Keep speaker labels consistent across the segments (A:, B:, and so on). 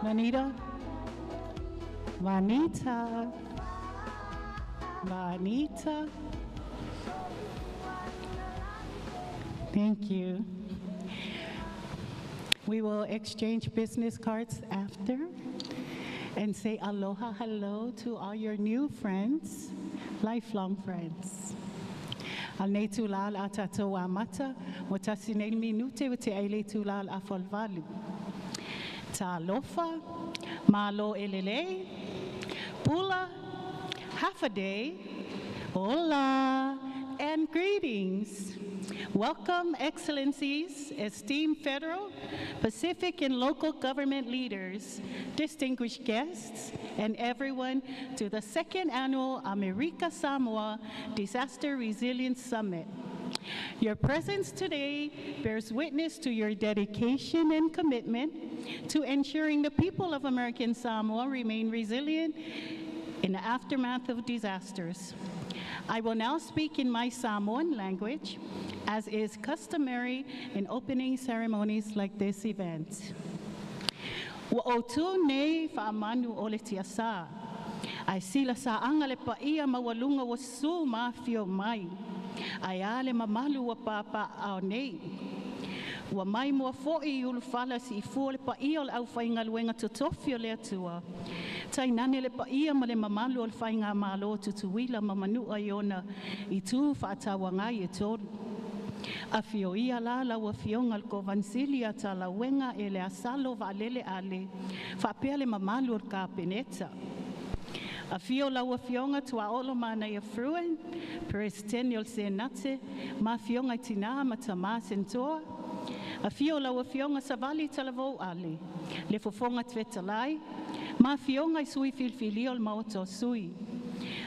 A: Juanita, Juanita, Juanita. Thank you. We will exchange business cards after and say aloha, hello to all your new friends, lifelong friends. Al nei tūlal a tātou amata, mo tasi nei minute o te aile tūlal a whalwalu. Tā lofa, malo elele, pula, half a day, hola, and greetings. Welcome, Excellencies, esteemed federal, Pacific, and local government leaders, distinguished guests, and everyone to the second annual Amerika Samoa Disaster Resilience Summit. Your presence today bears witness to your dedication and commitment to ensuring the people of American Samoa remain resilient in the aftermath of disasters. I will now speak in my Samoan language, as is customary in opening ceremonies like this event. Wa o tu nei whaamanu o le tiasa. Ai sila sa anga le paia mawalunga wa su mafio mai. Ai ale mamalu wa papa au nei. Wa mai mua fo'i ulu fala si ifua le paia o le au whainga luenga totofio le atua. Tai nane le paia ma le mamalu o le whainga malo tutuila mamanu a iona I tu whaatawa ngai e tolu. A fio ia la la wa fionga al kovansili a ta la wenga e le asalo va lele ale. Whapea le mamalu o ka peneta. A fio la wa fionga tua olo mana ia fruen, Presidential Senate, ma fionga tina ma tama sentoa. A fio la wa fionga savali talavou ale, le fofonga tvetalai, ma fionga I sui filfilio al maoto sui.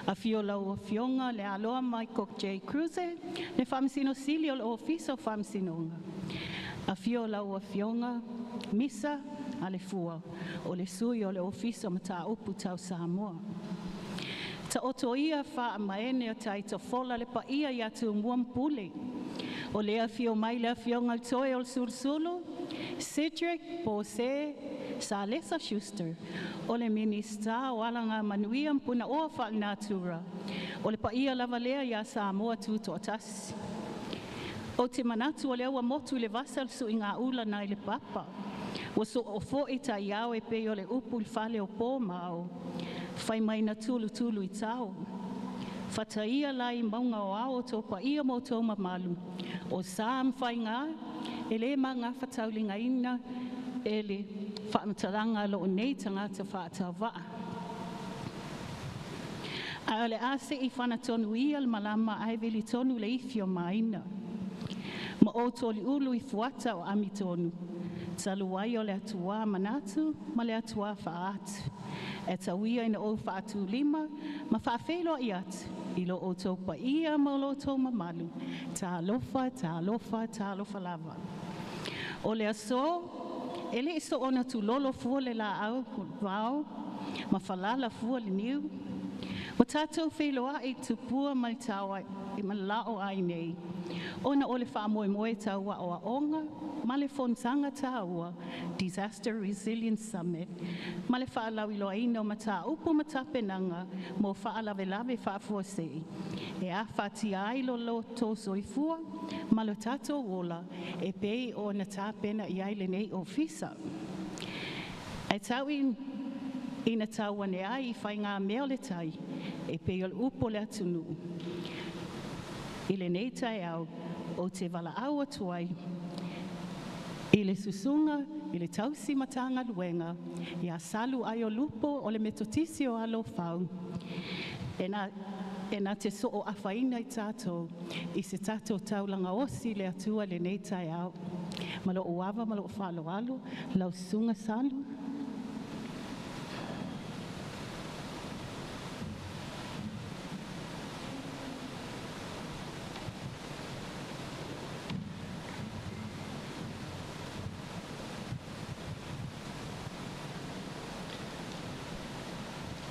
A: A fio la wa fionga le aloa mai kok J. Cruze, le famsino silio le ofiso famsinonga. A fio la wa fionga misa ale fua, o le sui o le ofiso mata upu tau Samoa. Ta oto ia wha maene o tai to fola le pa ia ia tu muampule. O lea fio mai lea fionga toi o sursulu, Cedric Pose Salesa Schuster. O le minista o alanga manuia mpuna o wha natura. O le pa ia lava lea ia Samoa tuto atasi. O te manatu o lea wa motu le vasal su inga ula nai le papa. O so o fo I ta iau e pe o le upu le fale o pō mao. Fai mai na tulu tulu I tau. Fataia lai maunga o ao tō pa ia mo tō mamalu. O sām whai ngā, e le ma ngā whataulinga ina, e le whaamtaranga lo nei tangata whaatawaa. A ole ase I whana tonu ia le malama ai vili tonu le ifio maina. Ma o tōli ulu I fuata o ami tonu. Taluai o le atua manatu, ma le atua whaatu. E tauia ina o whaatu lima, ma whaafelo I atu. I lo o tō pa ia ma lo tō mamalu. Tā lofa, tā lofa, tā lofa lava. O le aso, ele iso ona tu lolo fua le la au vau, ma falala fua le niu. O tātou wheloa I tupua mai tawa I malao ai nei. Ona o le wha moe moe taua o a onga, ma le fontanga taua, Disaster Resilience Summit. Ma le wha alawi loa ino ma tā upo ma tā penanga, mo wha alawe lawe wha fuosei. E a whati ai lo tō soifua, ma lo tātou wola, e pei o na tā pena I aile nei o fisa. Ai tau ina taua ne ai I whai ngā mea le tai, e pei o le upo le atunu. I le nei tai au, o te wala au atuai, I le susunga, I le tausi matanga luenga, I a salu ai o lupo o le metotisi o alo whau. E nā te so o awhaina I tātou, I se tātou taulanga osi le atua le nei tai au. Malo o awa, malo o whalo alo, lau sunga salu.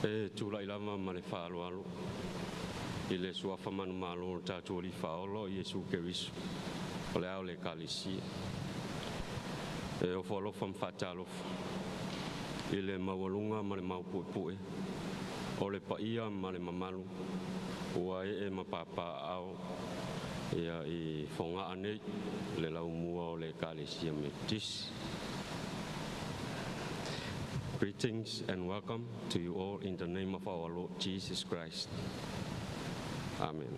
B: E tula ilama ma le whaalo alo. I le suafa manu malo o tātua li whaolo I Jesu Kerisu. O le au le kalisia. E o whaolofa mwhata alofa. I le mawalunga ma le maupupue, o le paia ma le mamalu, ua e mapapa au, ia I whonga anei, le laumua o le kalesia metis. Greetings and welcome to you all in the name of our Lord Jesus Christ. Amen.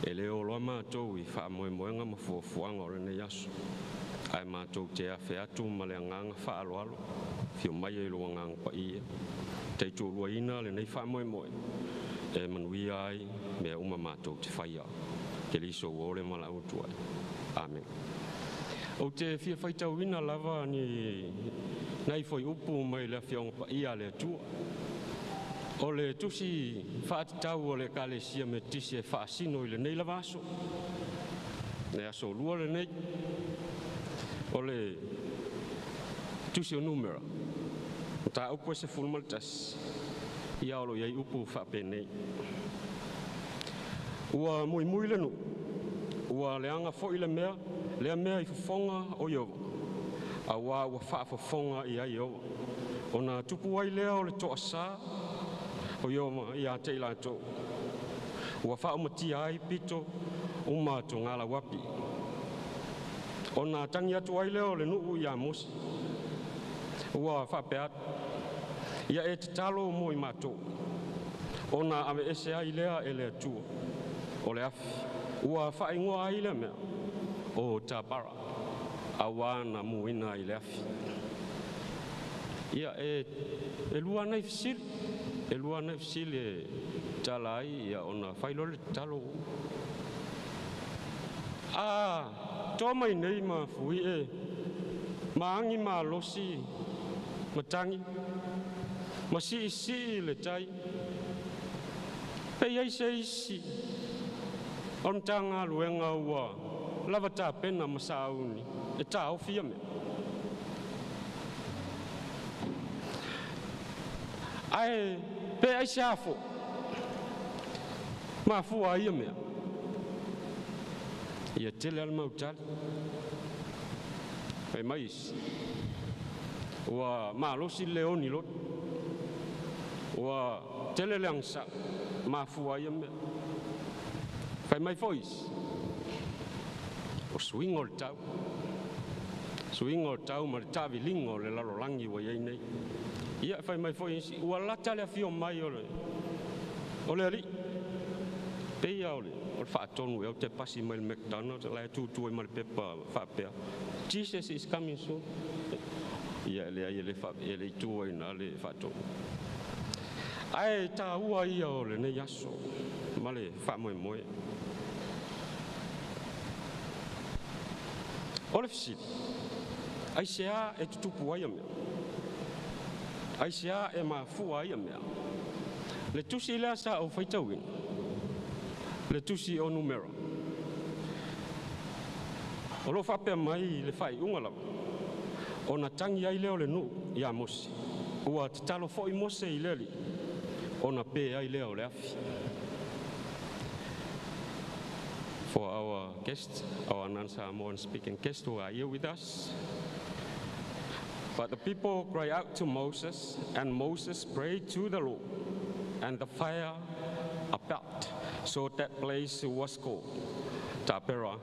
B: E leo loa mātou I whaamoemoenga ma fuafuanga o rene yasu. Ai mātou te awhi atu ma le anganga whaaloalo, whio mai e loa ngang pa ia. Teitu lua ina le nei whaamoemoe. E manuia ai mea uma mātou te whaia. Ke liso wole ma la utuai. Amen. O te whia whaitau ina lava ni nei foi upu mai le whionga pa ia le atua. O le tusi whaatitau o le kalesia me tisi e whaasino I le nei lava aso. Ne aso lua le nei. O le tusi o numera. Ta upu e se fulmaltas. Ia olo iai upu whapenei. Ua mui le nu. Ua leanga fo I le mea. Lea mea I fufonga o Iowa. A wā ua whaafafonga I a Iowa. O nā tupu ai lea o le toa sā. O Iowa I a te ilato. Ua whaamati ai pito. Umato ngala wapi. O nā tangi atu ai lea o le nuu I a mosi. Ua whapeat. Ia e te talo mo I mato. O nā ame ese ai lea e le atua. O le afi. Ua whaingoa ai lea mea. O Tabara. Awana muina I le afi. Ia e lua nei fisili. E lua nei fisili e talai ia ona whailole talo. Tō mai nei ma fui e. Maangi ma losi. Matangi. Ma si le tai. Pei eise isi. On tanga luenga ua. Lava tā pena masauni. E tā ofia me. Ai, pe ai safo. Ma fua ia me. Ia tele al mautali. Ai mais. Ua malosi leoni lot. Ua tele langsa. Ma fua ia me. Fai mai fois. O swingo le tau. Swingo le tau ma le tavi lingo le lalolangi wa iei nei. Ia fai mai foi insi. Ua lata le afio mai o le. O le ari. Peia o le. O le whaatonu e o te pasi mai le McDonald's. Lai tutu e ma le pepa whaapea. Jesus is coming soon. Ia le ai le whaapea. Ia le itua ina le whaatonu. Ai tā ua ia o le nei aso. Ma le whaamoe moe. O le fisili, ai sea e tutupu ai a mea. Ai sea e mafua ai a mea. Le tusi lea sa o whaitauina. Le tusi o numero. O lo whapea mai le whai unga lava. O na tangi ai leo le nu I a mosi. Ua te talo fo I mose I leli. O na pe ai leo le afi. For our guests, our non-Samoan speaking guests who are here with us. But the people cried out to Moses, and Moses prayed to the Lord, and the fire appeared. So that place was called Taberah,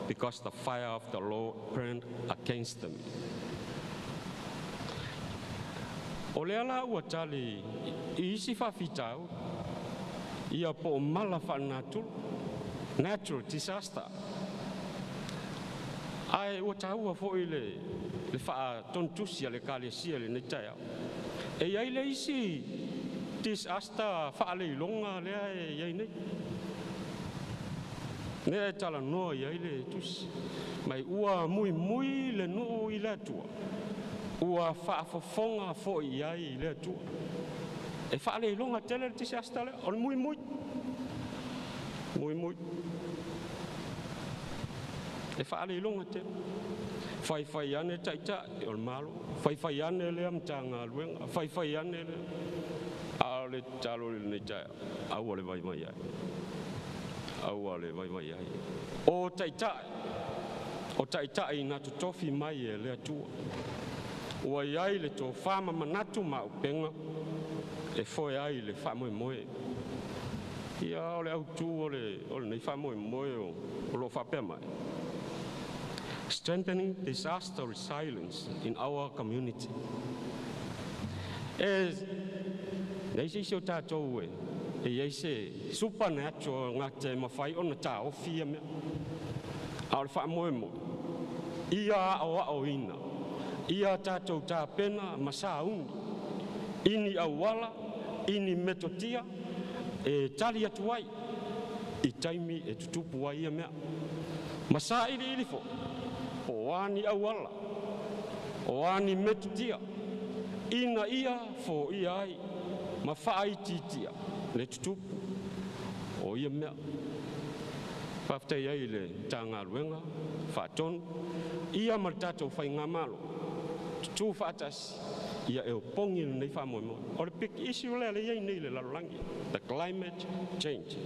B: because the fire of the Lord burned against them. O le ala ua tali I isi whawhitau, ia po mala whanatulu. Natural disaster. Ai ua taua foi le wha tontusia le kalesia le neitaya. E ai le isi disaster wha le ilonga lea e iai nei. Nea tala noa iai le tusi. Mai ua mui le nuu I le atua. Ua wha fofonga foi iai I le atua. E wha le ilonga tele le disaster le. O mui. E wha le ilonga te. Whai ane taita o le malo. Whai ane le am tanga luenga. Whai ane le. A le talo le neitaya. Aua le vai ai. Aua le vai ai. O taita. O taita I nga tu tofi mai e le atua. ua iai le tō whama manatu ma upenga, e foi ai le whamoe moe. Ia o le autu o le nei whamoe moe o lo whapea mai. Strengthening disaster resilience in our community. Nei se o tātou iei se supernatural ngā te mawhai o na tā o fia mea. A le whamoe moe. Ia o ina. Ia tātou tā pena masa uni. Ini awala, ini metotia, e tali atu ai. I taimi e tutupu ai ia mea. Masa ili fo. O ani awala. O ani metotia. Ina ia fo ia ai. Ma whaai titia. Le tutupu. O ia mea. Whaftai ai le tā ngā ruenga. Whaatonu. Ia ma tātou whai ngā malo. Tutu whaatasi. Ia e o pongi nei whamoe moe. O le big issue le iei nei le larolangi. The climate change.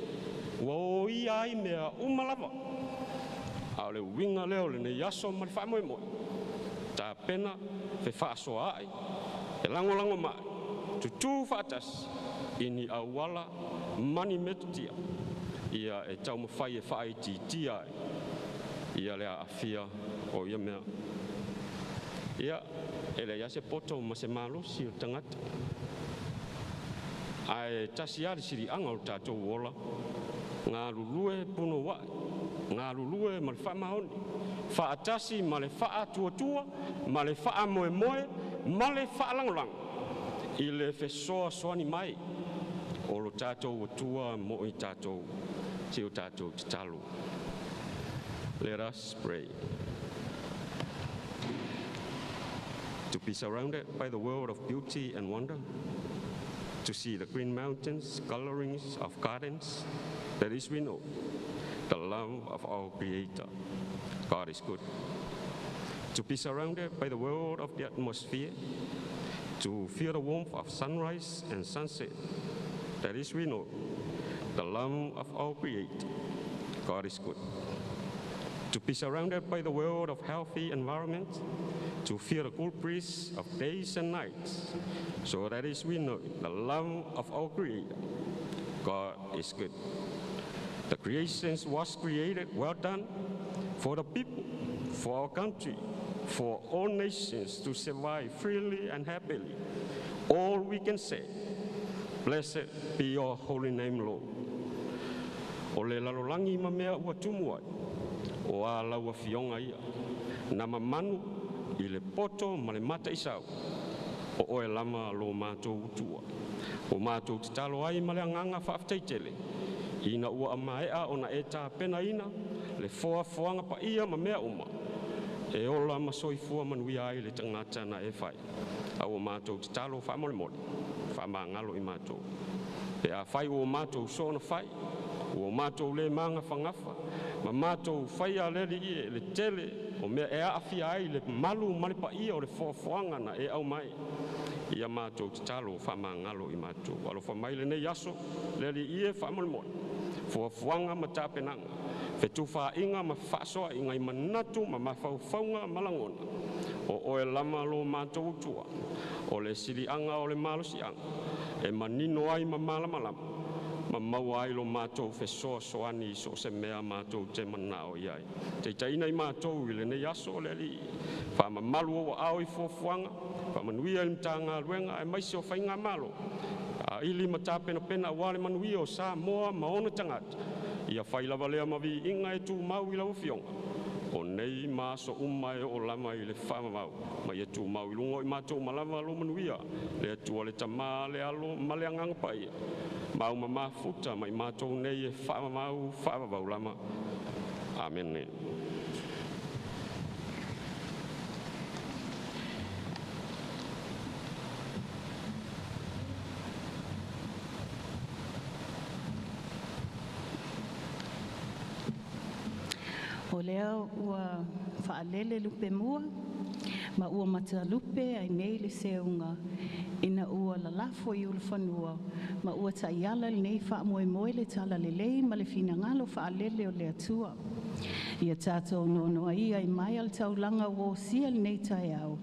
B: Ua o ia ai mea umalawa. A le winga leo le nei aso ma le whamoe moe. Tā pena fe whaasoa ai. E lango mai. Tutu whaatasi. Ini awala mani metutia. Ia e tau mawhai e whaai titia ai. Ia lea awhia o ia mea. Ia e le iase poto ma se malosi o tangata. Ai tasi ari siri anga o tātou ola. Ngā lulue puno wai. Ngā lulue ma le whamahoni. Whaatasi ma le wha tuatua, ma le wha moe moe, ma le wha langolang. I le whesoa soani mai. O lo tātou atua mo i tātou. Si o tātou te talo. Let us pray. To be surrounded by the world of beauty and wonder, to see the green mountains, colorings of gardens, that is we know, the love of our Creator. God is good. To be surrounded by the world of the atmosphere, to feel the warmth of sunrise and sunset, that is we know, the love of our Creator. God is good. To be surrounded by the world of healthy environment, to feel the cool breeze of days and nights, so that is we know the love of our Creator. God is good. The creation was created well done for the people, for our country, for all nations to survive freely and happily. All we can say, blessed be your holy name, Lord. O le lalolangi ma mea ua tumu ai, o a laua fionga ia, na mamanu i le poto ma le mata isau, o oe lama lo mātou utua. O mātou te talo ai ma le anganga whaafteitele, ina ua amaea o na e tā pena ina, le foanga pa ia ma mea uma, e ola ma soifua manui ai le tangata na e whai. A o mātou te talo whaamole mole, whaamangalo i mātou. Pe a whai o mātou sona whai, o mātou le manga whangafa, ma mātou whai a leri i le tele, o mea e awhia ai le malu malipa ia o le foanga na e au mai. Ia mātou te talo whamangalo i mātou. Alo whamaile nei aso, leri i e whamolmoi. Fuanga ma tāpenanga. Whetu whainga ma whasoa i ngai manatu ma mawhauwhaunga malangona. O oe lama lo mātou utua. O le siri anga o le malosi anga. E manino ai ma malamalama. Ma mau ai lo mātou whesoa soani so se mea mātou te manao iai. Te taina i mātou i le nei aso le li. Wha ma malu o au i fuanga. Wha manuia i mtanga ruenga e maisi o whainga malo. A ili ma tāpena pena wale manuia o Samoa maona tangata. Ia whailawa lea mawi inga e tū mau i lau fionga. O nei māso umai o lama i le whamamau. Ma ia tū mau i lungo i mātou malawa lo manuia. Le atua le tamā le alo ma le anganga pai. Mau ma futa mai mātou nei e whamamau lama. Amen.
A: O leo ua whaalele lupe mua, ma ua mata lupe ai nei le seunga, ina ua lalafo i ula whanua, ma ua taiala nei wha moe moe le tala le lei, ma le fina ngalo whaalele o le atua. Ia tātou nonoa ia i mai al taulanga o sia nei tai au.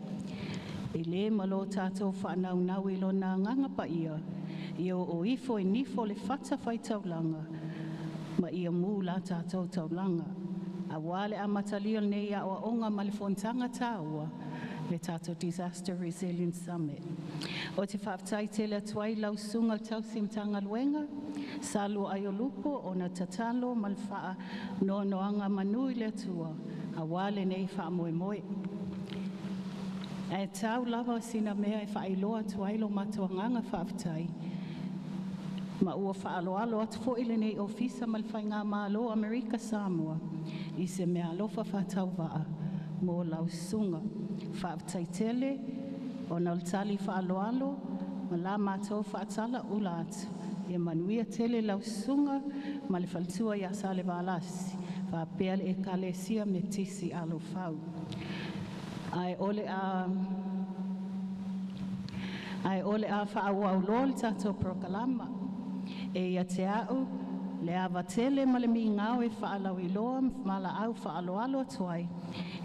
A: E le malo tātou whanau ilo nā nganga pa ia, ia o ifo e nifo le whata whai taulanga, ma ia mū la tātou taulanga. A wale a matalio nei a o onga ma le fontanga tāua, le tātou Disaster Resilience Summit. O te whaafitai te le atuai lau sunga tau simtanga luenga, salu ai o lupo o na tatalo ma le wha no noanga manui le atua, a wale nei wha moe moe. E tau lava sina mea e whaailoa tuailo matua nganga whaafitai. Ma ua whaaloalo atu fo ile nei ofisa ma le whainga malo Amerika Samoa, i se mea alofa whatau waa mo lau sunga. Whaafitai tele, o na tali whaaloalo, ma la mātou whaatala ula atu. E manuia tele lau sunga, ma le whaltua i asale waalasi, whaapea le e kalesia me tisi alo whau. Ai ole a whaawauloa le tātou prokalama. E ia te au, le awa tele ma le mi ngau e whaalau iloa, ma la au whaaloalo atuai.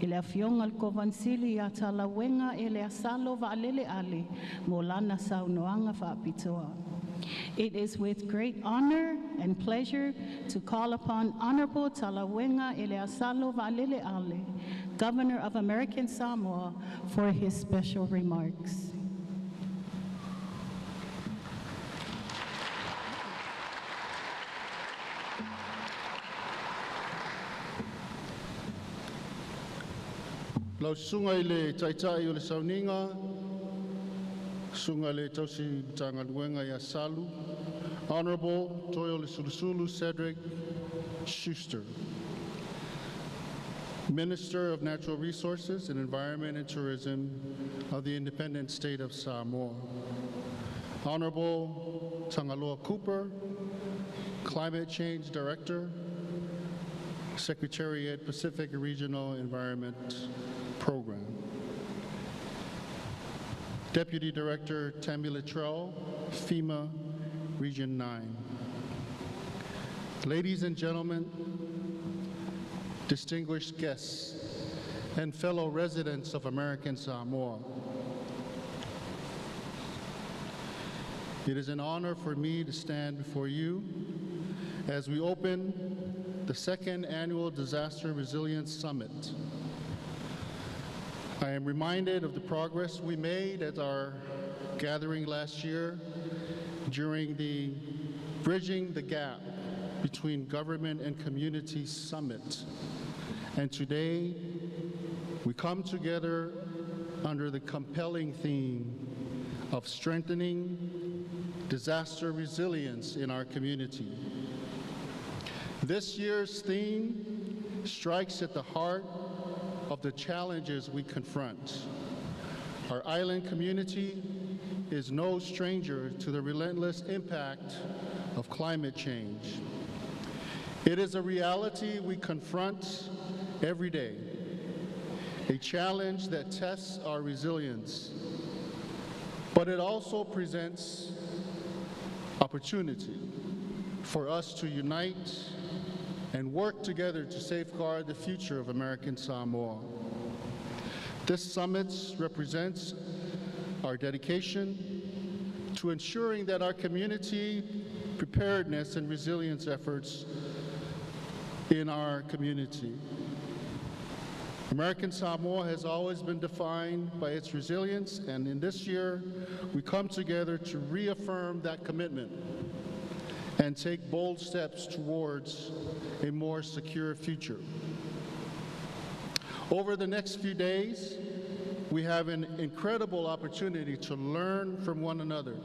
A: I le awhionga le kovansili i a tala wenga e le asalo waalele ale, mo lana saunoanga whaapitoa. It is with great honor and pleasure to call upon Honorable Talawenga Eleasalo Valele Ale, Governor of American Samoa, for his special remarks.
C: Lau sunga i le taitai o le sauninga, sunga le tausi tanga luenga i a salu, Honorable Toyo le Sulusulu Cedric Schuster, Minister of Natural Resources and Environment and Tourism of the independent state of Samoa. Honorable Tangaloa Cooper, Climate Change Director, Secretariat Pacific Regional Environment Program. Deputy Director Tammy Littrell, FEMA Region 9. Ladies and gentlemen, distinguished guests, and fellow residents of American Samoa, it is an honor for me to stand before you as we open the second annual Disaster Resilience Summit. I am reminded of the progress we made at our gathering last year during the Bridging the Gap between Government and Community Summit. And today, we come together under the compelling theme of strengthening disaster resilience in our community. This year's theme strikes at the heart of the challenges we confront. Our island community is no stranger to the relentless impact of climate change. It is a reality we confront every day, a challenge that tests our resilience, but it also presents opportunity for us to unite and work together to safeguard the future of American Samoa. This summit represents our dedication to ensuring that our community preparedness and resilience efforts in our community. American Samoa has always been defined by its resilience, and in this year, we come together to reaffirm that commitment and take bold steps towards a more secure future. Over the next few days, we have an incredible opportunity to learn from one another,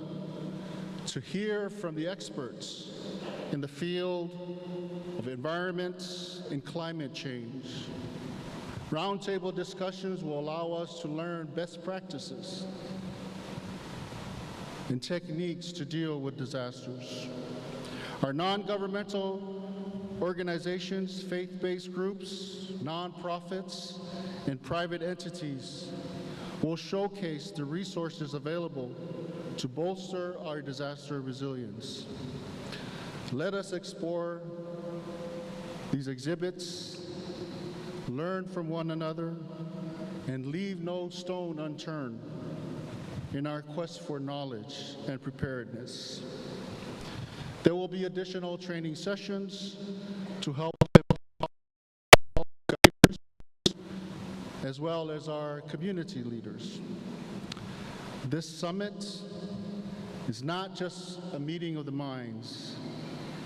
C: to hear from the experts in the field of environment and climate change. Roundtable discussions will allow us to learn best practices and techniques to deal with disasters. Our non-governmental organizations, faith-based groups, nonprofits, and private entities will showcase the resources available to bolster our disaster resilience. Let us explore these exhibits, learn from one another, and leave no stone unturned in our quest for knowledge and preparedness. There will be additional training sessions to help as well as our community leaders. This summit is not just a meeting of the minds.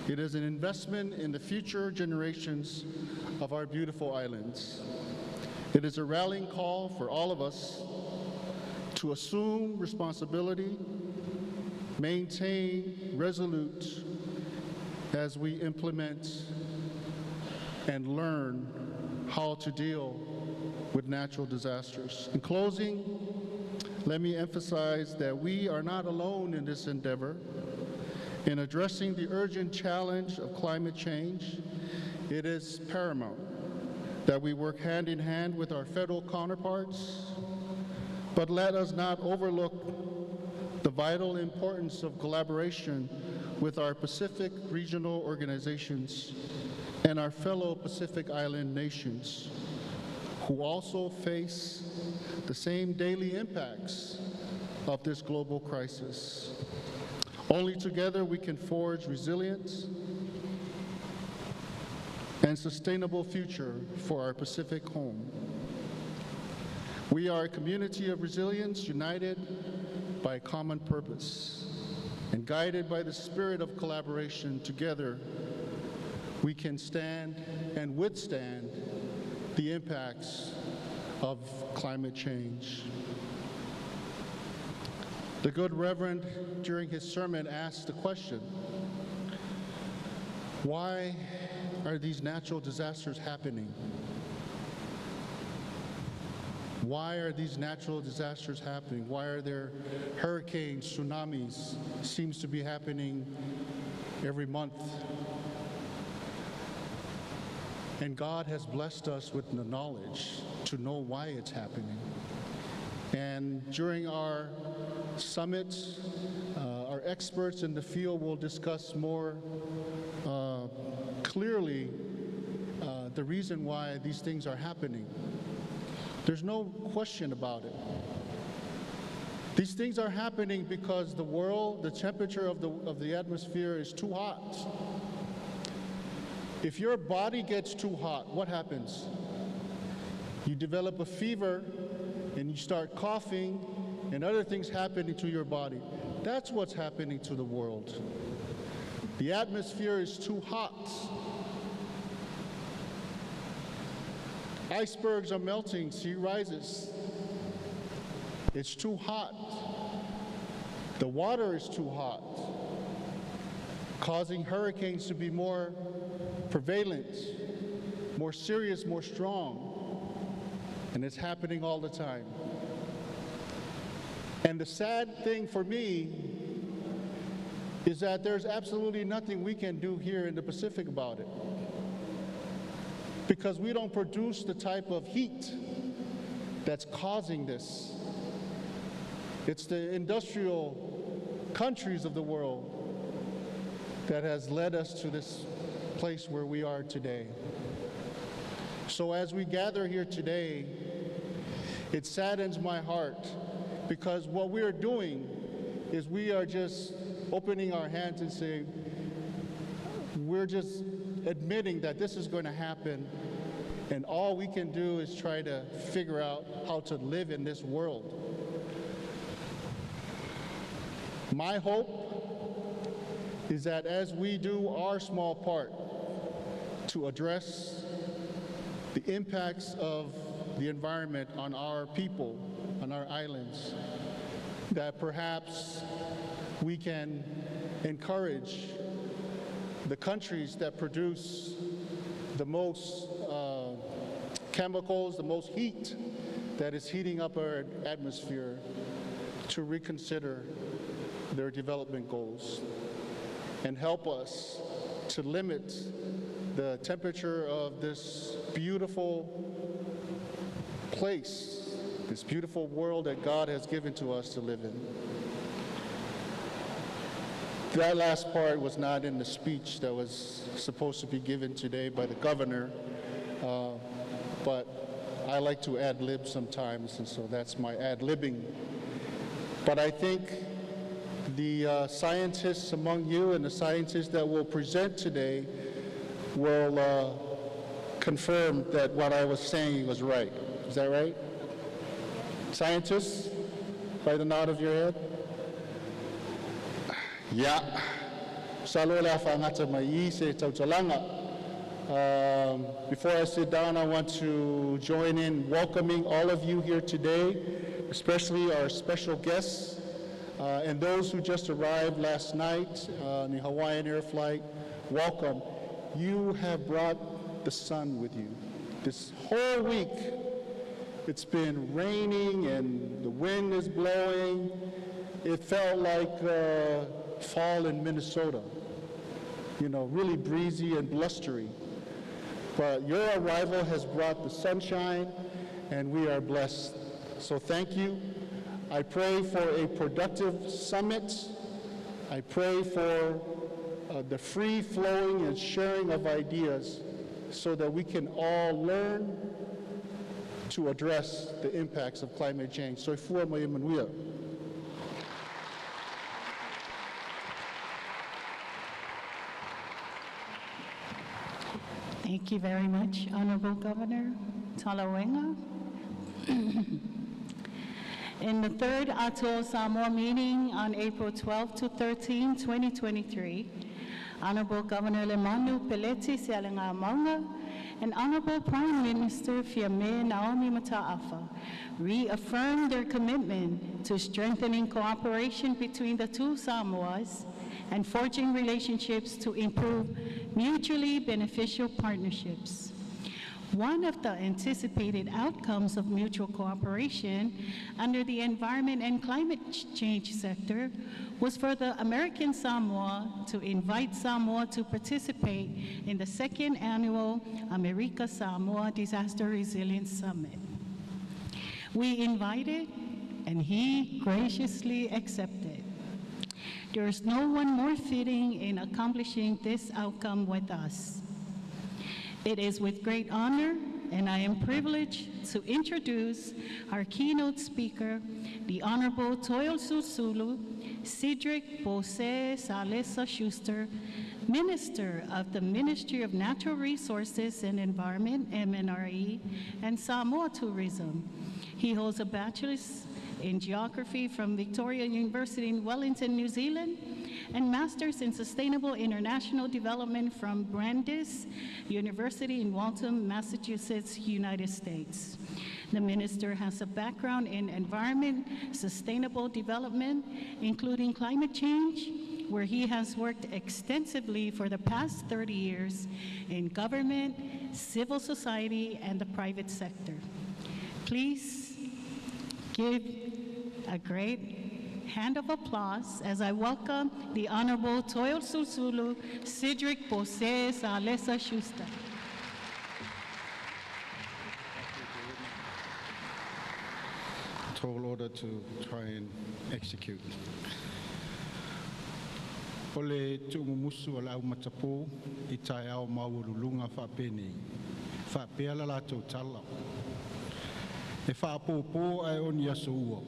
C: It is an investment in the future generations of our beautiful islands. It is a rallying call for all of us to assume responsibility, maintain resolute as we implement and learn how to deal with natural disasters. In closing, let me emphasize that we are not alone in this endeavor. In addressing the urgent challenge of climate change, it is paramount that we work hand in hand with our federal counterparts, but let us not overlook the vital importance of collaboration with our Pacific regional organizations and our fellow Pacific Island nations, who also face the same daily impacts of this global crisis. Only together we can forge resilience and sustainable future for our Pacific home. We are a community of resilience united by a common purpose and guided by the spirit of collaboration. Together, we can stand and withstand the impacts of climate change. The good Reverend, during his sermon, asked the question, why are these natural disasters happening? Why are these natural disasters happening? Why are there hurricanes, tsunamis? Seems to be happening every month. And God has blessed us with the knowledge to know why it's happening. And during our summits, our experts in the field will discuss more clearly the reason why these things are happening. There's no question about it. These things are happening because the world, the temperature of the atmosphere is too hot. If your body gets too hot, what happens? You develop a fever and you start coughing and other things happening to your body. That's what's happening to the world. The atmosphere is too hot. Icebergs are melting, sea rises. It's too hot. The water is too hot, causing hurricanes to be more prevalent, more serious, more strong. And it's happening all the time. And the sad thing for me is that there's absolutely nothing we can do here in the Pacific about it, because we don't produce the type of heat that's causing this. It's the industrial countries of the world that has led us to this place where we are today. So as we gather here today, it saddens my heart, because what we are doing is we are just opening our hands and saying, we're just admitting that this is going to happen, and all we can do is try to figure out how to live in this world. My hope is that as we do our small part to address the impacts of the environment on our people, on our islands, that perhaps we can encourage the countries that produce the most chemicals, the most heat that is heating up our atmosphere, to reconsider their development goals and help us to limit the temperature of this beautiful place, this beautiful world that God has given to us to live in. That last part was not in the speech that was supposed to be given today by the governor, but I like to ad-lib sometimes, and so that's my ad-libbing. But I think the scientists among you and the scientists that will present today will confirm that what I was saying was right. Is that right? Scientists, by the nod of your head? Yeah. Before I sit down, I want to join in welcoming all of you here today, especially our special guests and those who just arrived last night on the Hawaiian Air flight. Welcome. You have brought the sun with you. This whole week, it's been raining and the wind is blowing. It felt like fall in Minnesota, you know, really breezy and blustery. But your arrival has brought the sunshine, and we are blessed. So thank you. I pray for a productive summit. I pray for the free flowing and sharing of ideas so that we can all learn to address the impacts of climate change. So
A: Thank you very much, Honorable Governor Talawenga. In the third Atoll Samoa meeting on April 12 to 13, 2023, Honorable Governor Lemanu Peleti Sialenga Maunga and Honorable Prime Minister Fiame Naomi Mata'afa reaffirmed their commitment to strengthening cooperation between the two Samoas and forging relationships to improve mutually beneficial partnerships. One of the anticipated outcomes of mutual cooperation under the environment and climate change sector was for the American Samoa to invite Samoa to participate in the second annual Amerika Samoa Disaster Resilience Summit. We invited, and he graciously accepted. There is no one more fitting in accomplishing this outcome with us. It is with great honor, and I am privileged to introduce our keynote speaker, the Honorable Toyo Susulu Cedric Bose Salesa Schuster, Minister of the Ministry of Natural Resources and Environment, MNRE, and Samoa Tourism. He holds a bachelor's in geography from Victoria University in Wellington, New Zealand, and Masters in Sustainable International Development from Brandeis University in Waltham, Massachusetts, United States. The minister has a background in environment, sustainable development, including climate change, where he has worked extensively for the past 30 years in government, civil society, and the private sector. Please give a great hand of applause as I welcome the Honorable Toyo Susulu Cedric Bose Salesa Schuster.
D: Tall order to try and execute. Ole tu'umumusu ala au matapo I tai au maurulunga whapene. Whapeala la tau tala. E whaapopo ai oni aso ua.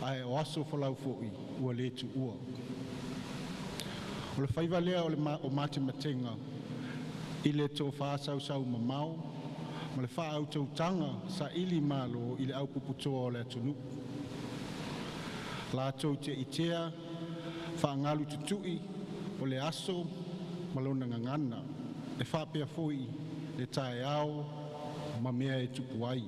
D: Ai o aso whalau fo'i ua le tu ua. O le whaiva lea o mate matenga I le tō whaasau mamau ma le whaau tautanga sa ili malo I le au puputoa o le atunu. La tau te itea whaangalu tutui o le aso malona ngangana e whapea fo'i le tae au ma mea e tupu ai.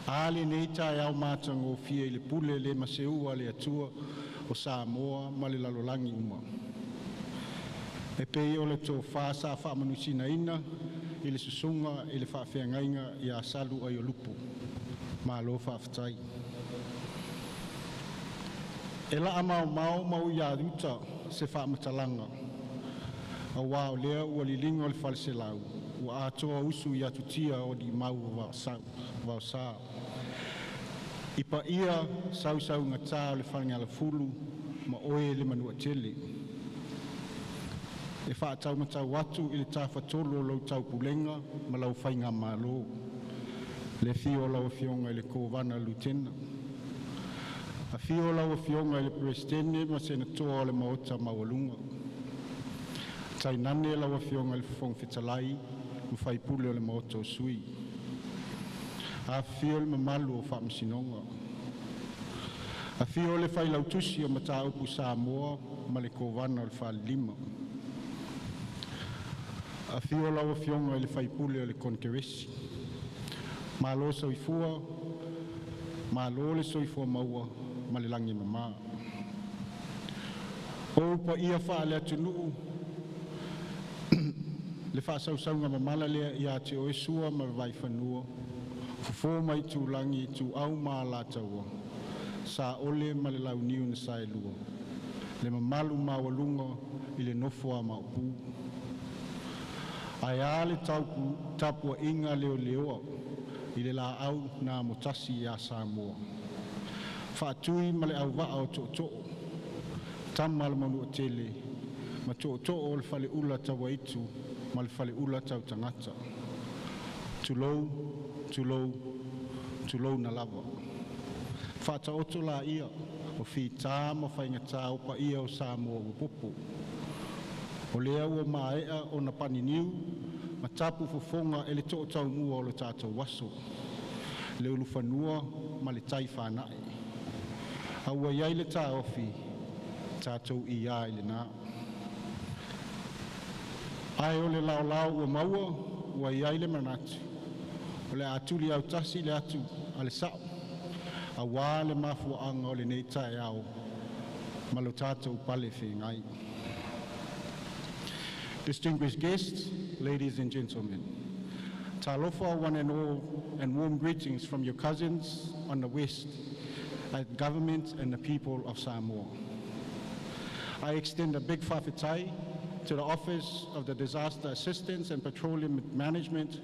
D: Ale nei tae au mātango fia I le pule le maseua le atua o Samoa ma le lalolangi uma. E pei o le tō whaasa whaamanusina ina I le susunga I le whaawhiangainga I a salu ai o lupu ma lo whaafetai. E la amau mau ia ruta se whaamatalanga. A wao lea ua lilingo le whalselau. Ua atoa usu I atutia o di mau wao saa. Ipa ia sau ngatā o le whanangala fulu ma oe le manua tele. E whaatau matau atu I le tāwhatolo lau tau pulenga ma lau whainga mālo. Le fio lau fionga I le kōwana lutena. A fio lau a fionga i le presidente ma senator le maota mawalunga. Tai nane lau a fionga le fong fitalai ma fai pule o le maota o sui. A fio le mamalu o whaamsinonga. A fio le fai lau tusi o mata upu Samoa ma le kovana o le wha lima. A fio lau a fionga i le fai pule o le konkeresi. Ma lo soifua, ma lo le soifua maua, ma le langi mama. O pa ia wha le atunu, le wha sausaunga mamala lea ia te o esua ma vai whanua, fufo mai tu langi tu au maa la taua, sa ole ma le lau niu na sai lua, le mamalu ma walunga i le nofua ma upu. Ai a le tapua inga leo leoa, i le la au na motasi a Samoa. Whaatui ma le au waa o to'o, tamma le manu o tele, ma to'o o le whale ula tawa itu, ma le whale ula tau tangata. Tulou, tulou, tulou na lava. Whaata oto la ia, o whi tā ma whainga tā opa ia o Samoa o popo. O lea ua maea o na paniniu, ma tapu fofonga e le to'o tau mua o le tātou waso. Le ulu whanua ma le tai whanai. Aua iai le tā ofi, tātou i ai le nā. Ai o le lao lao ua maua, ua iai le manatu. O le atuli au tasi le atu a le sao. A wā le mafuanga o le nei tae au, ma lo tātou pale whengai. Distinguished guests, ladies and gentlemen, talofa one and all, and warm greetings from your cousins on the west, at government and the people of Samoa. I extend a big whawhitai to the Office of the Disaster Assistance and Petroleum Management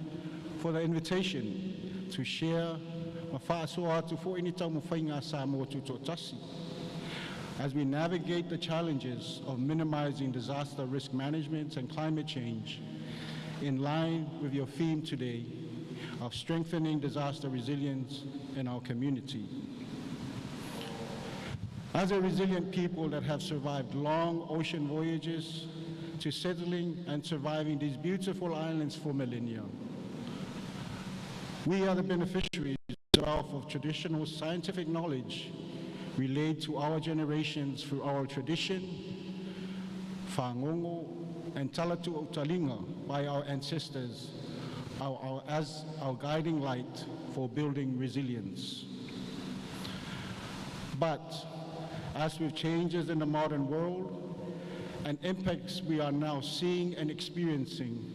D: for the invitation to share ma whaasoa atu fo ini tau mawhainga Samoa tutotasi, as we navigate the challenges of minimizing disaster risk management and climate change in line with your theme today of strengthening disaster resilience in our community. As a resilient people that have survived long ocean voyages to settling and surviving these beautiful islands for millennia, we are the beneficiaries of traditional scientific knowledge relayed to our generations through our tradition, whangongo, and talatu o talinga by our ancestors as our guiding light for building resilience. But as with changes in the modern world and impacts we are now seeing and experiencing,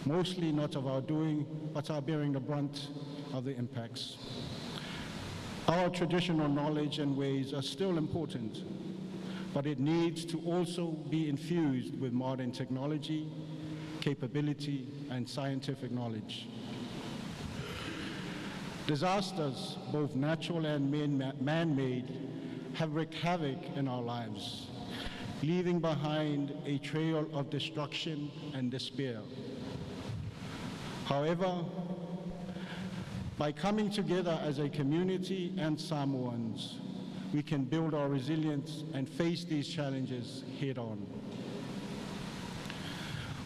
D: mostly not of our doing, but are bearing the brunt of the impacts. Our traditional knowledge and ways are still important, but it needs to also be infused with modern technology, capability, and scientific knowledge. Disasters, both natural and man-made, have wreaked havoc in our lives, leaving behind a trail of destruction and despair. However, by coming together as a community and Samoans, we can build our resilience and face these challenges head-on.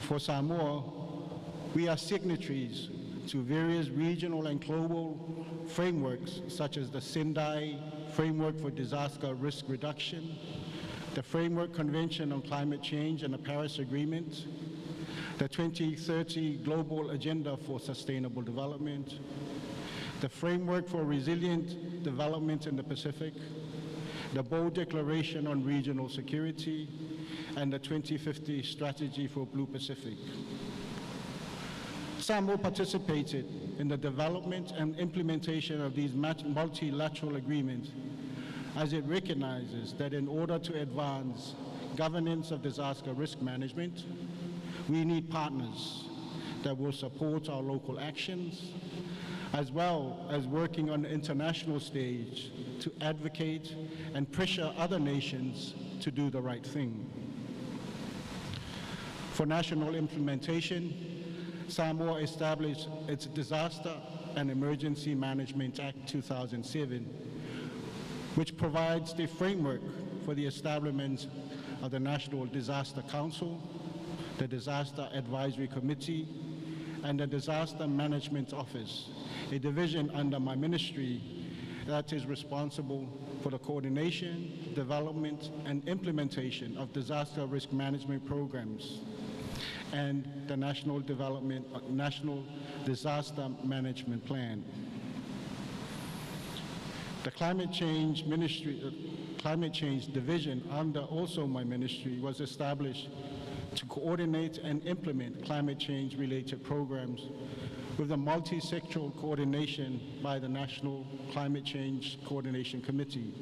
D: For Samoa, we are signatories to various regional and global frameworks such as the Sendai Framework for Disaster Risk Reduction, the Framework Convention on Climate Change and the Paris Agreement, the 2030 Global Agenda for Sustainable Development, the Framework for Resilient Development in the Pacific, the Bold Declaration on Regional Security, and the 2050 Strategy for Blue Pacific. Samoa participated in the development and implementation of these multilateral agreements, as it recognizes that in order to advance governance of disaster risk management, we need partners that will support our local actions, as well as working on the international stage to advocate and pressure other nations to do the right thing. For national implementation, Samoa established its Disaster and Emergency Management Act 2007, which provides the framework for the establishment of the National Disaster Council, the Disaster Advisory Committee, and the Disaster Management Office, a division under my ministry that is responsible for the coordination, development, and implementation of disaster risk management programs, and the National Disaster Management Plan. The Climate Change Division under also my ministry was established to coordinate and implement climate change related programs with a multi-sectoral coordination by the National Climate Change Coordination Committee,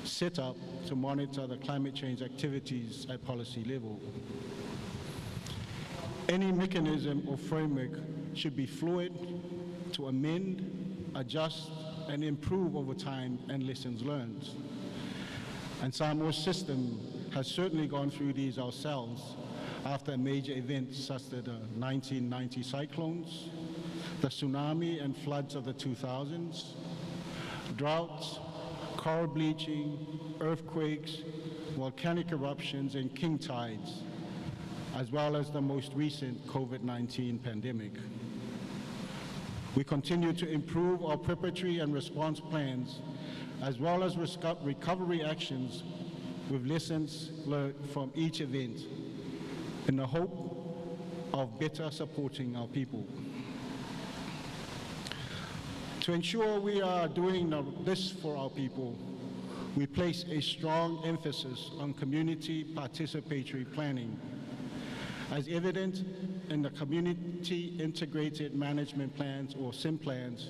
D: set up to monitor the climate change activities at policy level. Any mechanism or framework should be fluid to amend, adjust, and improve over time and lessons learned. And Samoa's system has certainly gone through these ourselves after major events such as the 1990 cyclones, the tsunami and floods of the 2000s, droughts, coral bleaching, earthquakes, volcanic eruptions, and king tides, as well as the most recent COVID-19 pandemic. We continue to improve our preparatory and response plans, as well as recovery actions with lessons learned from each event in the hope of better supporting our people. To ensure we are doing this for our people, we place a strong emphasis on community participatory planning, as evident in the Community Integrated Management Plans, or SIM plans,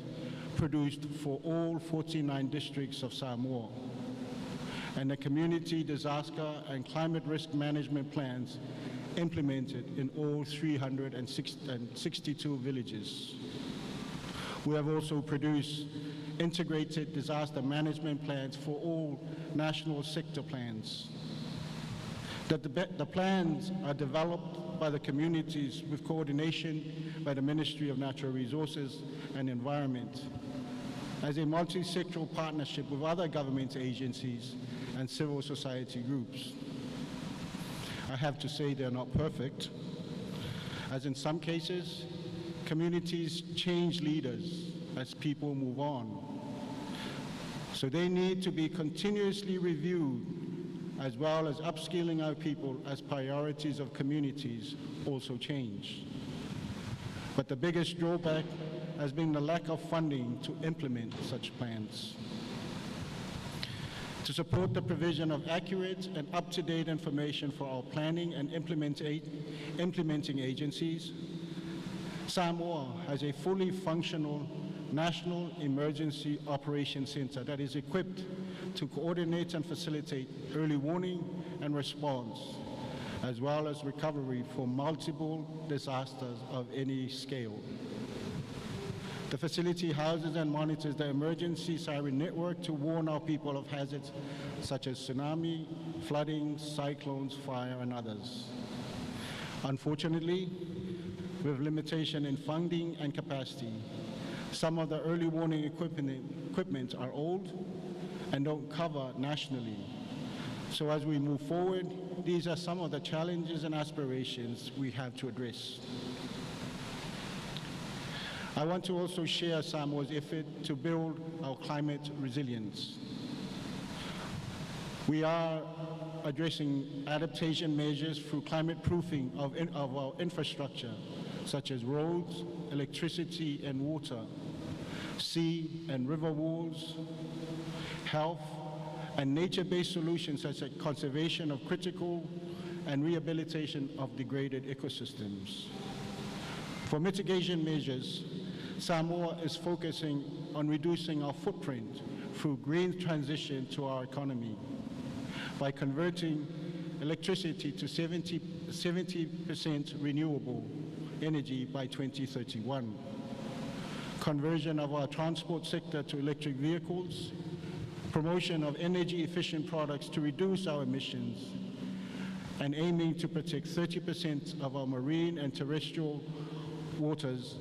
D: produced for all 49 districts of Samoa, and the Community Disaster and Climate Risk Management Plans implemented in all 362 villages. We have also produced integrated disaster management plans for all national sector plans. The plans are developed by the communities with coordination by the Ministry of Natural Resources and Environment as a multi-sectoral partnership with other government agencies and civil society groups. I have to say they're not perfect, as in some cases, communities change leaders as people move on. So they need to be continuously reviewed, as well as upskilling our people as priorities of communities also change. But the biggest drawback has been the lack of funding to implement such plans. To support the provision of accurate and up-to-date information for our planning and implementing agencies, Samoa has a fully functional National Emergency Operations Center that is equipped to coordinate and facilitate early warning and response, as well as recovery for multiple disasters of any scale. The facility houses and monitors the emergency siren network to warn our people of hazards such as tsunami, flooding, cyclones, fire, and others. Unfortunately, with limitation in funding and capacity, some of the early warning equipment are old and don't cover nationally. So as we move forward, these are some of the challenges and aspirations we have to address. I want to also share Samoa's effort to build our climate resilience. We are addressing adaptation measures through climate proofing of our infrastructure, such as roads, electricity and water, sea and river walls, health, and nature-based solutions such as conservation of critical and rehabilitation of degraded ecosystems. For mitigation measures, Samoa is focusing on reducing our footprint through green transition to our economy by converting electricity to 70% renewable energy by 2031, conversion of our transport sector to electric vehicles, promotion of energy-efficient products to reduce our emissions, and aiming to protect 30% of our marine and terrestrial waters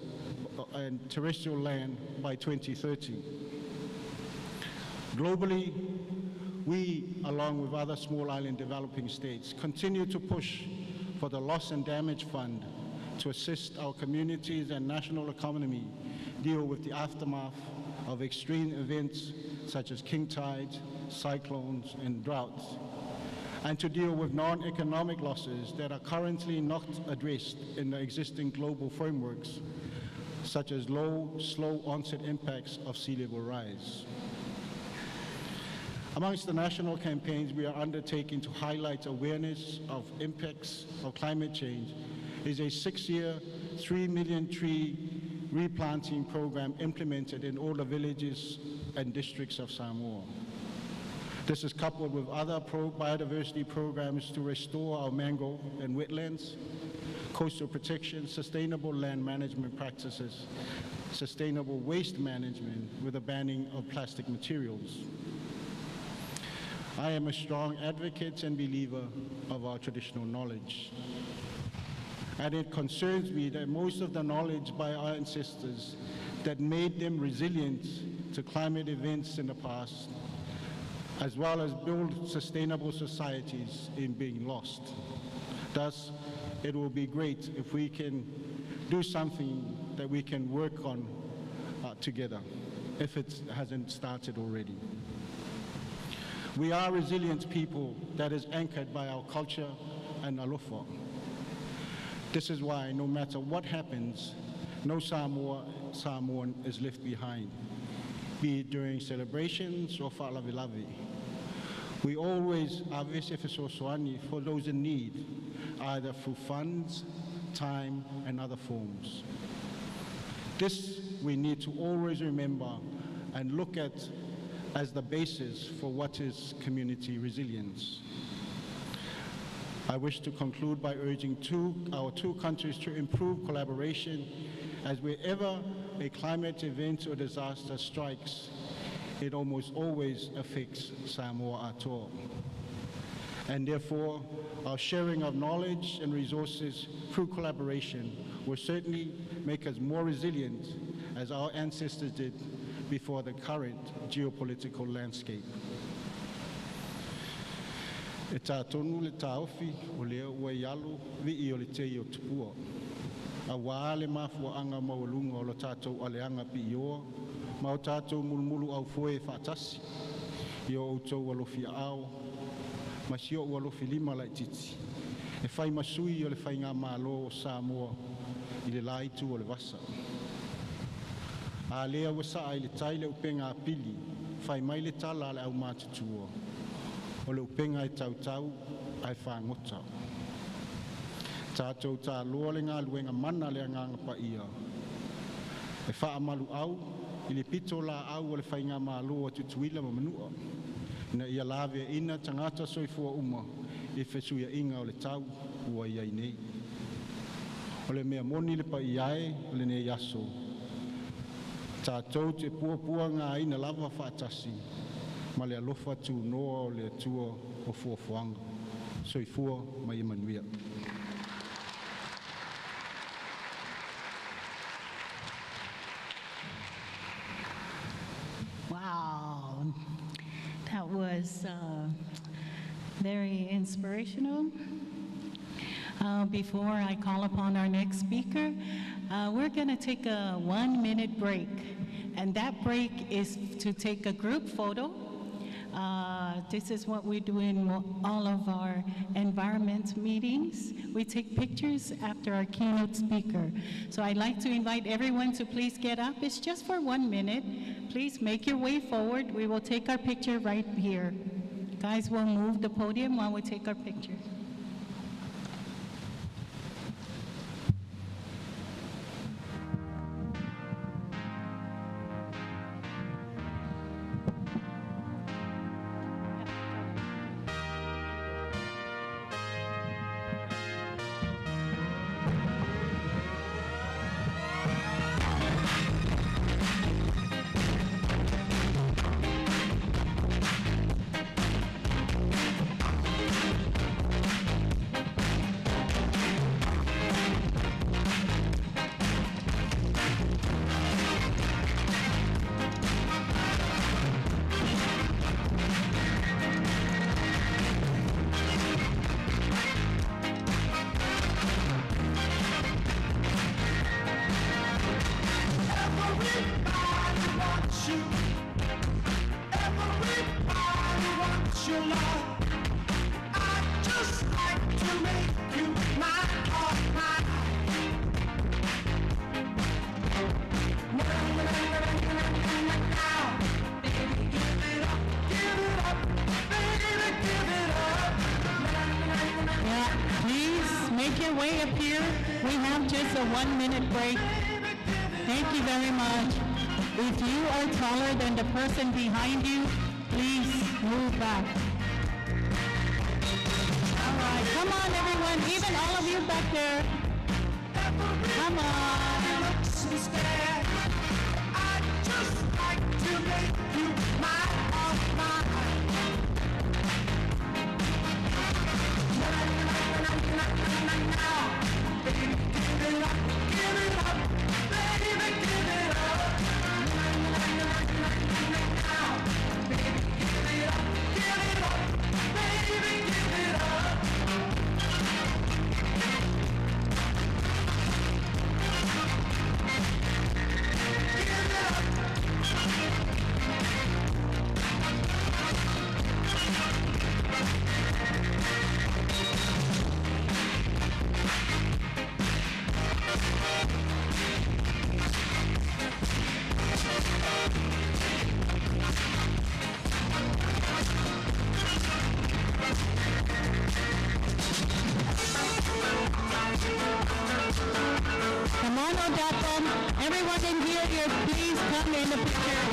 D: and terrestrial land by 2030. Globally, we, along with other small island developing states, continue to push for the Loss and Damage Fund to assist our communities and national economy deal with the aftermath of extreme events such as king tides, cyclones, and droughts, and to deal with non-economic losses that are currently not addressed in the existing global frameworks, such as low, slow onset impacts of sea level rise. Amongst the national campaigns we are undertaking to highlight awareness of impacts of climate change is a 6-year, 3 million tree replanting program implemented in all the villages and districts of Samoa. This is coupled with other biodiversity programs to restore our mangrove and wetlands, coastal protection, sustainable land management practices, sustainable waste management with the banning of plastic materials. I am a strong advocate and believer of our traditional knowledge. And it concerns me that most of the knowledge by our ancestors that made them resilient to climate events in the past, as well as build sustainable societies, is being lost. Thus, it will be great if we can do something that we can work on together, if it hasn't started already. We are resilient people that is anchored by our culture and alofa. This is why no matter what happens, no Samoan is left behind, be it during celebrations or fa'alavilavi. We always avese fesosoani for those in need, either through funds, time, and other forms. This we need to always remember and look at as the basis for what is community resilience. I wish to conclude by urging our two countries to improve collaboration, as wherever a climate event or disaster strikes, it almost always affects Samoa atoll. And therefore, our sharing of knowledge and resources through collaboration will certainly make us more resilient, as our ancestors did before the current geopolitical landscape. E tātonu le tāofi o lea ua ialo vi'i o le tei o tupua. A wā le mafuaanga maulunga o lo tātou aleanga pi ioa, ma o tātou mulumulu au foe whaatasi, i o outou alofi ao, ma si o alofi lima lai titi. E whai masui o le whai ngā mālo o Samoa i le laitu o le wasa. A lea ua saa i le taile upenga apili, whai mai le tala le au mātutua. O le upenga e tautau ai whangota. Tātou tā loa le ngā luenga mana le nganga pa ia. E wha amalu au, i le pito la au o le whainga mā loa tutuila ma manua. Na ia lawe ina tangata soifua uma, i whesuia inga o le tau ua iai nei. O le mea moni le pa iai, o le nei aso. Tātou te puapua ngā ina lava whaatasi, ma le alofa tu noa o le atua o fuafuanga. Soifua mai manuia.
A: Wow, that was very inspirational. Before I call upon our next speaker, we're going to take a 1-minute break. And that break is to take a group photo. This is what we do in all of our environment meetings. We take pictures after our keynote speaker. So I'd like to invite everyone to please get up. It's just for 1 minute. Please make your way forward. We will take our picture right here. Guys will move the podium while we take our picture.
E: Everybody wants you. Everybody wants your love. I'd just like to make you my all mine. Now, baby, give it up, baby, give it up.
A: Yeah, please make your way up here. We have just a 1-minute break. Thank you very much. If you are taller than the person behind you, please move back. All right, come on everyone, even all of you back there. Come on.
E: I'd just like to make you my all mine. Now, baby, give it up, baby, give it up. Now, baby, give it up, baby, give it up.
A: Come on, Odapon. Everyone in here, please come in the picture.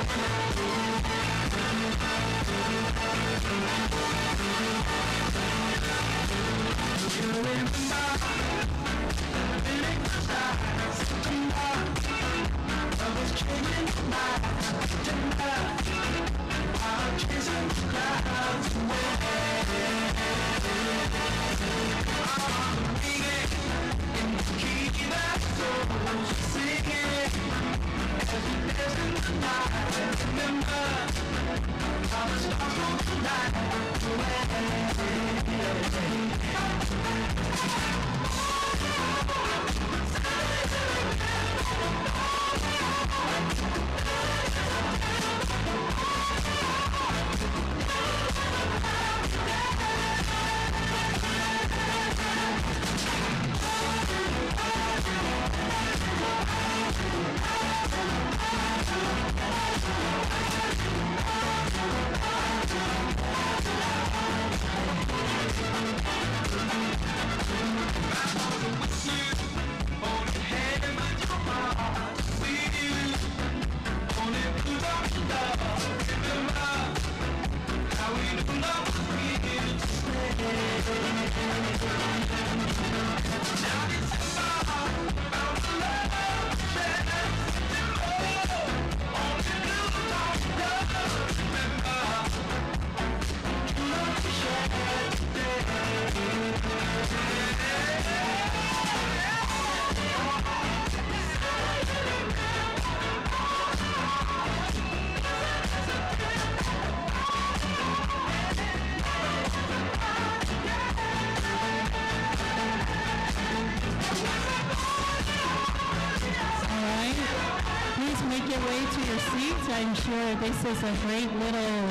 A: Make your way to your seats. I'm sure this is a great little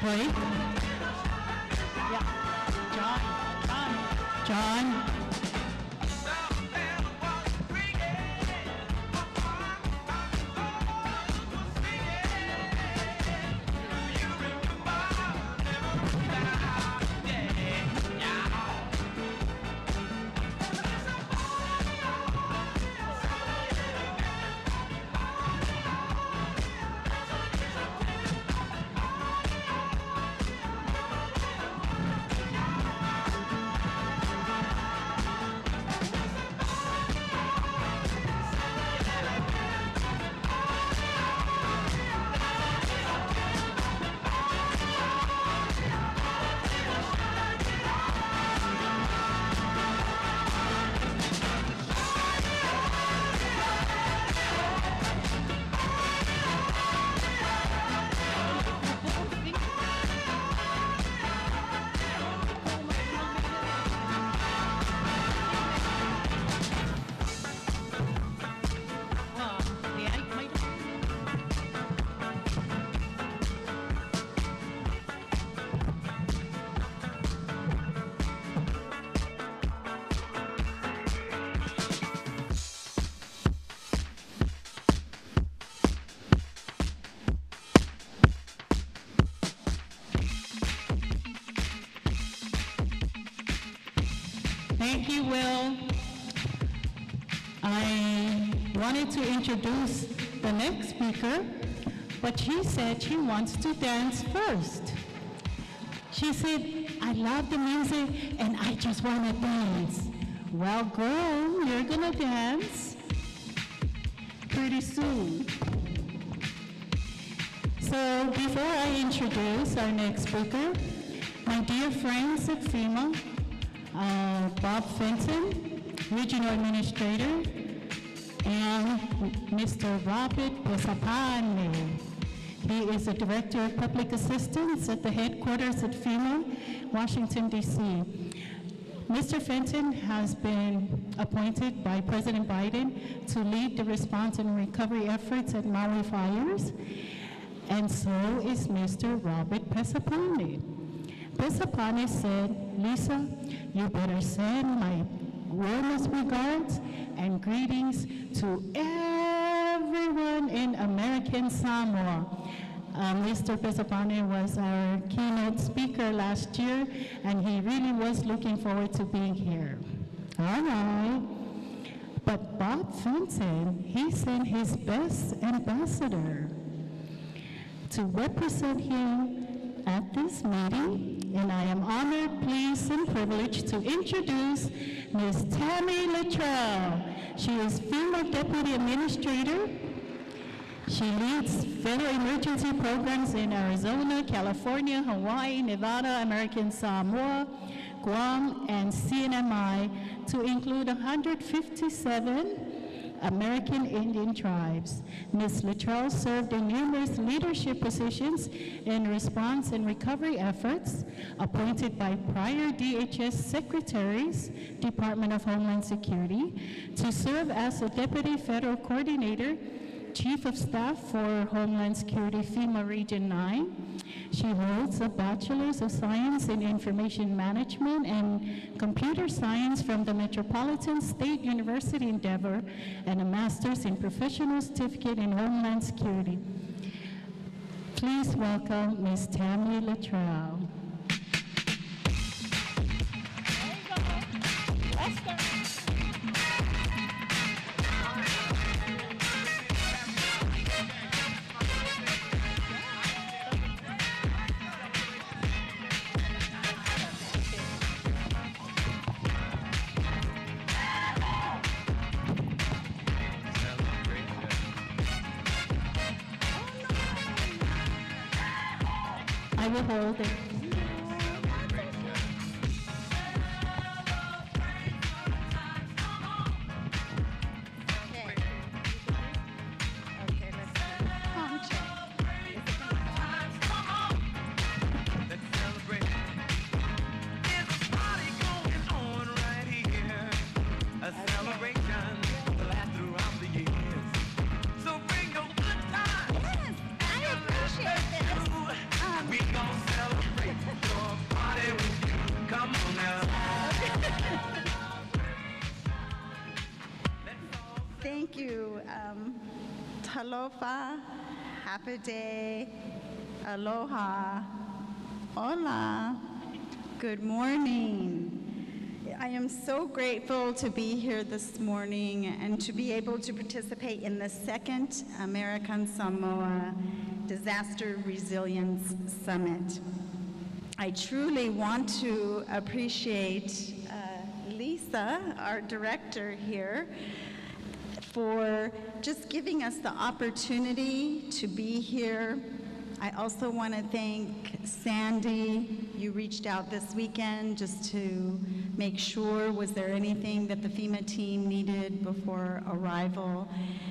A: break. Yeah, John. will, I wanted to introduce the next speaker, but she said she wants to dance first. She said, I love the music and I just want to dance. Well, girl, you're gonna dance pretty soon. So before I introduce our next speaker, my dear friends at FEMA, Bob Fenton, Regional Administrator, and Mr. Robert Pesapane. He is the Director of Public Assistance at the headquarters at FEMA, Washington, D.C. Mr. Fenton has been appointed by President Biden to lead the response and recovery efforts at Maui fires, and so is Mr. Robert Pesapane. Pesapane said, Lisa, you better send my warmest regards and greetings to everyone in American Samoa. Mr. Pesapane was our keynote speaker last year, and he really was looking forward to being here. All right. But Bob Fenton, he sent his best ambassador to represent him at this meeting, and I am honored, pleased, and privileged to introduce Ms. Tammy Luttrell. She is FEMA Deputy Administrator. She leads federal emergency programs in Arizona, California, Hawaii, Nevada, American Samoa, Guam, and CNMI to include 157 American Indian tribes. Ms. Luttrell served in numerous leadership positions in response and recovery efforts, appointed by prior DHS secretaries, Department of Homeland Security, to serve as a Deputy Federal Coordinator, Chief of Staff for Homeland Security, FEMA Region 9. She holds a Bachelor's of Science in Information Management and Computer Science from the Metropolitan State University in Denver, and a Master's in Professional Certificate in Homeland Security. Please welcome Ms. Tammy Luttrell.
F: Let's go.
A: I will hold it.
F: Thank you. Talofa, happy day, aloha, hola, good morning. I am so grateful to be here this morning and to be able to participate in the second American Samoa Disaster Resilience Summit. I truly want to appreciate Lisa, our director here, for just giving us the opportunity to be here. I also want to thank Sandy. You reached out this weekend just to make sure, was there anything that the FEMA team needed before arrival?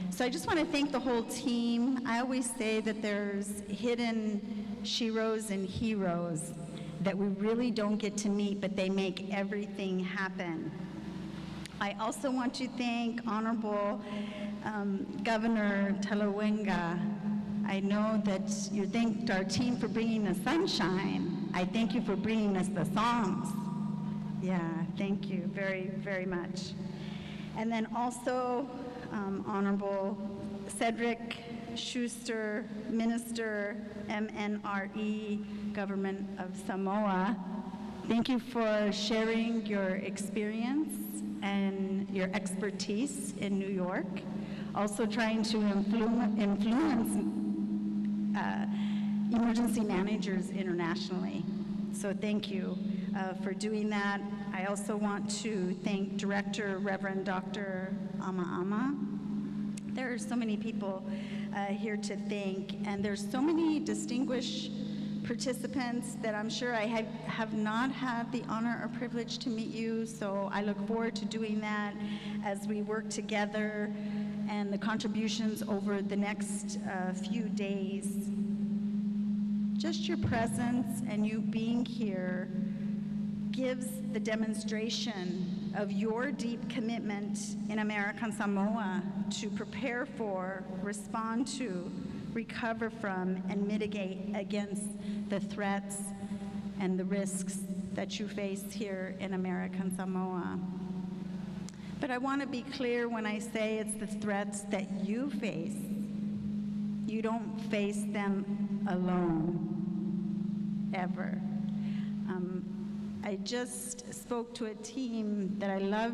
F: So I just want to thank the whole team. I always say that there's hidden sheroes and heroes that we really don't get to meet, but they make everything happen. I also want to thank Honorable Governor Talawenga. I know that you thanked our team for bringing the sunshine. I thank you for bringing us the songs. Yeah, thank you very, very much. And then also Honorable Cedric Schuster, Minister, MNRE, Government of Samoa. Thank you for sharing your experience and your expertise in New York, also trying to influence emergency managers internationally. So thank you for doing that. I also want to thank Director Reverend Dr. Ama. There are so many people here to thank, and there's so many distinguished participants that I'm sure I have not had the honor or privilege to meet you, so I look forward to doing that as we work together and the contributions over the next few days. Just your presence and you being here gives the demonstration of your deep commitment in American Samoa to prepare for, respond to, recover from, and mitigate against the threats and the risks that you face here in American Samoa. But I want to be clear when I say it's the threats that you face. You don't face them alone, ever. I just spoke to a team that I love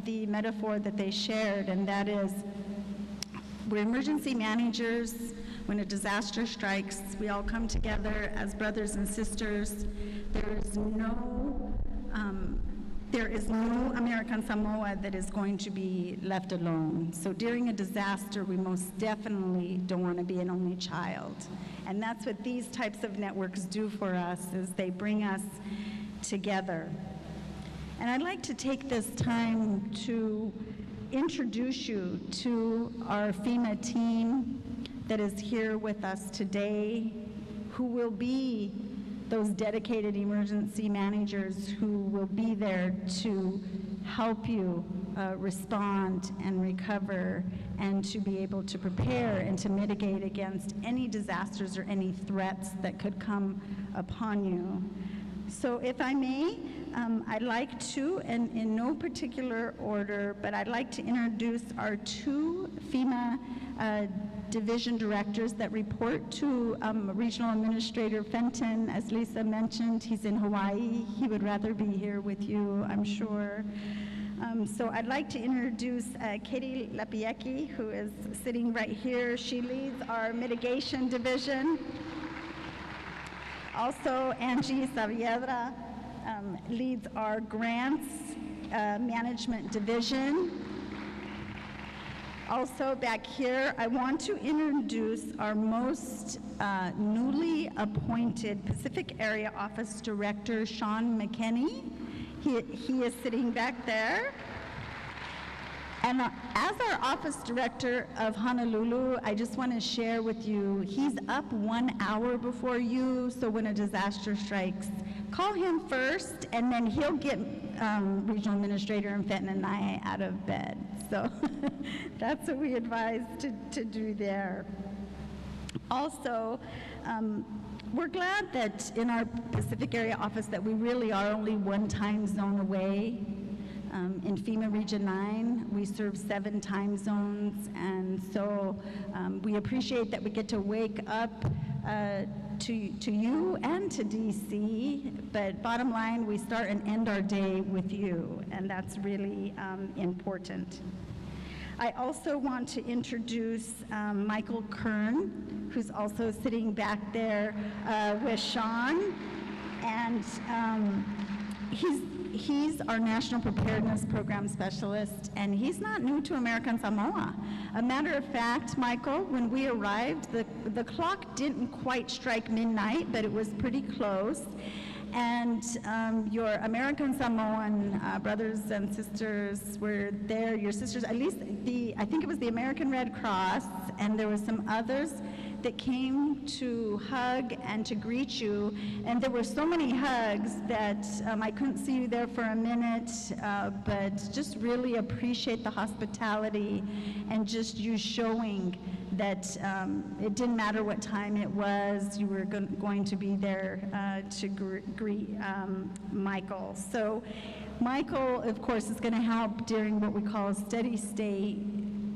F: the metaphor that they shared, and that is, we're emergency managers. When a disaster strikes, we all come together as brothers and sisters. There is no American Samoa that is going to be left alone. So during a disaster, we most definitely don't want to be an only child. And that's what these types of networks do for us, is they bring us together. And I'd like to take this time to introduce you to our FEMA team that is here with us today, who will be those dedicated emergency managers who will be there to help you respond and recover and to be able to prepare and to mitigate against any disasters or any threats that could come upon you. So if I may, I'd like to, and in no particular order, but I'd like to introduce our two FEMA division directors that report to Regional Administrator Fenton. As Lisa mentioned, he's in Hawaii. He would rather be here with you, I'm sure. So I'd like to introduce Katie Lapiecki, who is sitting right here. She leads our mitigation division. Also, Angie Saavedra leads our grants management division. Also back here, I want to introduce our most newly appointed Pacific Area Office Director, Sean McKinney. He is sitting back there. And as our Office Director of Honolulu, I just want to share with you, he's up 1 hour before you, so when a disaster strikes, call him first, and then he'll get Regional Administrator and Fenton and I out of bed. So that's what we advise to do there. Also, we're glad that in our Pacific Area office that we really are only one time zone away. In FEMA Region 9, we serve 7 time zones, and so we appreciate that we get to wake up to you and to DC, but bottom line, we start and end our day with you, and that's really important. I also want to introduce Michael Kern, who's also sitting back there with Sean, and he's our National Preparedness Program Specialist, and he's not new to American Samoa. A matter of fact, Michael, when we arrived, the clock didn't quite strike midnight, but it was pretty close. And your American Samoan brothers and sisters were there, your sisters, at least I think it was the American Red Cross, and there were some others that came to hug and to greet you, and there were so many hugs that I couldn't see you there for a minute, but just really appreciate the hospitality and just you showing that it didn't matter what time it was, you were going to be there to greet Michael. So Michael, of course, is going to help during what we call steady state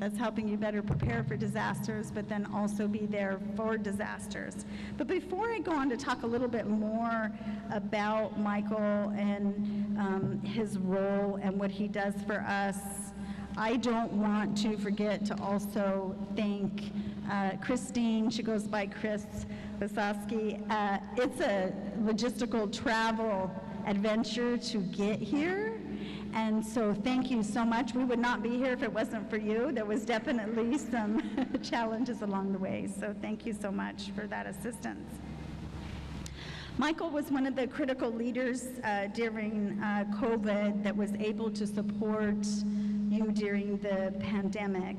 F: that's helping you better prepare for disasters, but then also be there for disasters. But before I go on to talk a little bit more about Michael and his role and what he does for us, I don't want to forget to also thank Christine. She goes by Chris Wasowski. It's a logistical travel adventure to get here. And so thank you so much. We would not be here if it wasn't for you. There was definitely some challenges along the way. So thank you so much for that assistance. Michael was one of the critical leaders during COVID that was able to support you during the pandemic.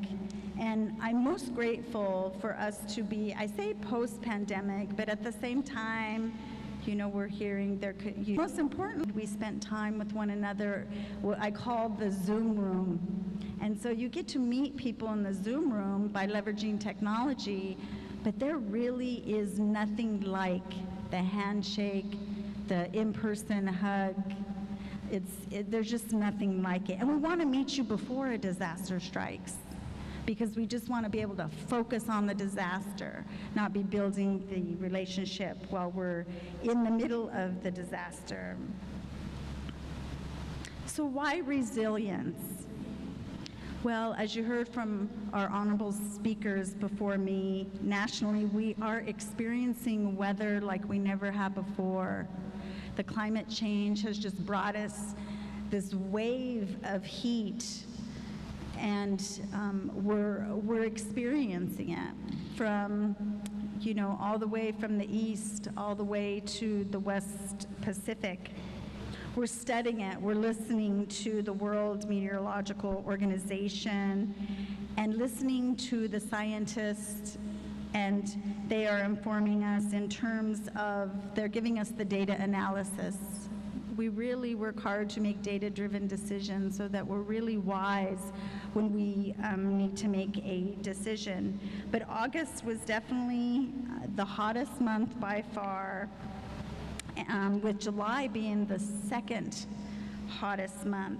F: And I'm most grateful for us to be, I say post-pandemic, but at the same time, you know, we're hearing most importantly, we spent time with one another, what I call the Zoom room. And so you get to meet people in the Zoom room by leveraging technology, but there really is nothing like the handshake, the in-person hug. There's just nothing like it. And we want to meet you before a disaster strikes, because we just want to be able to focus on the disaster, not be building the relationship while we're in the middle of the disaster. So why resilience? Well, as you heard from our honorable speakers before me, nationally, we are experiencing weather like we never have before. The climate change has just brought us this wave of heat, and we're experiencing it from, you know, all the way from the east, all the way to the West Pacific. We're studying it. We're listening to the World Meteorological Organization and listening to the scientists, and they are informing us in terms of, they're giving us the data analysis. We really work hard to make data-driven decisions so that we're really wise when we need to make a decision. But August was definitely the hottest month by far, with July being the second hottest month.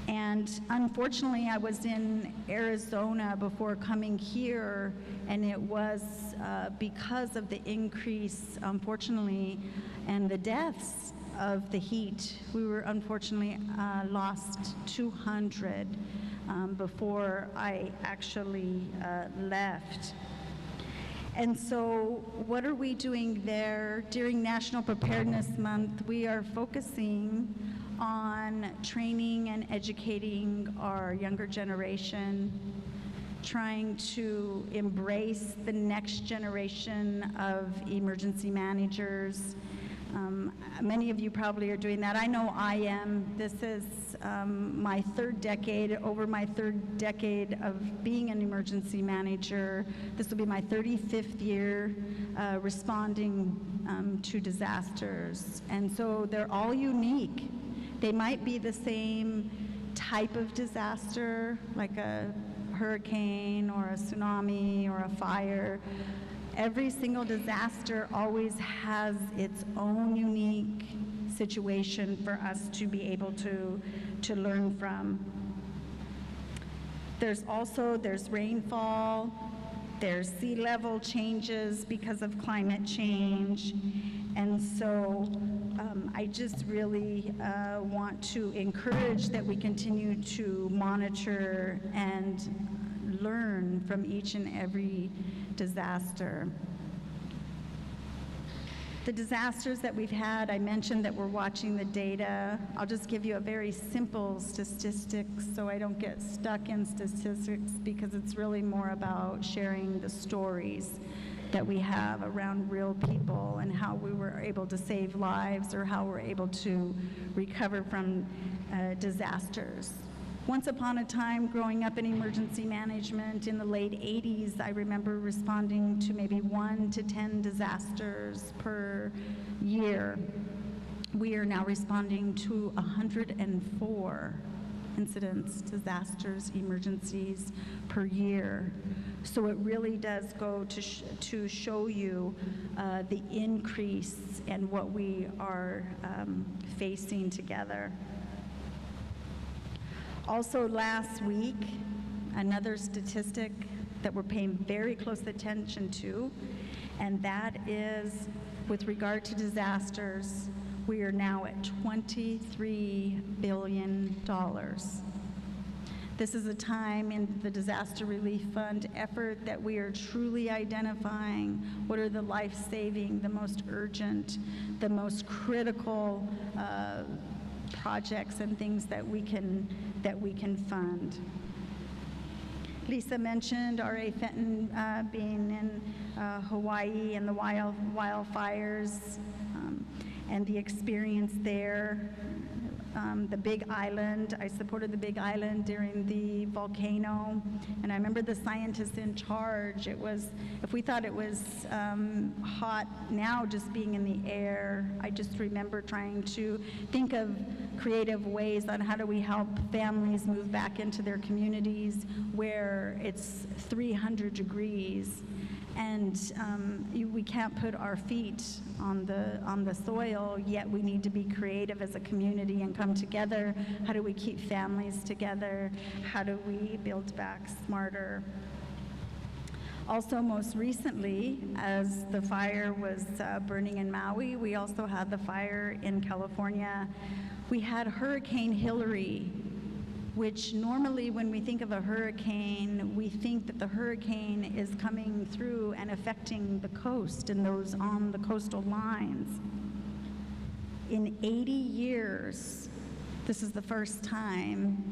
F: And unfortunately, I was in Arizona before coming here, and it was because of the increase, unfortunately, and the deaths of the heat. We were unfortunately lost 200 before I actually left. And so what are we doing there? During National Preparedness Month, we are focusing on training and educating our younger generation, trying to embrace the next generation of emergency managers. Many of you probably are doing that. I know I am. This is my third decade, over my third decade of being an emergency manager. This will be my 35th year responding to disasters. And so they're all unique. They might be the same type of disaster, like a hurricane or a tsunami or a fire. Every single disaster always has its own unique situation for us to be able to learn from. There's rainfall, there's sea level changes because of climate change, and so I just really want to encourage that we continue to monitor and learn from each and every disaster. The disasters that we've had, I mentioned that we're watching the data. I'll just give you a very simple statistic so I don't get stuck in statistics, because it's really more about sharing the stories that we have around real people and how we were able to save lives or how we're able to recover from disasters. Once upon a time, growing up in emergency management in the late 80s, I remember responding to maybe 1 to 10 disasters per year. We are now responding to 104 incidents, disasters, emergencies per year. So it really does go to show you the increase in what we are facing together. Also last week, another statistic that we're paying very close attention to, and that is with regard to disasters, we are now at $23 billion. This is a time in the Disaster Relief Fund effort that we are truly identifying what are the life-saving, the most urgent, the most critical projects and things that we can fund. Lisa mentioned R.A. Fenton being in Hawaii and the wildfires and the experience there. The Big Island, I supported the Big Island during the volcano, and I remember the scientists in charge. It was, if we thought it was hot now just being in the air, I just remember trying to think of creative ways on how do we help families move back into their communities where it's 300 degrees. And we can't put our feet on the soil, yet we need to be creative as a community and come together. How do we keep families together? How do we build back smarter? Also, most recently, as the fire was burning in Maui, we also had the fire in California. We had Hurricane Hillary, which normally when we think of a hurricane, we think that the hurricane is coming through and affecting the coast and those on the coastal lines. In 80 years, this is the first time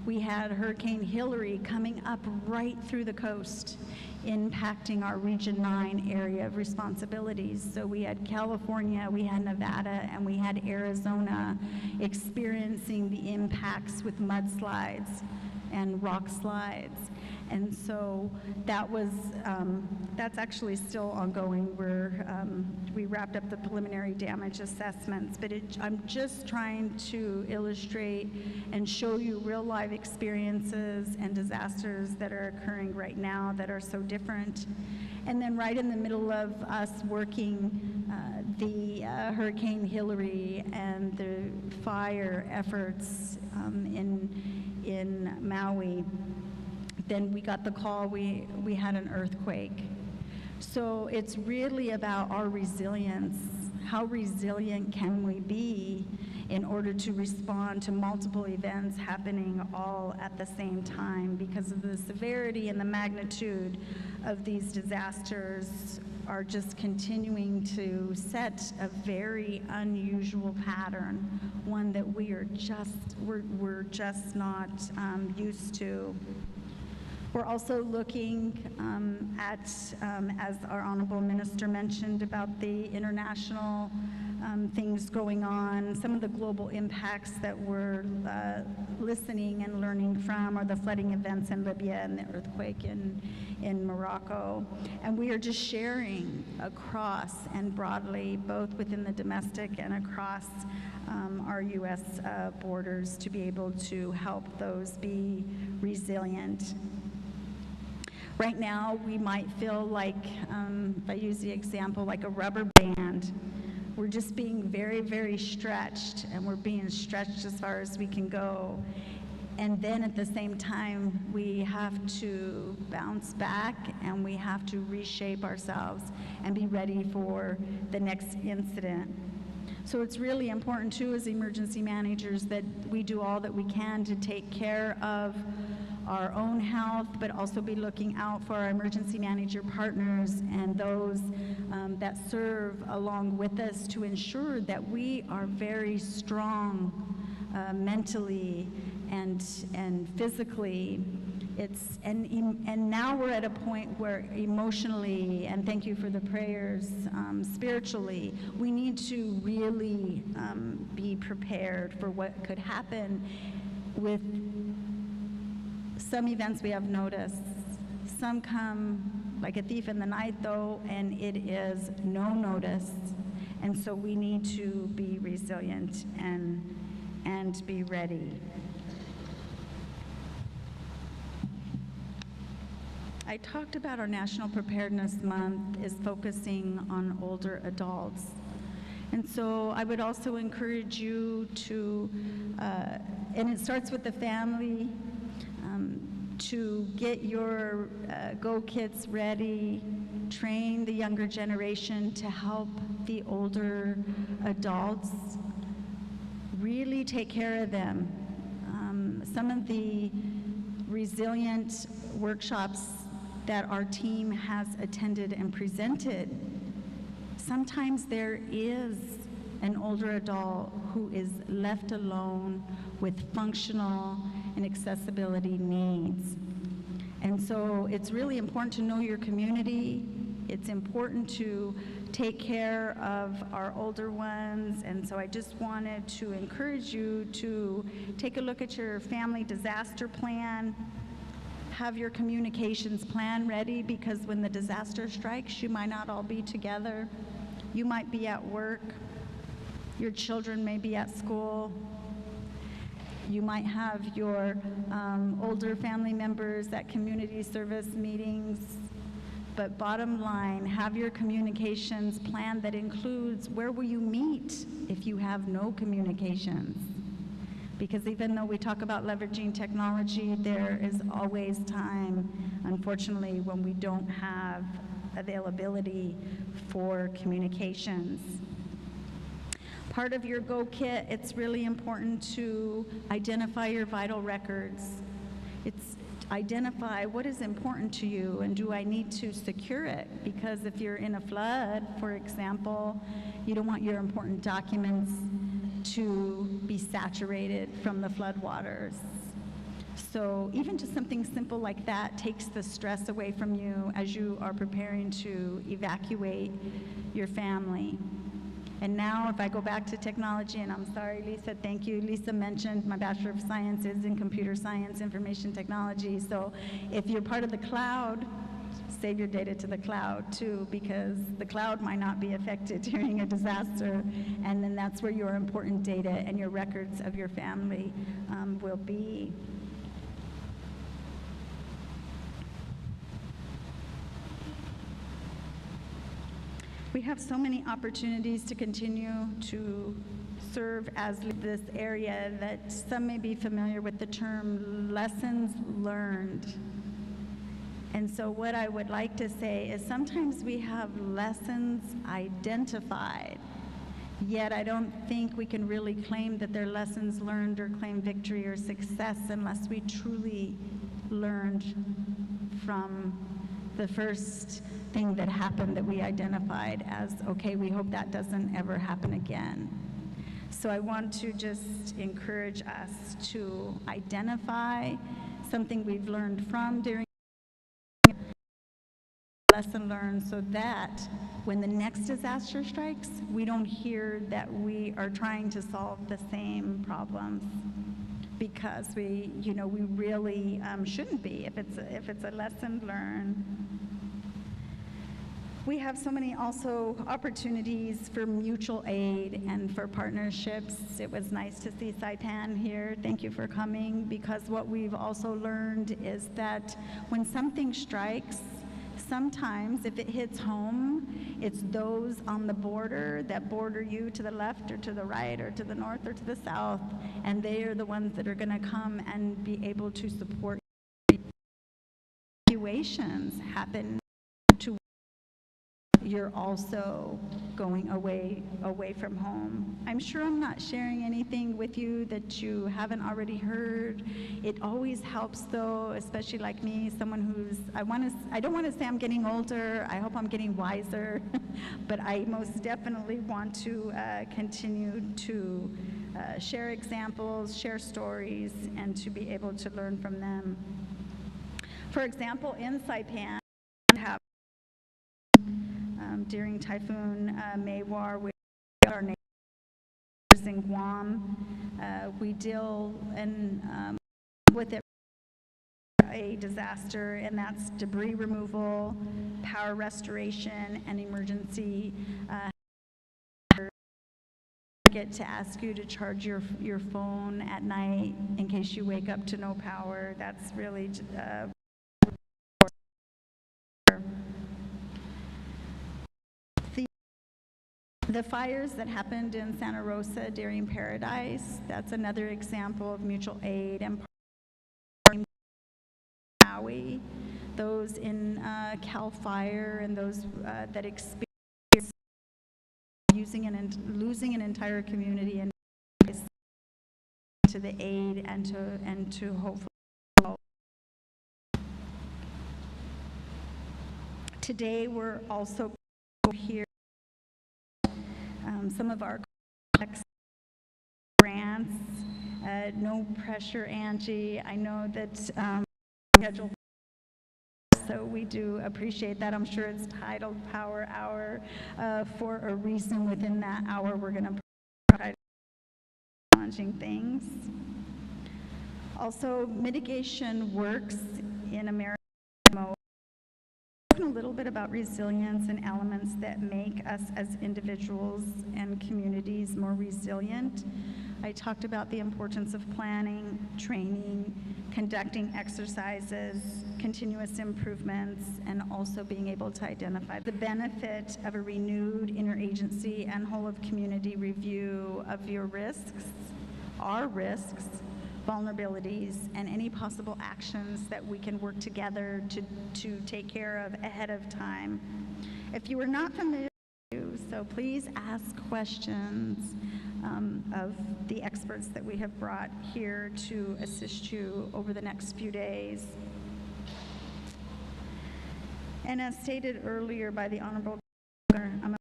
F: we had Hurricane Hillary coming up right through the coast, impacting our Region 9 area of responsibilities. So we had California, we had Nevada, and we had Arizona experiencing the impacts with mudslides and rock slides. And so that was, that's actually still ongoing. We wrapped up the preliminary damage assessments, but I'm just trying to illustrate and show you real life experiences and disasters that are occurring right now that are so different. And then right in the middle of us working the Hurricane Hillary and the fire efforts in Maui, then we got the call, we had an earthquake. So it's really about our resilience. How resilient can we be in order to respond to multiple events happening all at the same time? Because of the severity and the magnitude of these disasters are just continuing to set a very unusual pattern, one that we're just not used to. We're also looking at, as our Honorable Minister mentioned, about the international things going on. Some of the global impacts that we're listening and learning from are the flooding events in Libya and the earthquake in Morocco. And we are just sharing across and broadly, both within the domestic and across our U.S. borders, to be able to help those be resilient. Right now, we might feel like, if I use the example, like a rubber band. We're just being very, very stretched, and we're being stretched as far as we can go. And then at the same time, we have to bounce back, and we have to reshape ourselves and be ready for the next incident. So it's really important, too, as emergency managers, that we do all that we can to take care of our own health, but also be looking out for our emergency manager partners and those that serve along with us to ensure that we are very strong mentally and physically. And now we're at a point where emotionally, and thank you for the prayers, spiritually, we need to really be prepared for what could happen with some events we have noticed. Some come like a thief in the night, though, and it is no notice. And so we need to be resilient and be ready. I talked about our National Preparedness Month is focusing on older adults. And so I would also encourage you to, and it starts with the family, to get your Go Kits ready, train the younger generation to help the older adults, really take care of them. Some of the resilient workshops that our team has attended and presented, sometimes there is an older adult who is left alone with functional and accessibility needs. And so it's really important to know your community. It's important to take care of our older ones. And so I just wanted to encourage you to take a look at your family disaster plan. Have your communications plan ready, because when the disaster strikes, you might not all be together. You might be at work. Your children may be at school. You might have your older family members at community service meetings. But bottom line, have your communications plan that includes where will you meet if you have no communications. Because even though we talk about leveraging technology, there is always time, unfortunately, when we don't have availability for communications. Part of your Go Kit, it's really important to identify your vital records. It's identify what is important to you, and do I need to secure it? Because if you're in a flood, for example, you don't want your important documents to be saturated from the floodwaters. So even just something simple like that takes the stress away from you as you are preparing to evacuate your family. And now if I go back to technology, and I'm sorry, Lisa, thank you. Lisa mentioned my Bachelor of Science is in Computer Science, Information Technology. So if you're part of the cloud, save your data to the cloud too, because the cloud might not be affected during a disaster, and then that's where your important data and your records of your family will be. We have so many opportunities to continue to serve as this area that some may be familiar with the term lessons learned. And so what I would like to say is sometimes we have lessons identified, yet I don't think we can really claim that they're lessons learned or claim victory or success unless we truly learned from the first thing that happened that we identified as, okay, we hope that doesn't ever happen again. So I want to just encourage us to identify something we've learned from during lesson learned, so that when the next disaster strikes, we don't hear that we are trying to solve the same problems, because we really shouldn't be if it's a lesson learned. We have so many also opportunities for mutual aid and for partnerships. It was nice to see Saipan here. Thank you for coming, because what we've also learned is that when something strikes, sometimes if it hits home, it's those on the border that border you to the left or to the right or to the north or to the south, and they are the ones that are going to come and be able to support. Evacuations happen to you're also going away from home. I'm sure I'm not sharing anything with you that you haven't already heard. It always helps though, especially like me, someone who's, I don't want to say I'm getting older, I hope I'm getting wiser, but I most definitely want to continue to share examples, share stories, and to be able to learn from them. For example, in Saipan, during Typhoon Maywar, with our neighbors in Guam, we deal with it a disaster, and that's debris removal, power restoration, and emergency. Get to ask you to charge your phone at night in case you wake up to no power. That's really the fires that happened in Santa Rosa during Paradise, that's another example of mutual aid and those in CAL FIRE and those that experience losing an entire community and to the aid and to hopefully help. Today we're also here some of our grants. No pressure, Angie. I know that schedule, so we do appreciate that. I'm sure it's titled Power Hour for a reason. Within that hour, we're going to try challenging things. Also, mitigation works in America. A little bit about resilience and elements that make us as individuals and communities more resilient. I talked about the importance of planning, training, conducting exercises, continuous improvements, and also being able to identify the benefit of a renewed interagency and whole of community review of your risks, our risks, vulnerabilities, and any possible actions that we can work together to take care of ahead of time. If you are not familiar, so please ask questions of the experts that we have brought here to assist you over the next few days. And as stated earlier by the Honorable Governor,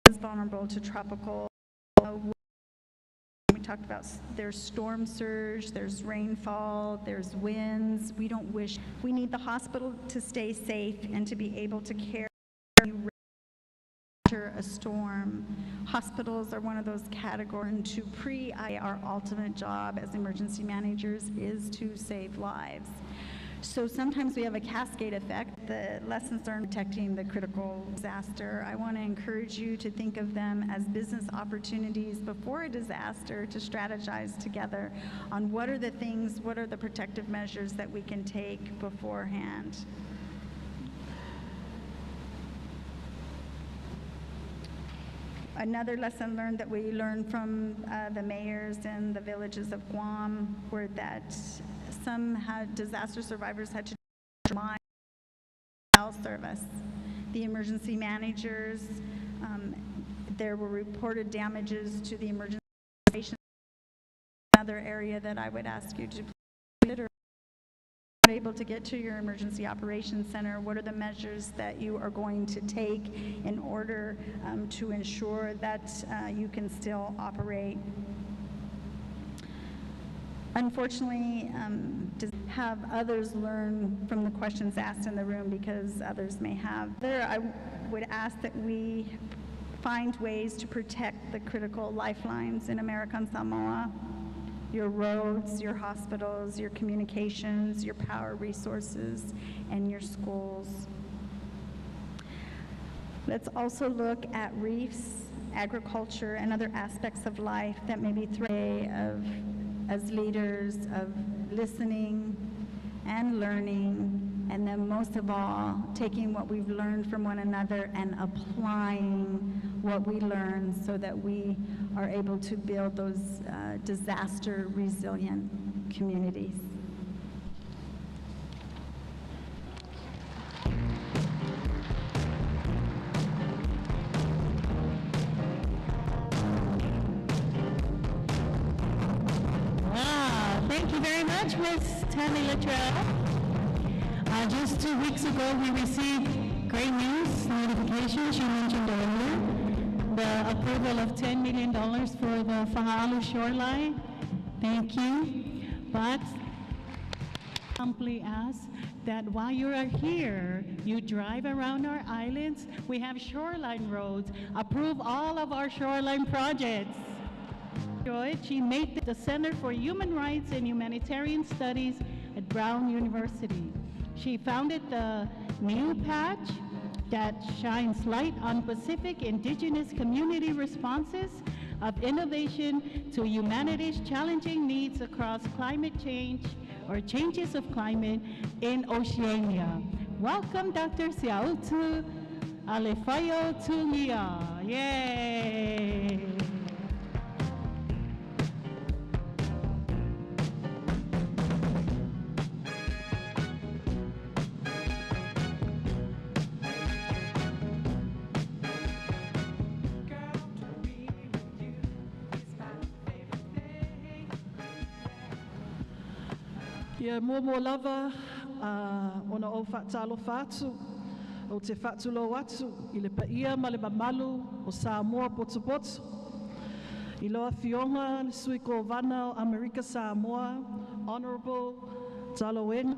F: is vulnerable to tropical. We talked about there's storm surge, there's rainfall, there's winds. We don't wish. We need the hospital to stay safe and to be able to care after a storm. Hospitals are one of those categories. To our ultimate job as emergency managers is to save lives. So sometimes we have a cascade effect. The lessons learned protecting the critical disaster. I want to encourage you to think of them as business opportunities before a disaster, to strategize together on what are the things, what are the protective measures that we can take beforehand. Another lesson learned that we learned from the mayors in the villages of Guam were that some disaster survivors had to rely on health service. The emergency managers, there were reported damages to the emergency operations. Another area that I would ask you to consider. Not able to get to your emergency operations center, what are the measures that you are going to take in order to ensure that you can still operate? Unfortunately, to have others learn from the questions asked in the room, because others may have. I would ask that we find ways to protect the critical lifelines in America and Samoa. Your roads, your hospitals, your communications, your power resources, and your schools. Let's also look at reefs, agriculture, and other aspects of life that may be threatened as leaders of listening and learning, and then most of all, taking what we've learned from one another and applying what we learn so that we are able to build those disaster resilient communities.
A: Thank you very much, Ms. Tammy Luttrell. Just 2 weeks ago, we received great news notification, she mentioned earlier, the approval of $10 million for the Fa'aalu shoreline. Thank you. But humbly ask that while you are here, you drive around our islands. We have shoreline roads. Approve all of our shoreline projects. She made the Center for Human Rights and Humanitarian Studies at Brown University. She founded the new patch that shines light on Pacific indigenous community responses of innovation to humanity's challenging needs across climate change or changes of climate in Oceania. Welcome, Dr. Siautu Alefayo Tulia. Yay!
G: Ia mua lava ona o whaatalo whaatu o te whaatulo atu I le paia ma le mamalu o Samoa potu. I loa fionga le sui ko vana o Amerika Samoa, Honorable Taloeng.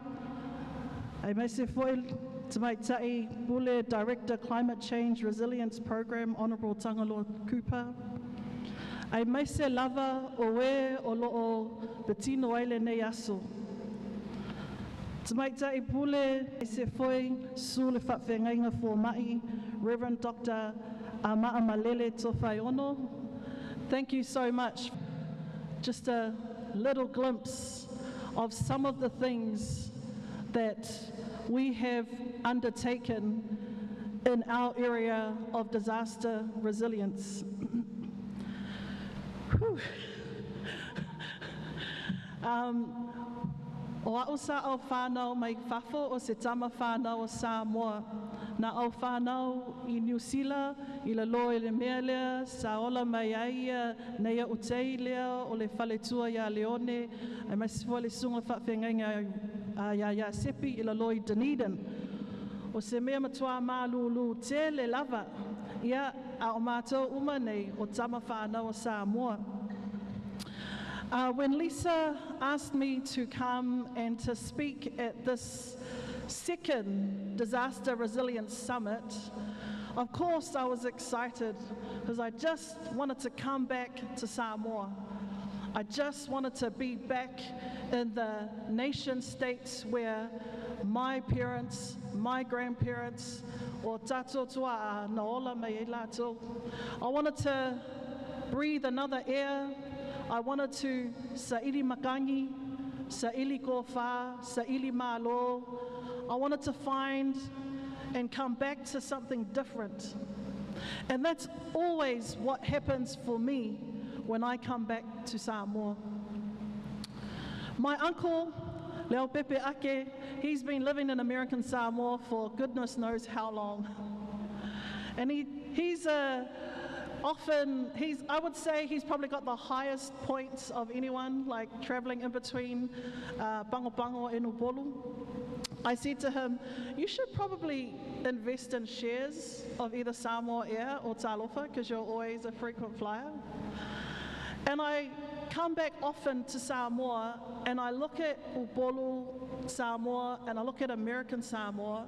G: Ai mai se foi Tamaitai Pule Director Climate Change Resilience Program, Honorable Tangaloa Cooper. Ai mai se lava o e o loo Betino Aile nei aso. Tamaitai Pule se foi su le whawhengainga fo mai, Reverend Dr. Amaa Malele Tofai-ono. Thank you so much. Just a little glimpse of some of the things that we have undertaken in our area of disaster resilience. O a'o sa au whanau mai whafo o se tama whanau o Samoa. Na au whanau I New Zealand, I la loa I le mea lea, sa ola mai aia, neia utei lea, o le whaletua ia Leone, ai mai sifua le sunga whawhengainga ia Sepi, I la loa I Dunedin. O se mea matua mālulu te le lava, ia a o mātou umanei o tama whanau o Samoa. When Lisa asked me to come and to speak at this second Disaster Resilience Summit, of course I was excited because I just wanted to come back to Samoa. I just wanted to be back in the nation states where my parents, my grandparents, o tato tua na ola mai lato. I wanted to breathe another air. I wanted to sa'ili makangi, sa'ili kofa, sa'ili malo. I wanted to find and come back to something different. And that's always what happens for me when I come back to Samoa. My uncle, Leo Pepe Ake, he's been living in American Samoa for goodness knows how long. And he's I would say he's probably got the highest points of anyone, like traveling in between Bango Bango and Upolu. I said to him, you should probably invest in shares of either Samoa Air or Talofa, because you're always a frequent flyer. And I come back often to Samoa, and I look at Upolu Samoa, and I look at American Samoa,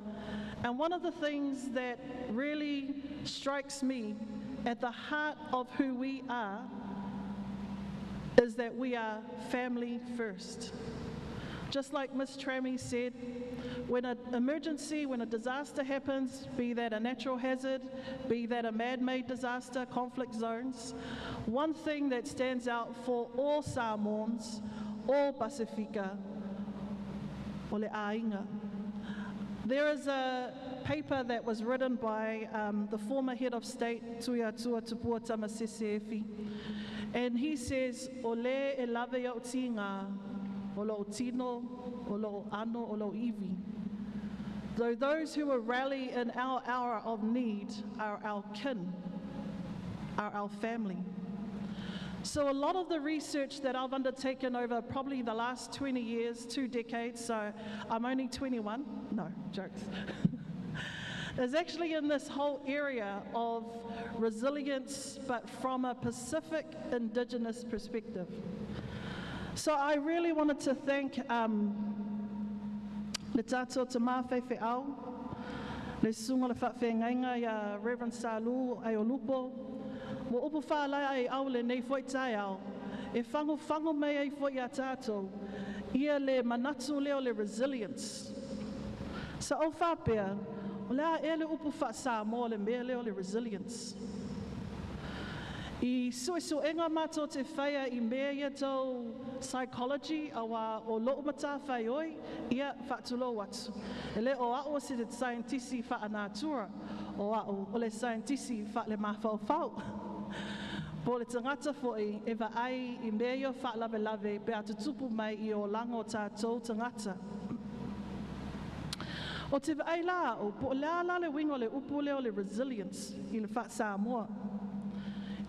G: and one of the things that really strikes me at the heart of who we are is that we are family first. Just like Ms. Trammy said, when an emergency, when a disaster happens, be that a natural hazard, be that a man-made disaster, conflict zones, one thing that stands out for all Samoans, all Pasifika, ole ainga. There is a paper that was written by the former head of state, Tuiatua Tupua Tamasesefi, and he says, ole e lave ya utinga, o lo utino, o lo ano, o lo iwi. Though those who will rally in our hour of need are our kin, are our family. So a lot of the research that I've undertaken over probably the last 20 years, 2 decades, so I'm only 21, no, jokes, is actually in this whole area of resilience, but from a Pacific Indigenous perspective. So I really wanted to thank le tātou te mawhewhe au, le sunga le whawhengainga ia Reverend Salu Aiolupo, mo upu whaalai ai au le nei fwoi tai au, e whango mei ai fwoi a tātou, ia le manatu leo le resilience. So au whapea, o lea e le upu wha Samoa le mea leo le resilience. I suesuenga mātou te whaia I mea ia tau psychology awa o loo mata whai oi, ia whaatulo watu. E le o ao se te scientisi wha anātura, o ao o le scientisi wha le mawhau. Po le tangata foi e wa ai I mea ia wha lave pe atu tupu mai I o lango tātou tangata. O te wa ai la o po la le wingo le upu leo le resilience I le wha Samoa.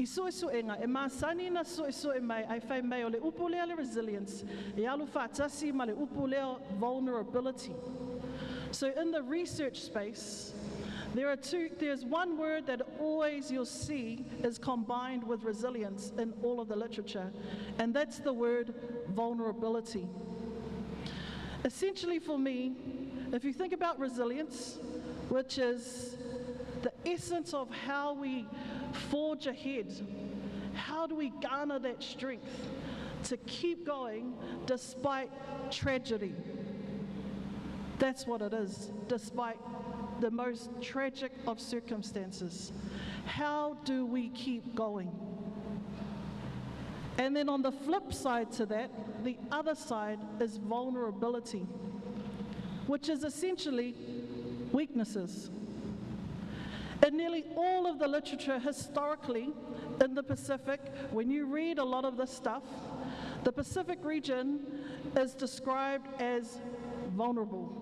G: I suesuenga, e masani na suesue mai, ai whai mai o le upu lea le resilience, e alu whaatasi ma le upu lea vulnerability. So in the research space, there's one word that always you'll see is combined with resilience in all of the literature, and that's the word vulnerability. Essentially for me, if you think about resilience, which is the essence of how we forge ahead, how do we garner that strength to keep going despite tragedy? That's what it is, despite the most tragic of circumstances. How do we keep going? And then on the flip side to that, the other side is vulnerability, which is essentially weaknesses. In nearly all of the literature historically in the Pacific, when you read a lot of this stuff, the Pacific region is described as vulnerable.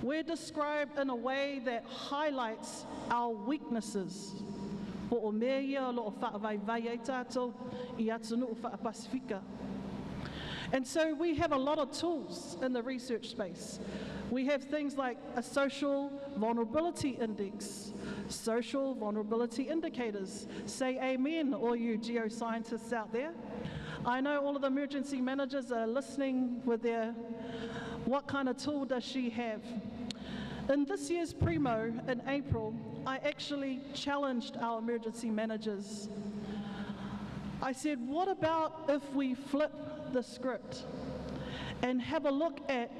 G: We're described in a way that highlights our weaknesses. And so we have a lot of tools in the research space. We have things like a social vulnerability index, social vulnerability indicators. Say amen, all you geoscientists out there. I know all of the emergency managers are listening with their, what kind of tool does she have? In this year's Primo, in April, I actually challenged our emergency managers. I said, what about if we flip the script and have a look at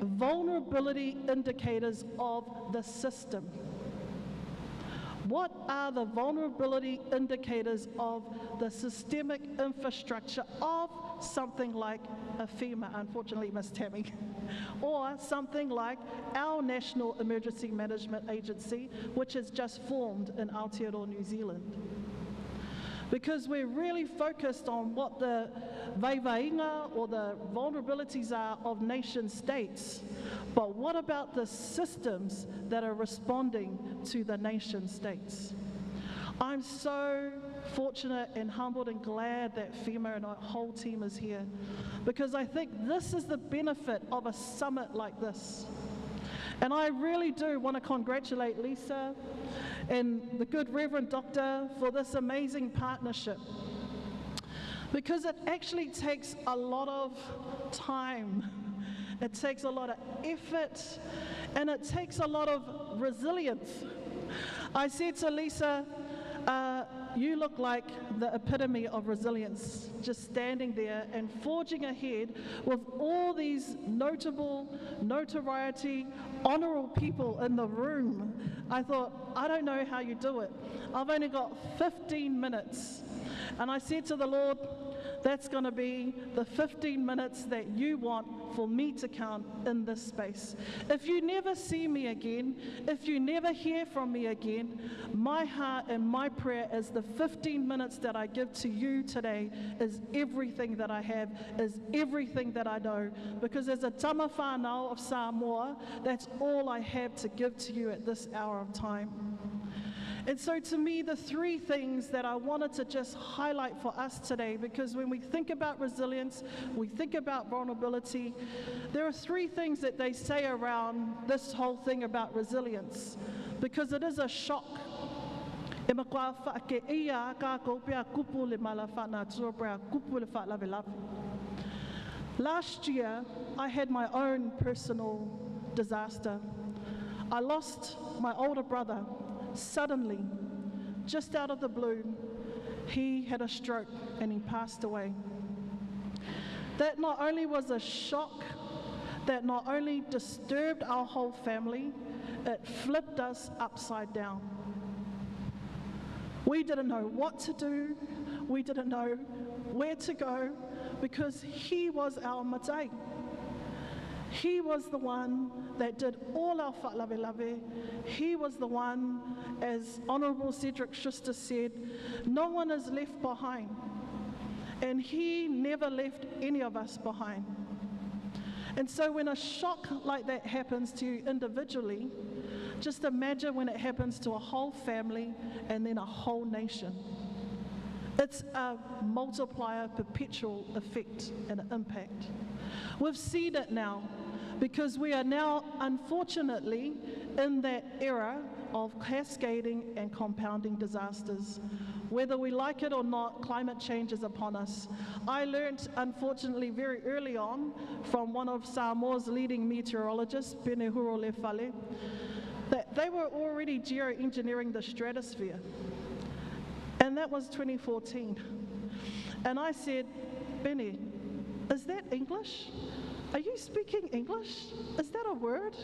G: vulnerability indicators of the system? What are the vulnerability indicators of the systemic infrastructure of something like a FEMA, unfortunately, Miss Tammy, or something like our National Emergency Management Agency, which has just formed in Aotearoa, New Zealand? Because we're really focused on what the vaivainga or the vulnerabilities are of nation states, but what about the systems that are responding to the nation states? I'm so fortunate and humbled and glad that FEMA and our whole team is here, because I think this is the benefit of a summit like this. And I really do want to congratulate Lisa and the good Reverend Doctor for this amazing partnership, because it actually takes a lot of time, it takes a lot of effort, and it takes a lot of resilience. I said to Lisa, you look like the epitome of resilience, just standing there and forging ahead with all these notable, notoriety, honorable people in the room. I thought, I don't know how you do it. I've only got 15 minutes. And I said to the Lord, that's going to be the 15 minutes that you want for me to count in this space. If you never see me again, if you never hear from me again, my heart and my prayer is the 15 minutes that I give to you today is everything that I have, is everything that I know. Because as a tama whānau of Samoa, that's all I have to give to you at this hour of time. And so to me, the three things that I wanted to just highlight for us today, because when we think about resilience, we think about vulnerability, there are three things that they say around this whole thing about resilience, because it is a shock. Last year, I had my own personal disaster. I lost my older brother. Suddenly, just out of the blue, he had a stroke and he passed away. That not only was a shock, that not only disturbed our whole family, it flipped us upside down. We didn't know what to do, we didn't know where to go, because he was our matai. He was the one that did all our wha'lawe. He was the one, as Honourable Cedric Schuster said, no one is left behind. And he never left any of us behind. And so when a shock like that happens to you individually, Just imagine when it happens to a whole family and then a whole nation. It's a multiplier, perpetual effect and impact. We've seen it now because we are now, unfortunately, in that era of cascading and compounding disasters. Whether we like it or not, climate change is upon us. I learned, unfortunately, very early on from one of Samoa's leading meteorologists, Penehuro Lefale, that they were already geoengineering the stratosphere. And that was 2014. And I said, Benny, is that English? Are you speaking English? Is that a word?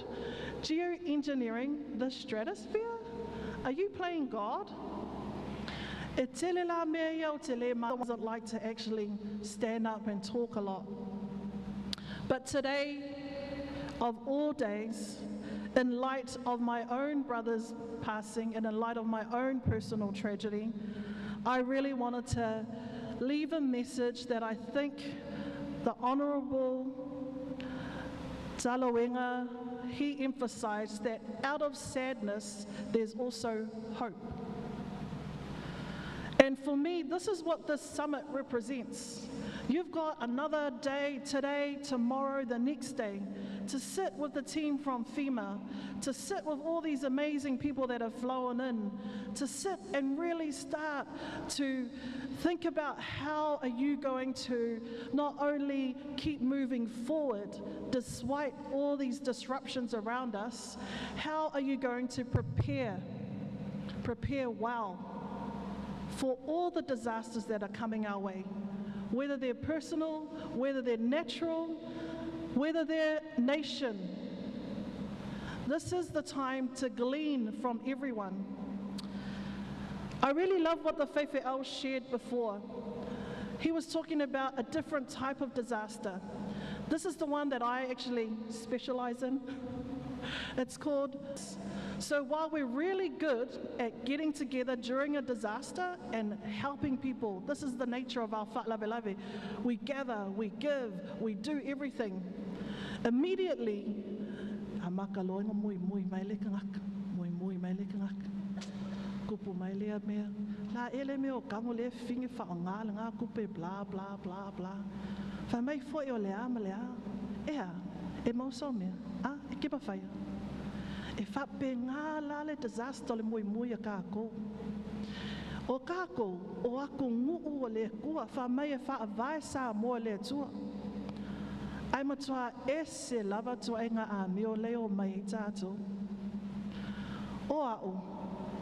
G: Geoengineering the stratosphere? Are you playing God? It doesn't like to actually stand up and talk a lot. But today, of all days, in light of my own brother's passing and in light of my own personal tragedy, I really wanted to leave a message that I think the Honourable Taloenga, he emphasised that out of sadness, there's also hope. And for me, this is what this summit represents. You've got another day, today, tomorrow, the next day, to sit with the team from FEMA, to sit with all these amazing people that have flown in, to sit and really start to think about how are you going to not only keep moving forward despite all these disruptions around us, how are you going to prepare well for all the disasters that are coming our way, whether they're personal, whether they're natural, whether they're nation. This is the time to glean from everyone. I really love what the Whaiwhiao shared before. He was talking about a different type of disaster. This is the one that I actually specialize in. It's called, so while we're really good at getting together during a disaster and helping people, this is the nature of our wha'lawe. We gather, we give, we do everything. Immediately, kupu mai lea mea, la ele meo kango le fingi whaonga le ngā kupe bla bla bla bla. Wha mai fwoi o lea ma lea, ea, e mauso mea, e kipa whaia. E whape ngā lale disaster le mui mui a kāko. O kāko, o ako nguu o le kua, wha mai e wha avai sā moa le tua. Ai matua e se lava tua e ngā a meo leo mai i tātou. O au,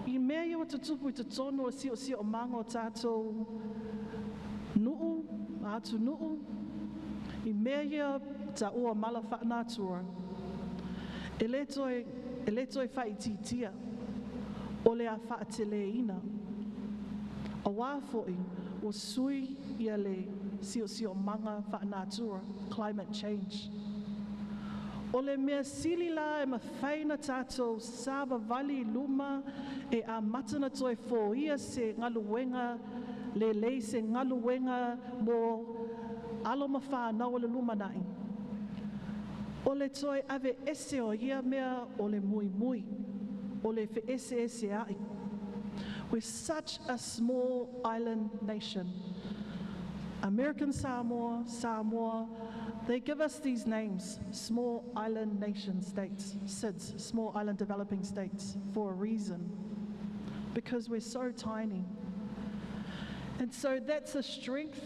G: I mea iwa tutupu I te tono o si o manga o tātou nuu, atu nuu. I mea ia ta ua mala whaanātua. E le toi whaititia, o le a whaatele ina. A wāfoi, o sui ia le si o manga whaanātua, climate change. O le mea sili la e mawhaina tātou sāba vali luma e a matana toi fō ia se ngaluenga, le lei se ngaluenga mō alo mawhānau le luma nai. O le toi ave ese o ia mea o le mui mui, o le fe ese ai. We're such a small island nation. American Samoa, they give us these names, small island nation states, SIDS, small island developing states, for a reason, because we're so tiny. And so that's a strength,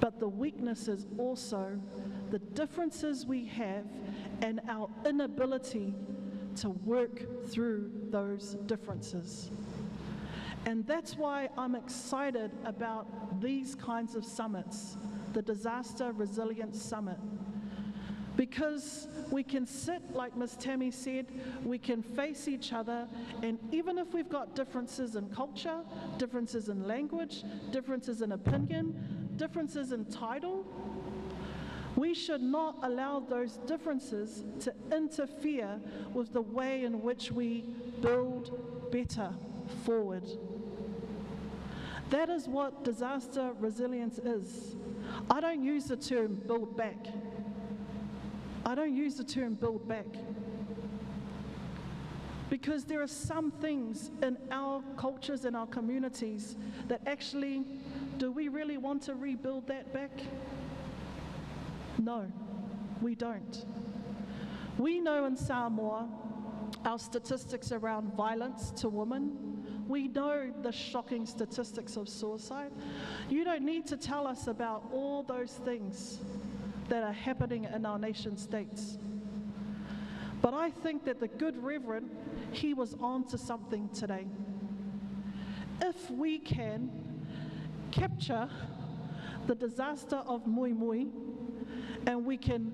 G: but the weakness is also the differences we have and our inability to work through those differences. And that's why I'm excited about these kinds of summits, the Disaster Resilience Summit. Because we can sit, like Ms. Tammy said, we can face each other, and even if we've got differences in culture, differences in language, differences in opinion, differences in title, we should not allow those differences to interfere with the way in which we build better forward. That is what disaster resilience is. I don't use the term build back. I don't use the term build back. Because there are some things in our cultures and our communities that actually, do we really want to rebuild that back? No, we don't. We know in Samoa, our statistics around violence to women, we know the shocking statistics of suicide. You don't need to tell us about all those things that are happening in our nation states. But I think that the good Reverend, he was on to something today. If we can capture the disaster of Mui Mui and we can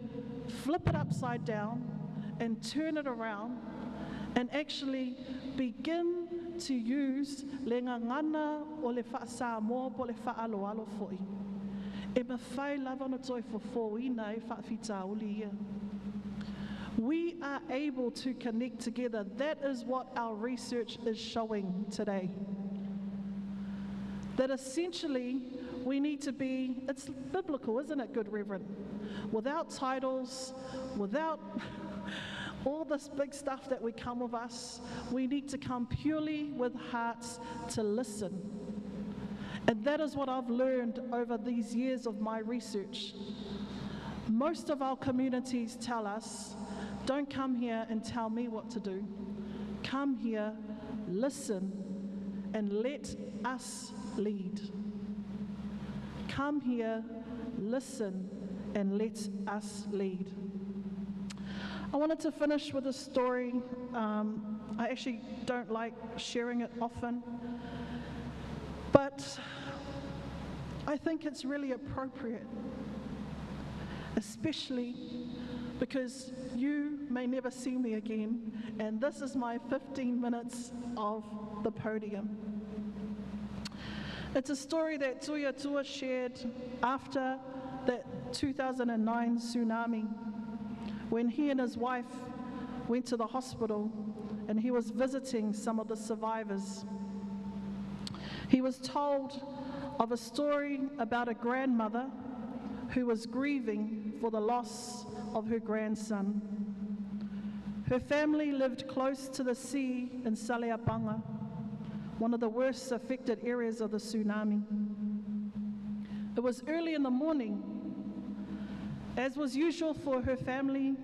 G: flip it upside down and turn it around and actually begin to use le ngangana o le Samoa po le whaaloalo fo'i. E mawhai lava na toi fofoina e whaafita uli ia. We are able to connect together. That is what our research is showing today. That essentially we need to be, it's biblical, isn't it, good Reverend? Without titles, without all this big stuff that we come with us, we need to come purely with hearts to listen. And that is what I've learned over these years of my research. Most of our communities tell us, don't come here and tell me what to do. Come here, listen, and let us lead. Come here, listen, and let us lead. I wanted to finish with a story. I actually don't like sharing it often, but I think it's really appropriate, especially because you may never see me again, and this is my 15 minutes of the podium. It's a story that Tuia Tua shared after that 2009 tsunami, when he and his wife went to the hospital and he was visiting some of the survivors. He was told of a story about a grandmother who was grieving for the loss of her grandson. Her family lived close to the sea in Saleapanga, one of the worst affected areas of the tsunami. It was early in the morning. As was usual for her family,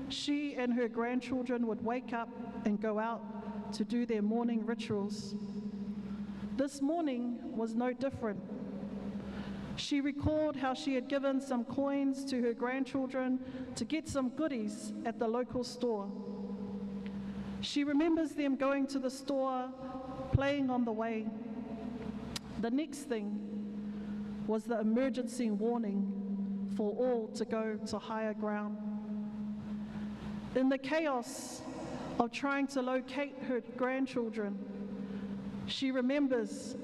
G: she and her grandchildren would wake up and go out to do their morning rituals. This morning was no different. She recalled how she had given some coins to her grandchildren to get some goodies at the local store. She remembers them going to the store, playing on the way. The next thing was the emergency warning for all to go to higher ground. In the chaos of trying to locate her grandchildren, she remembers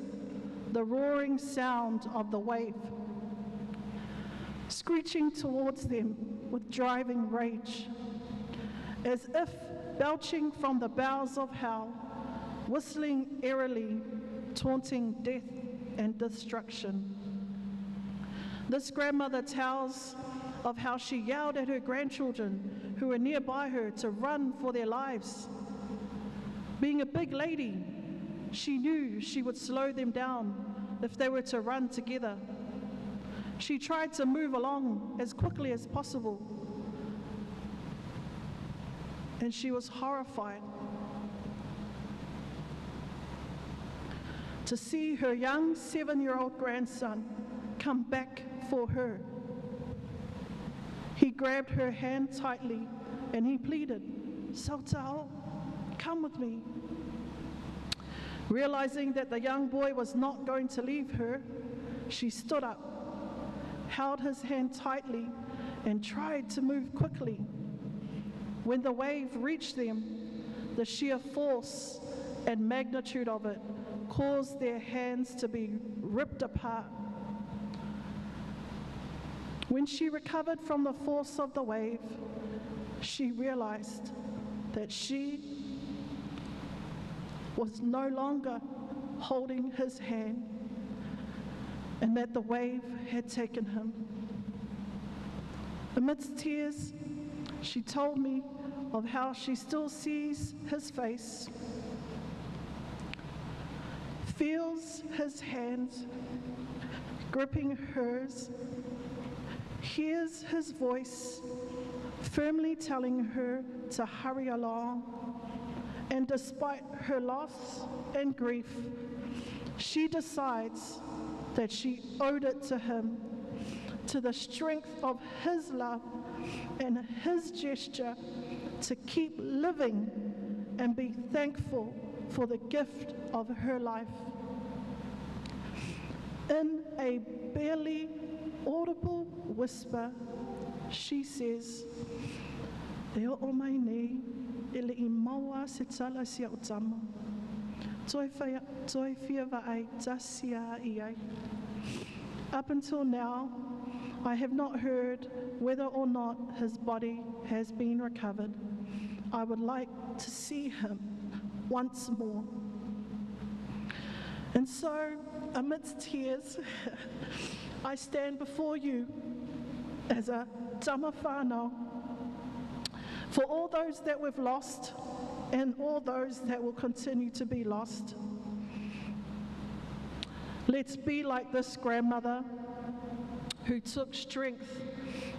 G: the roaring sound of the wave, screeching towards them with driving rage, as if belching from the bowels of hell, whistling eerily, taunting death and destruction. This grandmother tells of how she yelled at her grandchildren who were nearby her to run for their lives. Being a big lady, she knew she would slow them down if they were to run together. She tried to move along as quickly as possible, and she was horrified to see her young 7-year-old grandson come back for her. He grabbed her hand tightly and he pleaded, "Sautao, come with me." Realizing that the young boy was not going to leave her, she stood up, held his hand tightly, and tried to move quickly. When the wave reached them, the sheer force and magnitude of it caused their hands to be ripped apart. When she recovered from the force of the wave, she realized that she was no longer holding his hand and that the wave had taken him. Amidst tears, she told me of how she still sees his face, feels his hand gripping hers, hears his voice firmly telling her to hurry along, and despite her loss and grief, she decides that she owed it to him, to the strength of his love and his gesture, to keep living and be thankful for the gift of her life. In a barely audible whisper, she says, "E o mai nei, ele I maua se tala si au tama. Toi fia va ai tasia I ai." Up until now, I have not heard whether or not his body has been recovered. I would like to see him once more. And so, amidst tears, I stand before you as a tama whānau for all those that we've lost and all those that will continue to be lost. Let's be like this grandmother who took strength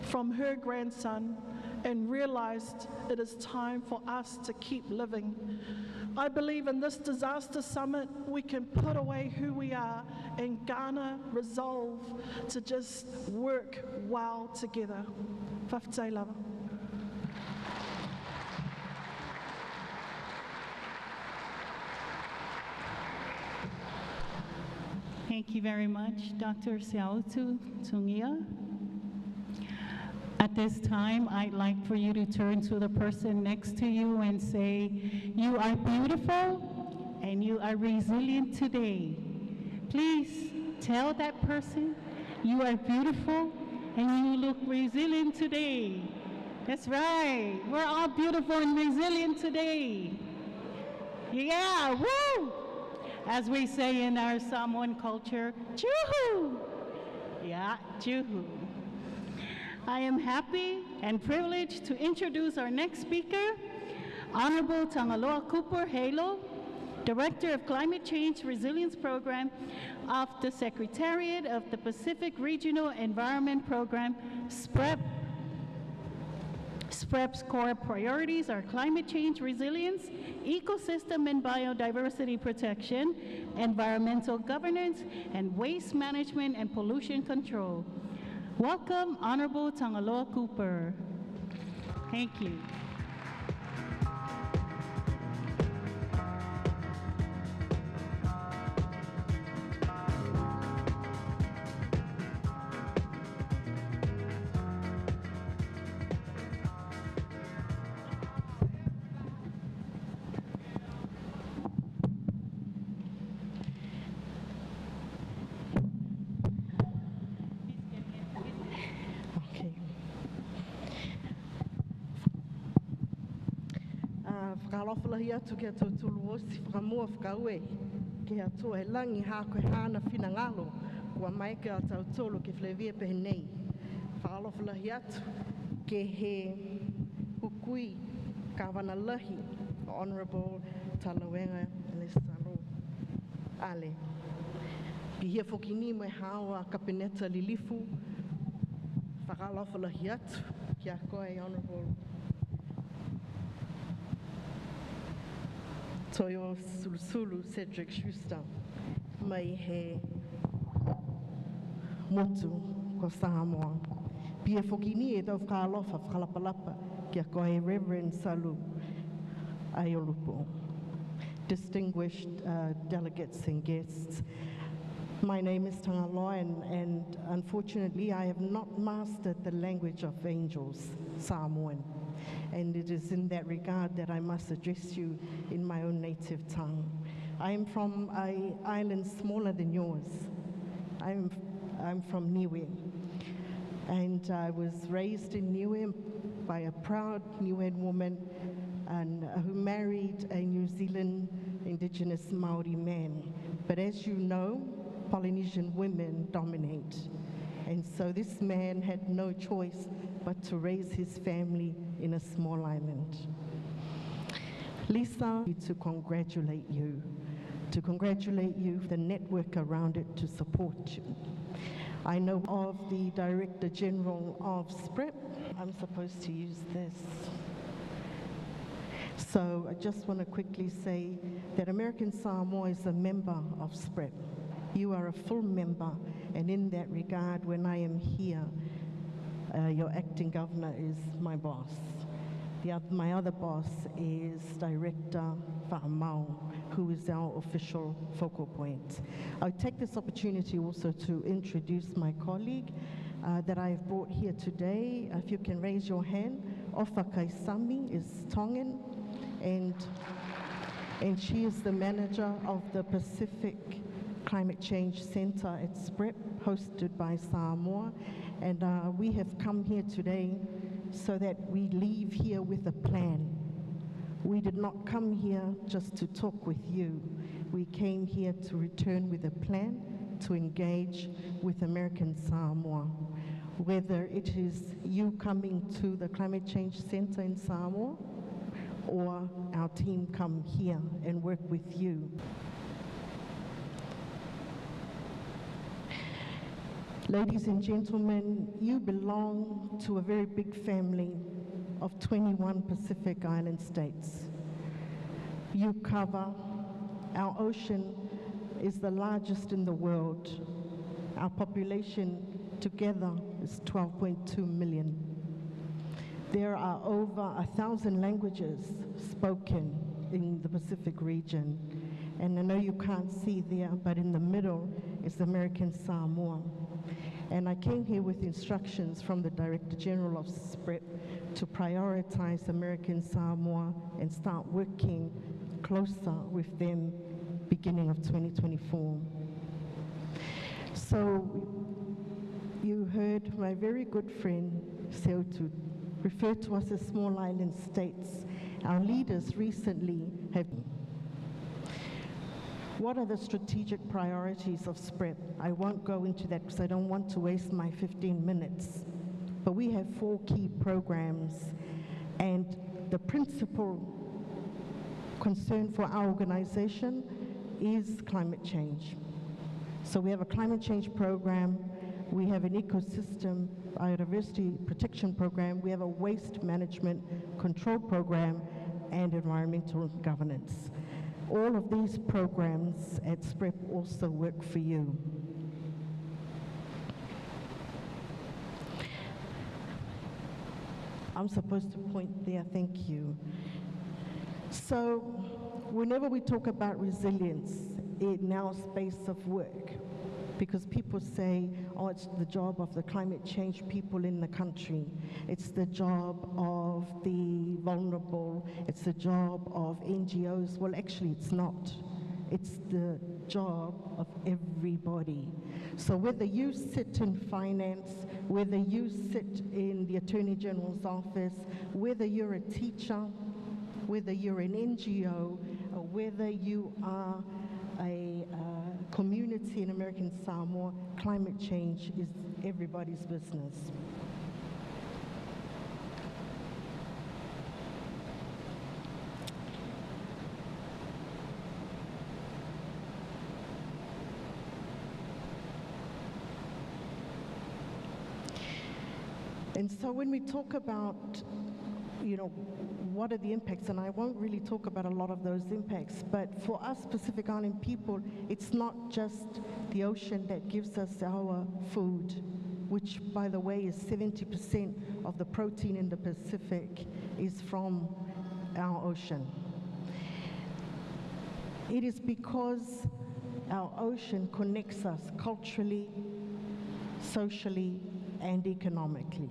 G: from her grandson and realized it is time for us to keep living. I believe in this disaster summit, we can put away who we are and garner resolve to just work well together. Whawhitai lava.
A: Thank you very much, Dr. Siautu Tungia. At this time, I'd like for you to turn to the person next to you and say, "You are beautiful and you are resilient today." Please tell that person, "You are beautiful and you look resilient today." That's right. We're all beautiful and resilient today. Yeah, woo! As we say in our Samoan culture, "Juhu!" Yeah, juhu. I am happy and privileged to introduce our next speaker, Honorable Tangaloa Cooper Halo, Director of Climate Change Resilience Program of the Secretariat of the Pacific Regional Environment Program, SPREP. SPREP's core priorities are climate change resilience, ecosystem and biodiversity protection, environmental governance, and waste management and pollution control. Welcome, Honorable Tangaloa Cooper. Thank you.
H: Whakalofalahi atu ki atou tulu osi whakamua whakaue ki atou e langi hā koe hāna whina ngalo kua mai ki atou tolu ki whlewia pehe nei. Whakalofalahi atu ke he hukui kawana lahi Honourable Talawenga Lesalo Ale. Ki hia whoki ni mai hawa kapineta lilifu. Whakalofalahi atu ki a koe Honourable Toyo Sulusulu Cedric Schuster mai he motu ko Samoa. Pia whoki ni e tau whakalofa whakalapalapa ki a koe Reverend Salu Aiolupo. Distinguished delegates and guests, my name is Tangaloa and unfortunately I have not mastered the language of angels, Samoan. And it is in that regard that I must address you in my own native tongue. I am from an island smaller than yours. I'm from Niue. And I was raised in Niue by a proud Niuean woman and, who married a New Zealand Indigenous Maori man. But as you know, Polynesian women dominate. And so this man had no choice but to raise his family in a small island. Lisa, to congratulate you, the network around it to support you. I know of the Director General of SPREP. I'm supposed to use this. So I just want to quickly say that American Samoa is a member of SPREP. You are a full member, and in that regard, when I am here, your acting governor is my boss. My other boss is Director Whaamau, who is our official focal point. I'll take this opportunity also to introduce my colleague that I have brought here today. If you can raise your hand, Ofa Kaisami is Tongan, and she is the manager of the Pacific Climate Change Center at SPREP, hosted by Samoa. And we have come here today so that we leave here with a plan. We did not come here just to talk with you. We came here to return with a plan to engage with American Samoa. Whether it is you coming to the Climate Change Center in Samoa, or our team come here and work with you. Ladies and gentlemen, you belong to a very big family of 21 Pacific Island states. You cover, our ocean is the largest in the world. Our population together is 12.2 million. There are over 1,000 languages spoken in the Pacific region. And I know you can't see there, but in the middle is American Samoa. And I came here with instructions from the Director General of SPREP to prioritize American Samoa and start working closer with them beginning of 2024. So you heard my very good friend Seotu refer to us as small island states. Our leaders recently have. What are the strategic priorities of SPREP? I won't go into that because I don't want to waste my 15 minutes. But we have 4 key programs, and the principal concern for our organization is climate change. So we have a climate change program, we have an ecosystem biodiversity protection program, we have a waste management control program, and environmental governance. All of these programs at SPREP also work for you. I'm supposed to point there, thank you. So whenever we talk about resilience in our space of work, because people say, oh, it's the job of the climate change people in the country. It's the job of the vulnerable. It's the job of NGOs. Well, actually, it's not. It's the job of everybody. So whether you sit in finance, whether you sit in the Attorney General's office, whether you're a teacher, whether you're an NGO, or whether you are a community in American Samoa, climate change is everybody's business. And so when we talk about, what are the impacts, and I won't really talk about a lot of those impacts, but for us Pacific Island people, it's not just the ocean that gives us our food, which, by the way, is 70% of the protein in the Pacific is from our ocean. It is because our ocean connects us culturally, socially, and economically.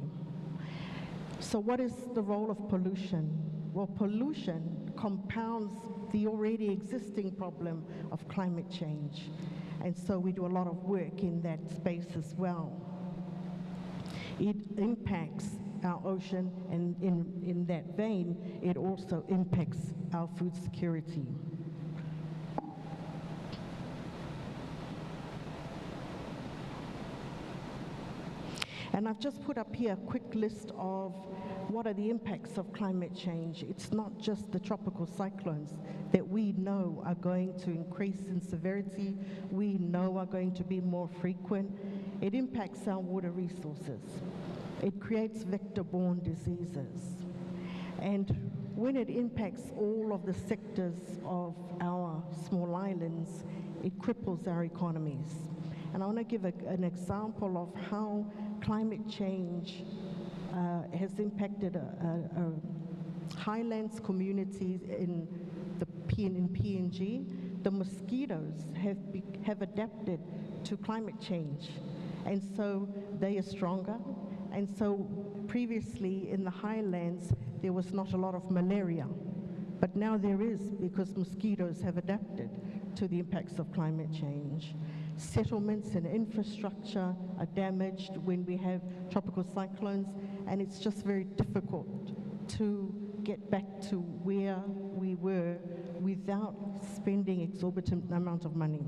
H: So what is the role of pollution? Well, pollution compounds the already existing problem of climate change. And so we do a lot of work in that space as well. It impacts our ocean, and in that vein, it also impacts our food security. And I've just put up here a quick list of what are the impacts of climate change. It's not just the tropical cyclones that we know are going to increase in severity, we know are going to be more frequent. It impacts our water resources. It creates vector-borne diseases. And when it impacts all of the sectors of our small islands, it cripples our economies. And I want to give an example of how climate change has impacted highlands communities in PNG. The mosquitoes have adapted to climate change, and so they are stronger. And so previously in the highlands, there was not a lot of malaria, but now there is, because mosquitoes have adapted to the impacts of climate change. Settlements and infrastructure are damaged when we have tropical cyclones, and it's just very difficult to get back to where we were without spending exorbitant amount of money.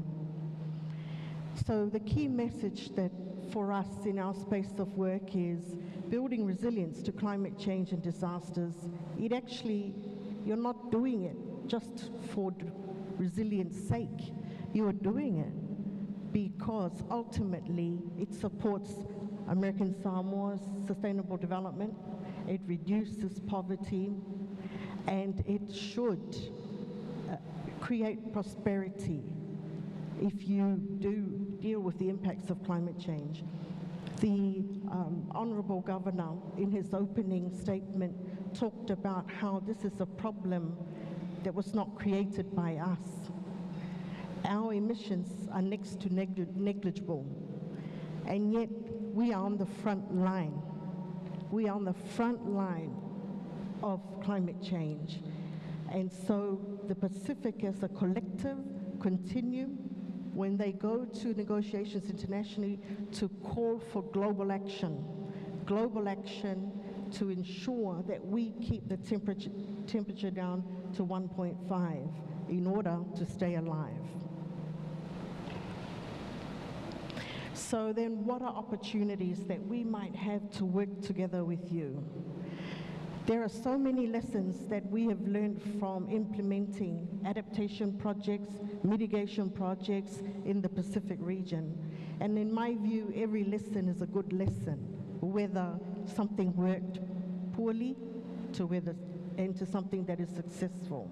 H: So the key message that for us in our space of work is building resilience to climate change and disasters. It actually, you're not doing it just for resilience sake. You are doing it because ultimately it supports American Samoa's sustainable development, it reduces poverty, and it should create prosperity if you do deal with the impacts of climate change. The Honourable Governor, in his opening statement, talked about how this is a problem that was not created by us. Our emissions are next to negligible, and yet we are on the front line. We are on the front line of climate change. And so the Pacific as a collective continue, when they go to negotiations internationally, to call for global action to ensure that we keep the temperature down to 1.5 in order to stay alive. So then what are opportunities that we might have to work together with you? There are so many lessons that we have learned from implementing adaptation projects, mitigation projects in the Pacific region. And in my view, every lesson is a good lesson, whether something worked poorly into something that is successful.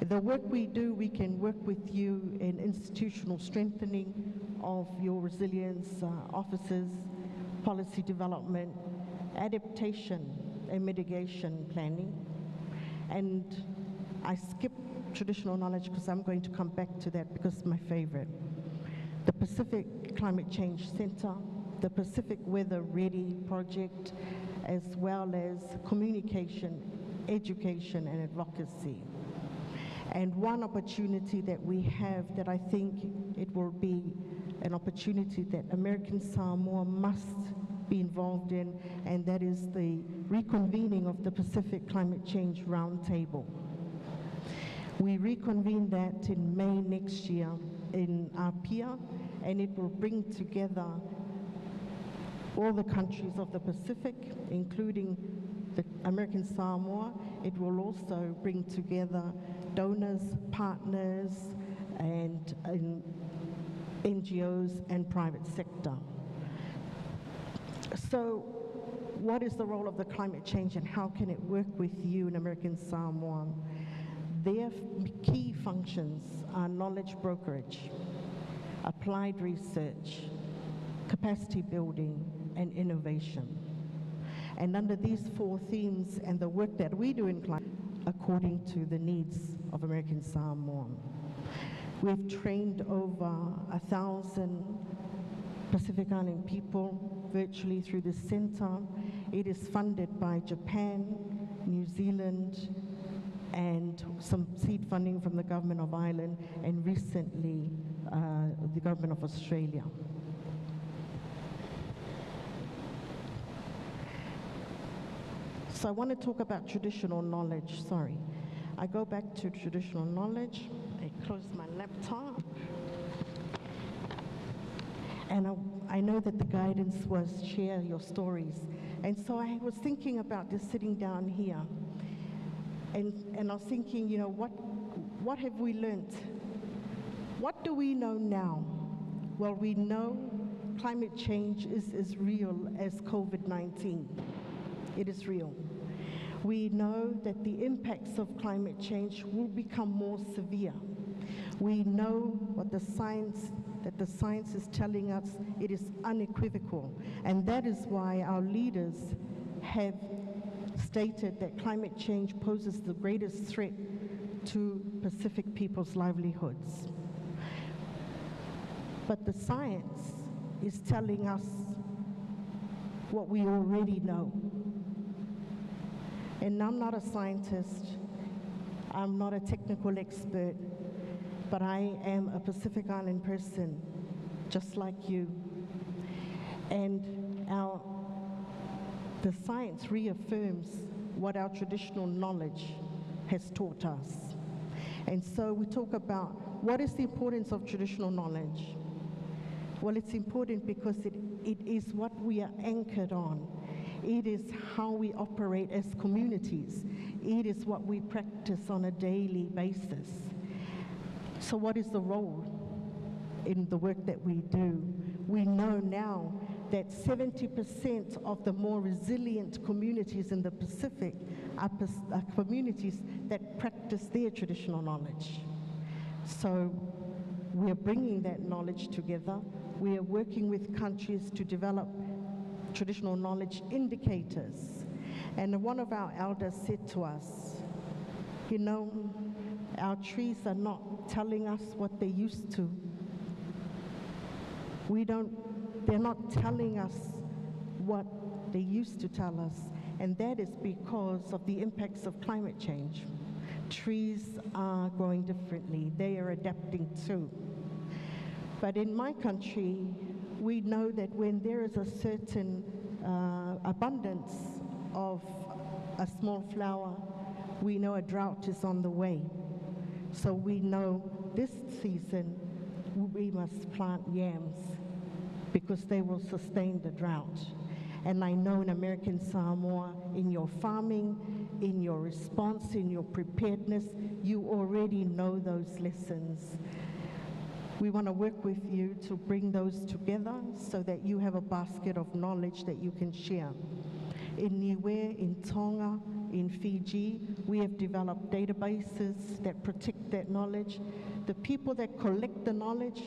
H: The work we do, we can work with you in institutional strengthening of your resilience offices, policy development, adaptation and mitigation planning. And I skipped traditional knowledge because I'm going to come back to that because it's my favorite. The Pacific Climate Change Center, the Pacific Weather Ready Project, as well as communication, education, and advocacy. And one opportunity that we have that I think it will be an opportunity that American Samoa must be involved in, and that is the reconvening of the Pacific Climate Change Roundtable. We reconvene that in May next year in Apia, and it will bring together all the countries of the Pacific, including the American Samoa. It will also bring together donors, partners, and NGOs and private sector. So what is the role of the climate change and how can it work with you in American Samoa? Their key functions are knowledge brokerage, applied research, capacity building, and innovation. And under these four themes and the work that we do in climate, according to the needs of American Samoa. We've trained over 1,000 Pacific Island people virtually through the center. It is funded by Japan, New Zealand, and some seed funding from the government of Ireland, and recently the government of Australia. So I want to talk about traditional knowledge, sorry. I go back to traditional knowledge. I close my laptop. And I know that the guidance was share your stories. And so I was thinking about just sitting down here. And I was thinking, you know, what have we learnt? What do we know now? Well, we know climate change is as real as COVID-19. It is real. We know that the impacts of climate change will become more severe. We know what the science is telling us. It is unequivocal. And that is why our leaders have stated that climate change poses the greatest threat to Pacific people's livelihoods. But the science is telling us what we already know. And I'm not a scientist, I'm not a technical expert, but I am a Pacific Island person, just like you. And the science reaffirms what our traditional knowledge has taught us. And so we talk about what is the importance of traditional knowledge. Well, it's important because it is what we are anchored on. It is how we operate as communities. It is what we practice on a daily basis. So what is the role in the work that we do? We know now that 70% of the more resilient communities in the Pacific are communities that practice their traditional knowledge. So we're bringing that knowledge together. We are working with countries to develop traditional knowledge indicators. And one of our elders said to us, you know, our trees are not telling us what they used to. They're not telling us what they used to tell us, and that is because of the impacts of climate change. Trees are growing differently. They are adapting too. But in my country, we know that when there is a certain abundance of a small flower, we know a drought is on the way. So we know this season we must plant yams because they will sustain the drought. And I know in American Samoa, in your farming, in your response, in your preparedness, you already know those lessons. We want to work with you to bring those together so that you have a basket of knowledge that you can share. In Niue, in Tonga, in Fiji, we have developed databases that protect that knowledge. The people that collect the knowledge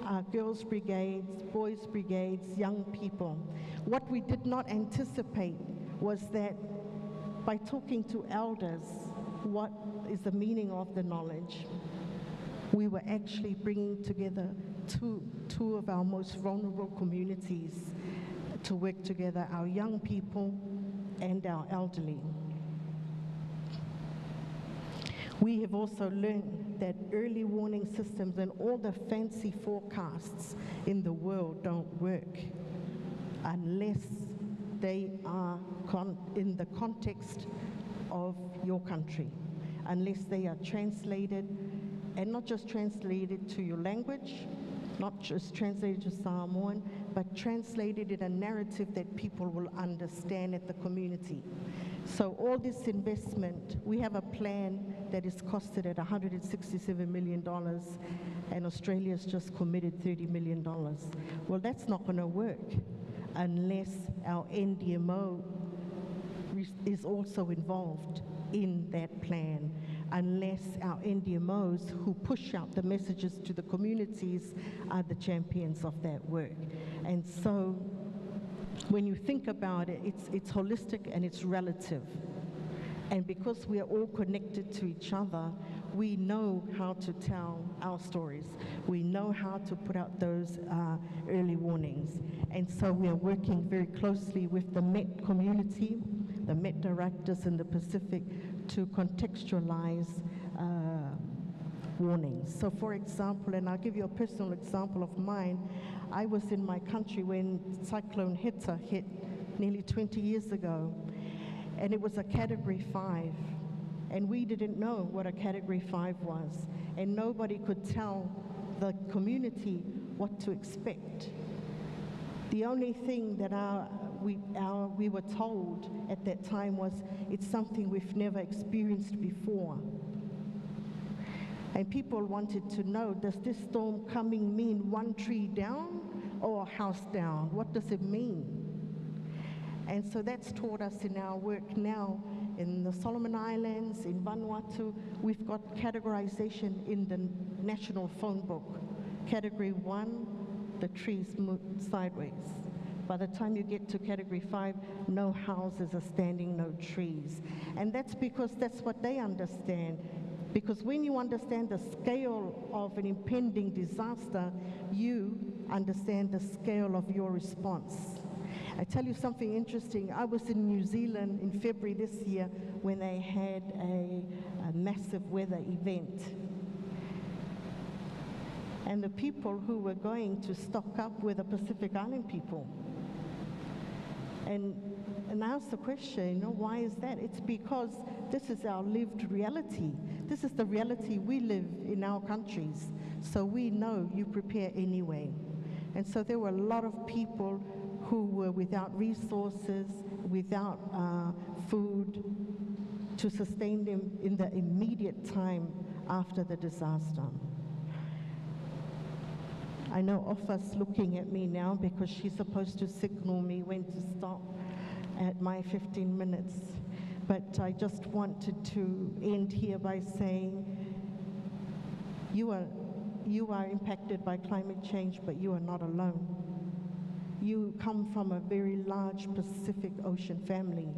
H: are girls' brigades, boys' brigades, young people. What we did not anticipate was that by talking to elders, what is the meaning of the knowledge? We were actually bringing together two of our most vulnerable communities to work together, our young people and our elderly. We have also learned that early warning systems and all the fancy forecasts in the world don't work unless they are in the context of your country, unless they are translated, and not just translated to your language, not just translated to Samoan, but translated in a narrative that people will understand at the community. So all this investment, we have a plan that is costed at $167 million, and Australia's just committed $30 million. Well, that's not going to work unless our NDMO is also involved in that plan, unless our NDMOs who push out the messages to the communities are the champions of that work. And so when you think about it, it's holistic and it's relative. And because we are all connected to each other, we know how to tell our stories. We know how to put out those early warnings. And so we are working very closely with the Met community, the Met directors in the Pacific, to contextualize warnings. So for example, and I'll give you a personal example of mine, I was in my country when Cyclone Heta hit nearly 20 years ago, and it was a Category 5. And we didn't know what a Category 5 was, and nobody could tell the community what to expect. The only thing that we were told at that time was, it's something we've never experienced before. And people wanted to know, does this storm coming mean one tree down or a house down? What does it mean? And so that's taught us in our work now in the Solomon Islands, in Vanuatu. We've got categorization in the National Phone Book. Category 1, the trees move sideways. By the time you get to category 5, no houses are standing, no trees. And that's because that's what they understand. Because when you understand the scale of an impending disaster, you understand the scale of your response. I tell you something interesting. I was in New Zealand in February this year when they had a massive weather event. And the people who were going to stock up were the Pacific Island people. And I asked the question, why is that? It's because this is our lived reality. This is the reality we live in our countries. So we know you prepare anyway. And so there were a lot of people who were without resources, without food to sustain them in the immediate time after the disaster. I know Ofa's looking at me now because she's supposed to signal me when to stop at my 15 minutes. But I just wanted to end here by saying, you are impacted by climate change, but you are not alone. You come from a very large Pacific Ocean family,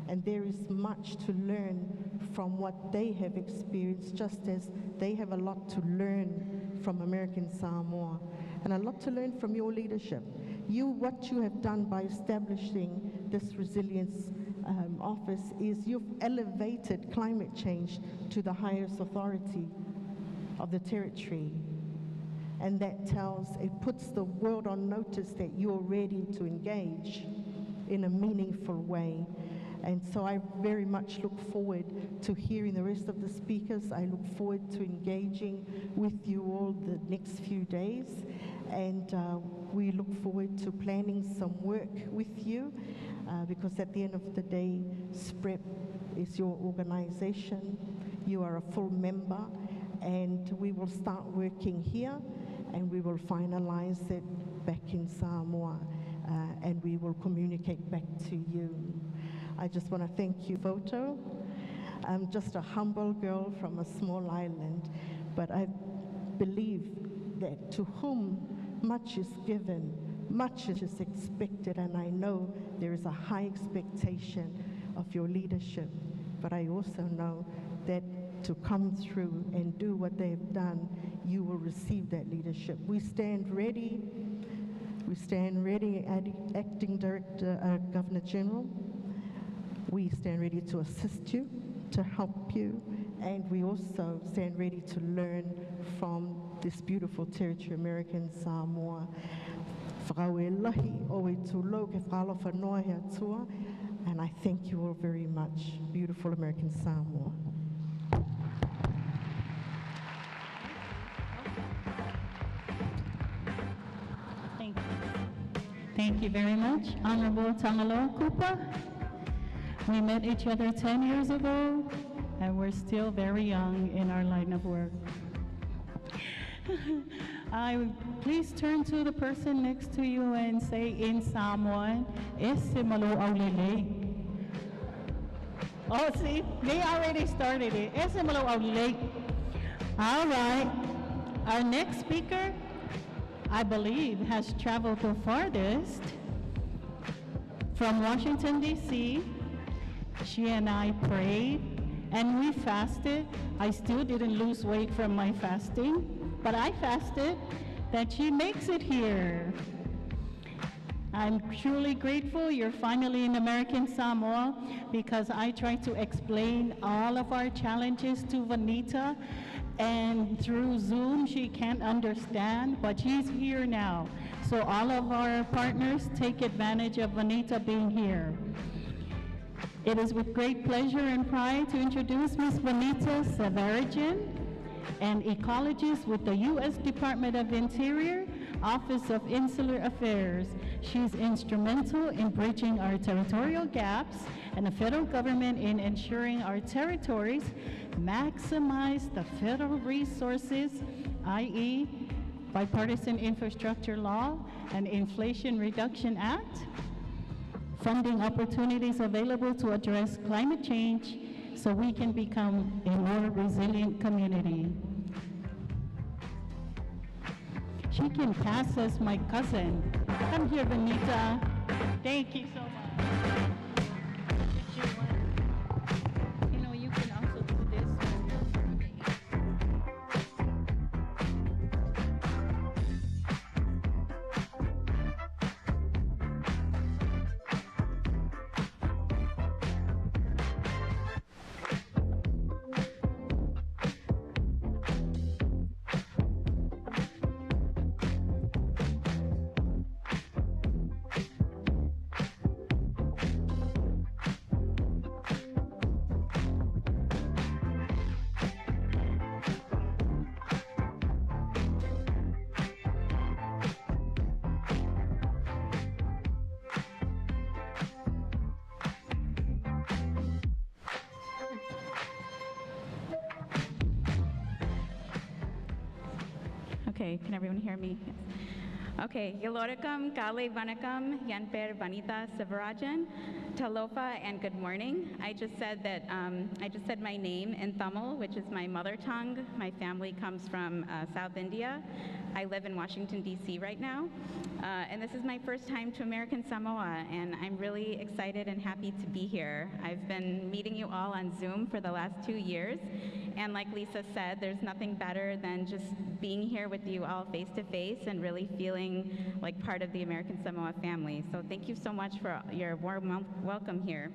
H: and there is much to learn from what they have experienced, just as they have a lot to learn from American Samoa, and a lot to learn from your leadership. What you have done by establishing this resilience office is you've elevated climate change to the highest authority of the territory. And that it puts the world on notice that you're ready to engage in a meaningful way. And so I very much look forward to hearing the rest of the speakers. I look forward to engaging with you all the next few days. And we look forward to planning some work with you because at the end of the day, SPREP is your organization. You are a full member, and we will start working here, and we will finalize it back in Samoa, and we will communicate back to you. I just want to thank you, Voto. I'm just a humble girl from a small island, but I believe that to whom much is given, much is expected, and I know there is a high expectation of your leadership, but I also know that to come through and do what they've done, you will receive that leadership. We stand ready. We stand ready, Acting Director, Governor General. We stand ready to assist you, to help you, and we also stand ready to learn from this beautiful territory, American Samoa. And I thank you all very much, beautiful American Samoa.
A: Thank you. Thank you very much, Honorable Tangaloa Kupa. We met each other 10 years ago, and we're still very young in our line of work. Please turn to the person next to you and say in Samoan, "Ese malo aulele." Oh, see, they already started it. Ese malo aulele. All right. Our next speaker, I believe, has traveled the farthest from Washington, D.C. She and I prayed and we fasted. I still didn't lose weight from my fasting, but I fasted that she makes it here. I'm truly grateful you're finally in American Samoa because I tried to explain all of our challenges to Vanita, and through Zoom she can't understand, but she's here now. So all of our partners take advantage of Vanita being here. It is with great pleasure and pride to introduce Ms. Vanita Savarajan, an ecologist with the U.S. Department of Interior, Office of Insular Affairs. She's instrumental in bridging our territorial gaps and the federal government in ensuring our territories maximize the federal resources, i.e. Bipartisan Infrastructure Law and Inflation Reduction Act, funding opportunities available to address climate change so we can become a more resilient community. She can pass as my cousin. Come here, Benita. Thank you so much. You know, you can also do this.
I: Okay, can everyone hear me? Yes. Okay, Yalorikam, Gale Vanakam, Yanper Vanita Sivarajan, Talofa, and good morning. I just said my name in Tamil, which is my mother tongue. My family comes from South India. I live in Washington, D.C. right now. And this is my first time to American Samoa, and I'm really excited and happy to be here. I've been meeting you all on Zoom for the last 2 years, and like Lisa said, there's nothing better than just being here with you all face to face and really feeling like part of the American Samoa family. So thank you so much for your warm welcome here.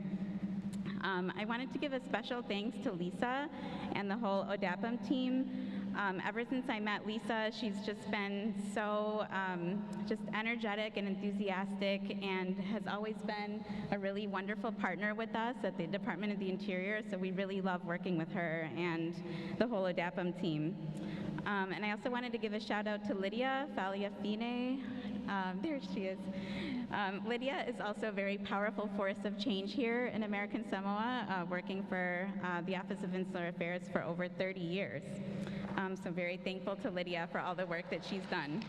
I: I wanted to give a special thanks to Lisa and the whole ODAPM team. Ever since I met Lisa, she's just been so just energetic and enthusiastic, and has always been a really wonderful partner with us at the Department of the Interior, so we really love working with her and the whole ODAPM team. And I also wanted to give a shout out to Lydia Faliafine. There she is. Lydia is also a very powerful force of change here in American Samoa, working for the Office of Insular Affairs for over 30 years. So very thankful to Lydia for all the work that she's done.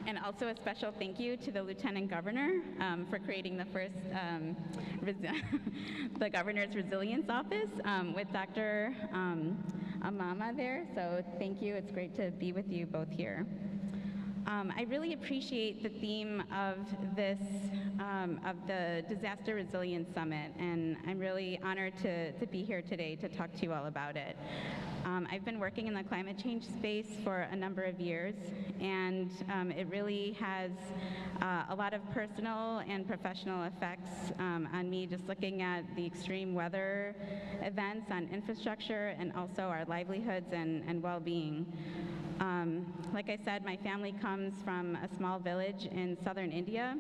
I: And also a special thank you to the Lieutenant Governor for creating the first, the Governor's Resilience Office with Dr. Amama there. So thank you, it's great to be with you both here. I really appreciate the theme of this, of the Disaster Resilience Summit, and I'm really honored to be here today to talk to you all about it. I've been working in the climate change space for a number of years, and it really has a lot of personal and professional effects on me, just looking at the extreme weather events on infrastructure and also our livelihoods and well-being. Like I said, my family comes from a small village in southern India,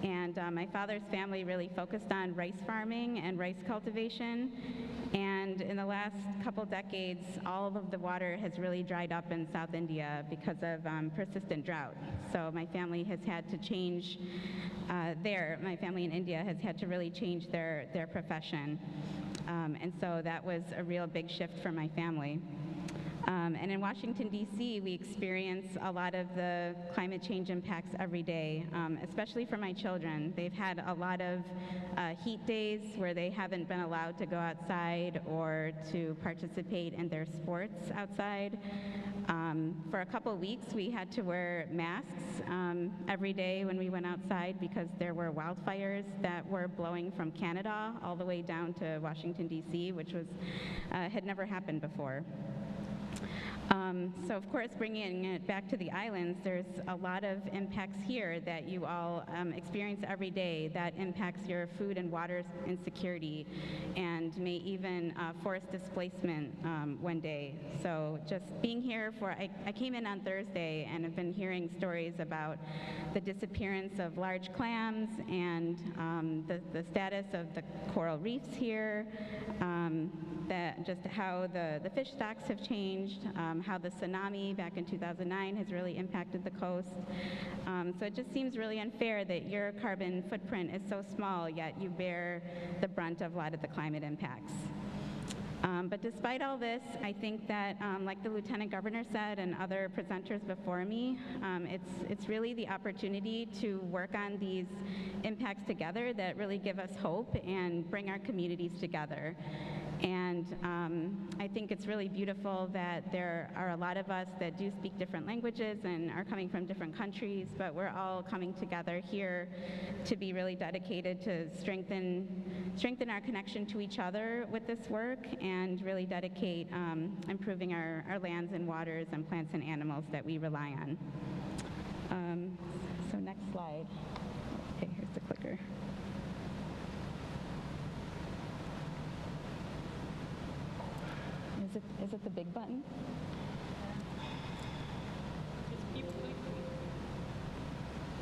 I: and my father's family really focused on rice farming and rice cultivation. And in the last couple decades, all of the water has really dried up in South India because of persistent drought. So my family has had to change my family in India has had to really change their profession. And so that was a real big shift for my family. And in Washington, D.C., we experience a lot of the climate change impacts every day, especially for my children. They've had a lot of heat days where they haven't been allowed to go outside or to participate in their sports outside. For a couple weeks, we had to wear masks every day when we went outside because there were wildfires that were blowing from Canada all the way down to Washington, D.C., which was had never happened before. So of course, bringing it back to the islands, there's a lot of impacts here that you all experience every day that impacts your food and water insecurity and may even force displacement one day. So just being here I came in on Thursday and have been hearing stories about the disappearance of large clams and the status of the coral reefs here, that just how the fish stocks have changed. changed, how the tsunami back in 2009 has really impacted the coast. So it just seems really unfair that your carbon footprint is so small, yet you bear the brunt of a lot of the climate impacts. But despite all this, I think that, like the Lieutenant Governor said and other presenters before me, it's really the opportunity to work on these impacts together that really give us hope and bring our communities together. And I think it's really beautiful that there are a lot of us that do speak different languages and are coming from different countries, but we're all coming together here to be really dedicated to strengthen our connection to each other with this work and really dedicate improving our lands and waters and plants and animals that we rely on. So next slide. Okay, here's the clicker. Is it the big button?
A: Just keep clicking.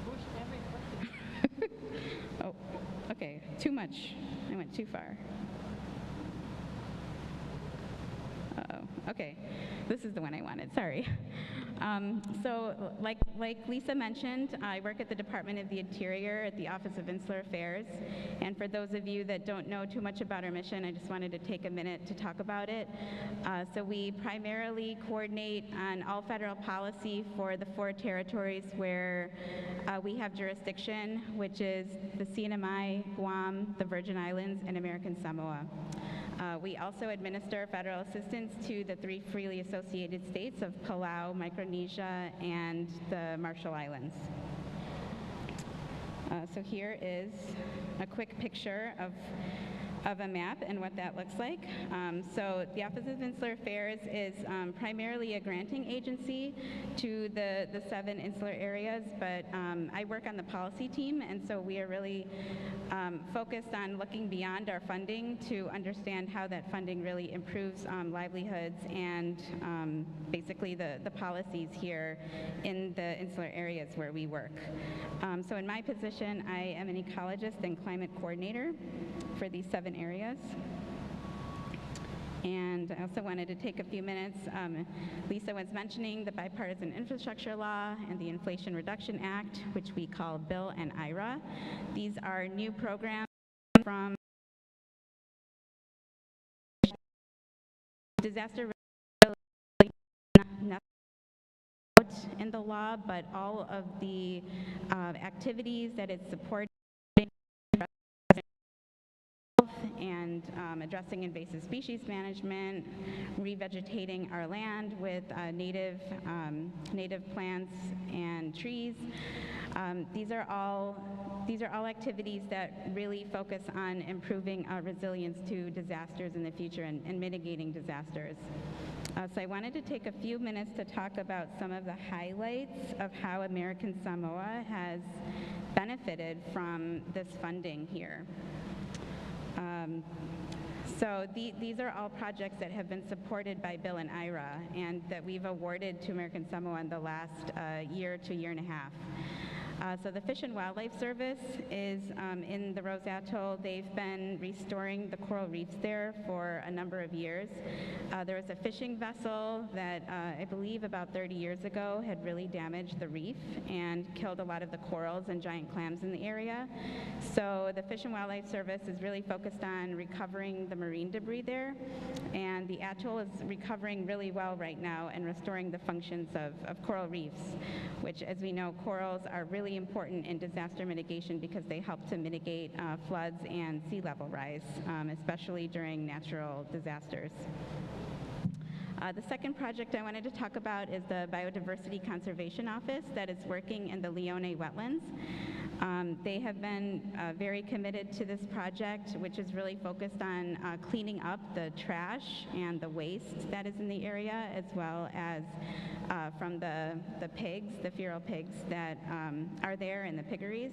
A: Push every button.
I: Oh, okay, too much. I went too far. Uh-oh, okay. This is the one I wanted, sorry. So like Lisa mentioned, I work at the Department of the Interior at the Office of Insular Affairs. And for those of you that don't know too much about our mission, I just wanted to take a minute to talk about it. So we primarily coordinate on all federal policy for the 4 territories where we have jurisdiction, which is the CNMI, Guam, the Virgin Islands, and American Samoa. We also administer federal assistance to the 3 freely associated states of Palau, Micronesia, and the Marshall Islands. So here is a quick picture of a map and what that looks like. So the Office of Insular Affairs is primarily a granting agency to the 7 insular areas, but I work on the policy team, and so we are really focused on looking beyond our funding to understand how that funding really improves livelihoods and basically the policies here in the insular areas where we work. So in my position, I am an ecologist and climate coordinator for these 7 areas. And I also wanted to take a few minutes. Lisa was mentioning the Bipartisan Infrastructure Law and the Inflation Reduction Act, which we call Bill and IRA. These are new programs from disaster in the law, but all of the activities that it's supporting and addressing invasive species management, revegetating our land with native plants and trees. These are all activities that really focus on improving our resilience to disasters in the future and mitigating disasters. So I wanted to take a few minutes to talk about some of the highlights of how American Samoa has benefited from this funding here. So these are all projects that have been supported by Bill and IRA and that we've awarded to American Samoa in the last year to year and a half. So the Fish and Wildlife Service is in the Rose Atoll. They've been restoring the coral reefs there for a number of years. There was a fishing vessel that I believe about 30 years ago had really damaged the reef and killed a lot of the corals and giant clams in the area. So the Fish and Wildlife Service is really focused on recovering the marine debris there. And the atoll is recovering really well right now and restoring the functions of coral reefs, which, as we know, corals are really important in disaster mitigation because they help to mitigate floods and sea level rise, especially during natural disasters. The second project I wanted to talk about is the Biodiversity Conservation Office that is working in the Leone wetlands. They have been very committed to this project, which is really focused on cleaning up the trash and the waste that is in the area, as well as from the pigs, the feral pigs that are there in the piggeries.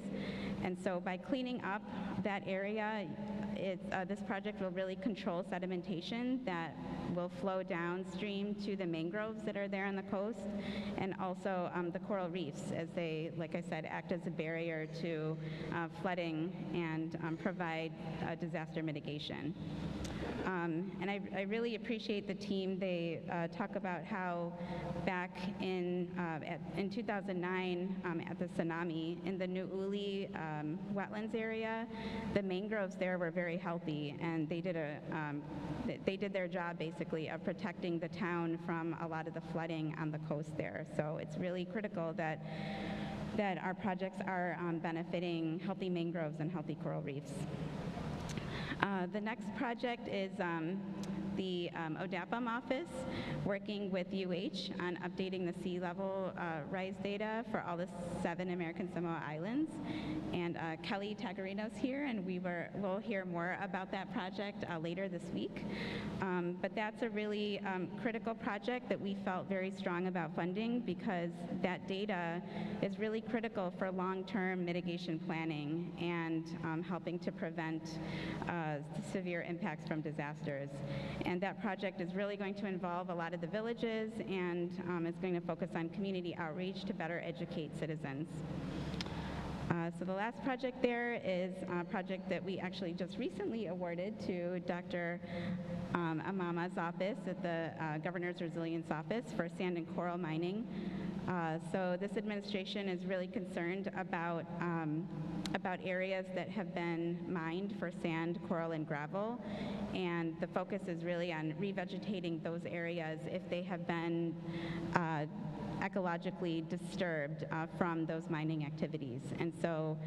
I: And so by cleaning up that area, this project will really control sedimentation that will flow downstream to the mangroves that are there on the coast, and also the coral reefs, as they, like I said, act as a barrier to flooding and provide disaster mitigation. And I really appreciate the team. They talk about how back in 2009 at the tsunami in the Nu'uli wetlands area, the mangroves there were very healthy, and they did their job basically of protecting the town from a lot of the flooding on the coast there. So it's really critical that our projects are benefiting healthy mangroves and healthy coral reefs. The next project is the ODAPM office working with UH on updating the sea level rise data for all the 7 American Samoa islands. And Kelly Tagarino's here, and we'll hear more about that project later this week. But that's a really critical project that we felt very strong about funding, because that data is really critical for long-term mitigation planning and helping to prevent severe impacts from disasters. And that project is really going to involve a lot of the villages, and it's going to focus on community outreach to better educate citizens. So the last project there is a project that we actually just recently awarded to Dr. Amama's office at the Governor's Resilience Office for sand and coral mining. So this administration is really concerned about areas that have been mined for sand, coral, and gravel, and the focus is really on revegetating those areas if they have been ecologically disturbed from those mining activities. And so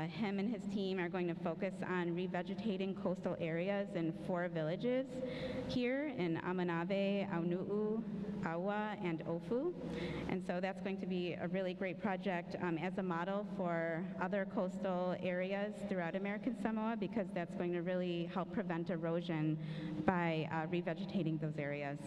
I: him and his team are going to focus on revegetating coastal areas in 4 villages here in Amanave, Aunu'u, Awa, and Ofu. And so that's going to be a really great project as a model for other coastal areas throughout American Samoa, because that's going to really help prevent erosion by revegetating those areas.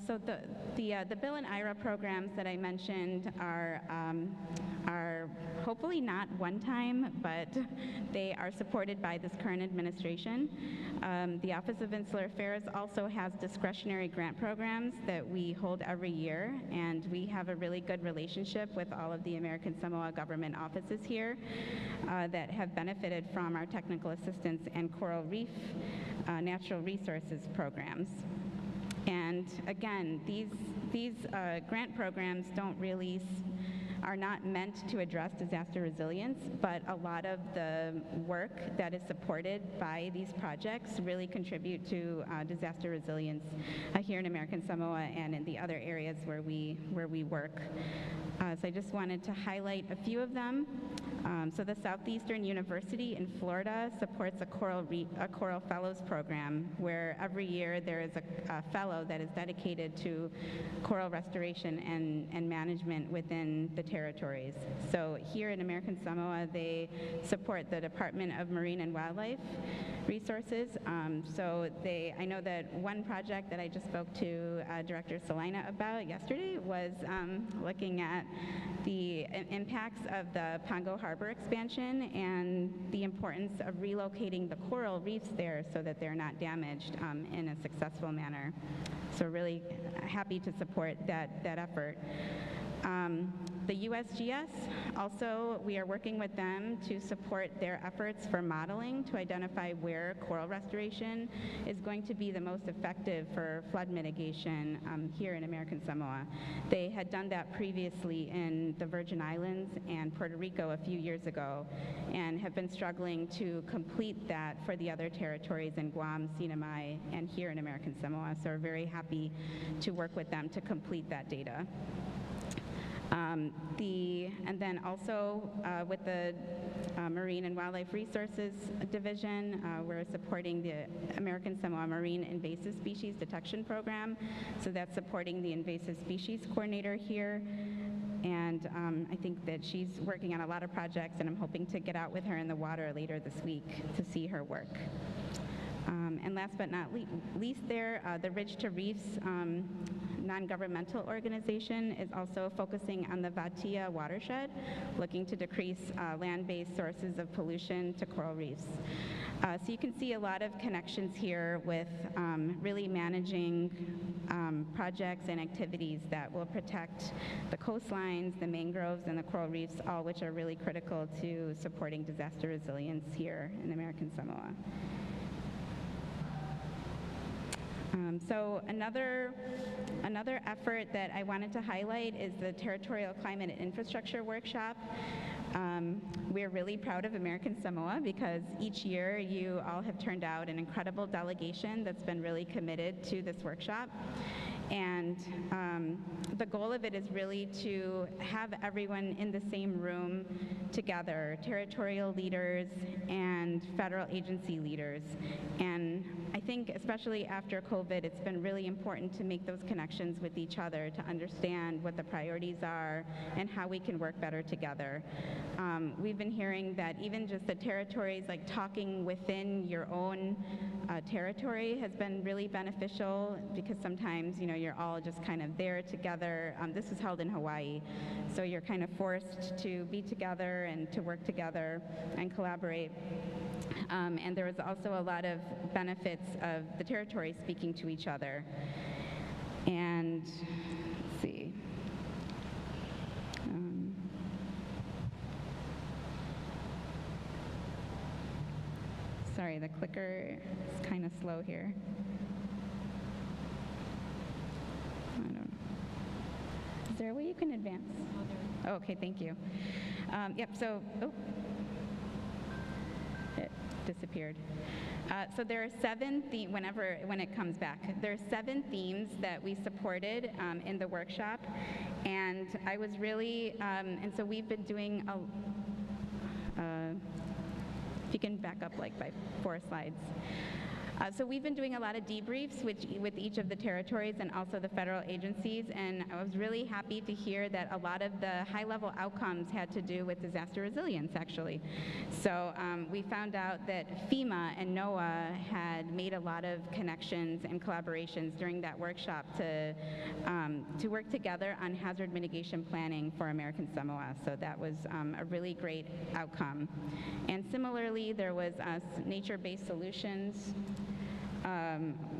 I: So the Bill and IRA programs that I mentioned are hopefully not one time, but they are supported by this current administration. The Office of Insular Affairs also has discretionary grant programs that we hold every year, and we have a really good relationship with all of the American Samoa government offices here that have benefited from our technical assistance and coral reef natural resources programs. And again, these grant programs are not meant to address disaster resilience, but a lot of the work that is supported by these projects really contribute to disaster resilience here in American Samoa and in the other areas where we work. So I just wanted to highlight a few of them. So the Southeastern University in Florida supports a Coral Fellows program, where every year there is a fellow that is dedicated to coral restoration and management within the territories. So here in American Samoa, they support the Department of Marine and Wildlife Resources. I know that one project that I just spoke to Director Salina about yesterday was looking at the impacts of the Pongo Harbor expansion and the importance of relocating the coral reefs there so that they're not damaged in a successful manner. So really happy to support that effort. The USGS, also, we are working with them to support their efforts for modeling to identify where coral restoration is going to be the most effective for flood mitigation here in American Samoa. They had done that previously in the Virgin Islands and Puerto Rico a few years ago, and have been struggling to complete that for the other territories in Guam, Sinai, and here in American Samoa. So we're very happy to work with them to complete that data. And then also with the Marine and Wildlife Resources Division, we're supporting the American Samoa Marine Invasive Species Detection Program. So that's supporting the Invasive Species Coordinator here. And I think that she's working on a lot of projects, and I'm hoping to get out with her in the water later this week to see her work. And last but not least there, the Ridge to Reefs non-governmental organization, is also focusing on the Vatia watershed, looking to decrease land-based sources of pollution to coral reefs. So you can see a lot of connections here with really managing projects and activities that will protect the coastlines, the mangroves, and the coral reefs, all which are really critical to supporting disaster resilience here in American Samoa. So another effort that I wanted to highlight is the Territorial Climate and Infrastructure Workshop. We're really proud of American Samoa because each year you all have turned out an incredible delegation that's been really committed to this workshop. And the goal of it is really to have everyone in the same room together, territorial leaders and federal agency leaders. And I think especially after COVID, it's been really important to make those connections with each other to understand what the priorities are and how we can work better together. We've been hearing that even just the territories, like talking within your own territory has been really beneficial because sometimes, you know, you're all just kind of there together. This was held in Hawaii, so you're kind of forced to be together and to work together and collaborate. And there was also a lot of benefits of the territories speaking to each other. And let's see. Sorry, the clicker is kind of slow here. I don't know. Is there a way you can advance? Oh, okay, thank you. Yep, so, it disappeared. So there are 7 themes, when it comes back, there are 7 themes that we supported in the workshop. And I was really, and so we've been doing if you can back up like by 4 slides. So we've been doing a lot of debriefs with each of the territories and also the federal agencies, and I was really happy to hear that a lot of the high-level outcomes had to do with disaster resilience, actually. So we found out that FEMA and NOAA had made a lot of connections and collaborations during that workshop to work together on hazard mitigation planning for American Samoa. So that was a really great outcome. And similarly, there was nature-based solutions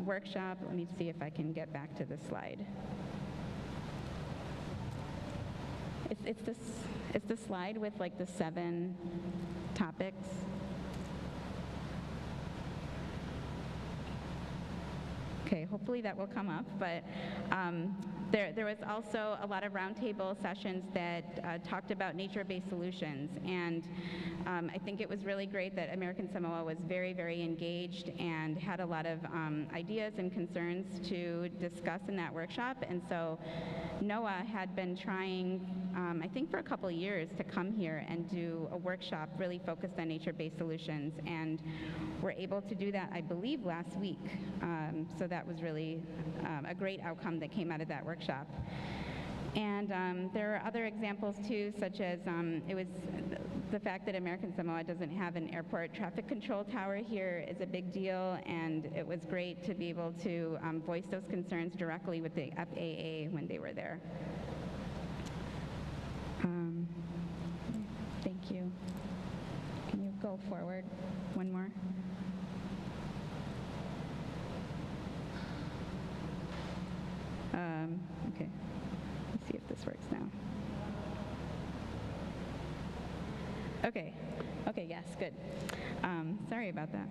I: workshop. Let me see if I can get back to the slide. It's the slide with like the 7 topics. Okay, hopefully that will come up, but there was also a lot of roundtable sessions that talked about nature-based solutions, and I think it was really great that American Samoa was very, very engaged and had a lot of ideas and concerns to discuss in that workshop. And so NOAA had been trying, I think for a couple of years, to come here and do a workshop really focused on nature-based solutions, and were able to do that, I believe, last week. So that was really a great outcome that came out of that workshop. And there are other examples too, such as it was the fact that American Samoa doesn't have an airport traffic control tower here is a big deal, and it was great to be able to voice those concerns directly with the FAA when they were there. Thank you. Can you go forward one more? Okay, let's see if this works now. Okay, yes, good. Sorry about that.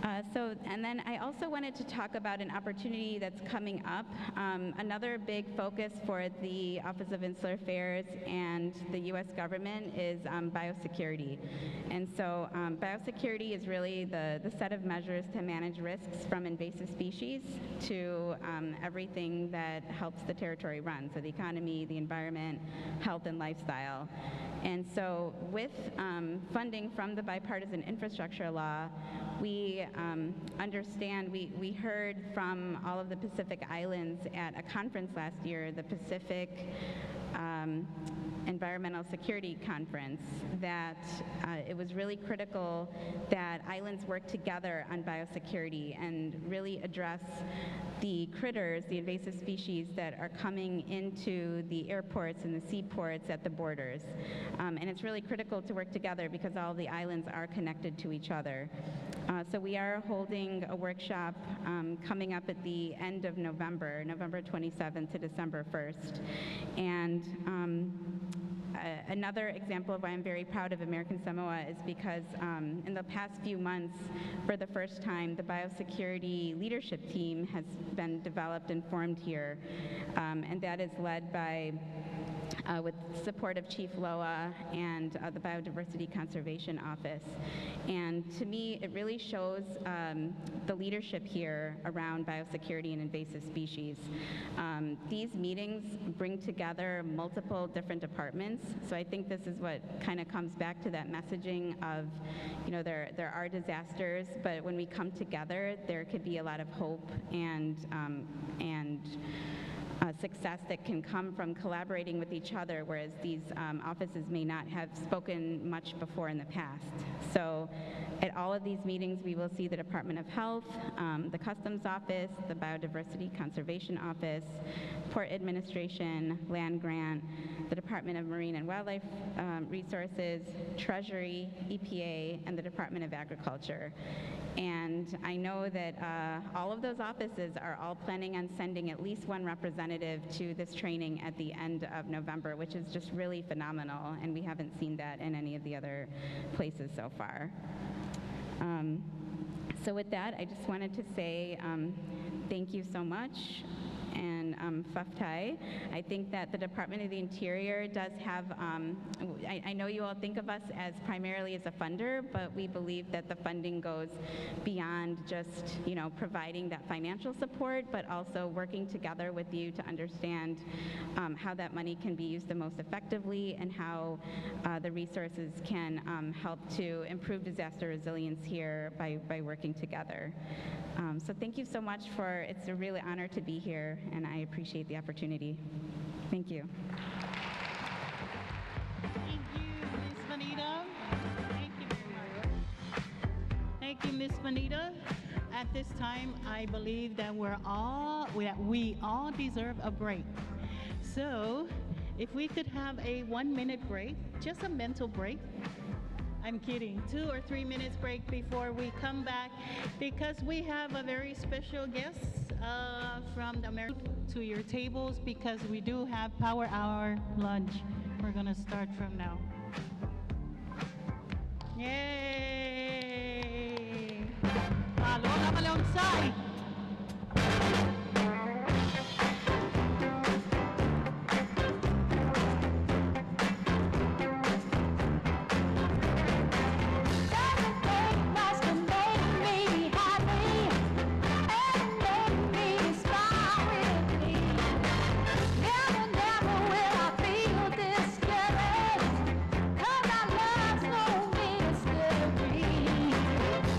I: And then I also wanted to talk about an opportunity that's coming up. Another big focus for the Office of Insular Affairs and the U.S. government is biosecurity. And so biosecurity is really the set of measures to manage risks from invasive species to everything that helps the territory run, so the economy, the environment, health, and lifestyle. And so with funding from the Bipartisan Infrastructure Law, we understand, we heard from all of the Pacific Islands at a conference last year, the Pacific Environmental Security Conference that it was really critical that islands work together on biosecurity and really address the critters, the invasive species that are coming into the airports and the seaports at the borders. And it's really critical to work together because all the islands are connected to each other. So we are holding a workshop coming up at the end of November, November 27th to December 1st. And another example of why I'm very proud of American Samoa is because in the past few months, for the first time, the biosecurity leadership team has been developed and formed here. And that is led by with support of Chief Loa and the Biodiversity Conservation Office. And to me, it really shows the leadership here around biosecurity and invasive species. These meetings bring together multiple different departments, so I think this is what kind of comes back to that messaging of, you know, there are disasters, but when we come together, there could be a lot of hope and success that can come from collaborating with each other, whereas these offices may not have spoken much before in the past. So at all of these meetings, we will see the Department of Health, the Customs Office, the Biodiversity Conservation Office, Port Administration, Land Grant, the Department of Marine and Wildlife Resources, Treasury, EPA, and the Department of Agriculture. And I know that all of those offices are all planning on sending at least one representative to this training at the end of November, which is just really phenomenal, and we haven't seen that in any of the other places so far. So with that, I just wanted to say thank you so much. And Faftai, I think that the Department of the Interior does have, I know you all think of us as primarily as a funder, but we believe that the funding goes beyond just, you know, providing that financial support, but also working together with you to understand how that money can be used the most effectively and how the resources can help to improve disaster resilience here by working together. So thank you so much it's a really honor to be here, and I appreciate the opportunity. Thank you.
A: Thank you, Ms. Vanita. Thank you very much. Thank you, Ms. Vanita. At this time, I believe that we all deserve a break. So, if we could have a 1-minute break, just a mental break. I'm kidding, 2 or 3 minutes break before we come back, because we have a very special guest from the America to your tables, because we do have Power Hour lunch. We're gonna start from now. Yay! Aloha malonsai!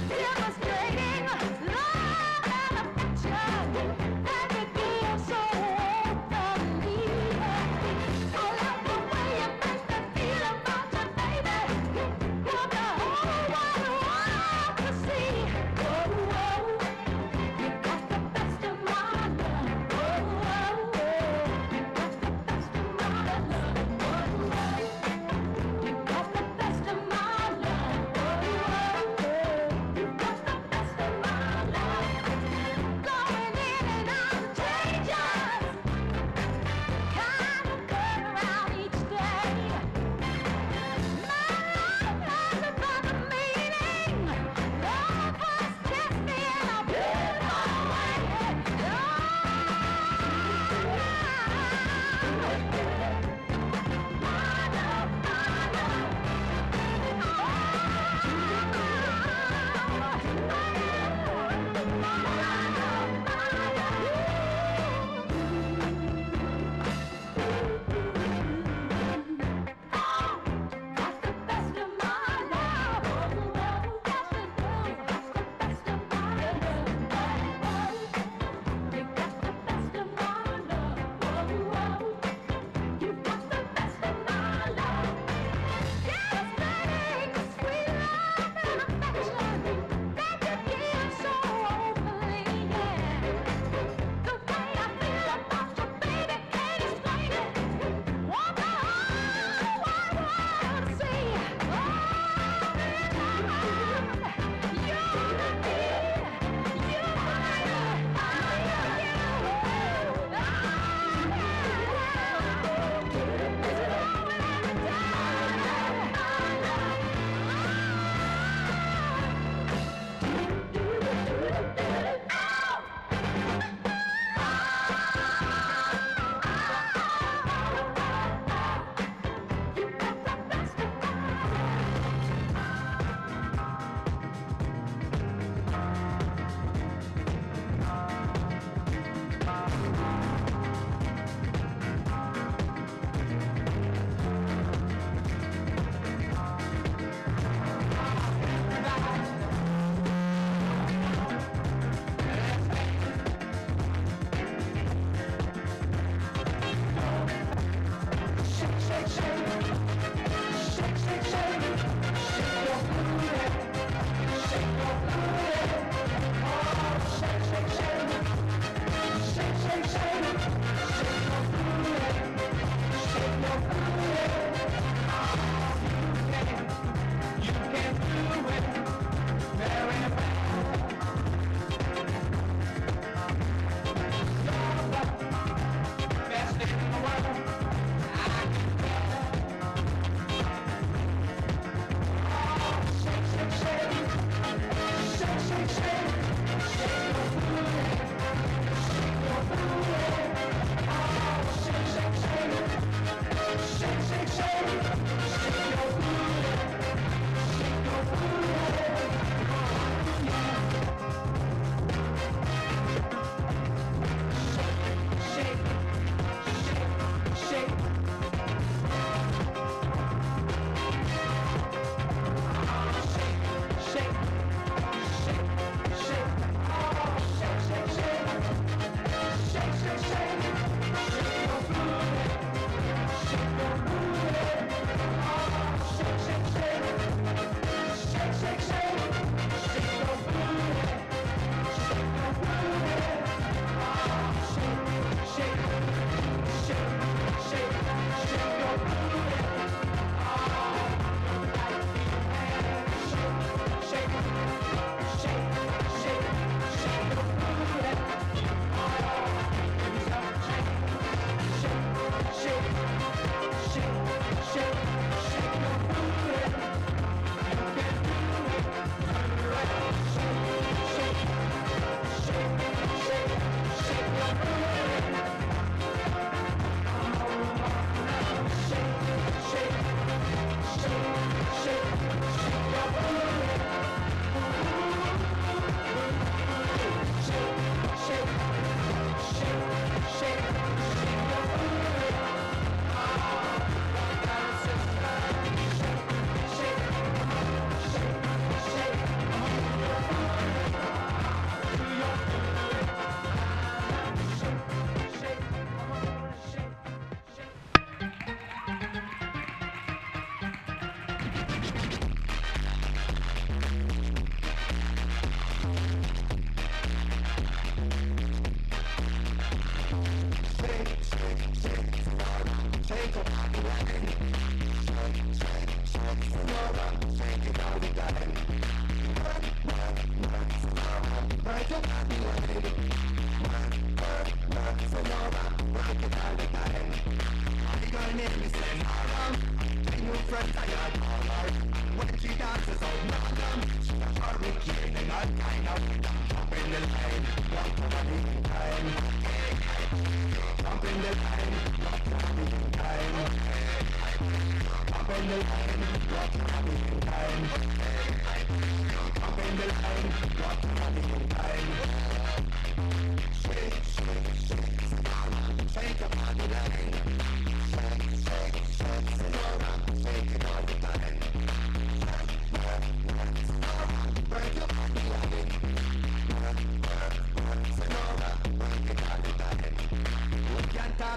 E: Demonstrating love.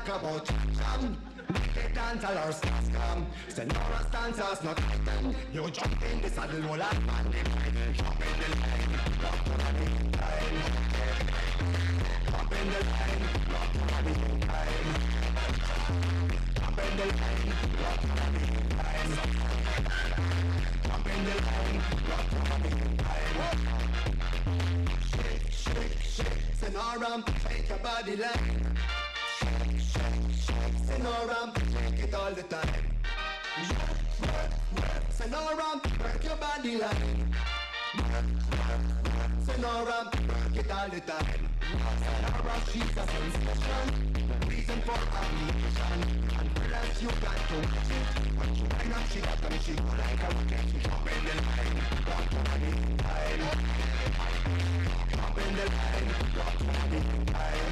E: About make it dance all our stars come. Senora stanzas not them. You jump in the saddle, roll up and jump in the line, rock to the time. Jump in the line, rock to the time. Jump in the line, rock to the time. Jump in the line, rock to the time. Shake, shake, shake, Senora, shake your body line. Senora, make it all the time. Senora, work your body line. Senora, work it all the time. Senora, she's a sensation. Reason for ambition. And plus you got to watch it. When you wind up, she got them, she go like a rocket. Jump in the line, rock to the time. Jump in the line, rock to the time.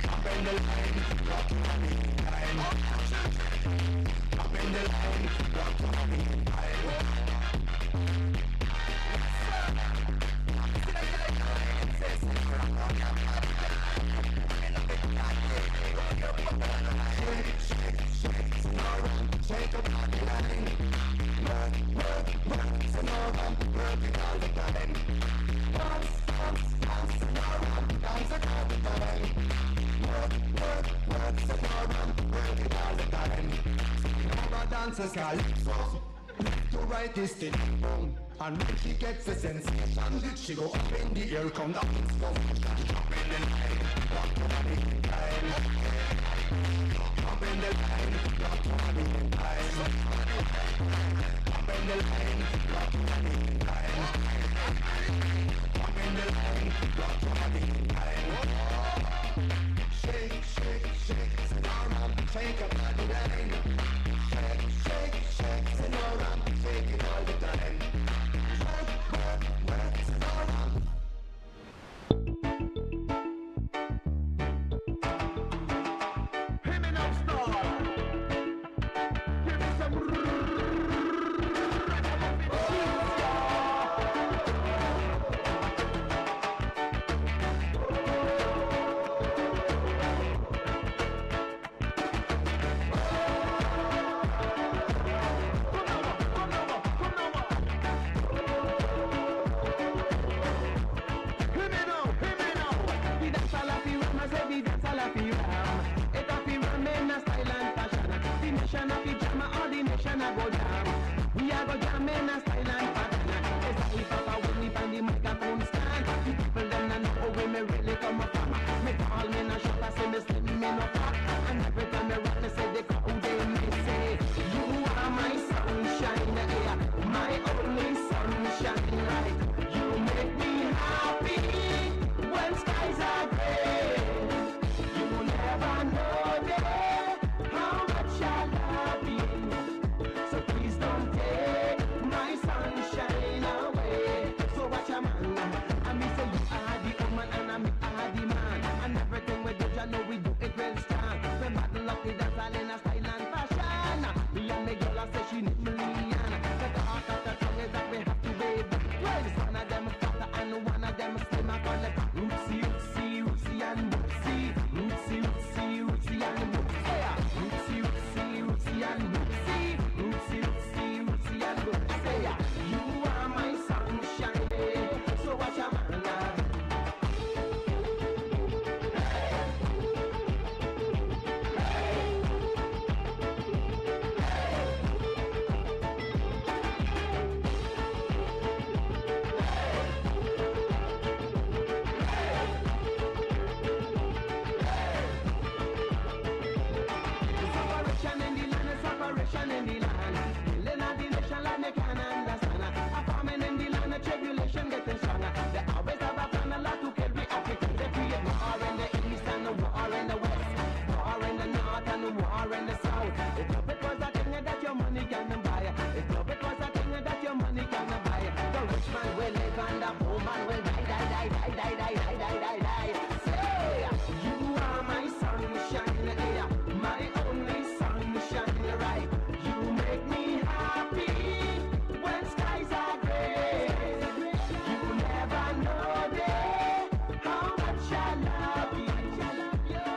E: Jump in the line, rock to the time. Jump in the line, rock to the time. Shake your body line. Work, work, work, Senora, work it all the time. Dance, dance, dance, Senora, dance it all the time. Work, work, work, Senora, work it all the time. Senora dances calypso, left to right is the boom. And when she gets a sensation, she go up in the air, come down in slow motion. Jump in the line, rock to the time. Jump in the line, rock to the time. Jump in the line, rock to the time. Jump in the line, rock to the time. Shake, shake, shake, Senora, shake your body line. Shake, shake, shake, Senora, shake it all the time. Work, work, work, Senora. Hear me now, star. Give me some money can buy. It's no because I think that your money can buy. The rich man will live and the poor man will die, die, die, die, die, die, die, die, die, die. Say, you are my sunshine, yeah, my only sunshine, right? You make me happy when skies are gray. You never know how much I love you.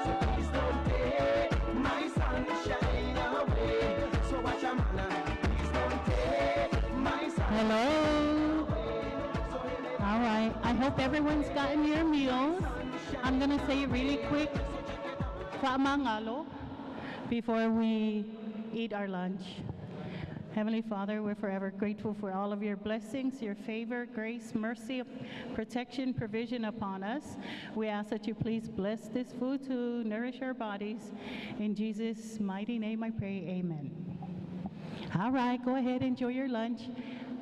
E: So please don't take my sunshine away. So watch your manner, please don't take my sunshine
A: Hello.
E: away.
A: All right. I hope everyone's gotten your meals. I'm going to say it really quick. Fa'amangalo before we eat our lunch. Heavenly Father, we're forever grateful for all of your blessings, your favor, grace, mercy, protection, provision upon us. We ask that you please bless this food to nourish our bodies. In Jesus' mighty name I pray, amen. All right, go ahead, enjoy your lunch.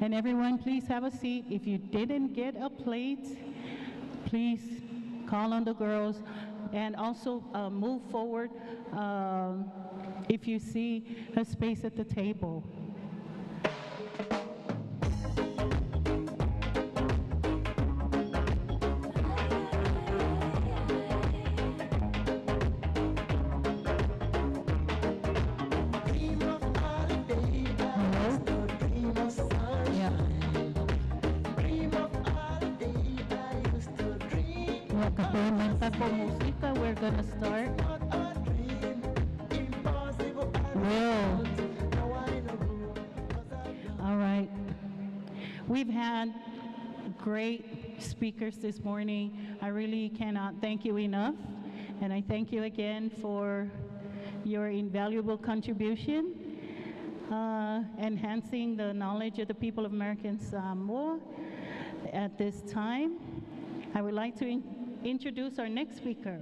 A: And everyone, please have a seat. If you didn't get a plate, please call on the girls. And also move forward if you see a space at the table. We're gonna start. Will. All right. We've had great speakers this morning. I really cannot thank you enough. And I thank you again for your invaluable contribution, enhancing the knowledge of the people of American Samoa at this time. I would like to introduce our next speaker.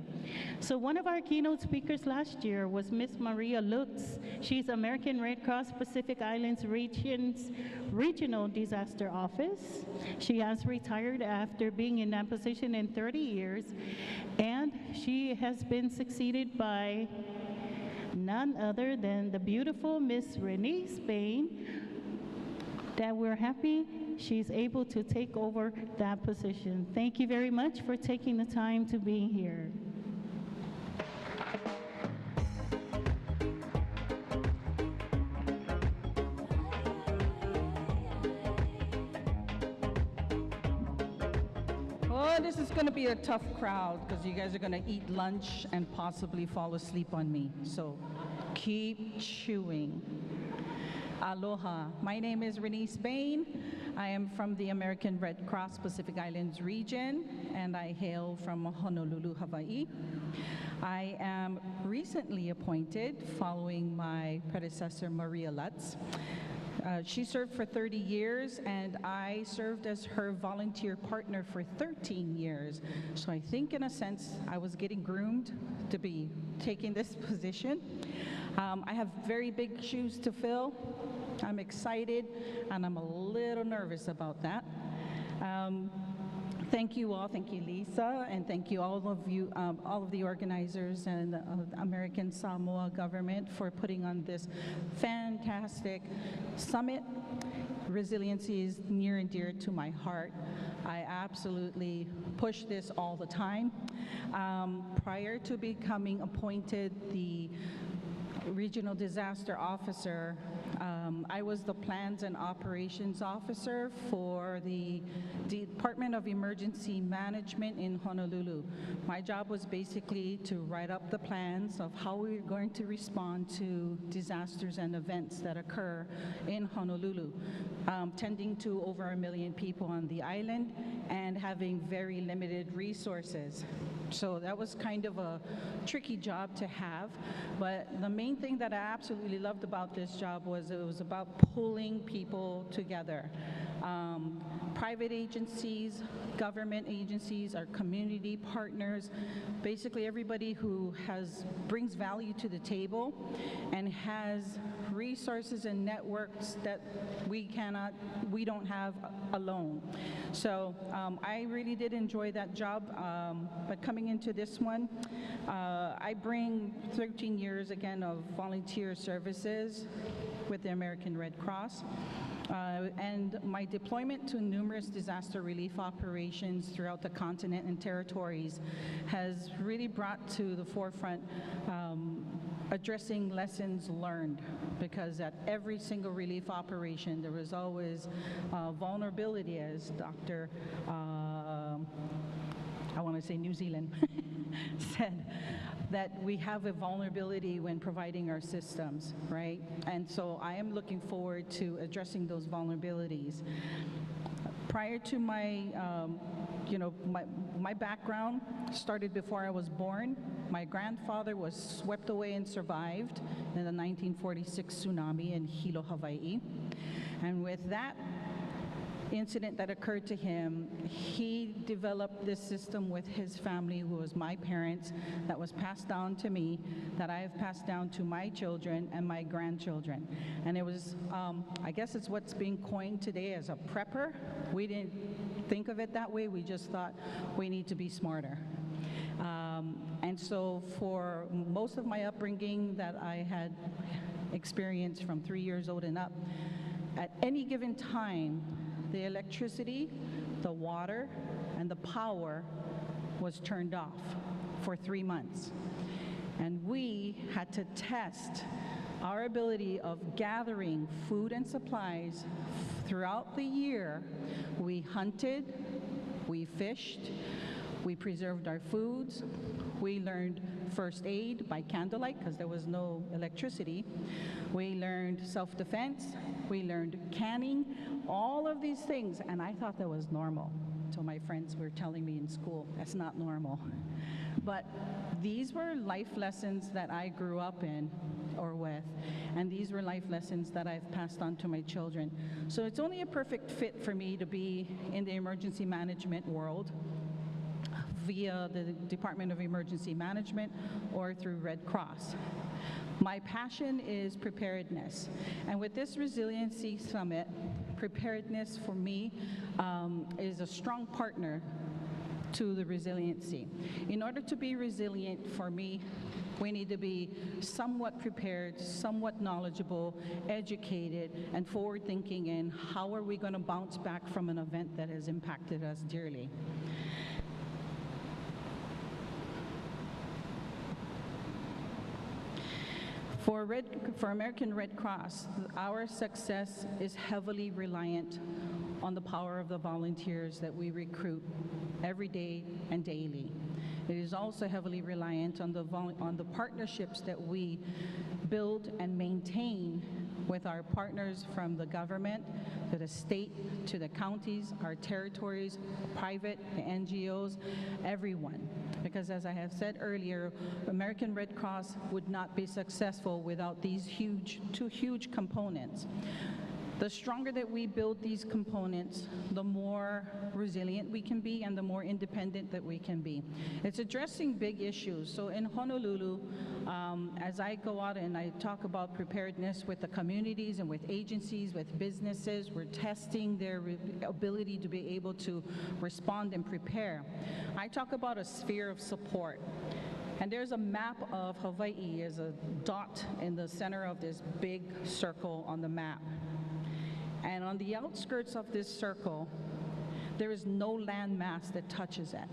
A: So one of our keynote speakers last year was Miss Maria Lutz. She's American Red Cross Pacific Islands Regional Disaster Office. She has retired after being in that position in 30 years, and she has been succeeded by none other than the beautiful Miss Renee Spain, that we're happy she's able to take over that position. Thank you very much for taking the time to be here.
J: Oh, this is going to be a tough crowd because you guys are going to eat lunch and possibly fall asleep on me. So keep chewing. Aloha. My name is Renee Spain. I am from the American Red Cross Pacific Islands region, and I hail from Honolulu, Hawaii. I am recently appointed following my predecessor, Maria Lutz. She served for 30 years, and I served as her volunteer partner for 13 years. So I think, in a sense, I was getting groomed to be taking this position. I have very big shoes to fill. I'm excited, and I'm a little nervous about that. Thank you all. Thank you, Lisa, and thank you, all of the organizers and the American Samoa government for putting on this fantastic summit. Resiliency is near and dear to my heart. I absolutely push this all the time. Prior to becoming appointed the Regional Disaster Officer, I was the Plans and Operations Officer for the Department of Emergency Management in Honolulu. My job was basically to write up the plans of how we were going to respond to disasters and events that occur in Honolulu, tending to over 1 million people on the island and having very limited resources. So that was kind of a tricky job to have, but the main thing that I absolutely loved about this job was it was about pulling people together. Private agencies, government agencies, our community partners, basically everybody who brings value to the table and has resources and networks that we don't have alone. So I really did enjoy that job, but coming into this one, I bring 13 years again of volunteer services with the American Red Cross. And my deployment to numerous disaster relief operations throughout the continent and territories has really brought to the forefront addressing lessons learned, because at every single relief operation there was always vulnerability, as Dr. I want to say New Zealand said, that we have a vulnerability when providing our systems, right? And so I am looking forward to addressing those vulnerabilities. Prior to my, my background started before I was born. My grandfather was swept away and survived in the 1946 tsunami in Hilo, Hawaii. And with that incident that occurred to him, he developed this system with his family, who was my parents, that was passed down to me, that I have passed down to my children and my grandchildren. And it was, I guess it's what's being coined today as a prepper. We didn't think of it that way, we just thought we need to be smarter. And so for most of my upbringing that I had experienced from 3 years old and up, at any given time, the electricity, the water, and the power was turned off for 3 months. And we had to test our ability of gathering food and supplies throughout the year. We hunted, we fished, we preserved our foods, we learned first aid by candlelight because there was no electricity. We learned self-defense, we learned canning, all of these things, and I thought that was normal. So my friends were telling me in school, that's not normal. But these were life lessons that I grew up in or with, and these were life lessons that I've passed on to my children. So it's only a perfect fit for me to be in the emergency management world via the Department of Emergency Management or through Red Cross. My passion is preparedness, and with this Resiliency Summit, preparedness for me is a strong partner to the resiliency. In order to be resilient for me, we need to be somewhat prepared, somewhat knowledgeable, educated, and forward-thinking in how are we going to bounce back from an event that has impacted us dearly. For American Red Cross, our success is heavily reliant on the power of the volunteers that we recruit every day and daily. It is also heavily reliant on the partnerships that we build and maintain with our partners, from the government to the state to the counties, our territories, private, the NGOs, everyone. Because as I have said earlier, American Red Cross would not be successful without these two huge components. The stronger that we build these components, the more resilient we can be and the more independent that we can be. It's addressing big issues. So in Honolulu, as I go out and I talk about preparedness with the communities and with agencies, with businesses, we're testing their ability to be able to respond and prepare. I talk about a sphere of support. And there's a map of Hawaii as a dot in the center of this big circle on the map. And on the outskirts of this circle, there is no land mass that touches it.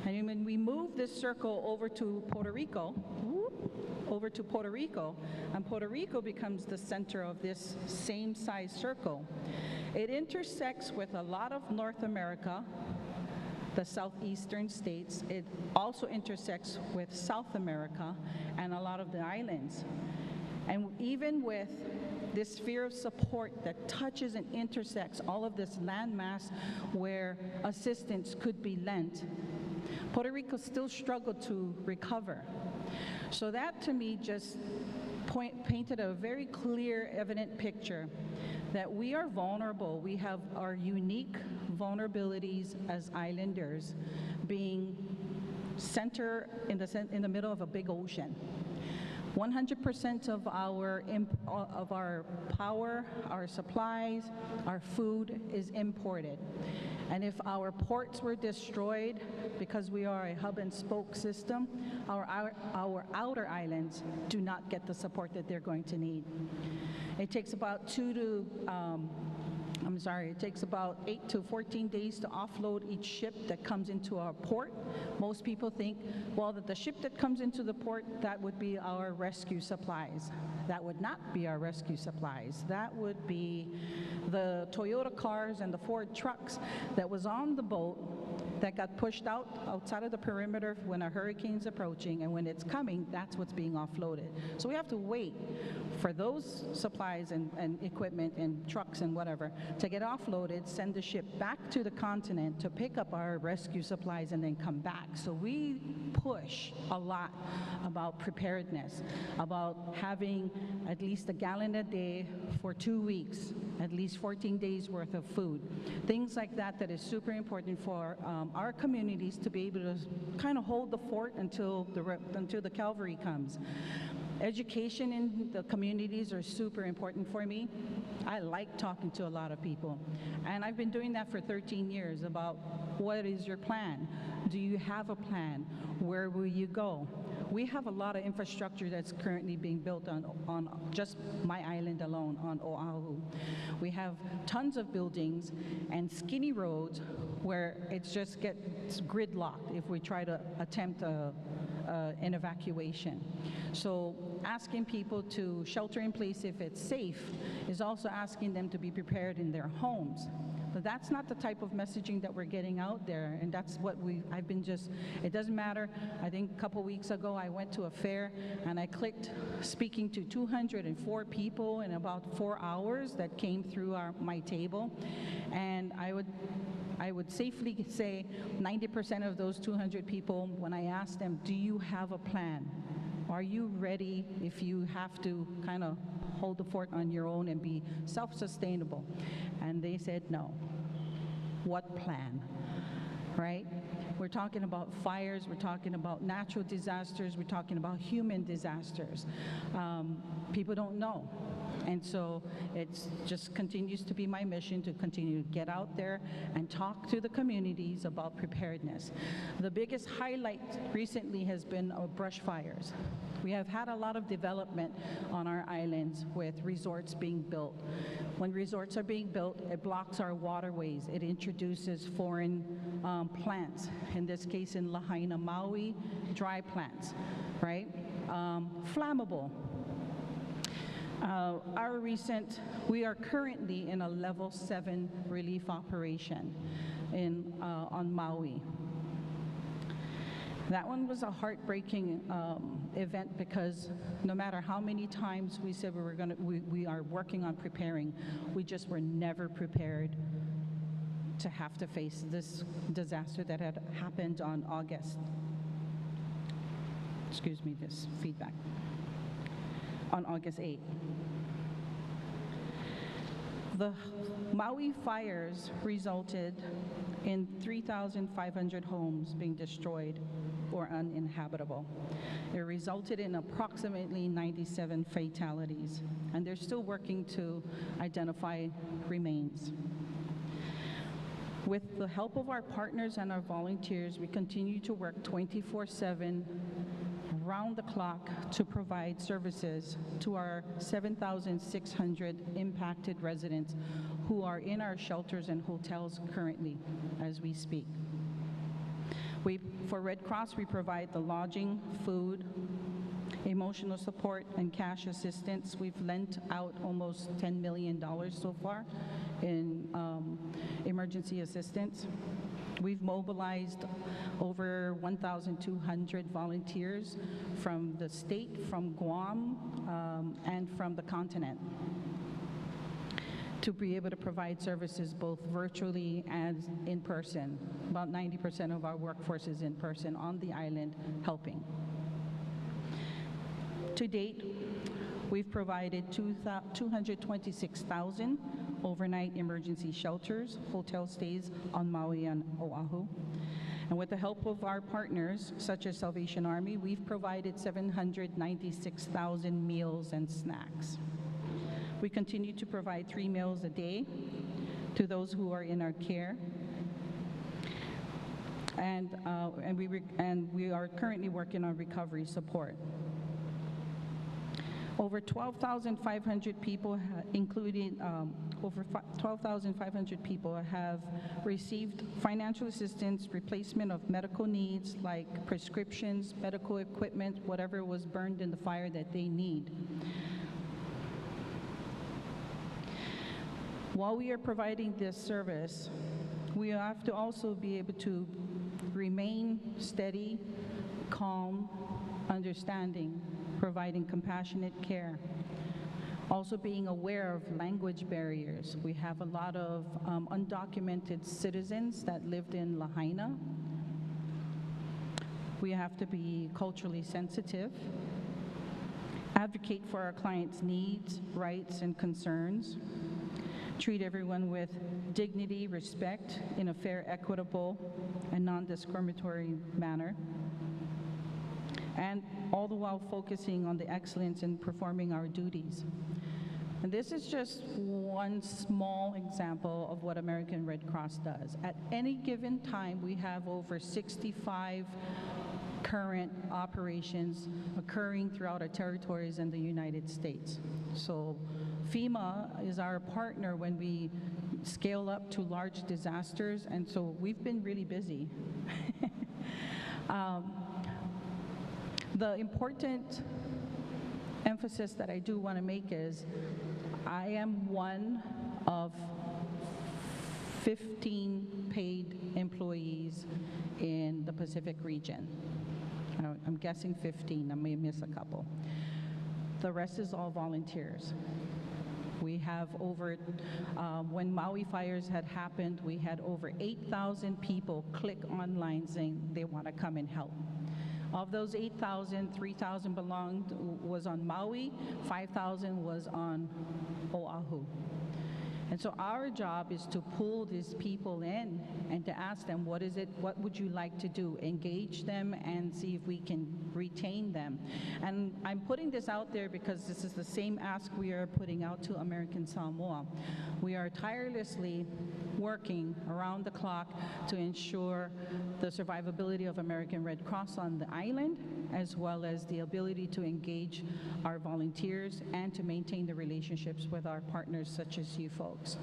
J: And when we move this circle over to Puerto Rico, and Puerto Rico becomes the center of this same size circle, it intersects with a lot of North America, the southeastern states. It also intersects with South America and a lot of the islands. And even with this sphere of support that touches and intersects all of this landmass where assistance could be lent, Puerto Rico still struggled to recover. So that to me just painted a very clear, evident picture that we are vulnerable. We have our unique vulnerabilities as islanders, being in the middle of a big ocean. 100% of our power, our supplies, our food is imported. And if our ports were destroyed because we are a hub and spoke system, our outer islands do not get the support that they're going to need. It takes about 8 to 14 days to offload each ship that comes into our port. Most people think, well, that the ship that comes into the port, that would be our rescue supplies. That would not be our rescue supplies. That would be the Toyota cars and the Ford trucks that was on the boat that got pushed outside of the perimeter when a hurricane's approaching, and when it's coming, that's what's being offloaded. So we have to wait for those supplies and equipment and trucks and whatever to get offloaded, send the ship back to the continent to pick up our rescue supplies and then come back. So we push a lot about preparedness, about having at least a gallon a day for 2 weeks, at least 14 days worth of food. Things like that that is super important for our communities to be able to kind of hold the fort until the cavalry comes. Education in the communities are super important for me. I like talking to a lot of people, and I've been doing that for 13 years about what is your plan? Do you have a plan? Where will you go? We have a lot of infrastructure that's currently being built on just my island alone, on Oahu. We have tons of buildings and skinny roads where it just gets gridlocked if we try to attempt an evacuation. So asking people to shelter in place if it's safe is also asking them to be prepared in their homes. But that's not the type of messaging that we're getting out there, and that's what it doesn't matter. I think a couple weeks ago I went to a fair and I clicked speaking to 204 people in about 4 hours that came through my table, and I would safely say 90% of those 200 people, when I asked them, do you have a plan? Are you ready if you have to kind of hold the fort on your own and be self-sustainable? And they said no. What plan, right? We're talking about fires, we're talking about natural disasters, we're talking about human disasters. People don't know. And so it just continues to be my mission to continue to get out there and talk to the communities about preparedness. The biggest highlight recently has been brush fires. We have had a lot of development on our islands with resorts being built. When resorts are being built, it blocks our waterways. It introduces foreign plants, in this case in Lahaina, Maui, dry plants, right? Flammable. We are currently in a level 7 relief operation on Maui. That one was a heartbreaking event because no matter how many times we said we are working on preparing, we just were never prepared to have to face this disaster that had happened on August. Excuse me, this feedback. On August 8th. The Maui fires resulted in 3,500 homes being destroyed or uninhabitable. It resulted in approximately 97 fatalities, and they're still working to identify remains. With the help of our partners and our volunteers, we continue to work 24/7 round the clock to provide services to our 7,600 impacted residents who are in our shelters and hotels currently as we speak. For Red Cross, we provide the lodging, food, emotional support, and cash assistance. We've lent out almost $10 million so far in emergency assistance. We've mobilized over 1,200 volunteers from the state, from Guam, and from the continent to be able to provide services both virtually and in person. About 90% of our workforce is in person on the island helping. To date, we've provided 226,000 overnight emergency shelters, hotel stays on Maui and Oahu. And with the help of our partners, such as Salvation Army, we've provided 796,000 meals and snacks. We continue to provide 3 meals a day to those who are in our care. And we are currently working on recovery support. Over 12,500 people, including over 12,500 people, have received financial assistance, replacement of medical needs like prescriptions, medical equipment, whatever was burned in the fire that they need. While we are providing this service, we have to also be able to remain steady, calm, understanding, providing compassionate care. Also being aware of language barriers. We have a lot of undocumented citizens that lived in Lahaina. We have to be culturally sensitive, advocate for our clients' needs, rights, and concerns, treat everyone with dignity, respect, in a fair, equitable, and non-discriminatory manner, and all the while focusing on the excellence in performing our duties. And this is just one small example of what American Red Cross does. At any given time, we have over 65 current operations occurring throughout our territories in the United States. So FEMA is our partner when we scale up to large disasters, and so we've been really busy. The important emphasis that I do want to make is I am one of 15 paid employees in the Pacific region. I'm guessing 15, I may miss a couple. The rest is all volunteers. We have over, when Maui fires had happened, we had over 8,000 people click online saying they want to come and help. Of those 8,000, 3,000 was on Maui, 5,000 was on Oahu. And so our job is to pull these people in and to ask them, what would you like to do? Engage them and see if we can retain them. And I'm putting this out there because this is the same ask we are putting out to American Samoa. We are tirelessly working around the clock to ensure the survivability of American Red Cross on the island, as well as the ability to engage our volunteers and to maintain the relationships with our partners such as you folks.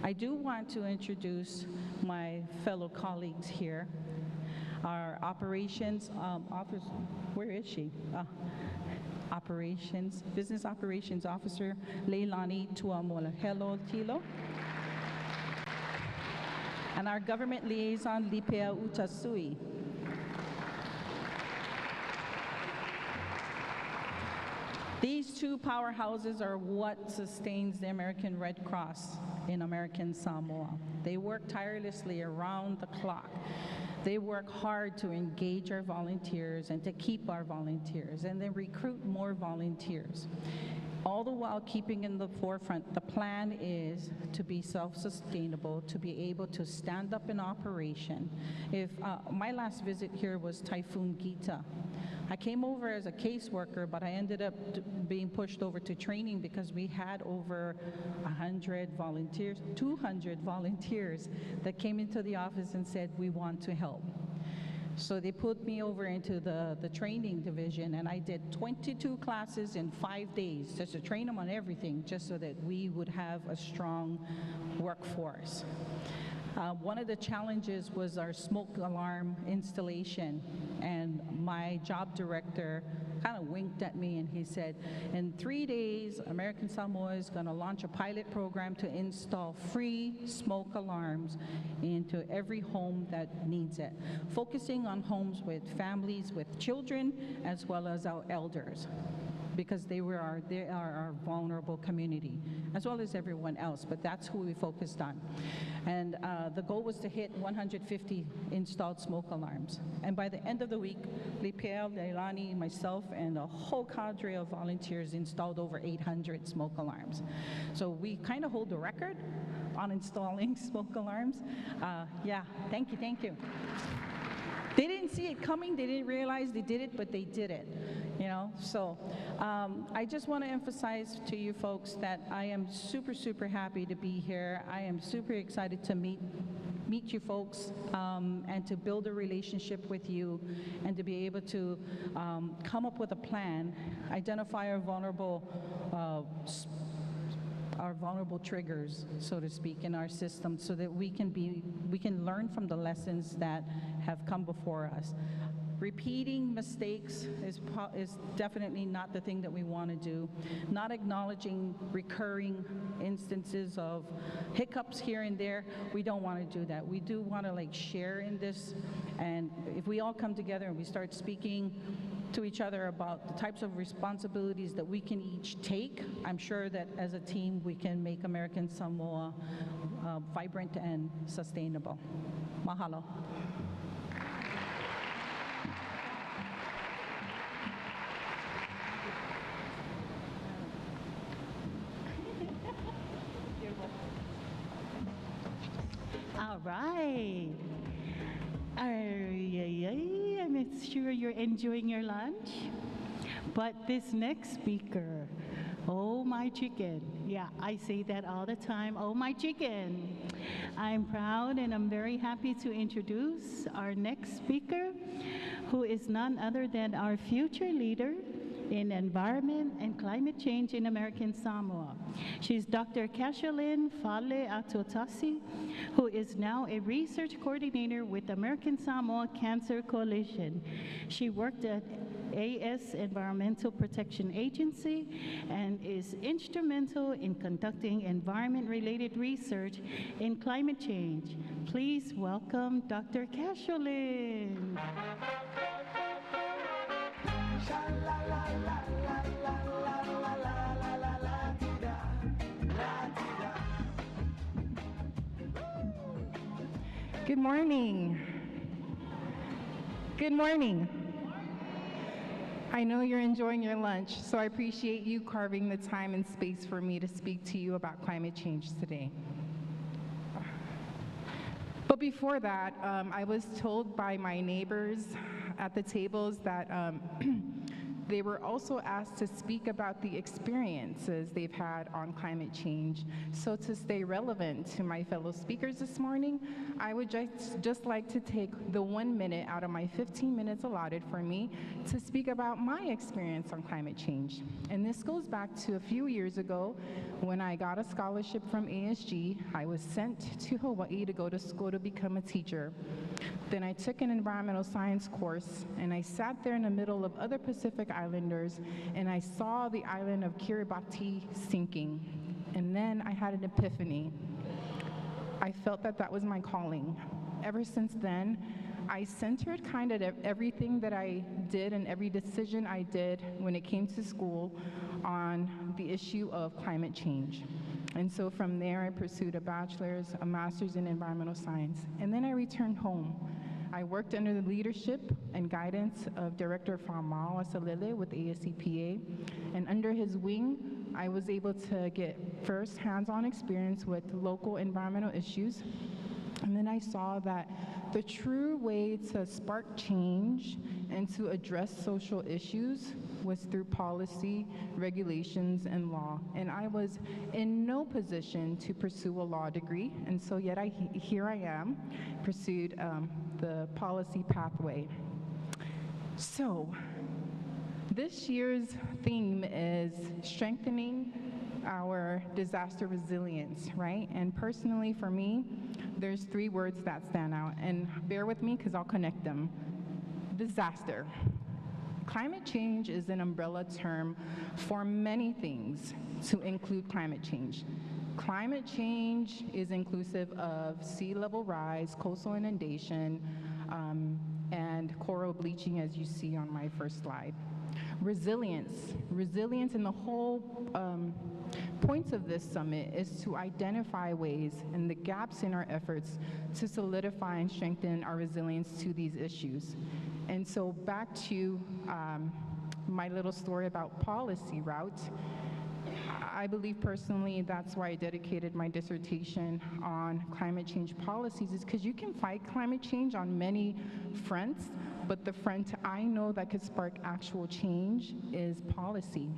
J: I do want to introduce my fellow colleagues here. Our operations officer, where is she? Business Operations Officer, Leilani Tuamola. Hello, Tilo. And our government liaison, Lipea Utasui. These two powerhouses are what sustains the American Red Cross in American Samoa. They work tirelessly around the clock. They work hard to engage our volunteers and to keep our volunteers, and then recruit more volunteers. All the while keeping in the forefront, the plan is to be self-sustainable, to be able to stand up an operation. If my last visit here was Typhoon Gita. I came over as a caseworker, but I ended up being pushed over to training because we had over 100 volunteers, 200 volunteers that came into the office and said, we want to help. So they put me over into the training division, and I did 22 classes in 5 days just to train them on everything, just so that we would have a strong workforce. One of the challenges was our smoke alarm installation, and my job director kind of winked at me and he said, in 3 days, American Samoa is going to launch a pilot program to install free smoke alarms into every home that needs it, focusing on homes with families with children as well as our elders, because they are our vulnerable community, as well as everyone else, but that's who we focused on. And the goal was to hit 150 installed smoke alarms. And by the end of the week, Lipea, Leilani, myself, and a whole cadre of volunteers installed over 800 smoke alarms. So we kind of hold the record on installing smoke alarms. Yeah, thank you. They didn't see it coming, they didn't realize they did it, but they did it, you know? So I just want to emphasize to you folks that I am super, super happy to be here. I am super excited to meet you folks and to build a relationship with you and to be able to come up with a plan, identify our vulnerable triggers, so to speak, in our system so that we can learn from the lessons that have come before us. Repeating mistakes is definitely not the thing that we want to do. Not acknowledging recurring instances of hiccups here and there, we don't want to do that. We do want to like share in this, and if we all come together and we start speaking to each other about the types of responsibilities that we can each take, I'm sure that as a team we can make American Samoa vibrant and sustainable. Mahalo.
A: All right. I'm sure you're enjoying your lunch. But this next speaker, oh my chicken. Yeah, I say that all the time, oh my chicken. I'm proud and I'm very happy to introduce our next speaker, who is none other than our future leader in environment and climate change in American Samoa. She's Dr. Kashalyn Fale Atotasi, who is now a research coordinator with American Samoa Cancer Coalition. She worked at AS Environmental Protection Agency and is instrumental in conducting environment-related research in climate change. Please welcome Dr. Kashalyn.
K: Good morning. Good morning. I know you're enjoying your lunch, so I appreciate you carving the time and space for me to speak to you about climate change today. But before that, I was told by my neighbors at the tables that they were also asked to speak about the experiences they've had on climate change. So to stay relevant to my fellow speakers this morning, I would just like to take the 1 minute out of my 15 minutes allotted for me to speak about my experience on climate change. And this goes back to a few years ago when I got a scholarship from ASG. I was sent to Hawaii to go to school to become a teacher. Then I took an environmental science course, and I sat there in the middle of other Pacific Islanders, and I saw the island of Kiribati sinking. And then I had an epiphany. I felt that that was my calling. Ever since then, I centered kind of everything that I did and every decision I did when it came to school on the issue of climate change. And so from there, I pursued a bachelor's, a master's in environmental science, and then I returned home. I worked under the leadership and guidance of Director Famao Asalele with ASCPA, and under his wing, I was able to get first hands-on experience with local environmental issues. And then I saw that the true way to spark change and to address social issues was through policy, regulations, and law. And I was in no position to pursue a law degree, and so yet here I am, pursued the policy pathway. So this year's theme is strengthening our disaster resilience, right? And personally for me, there's 3 words that stand out, and bear with me because I'll connect them. Disaster. Climate change is an umbrella term for many things to include climate change. Climate change is inclusive of sea level rise, coastal inundation, and coral bleaching, as you see on my first slide. Resilience in the whole points of this summit is to identify ways and the gaps in our efforts to solidify and strengthen our resilience to these issues. And so back to my little story about policy route. I believe personally that's why I dedicated my dissertation on climate change policies, is because you can fight climate change on many fronts, but the front I know that could spark actual change is policy.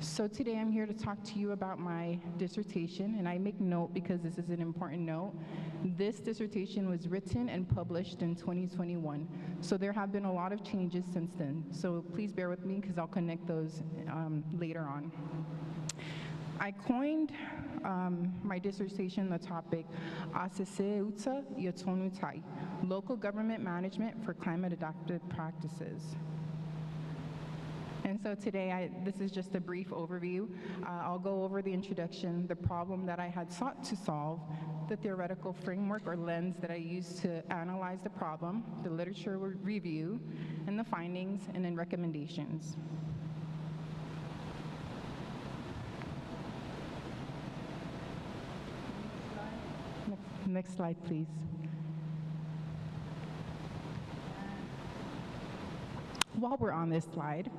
K: So today I'm here to talk to you about my dissertation, and I make note because this is an important note. This dissertation was written and published in 2021, so there have been a lot of changes since then. So please bear with me because I'll connect those later on. I coined my dissertation the topic Asese Uta Yotonu Tai, Local Government Management for Climate Adaptive Practices. And so today, this is just a brief overview. I'll go over the introduction, the problem that I had sought to solve, the theoretical framework or lens that I used to analyze the problem, the literature review, and the findings, and then recommendations. Next slide, please. While we're on this slide,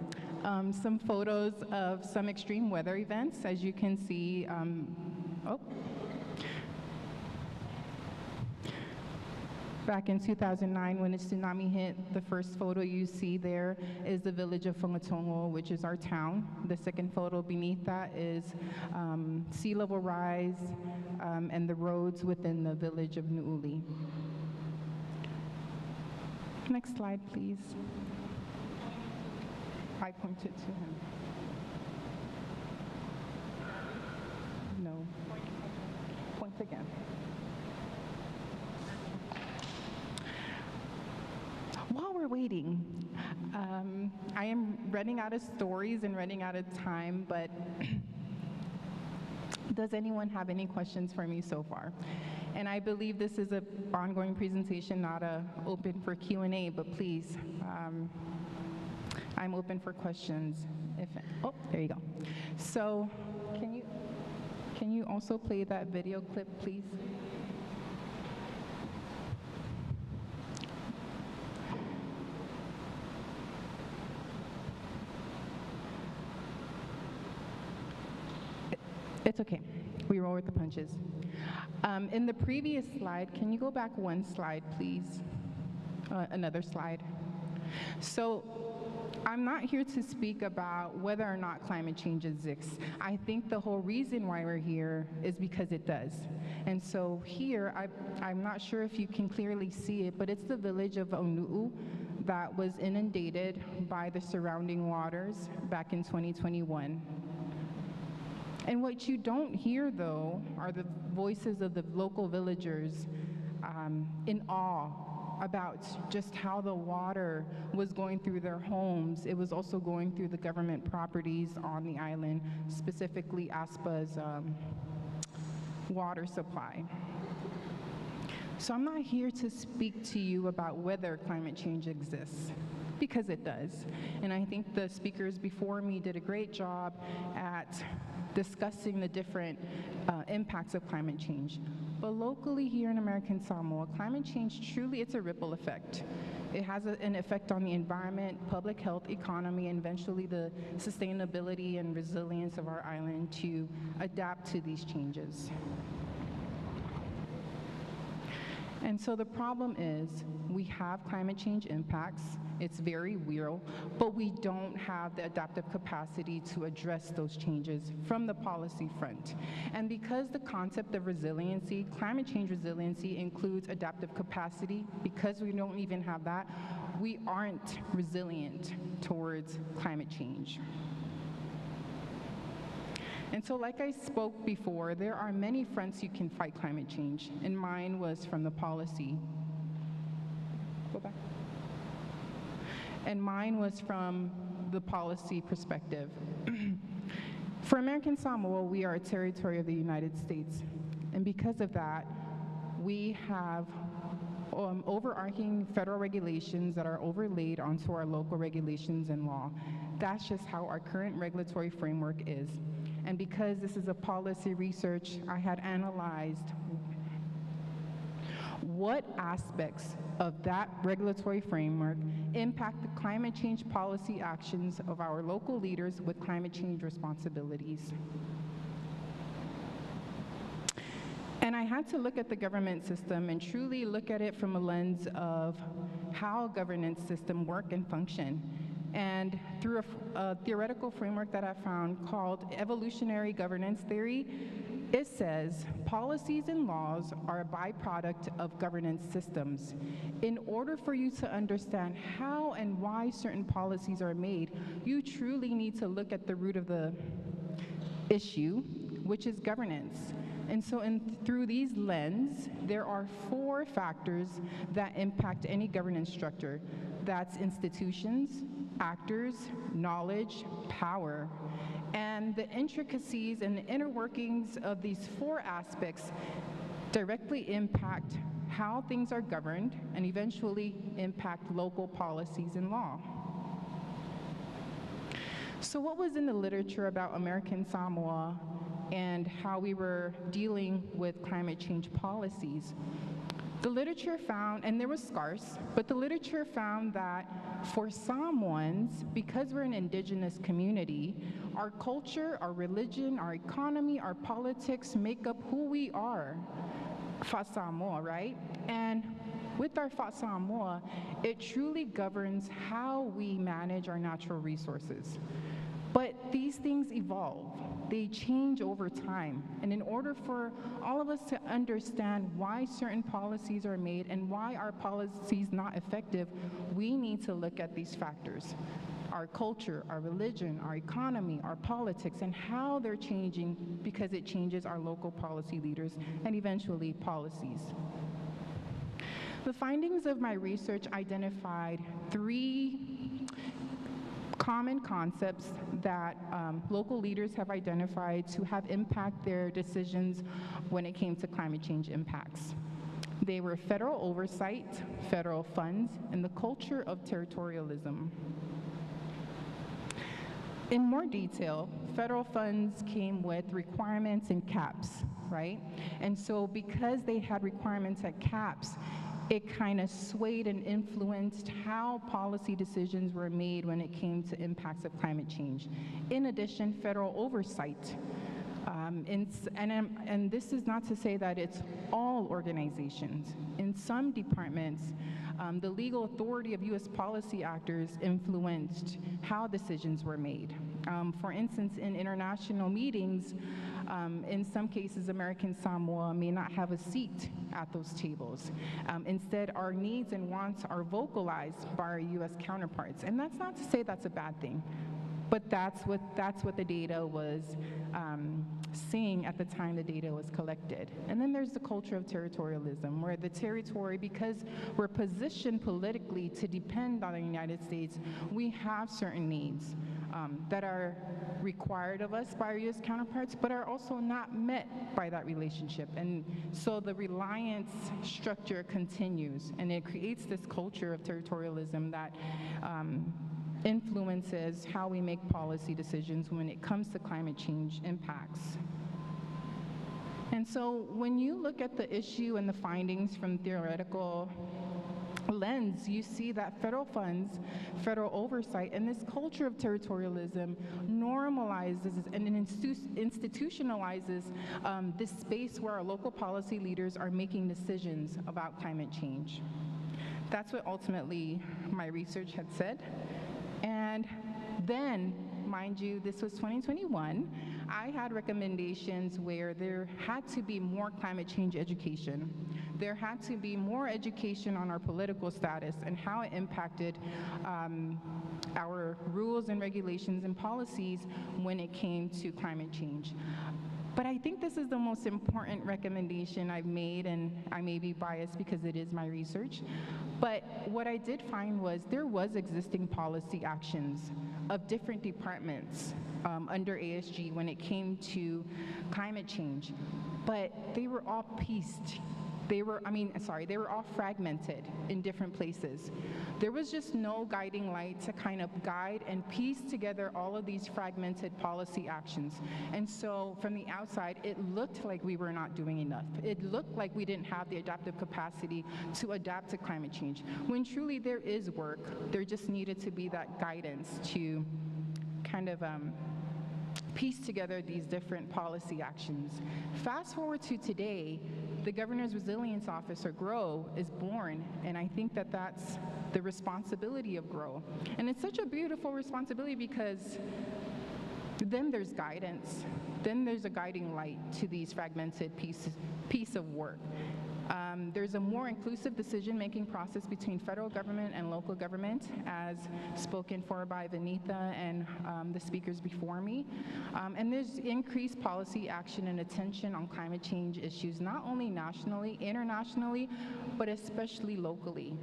K: some photos of some extreme weather events. As you can see, back in 2009 when the tsunami hit, the first photo you see there is the village of Whangatongo, which is our town. The second photo beneath that is sea level rise and the roads within the village of Nu'uli. Next slide, please. I pointed to him. No. Point again. While we're waiting, I am running out of stories and running out of time, but does anyone have any questions for me so far? And I believe this is an ongoing presentation, not open for Q&A, but please, I'm open for questions. Oh, there you go. So, can you also play that video clip, please? It's okay. We roll with the punches. In the previous slide, can you go back one slide, please? Another slide. So, I'm not here to speak about whether or not climate change exists. I think the whole reason why we're here is because it does. And so here, I'm not sure if you can clearly see it, but it's the village of Onu'u that was inundated by the surrounding waters back in 2021. And what you don't hear, though, are the voices of the local villagers in awe about just how the water was going through their homes. It was also going through the government properties on the island, specifically ASPA's water supply. So I'm not here to speak to you about whether climate change exists, because it does. And I think the speakers before me did a great job at discussing the different impacts of climate change. But locally here in American Samoa, climate change truly, it's a ripple effect. It has an effect on the environment, public health, economy, and eventually the sustainability and resilience of our island to adapt to these changes. And so the problem is we have climate change impacts. It's very real, but we don't have the adaptive capacity to address those changes from the policy front. And because the concept of resiliency, climate change resiliency includes adaptive capacity, because we don't even have that, we aren't resilient towards climate change. And so like I spoke before, there are many fronts you can fight climate change, and mine was from the policy. Go back. And mine was from the policy perspective. For American Samoa, we are a territory of the United States. And because of that, we have overarching federal regulations that are overlaid onto our local regulations and law. That's just how our current regulatory framework is. And because this is a policy research, I had analyzed What aspects of that regulatory framework impact the climate change policy actions of our local leaders with climate change responsibilities? And I had to look at the government system and truly look at it from a lens of how governance systems work and function. And through a theoretical framework that I found called evolutionary governance theory, it says policies and laws are a byproduct of governance systems. In order for you to understand how and why certain policies are made, you truly need to look at the root of the issue, which is governance. And so through these lens, there are 4 factors that impact any governance structure. That's institutions, actors, knowledge, power. And the intricacies and the inner workings of these 4 aspects directly impact how things are governed and eventually impact local policies and law. So what was in the literature about American Samoa and how we were dealing with climate change policies? The literature found, and there was scarce, but the literature found that for Samoans, because we're an indigenous community, our culture, our religion, our economy, our politics make up who we are, Fa Samoa, right? And with our Fa Samoa, it truly governs how we manage our natural resources. But these things evolve. They change over time. And in order for all of us to understand why certain policies are made and why our policies not effective, we need to look at these factors. Our culture, our religion, our economy, our politics, and how they're changing because it changes our local policy leaders and eventually policies. The findings of my research identified 3 common concepts that local leaders have identified to have impact their decisions when it came to climate change impacts. They were federal oversight, federal funds, and the culture of territorialism. In more detail, federal funds came with requirements and caps, right? And so because they had requirements and caps, it kind of swayed and influenced how policy decisions were made when it came to impacts of climate change. In addition, federal oversight. And this is not to say that it's all organizations. In some departments, the legal authority of U.S. policy actors influenced how decisions were made. For instance, in international meetings, in some cases, American Samoa may not have a seat at those tables. Instead, our needs and wants are vocalized by our U.S. counterparts. And that's not to say that's a bad thing, but that's what the data was seeing at the time the data was collected. And then there's the culture of territorialism, where the territory, because we're positioned politically to depend on the United States, we have certain needs that are required of us by our U.S. counterparts, but are also not met by that relationship. And so the reliance structure continues, and it creates this culture of territorialism that influences how we make policy decisions when it comes to climate change impacts. And so when you look at the issue and the findings from theoretical lens, you see that federal funds, federal oversight, and this culture of territorialism normalizes and institutionalizes this space where our local policy leaders are making decisions about climate change. That's what ultimately my research had said. And then, mind you, this was 2021, I had recommendations where there had to be more climate change education. There had to be more education on our political status and how it impacted our rules and regulations and policies when it came to climate change. But I think this is the most important recommendation I've made, and I may be biased because it is my research. But what I did find was there was existing policy actions of different departments under ASG when it came to climate change, but they were all pieced they were all fragmented in different places. There was just no guiding light to kind of guide and piece together all of these fragmented policy actions. And so from the outside, it looked like we were not doing enough. It looked like we didn't have the adaptive capacity to adapt to climate change, when truly there is work. There just needed to be that guidance to kind of piece together these different policy actions. Fast forward to today, the Governor's Resilience Office, or GROW, is born, and I think that that's the responsibility of GROW. And it's such a beautiful responsibility because then there's guidance, then there's a guiding light to these fragmented piece of work. There's a more inclusive decision-making process between federal government and local government, as spoken for by Vanitha and the speakers before me. And there's increased policy action and attention on climate change issues, not only nationally, internationally, but especially locally.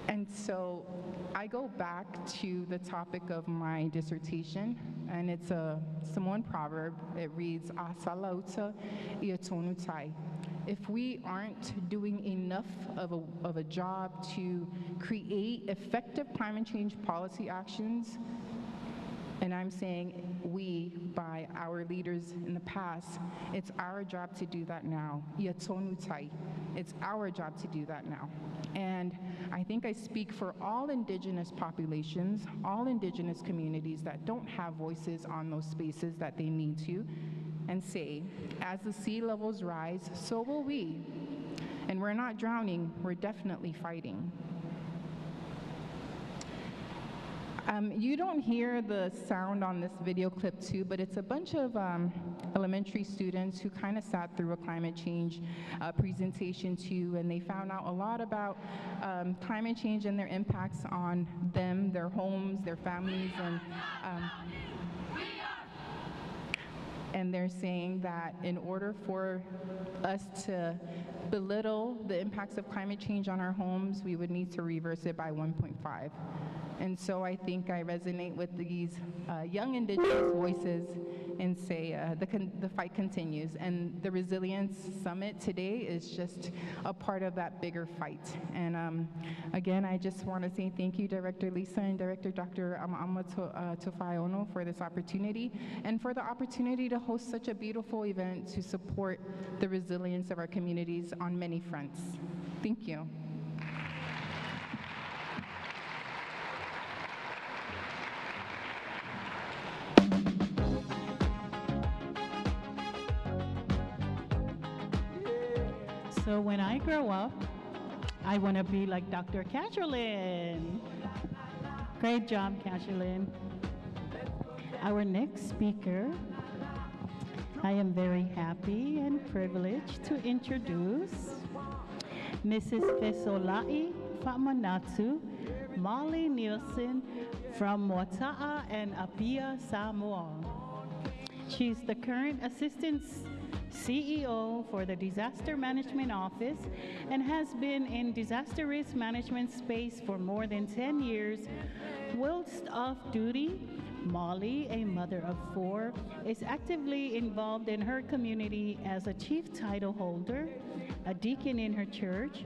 K: And so I go back to the topic of my dissertation, and it's a Samoan proverb. It reads, "Asalauta iatonutai." If we aren't doing enough of a job to create effective climate change policy actions, and I'm saying we, by our leaders in the past, it's our job to do that now. Iatonutai. It's our job to do that now. And I think I speak for all Indigenous populations, all Indigenous communities that don't have voices on those spaces that they need to, and say, as the sea levels rise, so will we. And we're not drowning, we're definitely fighting. You don't hear the sound on this video clip too, but it's a bunch of elementary students who kind of sat through a climate change presentation too, and they found out a lot about climate change and their impacts on them, their homes, their families, and they're saying that in order for us to belittle the impacts of climate change on our homes, we would need to reverse it by 1.5. And so I think I resonate with these young Indigenous voices and say the fight continues. And the Resilience Summit today is just a part of that bigger fight. And again, I just want to say thank you, Director Lisa and Director Dr. Amaama Tofaiono, for this opportunity and for the opportunity to host such a beautiful event to support the resilience of our communities on many fronts. Thank you.
A: So when I grow up, I want to be like Dr. Catherine. Great job, Catherine. Our next speaker, I am very happy and privileged to introduce Mrs. Fesolai Fa'amanatu Molly Nielsen from Mota'a and Apia, Samoa. She's the current Assistant CEO for the Disaster Management Office and has been in disaster risk management space for more than 10 years. Whilst off duty, Molly, a mother of 4, is actively involved in her community as a chief title holder, a deacon in her church,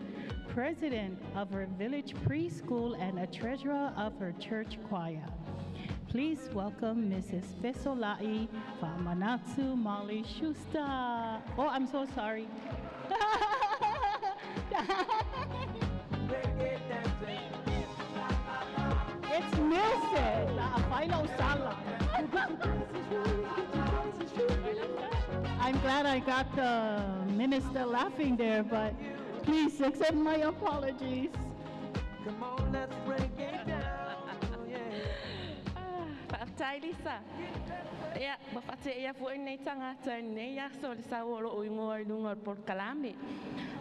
A: president of her village preschool, and a treasurer of her church choir. Please welcome Mrs. Fesolai Fa'amanatu Molly Schuster. Oh, I'm so sorry. It's music. I'm glad I got the minister laughing there, but please accept my apologies.
L: Come on, let's break it down.
M: Lisa. Ya, bafate ya fu nei tangata nei ya so le sa o lo ngoi lunga por kalami.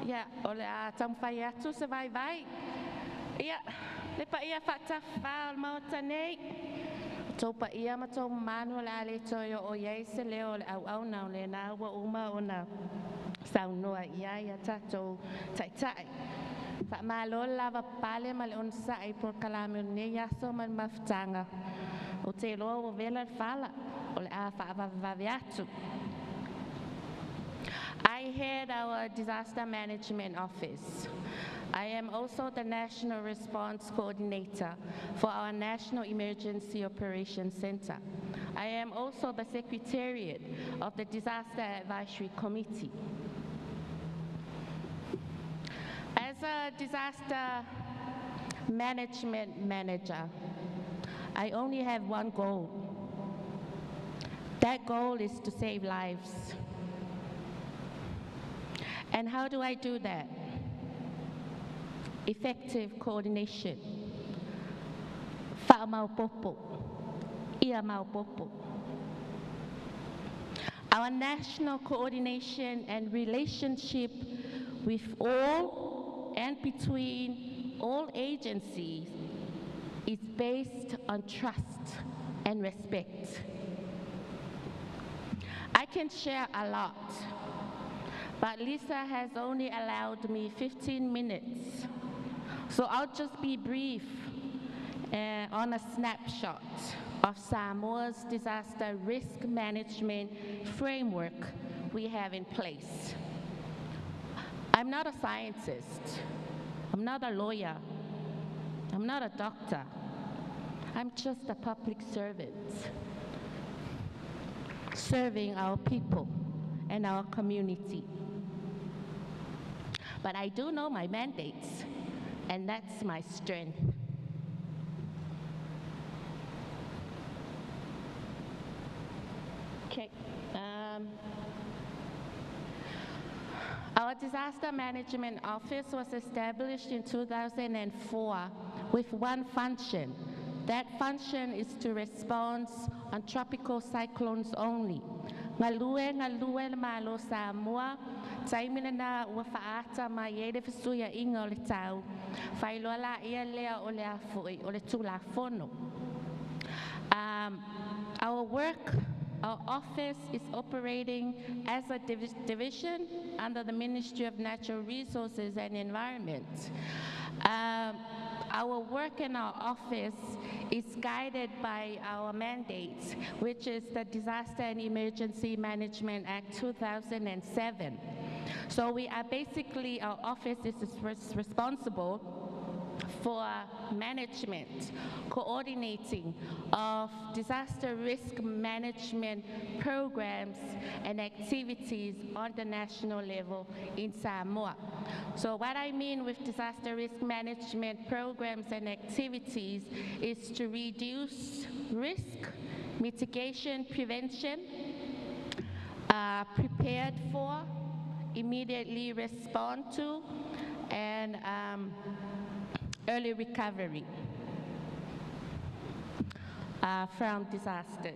M: Ya, ole a tamfai atu se vai vai. Ya, le pa ia fata fa mau tanei. To pa ia ma to manu la le to yo o ye se le o au na le na wa uma ona. Sau no ia ya ta to tai tai. Fa malo lava pale mal on sai por kalami nei ya so man maftanga. O te loa o vela fala, o le a whaavaviatu. I head our disaster management office. I am also the National Response Coordinator for our National Emergency Operations Center. I am also the Secretariat of the Disaster Advisory Committee. As a disaster management manager, I only have one goal. That goal is to save lives. And how do I do that? Effective coordination. Whaamaupopo, ia maupopo. Our national coordination and relationship with all and between all agencies is based on trust and respect. I can share a lot, but Lisa has only allowed me 15 minutes. So I'll just be brief on a snapshot of Samoa's disaster risk management framework we have in place. I'm not a scientist. I'm not a lawyer. I'm not a doctor. I'm just a public servant, serving our people and our community. But I do know my mandates, and that's my strength. Okay. Our Disaster Management Office was established in 2004 with one function. That function is to respond on tropical cyclones only. Ngalue malo Samoa, taimina na wafaata ma yede fisuya inga ole tau, failola ia lea ole afui, ole tula fono. Our office is operating as a division under the Ministry of Natural Resources and Environment. Our work in our office is guided by our mandates, which is the Disaster and Emergency Management Act 2007. So we are basically, our office is responsible for management, coordinating of disaster risk management programs and activities on the national level in Samoa. So what I mean with disaster risk management programs and activities is to reduce risk, mitigation, prevention, prepared for, immediately respond to, and early recovery from disasters.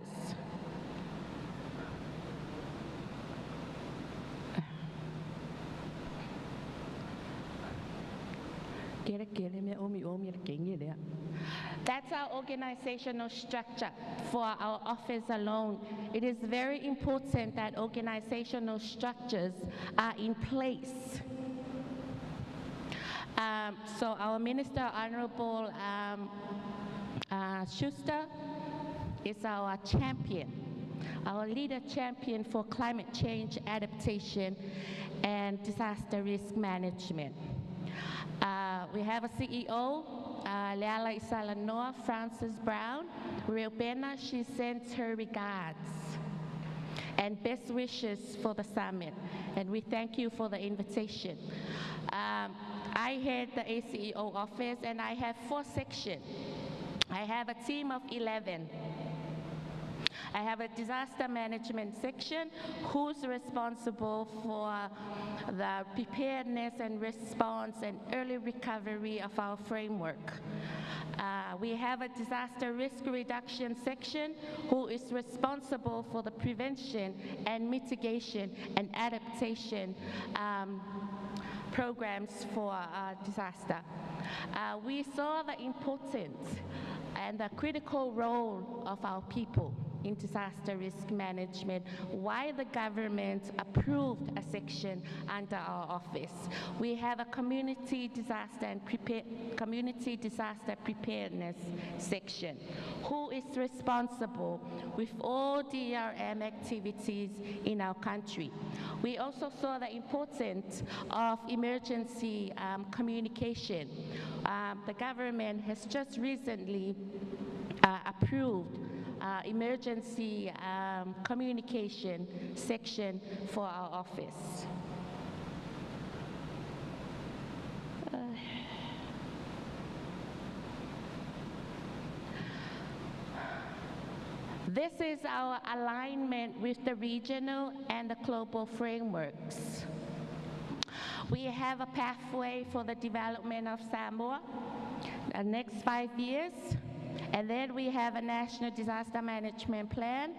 M: That's our organizational structure for our office alone. It is very important that organizational structures are in place. So our Minister, Honorable Schuster, is our champion, our leader champion for climate change adaptation and disaster risk management. We have a CEO, Leala Isalanoa, Frances Brown. Reopena, she sends her regards and best wishes for the summit, and we thank you for the invitation. I head the ACEO office, and I have 4 sections. I have a team of 11. I have a disaster management section who's responsible for the preparedness and response and early recovery of our framework. We have a disaster risk reduction section who is responsible for the prevention and mitigation and adaptation programs for disaster. We saw the importance and the critical role of our people in disaster risk management, why the government approved a section under our office. We have a community disaster preparedness section. Who is responsible with all DRM activities in our country? We also saw the importance of emergency communication. The government has just recently approved emergency communication section for our office. This is our alignment with the regional and the global frameworks. We have a pathway for the development of Samoa the next 5 years, and then we have a National Disaster Management Plan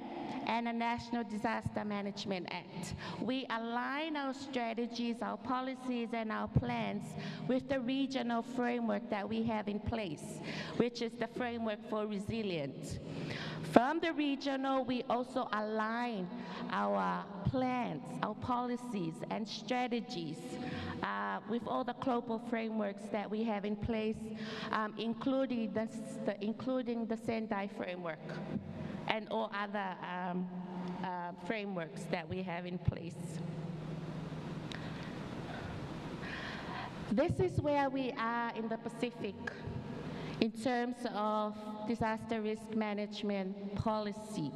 M: and a National Disaster Management Act. We align our strategies, our policies, and our plans with the regional framework that we have in place, which is the framework for resilience. From the regional, we also align our plans, our policies, and strategies with all the global frameworks that we have in place, including the Sendai framework and all other frameworks that we have in place. This is where we are in the Pacific in terms of disaster risk management policy.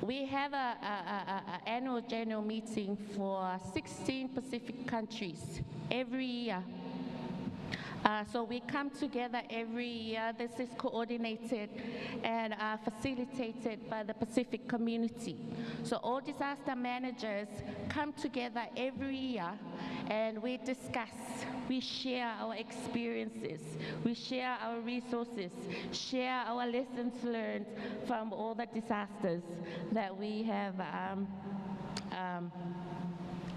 M: We have an annual general meeting for 16 Pacific countries every year. So we come together every year. This is coordinated and facilitated by the Pacific community. So all disaster managers come together every year and we discuss, we share our experiences, we share our resources, share our lessons learned from all the disasters that we have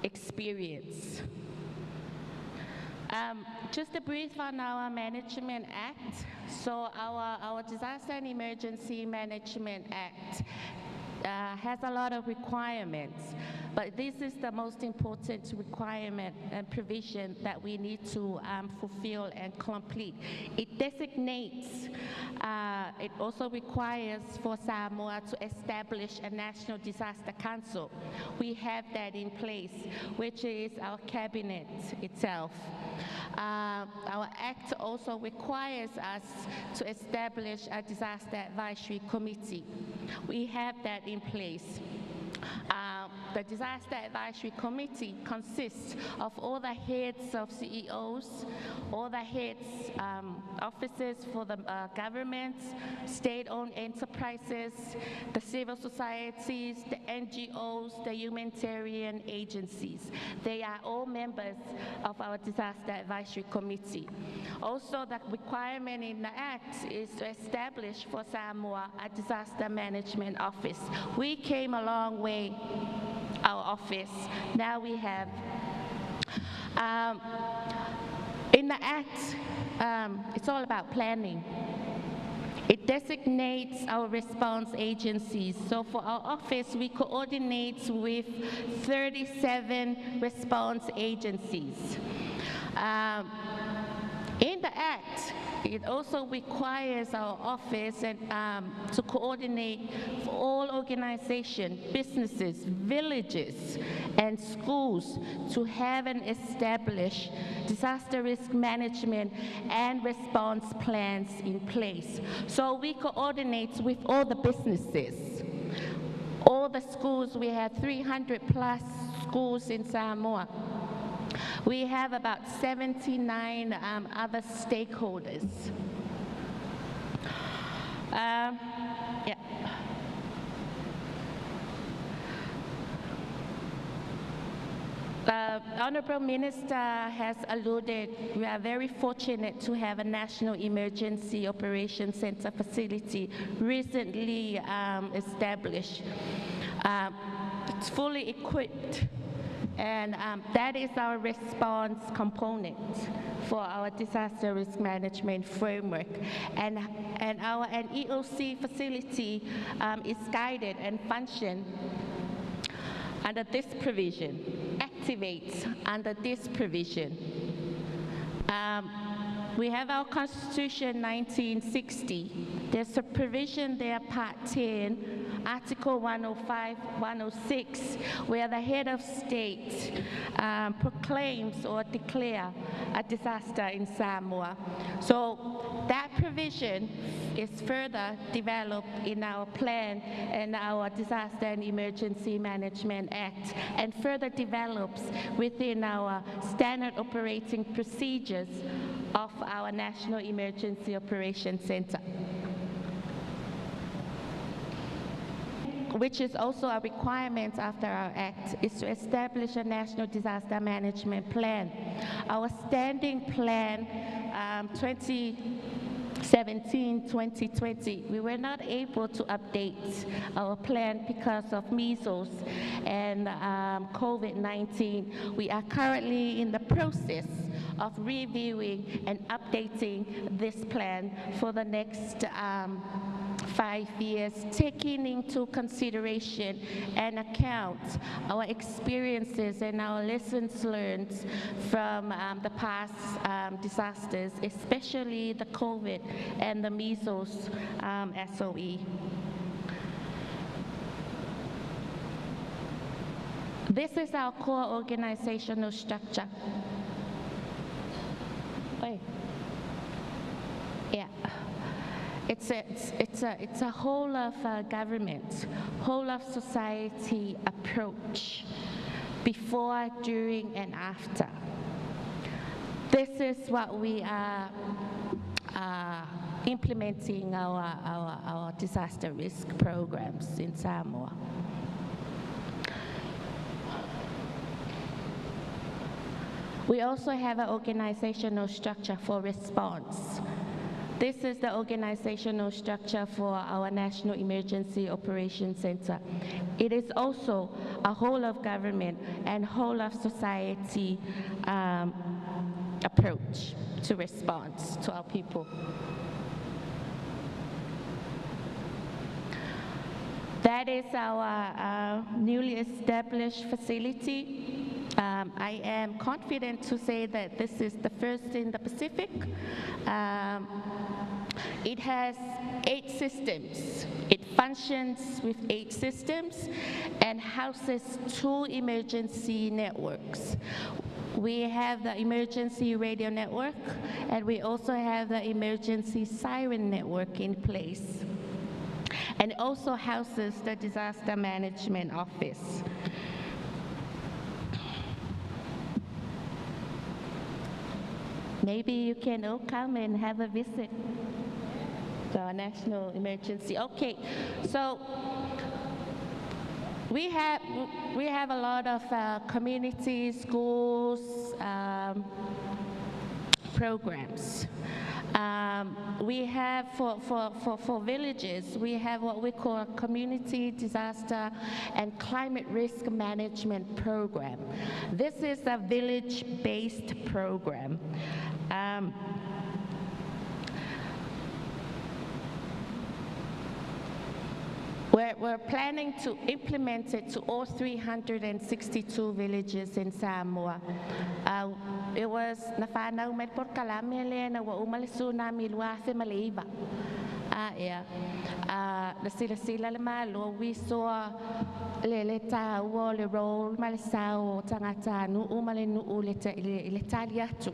M: experienced. Just a brief on our Management Act. So our Disaster and Emergency Management Act has a lot of requirements, but this is the most important requirement and provision that we need to fulfill and complete. It designates, it also requires for Samoa to establish a National Disaster Council. We have that in place, which is our cabinet itself. Our act also requires us to establish a disaster advisory committee. We have that in place. The Disaster Advisory Committee consists of all the heads of CEOs, all the heads, officers for the governments, state-owned enterprises, the civil societies, the NGOs, the humanitarian agencies. They are all members of our Disaster Advisory Committee. Also, the requirement in the Act is to establish for Samoa a disaster management office. We came a long way, our office. Now we have, in the Act, it's all about planning. It designates our response agencies. So for our office, we coordinate with 37 response agencies. In the Act, it also requires our office and, to coordinate for all organizations, businesses, villages, and schools to have and establish disaster risk management and response plans in place. So we coordinate with all the businesses, all the schools. We have 300 plus schools in Samoa. We have about 79 other stakeholders. Yeah. The Honorable Minister has alluded, we are very fortunate to have a National Emergency Operations Center facility recently established. It's fully equipped And that is our response component for our disaster risk management framework. And our EOC facility is guided and function under this provision, activates under this provision. We have our Constitution 1960. There's a provision there, Part 10, Article 105, 106, where the head of state proclaims or declares a disaster in Samoa. So that provision is further developed in our plan and our Disaster and Emergency Management Act, and further develops within our standard operating procedures of our National Emergency Operations Center, which is also a requirement after our act, is to establish a national disaster management plan. Our standing plan 2017-2020, we were not able to update our plan because of measles and COVID-19. We are currently in the process of reviewing and updating this plan for the next 5 years, taking into consideration and account our experiences and our lessons learned from the past disasters, especially the COVID and the measles SOE. This is our core organizational structure. Yeah. It's a whole of government, whole of society approach, before, during, and after. This is what we are implementing our disaster risk programs in Samoa. We also have an organizational structure for response. This is the organizational structure for our National Emergency Operations Center. It is also a whole of government and whole of society approach to response to our people. That is our newly established facility. I am confident to say that this is the first in the Pacific. It has 8 systems. It functions with 8 systems and houses 2 emergency networks. We have the emergency radio network, and we also have the emergency siren network in place. And it also houses the disaster management office. Maybe you can all come and have a visit to our national emergency. Okay, so we have a lot of community schools programs. We have for villages, we have what we call a community disaster and climate risk management program. This is a village-based program. We're planning to implement it to all 362 villages in Samoa. It was na whanau mai por kalame le na wa umalisu na milwa fe maleiva. Na sila le malo we saw le ta wo le role malisao tangata nu umale nu le taliatu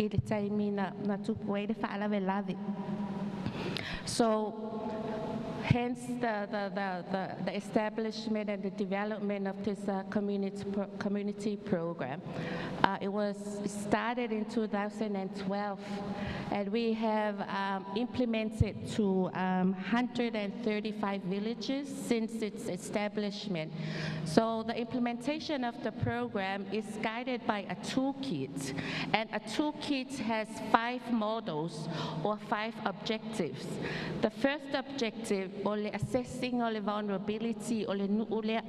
M: I le taimina na tupu e le whaala ve lavi. So hence the establishment and the development of this community program. It was started in 2012, and we have implemented to 135 villages since its establishment. So the implementation of the program is guided by a toolkit, and a toolkit has 5 models or 5 objectives. The first objective ole assessing ole vulnerability ole nu'ulea.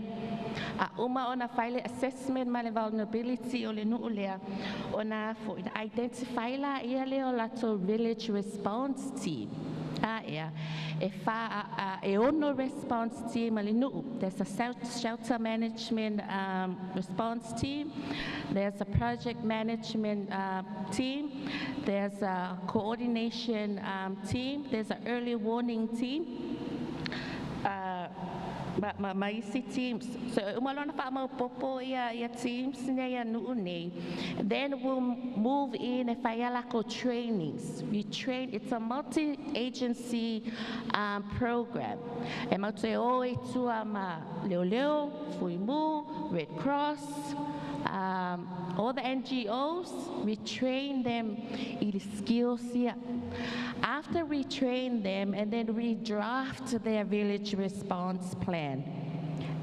M: Uma ona file assessment ma le vulnerability ole nu'ulea. Ona fo identify la ia le o lato village response team. E ono response team ali nu. There's a shelter management response team. There's a project management team. There's a coordination team. There's an early warning team. Maisi teams. So umalona pa mo popo ya teams niya nuune. Then we'll move in if ayalako trainings. We train. It's a multi-agency program. E maute o itu leo Fuimu, Red Cross. All the NGOs, we train them in skills here. After we train them, and then we draft their village response plan.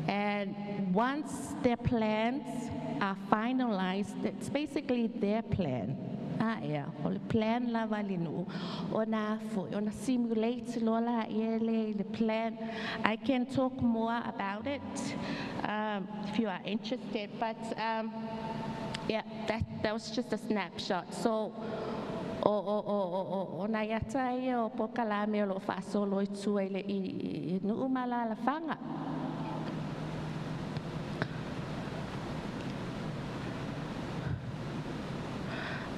M: And once their plans are finalized, it's basically their plan. O plan la valinu. Ona simulate lola the plan. I can talk more about it if you are interested, but yeah, that was just a snapshot. So ona yata o pokalame o lo faso lo itu ele I nuumala la fanga.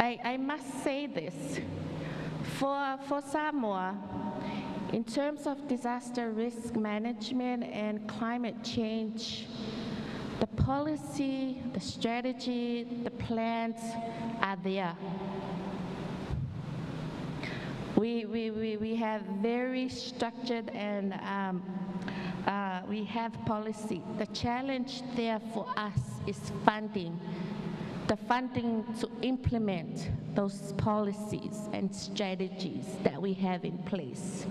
M: I must say this, for Samoa, in terms of disaster risk management and climate change, the policy, the strategy, the plans are there. We have very structured and we have policy. The challenge there for us is funding. The funding to implement those policies and strategies that we have in place.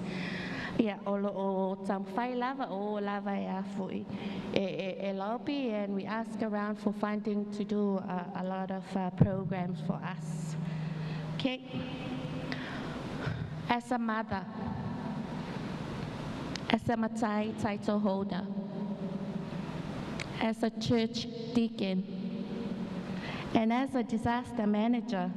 M: Yeah, o tamfai lava o lava ya foi e lobby, and we ask around for funding to do a lot of programs for us. Okay. As a mother, as a Matai title holder, as a church deacon, and as a disaster manager,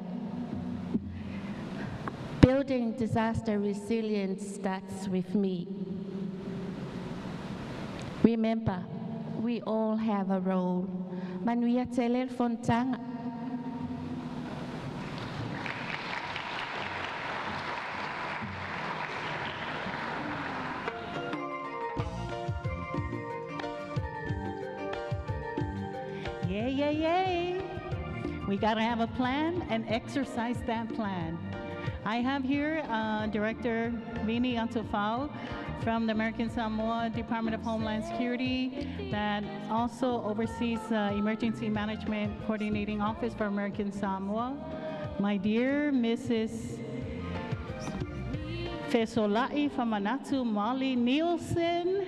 M: building disaster resilience starts with me. Remember, we all have a role. Manuia telel fontanga.
A: Yay. We gotta have a plan and exercise that plan. I have here Director Vini Antofao from the American Samoa Department of Homeland Security that also oversees Emergency Management Coordinating Office for American Samoa. My dear Mrs. Fesolai Famanatu Molly Nielsen.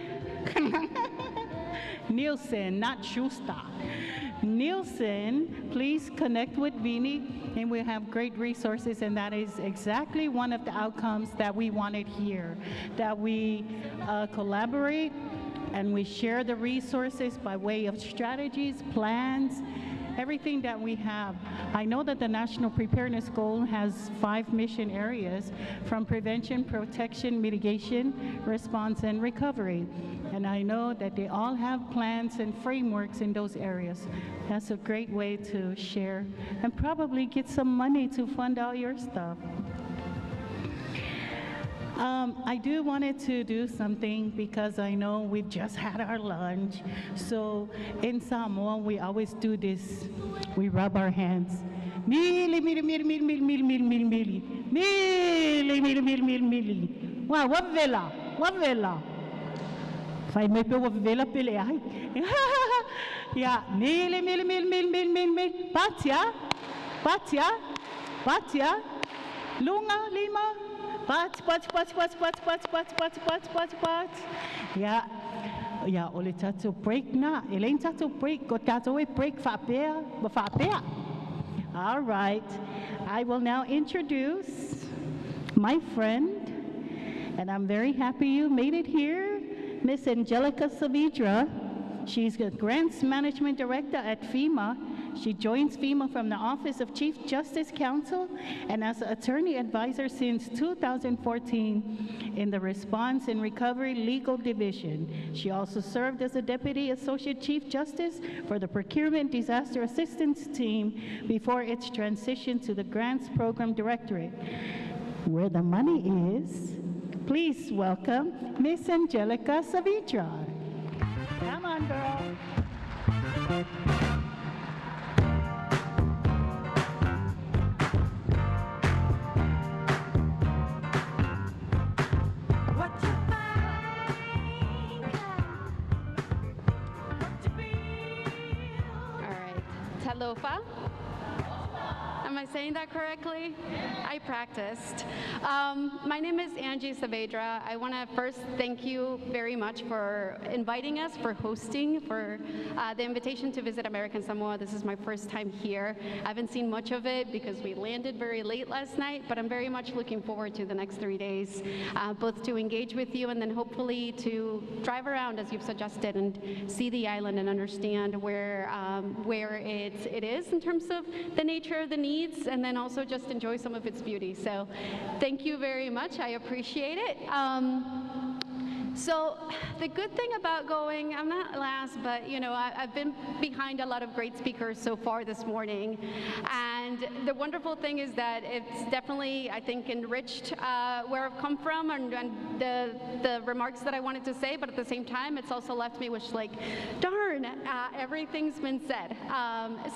A: Nielsen, not Schuster. Nielsen, please connect with Vini, and we have great resources, and that is exactly one of the outcomes that we wanted here, that we collaborate and we share the resources by way of strategies, plans, everything that we have. I know that the National Preparedness Goal has 5 mission areas, from prevention, protection, mitigation, response, and recovery. And I know that they all have plans and frameworks in those areas. That's a great way to share and probably get some money to fund all your stuff. I do wanted to do something because I know we've just had our lunch. So in Samoa, we always do this. We rub our hands. Mili, mili, mili, mili, mili, mili, mili, mili, mili. Mili, mili, mili, mili, mili. Wow, what vela? What vela? Fai me pe what vela pele ai. Yeah, mili, mili, mili, mili, mili, mili, mili. Patia, patia, patia. Lunga, lima. Pat. Yeah, ole tato break na. Elaine tato break. Go tato we break fa pea. All right. I will now introduce my friend And I'm very happy you made it here. Miss Angelica Saavedra, she's the Grants Management Director at FEMA. She joins FEMA from the Office of Chief Justice Counsel and as an attorney advisor since 2014 in the Response and Recovery Legal Division. She also served as a Deputy Associate Chief Justice for the Procurement Disaster Assistance Team before its transition to the Grants Program Directorate. Where the money is, please welcome Miss Angelica Saavedra. Come on, girl.
N: Talofa. Am I saying that correctly? I practiced. My name is Angie Saavedra. I want to first thank you very much for inviting us, for hosting, for the invitation to visit American Samoa. This is my first time here. I haven't seen much of it because we landed very late last night, but I'm very much looking forward to the next 3 days, both to engage with you and then hopefully to drive around, as you've suggested, and see the island and understand where it is in terms of the nature of the needs, and then also just enjoy some of its beauty. So thank you very much. I appreciate it. So the good thing about going, I'm not last, but you know, I've been behind a lot of great speakers so far this morning. And the wonderful thing is that it's definitely, I think, enriched where I've come from and the remarks that I wanted to say, but at the same time, it's also left me with like, darn, everything's been said.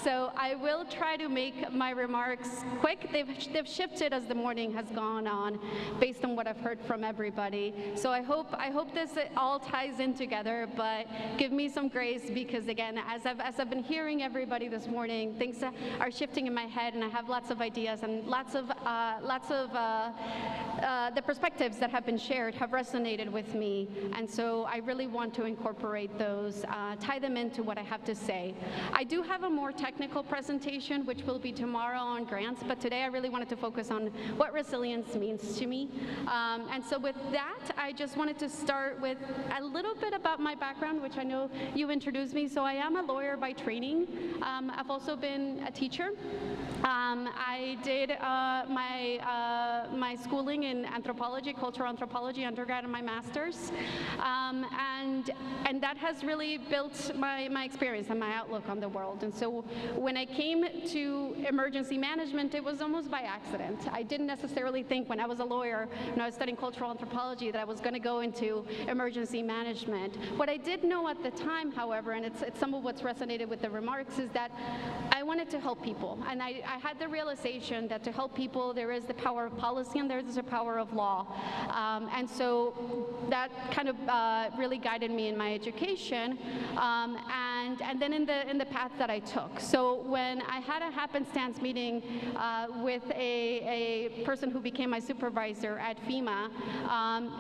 N: So I will try to make my remarks quick. They've shifted as the morning has gone on based on what I've heard from everybody. So I hope this all ties in together, but give me some grace because again, as I've been hearing everybody this morning, things are shifting in my head and I have lots of ideas and lots of the perspectives that have been shared have resonated with me. And so I really want to incorporate those, tie them into what I have to say. I do have a more technical presentation, which will be tomorrow on grants, but today I really wanted to focus on what resilience means to me. And so with that, I just wanted to start with a little bit about my background, which I know you introduced me. So I am a lawyer by training. I've also been a teacher. I did my schooling in anthropology, cultural anthropology, undergrad and my master's. And that has really built my experience and my outlook on the world. And so when I came to emergency management, it was almost by accident. I didn't necessarily think when I was a lawyer, when I was studying cultural anthropology, that I was going to go into emergency management. What I did know at the time, however, and it's some of what's resonated with the remarks, is that I wanted to help people. And I had the realization that to help people, there is the power of policy and there is the power of law. And so that kind of really guided me in my education and then in the path that I took. So when I had a happenstance meeting with a person who became my supervisor at FEMA,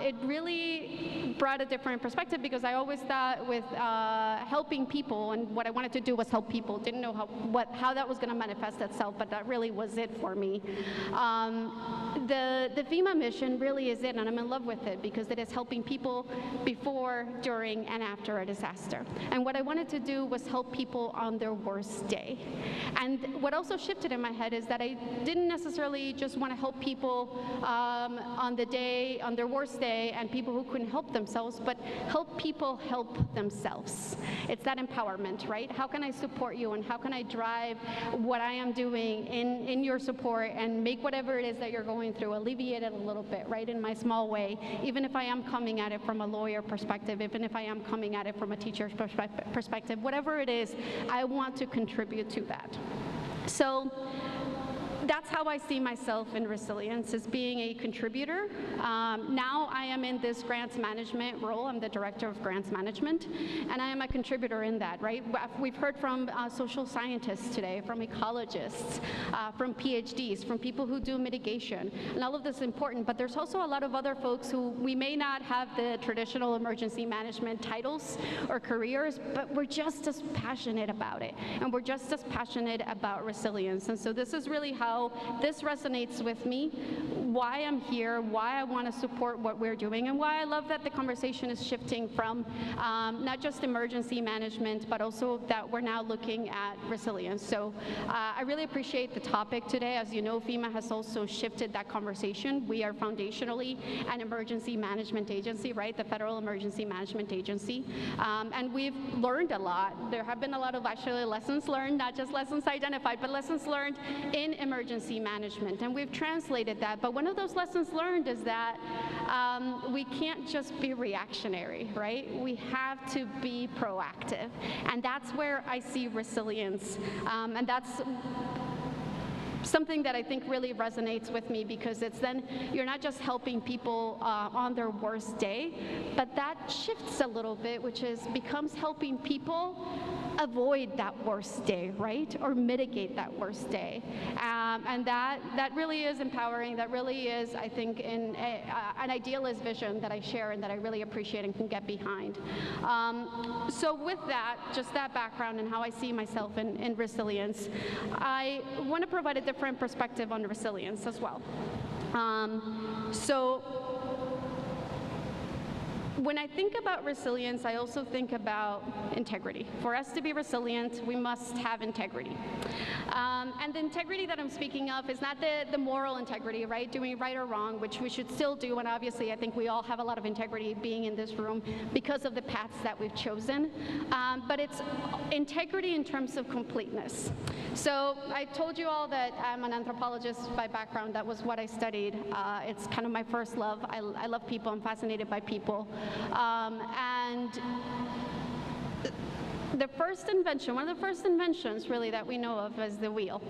N: it really brought a different perspective because I always thought with helping people, and what I wanted to do was help people. Didn't know how that was going to manifest itself, but that really was it for me. The FEMA mission really is it, and I'm in love with it because it is helping people before, during, and after a disaster. And what I wanted to do was help people on their worst day. And what also shifted in my head is that I didn't necessarily just want to help people on their worst day and people who couldn't help themselves, but help people help themselves. It's that empowerment, right? How can I support you and how can I drive what I am doing in your support and make whatever it is that you're going through, alleviate it a little bit, right, in my small way, even if I am coming at it from a lawyer perspective, even if I am coming at it from a teacher's perspective, whatever it is, I want to contribute to that. So that's how I see myself in resilience, as being a contributor. Now I am in this grants management role. I'm the director of grants management, and I am a contributor in that, right? We've heard from social scientists today, from ecologists, from PhDs, from people who do mitigation, and all of this is important, but there's also a lot of other folks who we may not have the traditional emergency management titles or careers, but we're just as passionate about it, and we're just as passionate about resilience. And so this is really how know this resonates with me, why I'm here, why I want to support what we're doing, and why I love that the conversation is shifting from not just emergency management, but also that we're now looking at resilience. So I really appreciate the topic today. As you know, FEMA has also shifted that conversation. We are foundationally an emergency management agency, right? The Federal Emergency Management Agency. And we've learned a lot. There have been a lot of actually lessons learned, not just lessons identified, but lessons learned in emergency management. And we've translated that. But one of those lessons learned is that we can't just be reactionary, right? We have to be proactive. And that's where I see resilience. And that's something that I think really resonates with me, because it's then you're not just helping people on their worst day, but that shifts a little bit, which is becomes helping people avoid that worst day, right? Or mitigate that worst day. And that really is empowering. That really is, I think, an idealist vision that I share and that I really appreciate and can get behind. So with that, just that background and how I see myself in resilience, I want to provide a different perspective on resilience as well. So when I think about resilience, I also think about integrity. For us to be resilient, we must have integrity. And the integrity that I'm speaking of is not the moral integrity, right? Doing right or wrong, which we should still do. And obviously, I think we all have a lot of integrity being in this room because of the paths that we've chosen. But it's integrity in terms of completeness. So I told you all that I'm an anthropologist by background. That was what I studied. It's kind of my first love. I love people. I'm fascinated by people. And the first invention, one of the first inventions really that we know of is the wheel.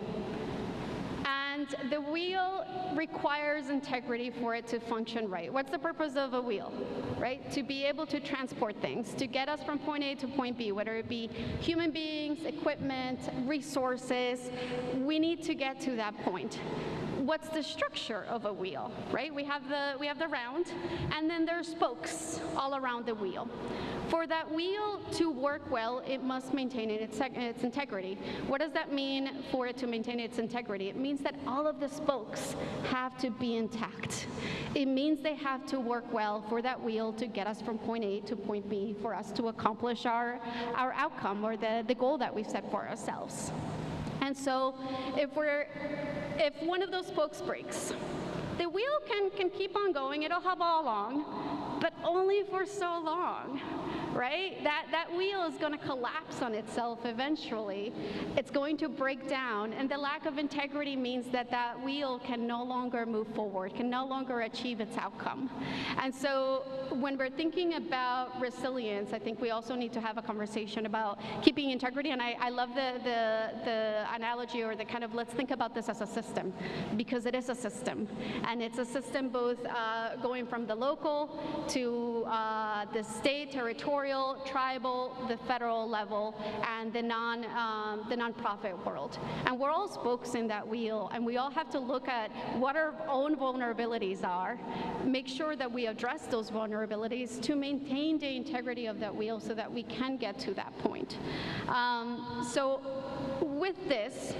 N: And the wheel requires integrity for it to function right. What's the purpose of a wheel, right? To be able to transport things, to get us from point A to point B, whether it be human beings, equipment, resources, we need to get to that point. What's the structure of a wheel, right? We have the round, and then there's spokes all around the wheel. For that wheel to work well, it must maintain its integrity. What does that mean for it to maintain its integrity? It means that all of the spokes have to be intact. It means they have to work well for that wheel to get us from point A to point B, for us to accomplish our outcome or the goal that we've set for ourselves. And so if one of those spokes breaks, the wheel can keep on going, it'll hobble along, but only for so long, right? That wheel is going to collapse on itself eventually. It's going to break down, and the lack of integrity means that that wheel can no longer move forward, can no longer achieve its outcome. And so when we're thinking about resilience, I think we also need to have a conversation about keeping integrity, and I love the analogy, or the kind of, let's think about this as a system, because it is a system. And it's a system both going from the local to the state, territorial, tribal, the federal level, and the nonprofit world. And we're all spokes in that wheel, and we all have to look at what our own vulnerabilities are, make sure that we address those vulnerabilities to maintain the integrity of that wheel so that we can get to that point. So with this,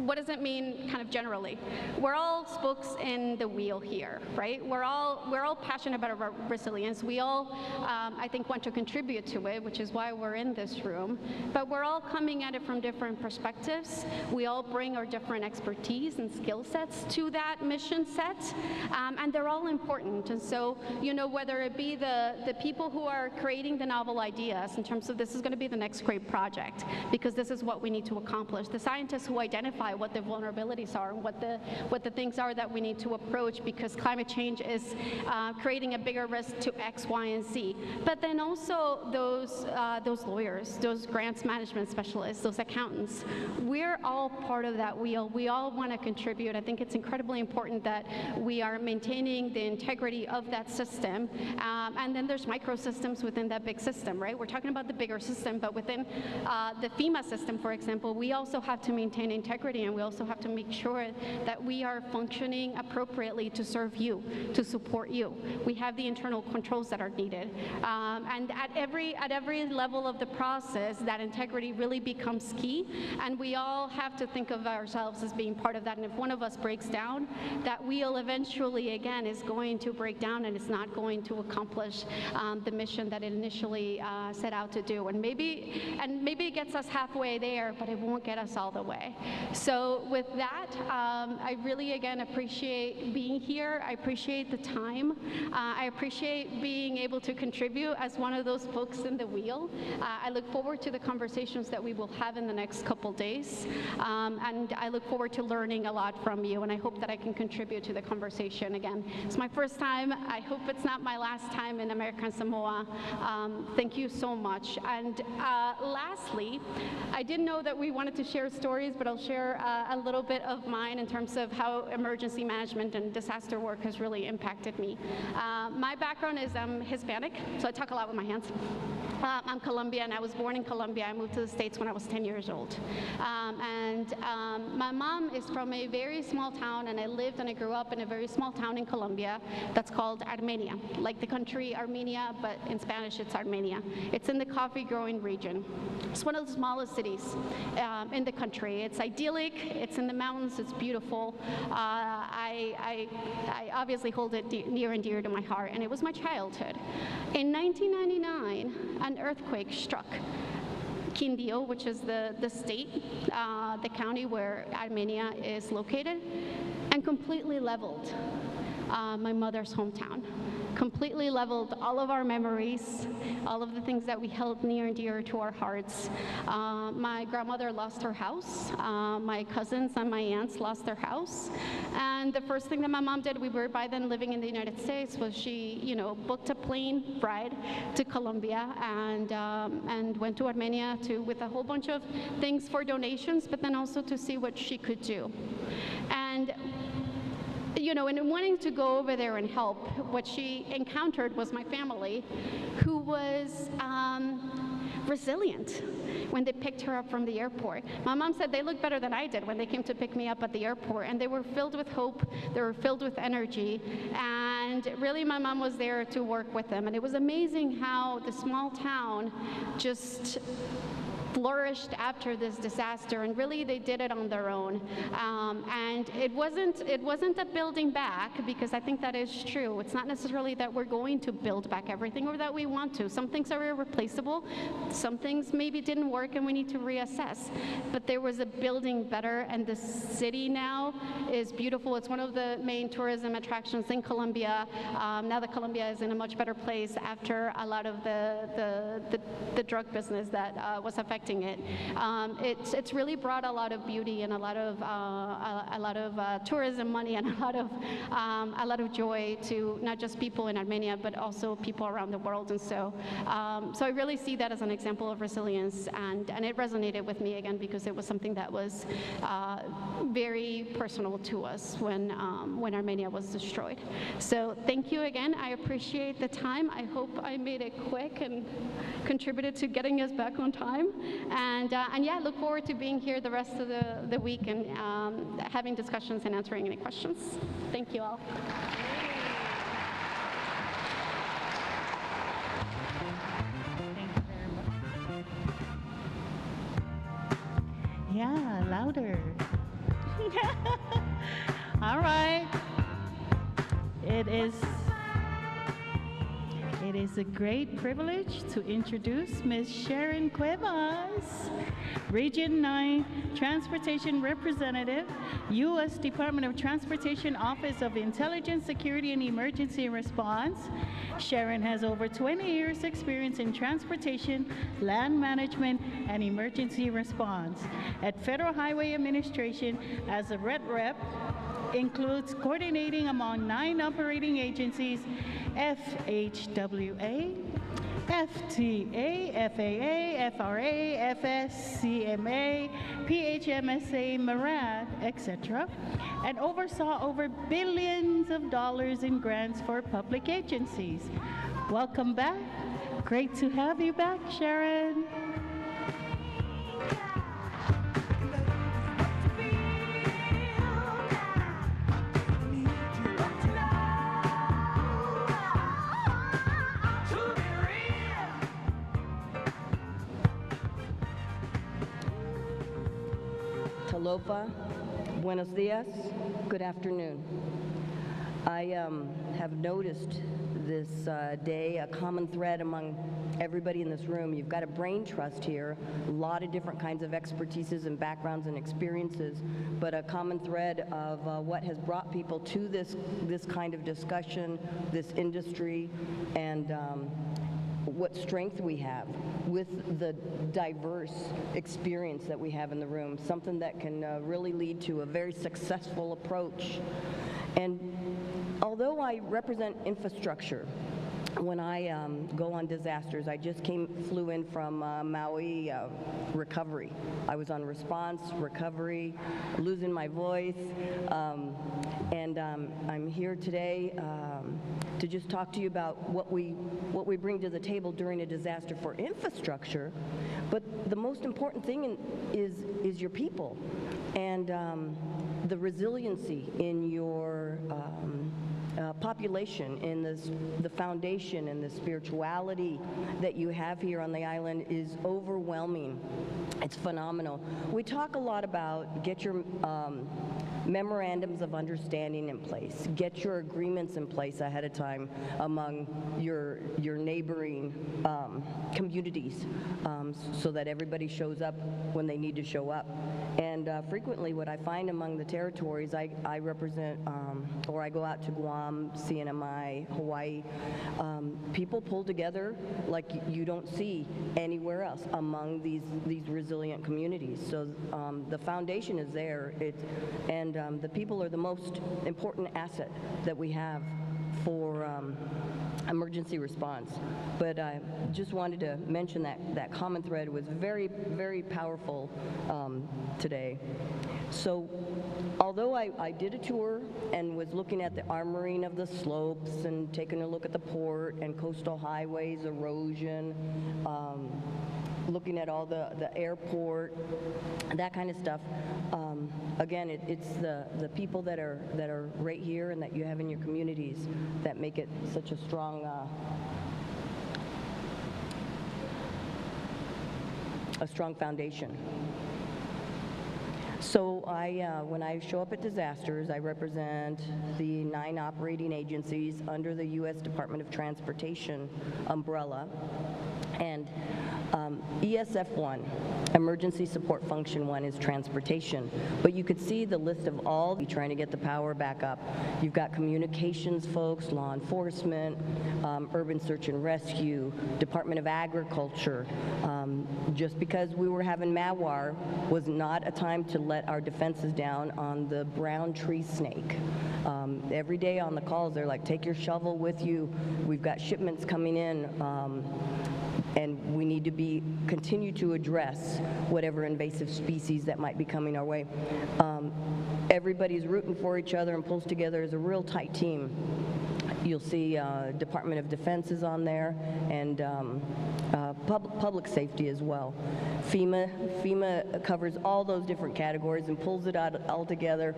N: what does it mean kind of generally? We're all spokes in the wheel here, right? We're all passionate about resilience. We all, I think, want to contribute to it, which is why we're in this room. But we're all coming at it from different perspectives. We all bring our different expertise and skill sets to that mission set, and they're all important. And so, you know, whether it be the people who are creating the novel ideas in terms of this is going to be the next great project, because this is what we need to accomplish. The scientists who identify what the vulnerabilities are and what the things are that we need to approach, because climate change is creating a bigger risk to X, Y, and Z. But then also those lawyers, those grants management specialists, those accountants, we're all part of that wheel. We all want to contribute. I think it's incredibly important that we are maintaining the integrity of that system. And then there's microsystems within that big system, right? We're talking about the bigger system, but within the FEMA system, for example, we also have to maintain integrity integrity, and we also have to make sure that we are functioning appropriately to serve you, to support you. We have the internal controls that are needed. And at every level of the process, that integrity really becomes key, and we all have to think of ourselves as being part of that. And if one of us breaks down, that wheel eventually, again, is going to break down, and it's not going to accomplish the mission that it initially set out to do. And maybe it gets us halfway there, but it won't get us all the way. So with that, I really, again, appreciate being here. I appreciate the time. I appreciate being able to contribute as one of those folks in the wheel. I look forward to the conversations that we will have in the next couple days. And I look forward to learning a lot from you, and I hope that I can contribute to the conversation again. It's my first time. I hope it's not my last time in America and Samoa. Thank you so much. And lastly, I didn't know that we wanted to share stories, but I'll share a little bit of mine in terms of how emergency management and disaster work has really impacted me. My background is I'm Hispanic, so I talk a lot with my hands. I'm Colombian. I was born in Colombia. I moved to the States when I was 10 years old. My mom is from a very small town, and I lived and I grew up in a very small town in Colombia that's called Armenia, like the country Armenia, but in Spanish it's Armenia. It's in the coffee growing region. It's one of the smallest cities in the country. It's idyllic, it's in the mountains, it's beautiful. I obviously hold it near and dear to my heart, and it was my childhood. In 1999, an earthquake struck Quindío, which is the state, the county where Armenia is located, and completely leveled my mother's hometown. Completely leveled all of our memories, all of the things that we held near and dear to our hearts. My grandmother lost her house. My cousins and my aunts lost their house. And the first thing that my mom did, we were by then living in the United States, was she, booked a plane ride to Colombia and went to Armenia with a whole bunch of things for donations, but then also to see what she could do. And in wanting to go over there and help, what she encountered was my family, who was resilient when they picked her up from the airport. My mom said they looked better than I did when they came to pick me up at the airport, and they were filled with hope, they were filled with energy, and really my mom was there to work with them. And it was amazing how the small town just flourished after this disaster, and really they did it on their own. And it wasn't a building back, because I think that is true. It's not necessarily that we're going to build back everything or that we want to. Some things are irreplaceable. Some things maybe didn't work and we need to reassess. But there was a building better, and the city now is beautiful. It's one of the main tourism attractions in Colombia. Now that Colombia is in a much better place after a lot of the drug business that was affecting it. It's really brought a lot of beauty and a lot of tourism money and a lot of joy to not just people in Armenia, but also people around the world. And so I really see that as an example of resilience, and it resonated with me again, because it was something that was very personal to us when Armenia was destroyed. So thank you again. I appreciate the time. I hope I made it quick and contributed to getting us back on time. And yeah, I look forward to being here the rest of the week and having discussions and answering any questions. Thank you all.
A: Yeah, louder. All right. It is a great privilege to introduce Ms. Sharon Cuevas, Region 9 Transportation Representative, U.S. Department of Transportation Office of Intelligence, Security, and Emergency Response. Sharon has over 20 years' experience in transportation, land management, and emergency response. At Federal Highway Administration as a rep, includes coordinating among 9 operating agencies: FHWA, FTA, FAA, FRA, FS, CMA, PHMSA, MARAD, etc., and oversaw over billions of dollars in grants for public agencies. Welcome back. Great to have you back, Sharon.
O: Alofa, buenos dias, good afternoon. I have noticed this day a common thread among everybody in this room. You've got a brain trust here, a lot of different kinds of expertises and backgrounds and experiences, but a common thread of what has brought people to this kind of discussion, this industry, and what strength we have with the diverse experience that we have in the room, something that can really lead to a very successful approach. And although I represent infrastructure, when I go on disasters, I just flew in from Maui recovery. I was on response, recovery, losing my voice, and I'm here today to just talk to you about what we bring to the table during a disaster for infrastructure. But the most important thing is your people and the resiliency in your population, in the foundation and the spirituality that you have here on the island is overwhelming. It's phenomenal. We talk a lot about get your memorandums of understanding in place, get your agreements in place ahead of time among your neighboring communities so that everybody shows up when they need to show up. And frequently what I find among the territories I represent, or I go out to Guam, CNMI, Hawaii, people pull together like you don't see anywhere else among these resilient communities. So the foundation is there, and the people are the most important asset that we have for emergency response. But I just wanted to mention that common thread was very, very powerful today. So although I did a tour and was looking at the armoring of the slopes and taking a look at the port and coastal highways, erosion, looking at all the airport, that kind of stuff. Again, it's the people that are right here and that you have in your communities that make it such a strong foundation. So when I show up at disasters, I represent the 9 operating agencies under the U.S. Department of Transportation umbrella. And ESF 1, Emergency Support Function 1, is transportation. But you could see the list of all trying to get the power back up. You've got communications folks, law enforcement, urban search and rescue, Department of Agriculture. Just because we were having Mawar was not a time to let our defenses down on the brown tree snake. Every day on the calls, they're like, take your shovel with you. We've got shipments coming in. And we need to continue to address whatever invasive species that might be coming our way. Everybody's rooting for each other and pulls together as a real tight team. You'll see Department of Defense is on there, and public safety as well. FEMA covers all those different categories and pulls it out all together.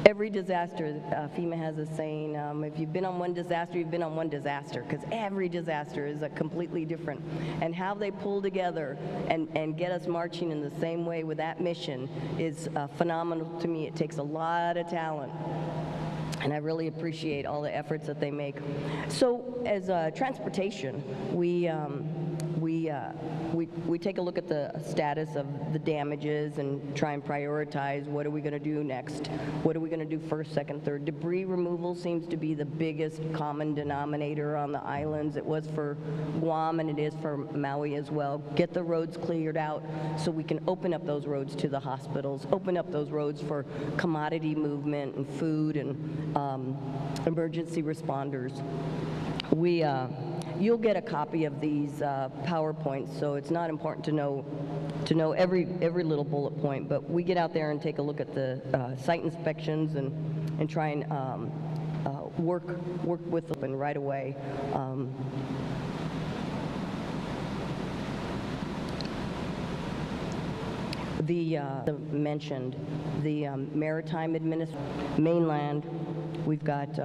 O: Every disaster, FEMA has a saying, if you've been on one disaster, you've been on one disaster, because every disaster is a completely different. And how they pull together and get us marching in the same way with that mission is phenomenal to me. It takes a lot of talent. And I really appreciate all the efforts that they make. So as transportation, we take a look at the status of the damages and try and prioritize what are we going to do next, what are we going to do first, second, third. Debris removal seems to be the biggest common denominator on the islands. It was for Guam and it is for Maui as well. Get the roads cleared out so we can open up those roads to the hospitals, open up those roads for commodity movement and food and emergency responders. You'll get a copy of these PowerPoints, so it's not important to know every little bullet point, but we get out there and take a look at the site inspections and try and work with them right away. Mentioned the Maritime Administration, mainland. We've got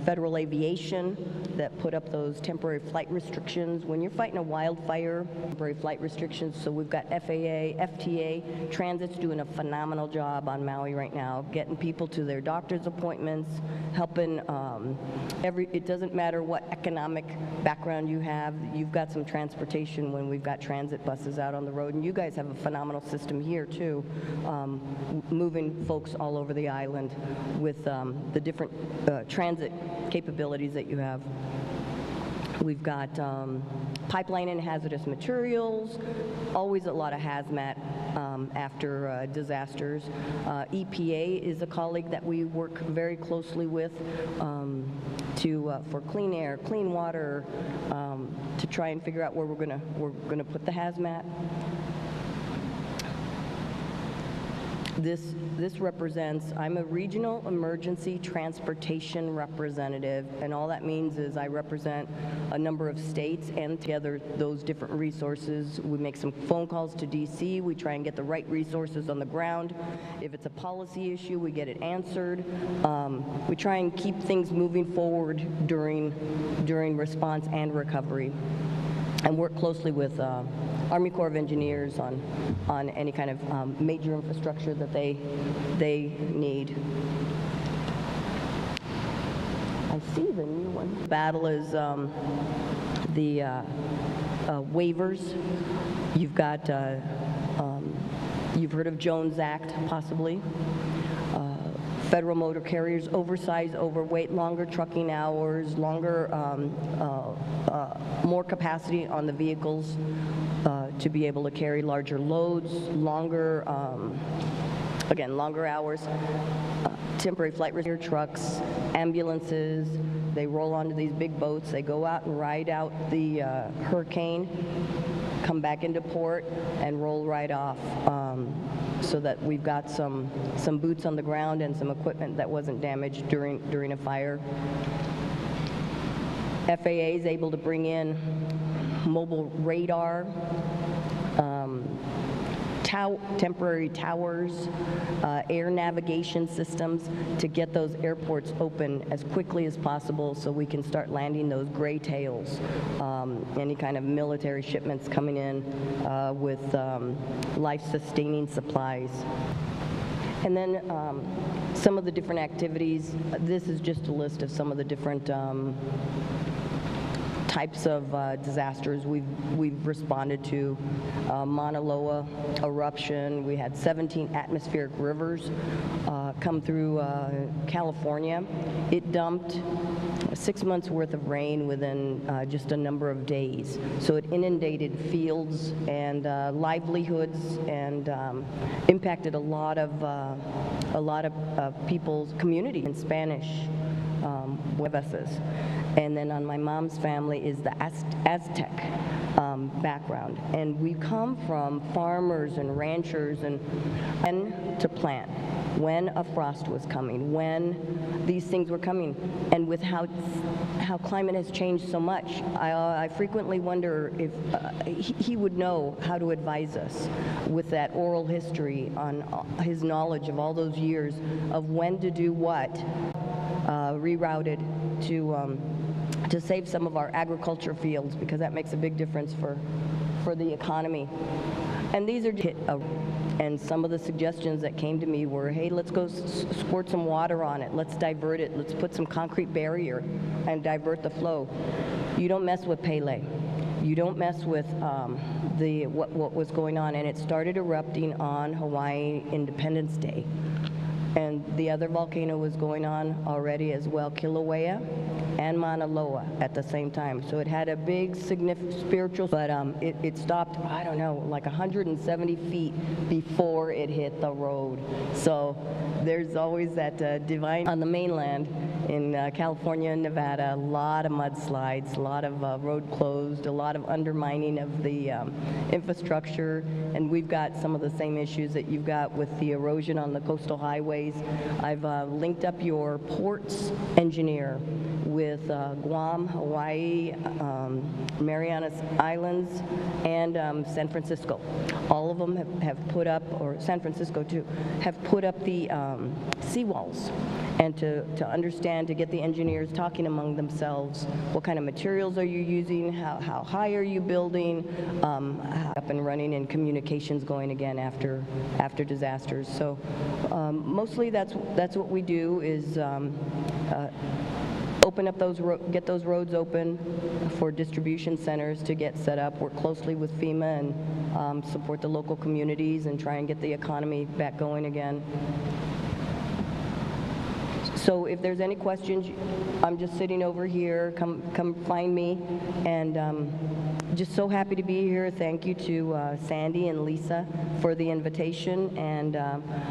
O: federal aviation, that put up those temporary flight restrictions. When you're fighting a wildfire, temporary flight restrictions, so we've got FAA, FTA, Transit's doing a phenomenal job on Maui right now, getting people to their doctor's appointments, helping it doesn't matter what economic background you have, you've got some transportation when we've got transit buses out on the road, and you guys have a phenomenal system here too, moving folks all over the island with the different transit capabilities that you have. We've got pipeline and hazardous materials, always a lot of hazmat after disasters. EPA is a colleague that we work very closely with for clean air, clean water, to try and figure out where we're gonna put the hazmat. This represents, I'm a regional emergency transportation representative, and all that means is I represent a number of states and together those different resources. We make some phone calls to DC, we try and get the right resources on the ground. If it's a policy issue, we get it answered. We try and keep things moving forward during response and recovery, and work closely with Army Corps of Engineers on any kind of major infrastructure that they need. I see the new one. Battle is the waivers. You've got, you've heard of Jones Act, possibly. Federal motor carriers, oversized, overweight, longer trucking hours, longer, more capacity on the vehicles to be able to carry larger loads, longer, again, longer hours, temporary flight repair trucks, ambulances. They roll onto these big boats. They go out and ride out the hurricane, come back into port, and roll right off. So that we've got some boots on the ground and some equipment that wasn't damaged during a fire. FAA is able to bring in mobile radar, temporary towers, air navigation systems to get those airports open as quickly as possible so we can start landing those gray tails, any kind of military shipments coming in with life-sustaining supplies. And then some of the different activities. This is just a list of some of the different types of disasters we've responded to. Mauna Loa eruption. We had 17 atmospheric rivers come through California. It dumped 6 months worth of rain within just a number of days. So it inundated fields and livelihoods and impacted a lot of people's community in Spanish. And then on my mom's family is the Aztec background. And we come from farmers and ranchers, and when to plant, when a frost was coming, when these things were coming. And with how climate has changed so much, I frequently wonder if he would know how to advise us with that oral history on his knowledge of all those years of when to do what, rerouted to save some of our agriculture fields, because that makes a big difference for the economy. And these are and some of the suggestions that came to me were, hey, let's go squirt some water on it, let's divert it, let's put some concrete barrier and divert the flow. You don't mess with Pele. You don't mess with what was going on, and it started erupting on Hawaii Independence Day. And the other volcano was going on already as well, Kilauea and Mauna Loa at the same time. So it had a big significant spiritual, but it stopped, I don't know, like 170 feet before it hit the road. So there's always that divine on the mainland in California and Nevada, a lot of mudslides, a lot of road closed, a lot of undermining of the infrastructure, and we've got some of the same issues that you've got with the erosion on the coastal highway ways. I've linked up your ports engineer with Guam, Hawaii, Marianas Islands, and San Francisco. All of them have put up, or San Francisco too, have put up the seawalls, and to understand, to get the engineers talking among themselves, what kind of materials are you using, how high are you building, up and running, and communications going again after disasters. So mostly that's what we do, is open up get those roads open for distribution centers to get set up, work closely with FEMA, and support the local communities and try and get the economy back going again. So if there's any questions, I'm just sitting over here. Come find me, and just so happy to be here. Thank you to Sandy and Lisa for the invitation. And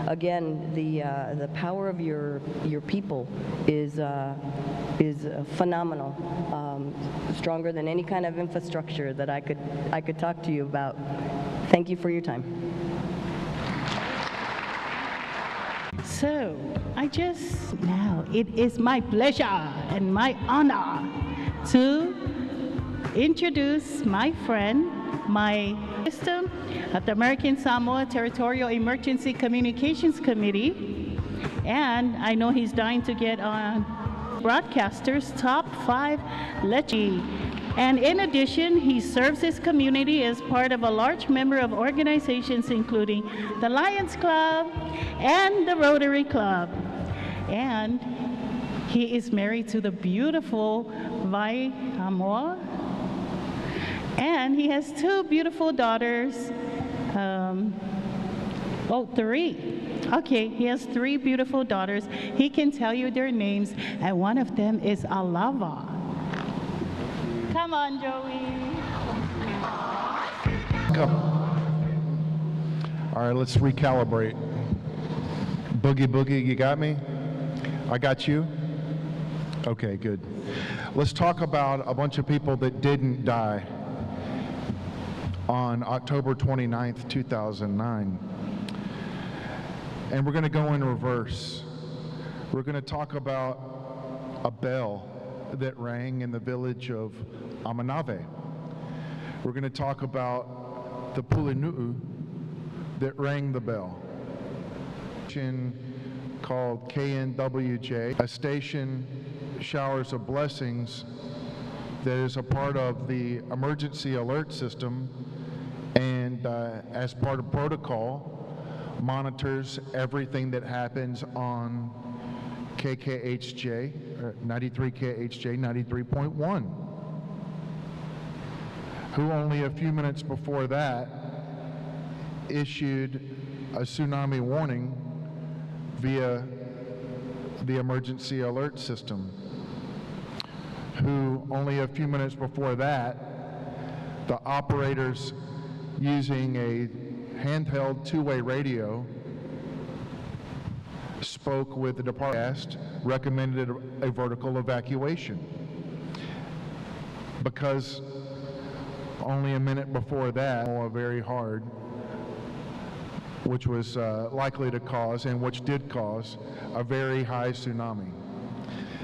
O: again, the power of your people is phenomenal, stronger than any kind of infrastructure that I could talk to you about. Thank you for your time.
A: So, now it is my pleasure and my honor to introduce my friend, my system at the American Samoa Territorial Emergency Communications Committee, and I know he's dying to get on Broadcasters Top 5 Lechi. And in addition, he serves his community as part of a large number of organizations, including the Lions Club and the Rotary Club. And he is married to the beautiful Vai Samoa. And he has two beautiful daughters. Three. Okay, he has three beautiful daughters. He can tell you their names, and one of them is Alava. Come on, Joey.
P: Come. All right, let's recalibrate. Boogie, boogie, you got me? I got you? Okay, good. Let's talk about a bunch of people that didn't die on October 29th, 2009. And we're going to go in reverse. We're going to talk about a bell that rang in the village of Amanave. We're going to talk about the Pulinu'u that rang the bell. Called KNWJ, a station showers of blessings that is a part of the emergency alert system, and as part of protocol, monitors everything that happens on KKHJ, 93 KHJ 93.1, who only a few minutes before that issued a tsunami warning via the emergency alert system, who only a few minutes before that, the operators using a handheld two-way radio spoke with the department, recommended a vertical evacuation, because only a minute before that, very hard, which was likely to cause, and which did cause, a very high tsunami.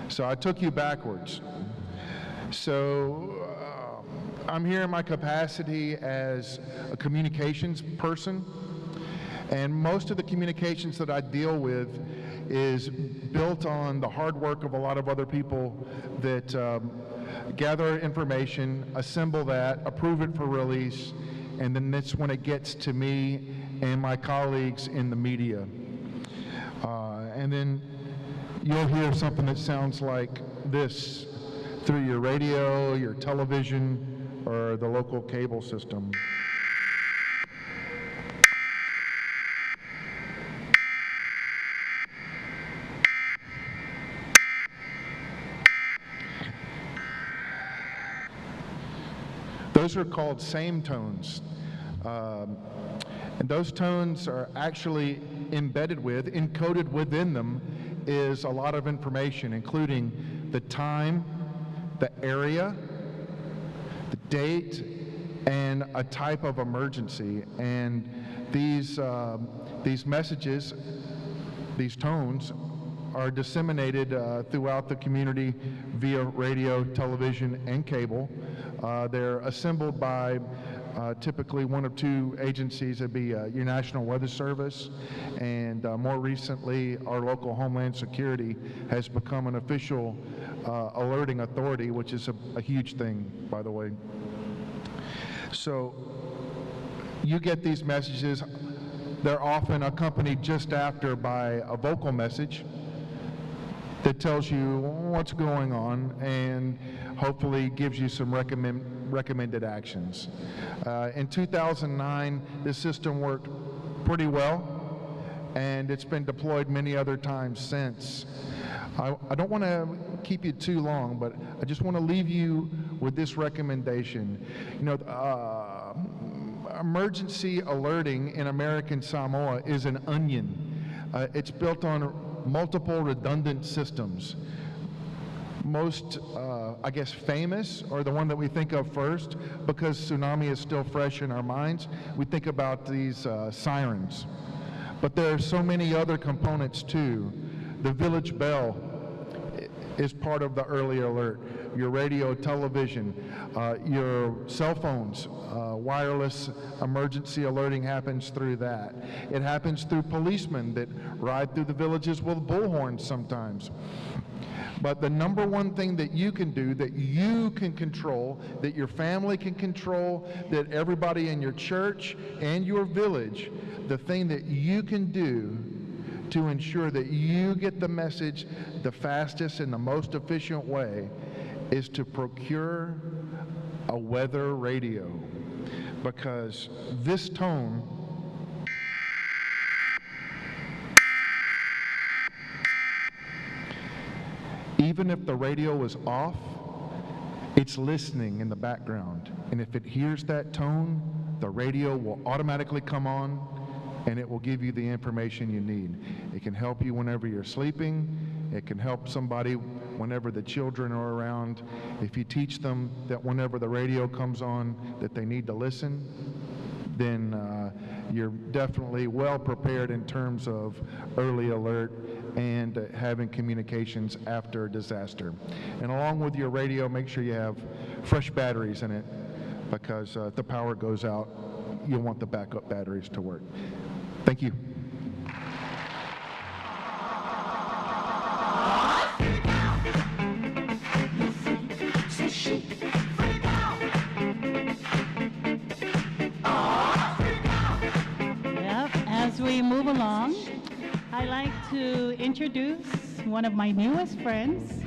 P: So I took you backwards. So I'm here in my capacity as a communications person, and most of the communications that I deal with is built on the hard work of a lot of other people that gather information, assemble that, approve it for release, and then that's when it gets to me and my colleagues in the media. And then you'll hear something that sounds like this through your radio, your television, or the local cable system. Those are called same tones. And those tones are actually embedded with, encoded within them, is a lot of information, including the time, the area, the date, and a type of emergency. And these messages these tones are disseminated throughout the community via radio, television, and cable. They're assembled by typically one of two agencies. It'd be your National Weather Service, and more recently, our local Homeland Security has become an official alerting authority, which is a huge thing, by the way. So you get these messages. They're often accompanied just after by a vocal message that tells you what's going on and hopefully gives you some recommended actions. In 2009, this system worked pretty well, and it's been deployed many other times since. I don't want to keep you too long, but I just want to leave you with this recommendation. You know, emergency alerting in American Samoa is an onion. It's built on multiple redundant systems. Most, I guess, famous, or the one that we think of first, because tsunami is still fresh in our minds, we think about these sirens. But there are so many other components too. The village bell is part of the early alert. Your radio, television, your cell phones, wireless emergency alerting happens through that. It happens through policemen that ride through the villages with bullhorns sometimes. But the number one thing that you can do, that you can control, that your family can control, that everybody in your church and your village, the thing that you can do to ensure that you get the message the fastest and the most efficient way is to procure a weather radio. Because this tone even if the radio is off, it's listening in the background. And if it hears that tone, the radio will automatically come on and it will give you the information you need. It can help you whenever you're sleeping. It can help somebody whenever the children are around. If you teach them that whenever the radio comes on that they need to listen, then you're definitely well prepared in terms of early alert and having communications after a disaster. And along with your radio, make sure you have fresh batteries in it, because if the power goes out, you'll want the backup batteries to work. Thank you.
A: As we move along, I'd like to introduce one of my newest friends,